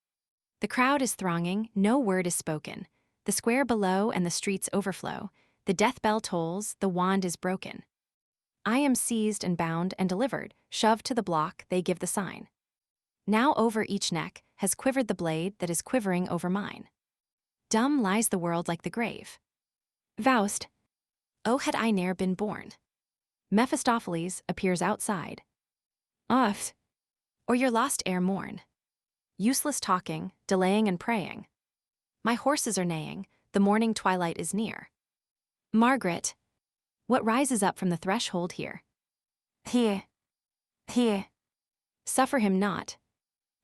The crowd is thronging, no word is spoken. The square below and the streets overflow. The death bell tolls, the wand is broken. I am seized and bound and delivered, shoved to the block, they give the sign. Now over each neck has quivered the blade that is quivering over mine. Dumb lies the world like the grave. Faust. Oh, had I ne'er been born. Mephistopheles appears outside. Oft. Or your lost heir mourn. Useless talking, delaying and praying. My horses are neighing, the morning twilight is near. Margaret. What rises up from the threshold here? Here. Suffer him not.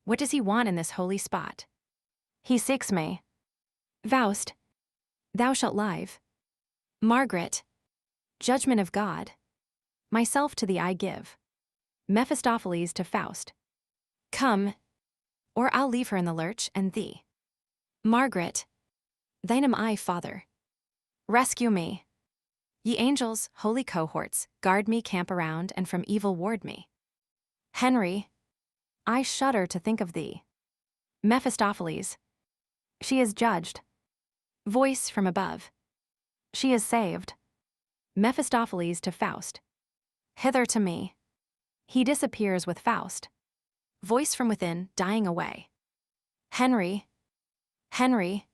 What does he want in this holy spot? He seeks me. Faust. Thou shalt live. Margaret. Judgment of God. Myself to thee I give. Mephistopheles to Faust. Come, or I'll leave her in the lurch and thee. Margaret. Thine am I, Father. Rescue me. Ye angels, holy cohorts, guard me, camp around, and from evil ward me. Henry. I shudder to think of thee. Mephistopheles. She is judged. Voice from above. She is saved. Mephistopheles to Faust. Hither to me. He disappears with Faust. Voice from within, dying away. Henry. Henry.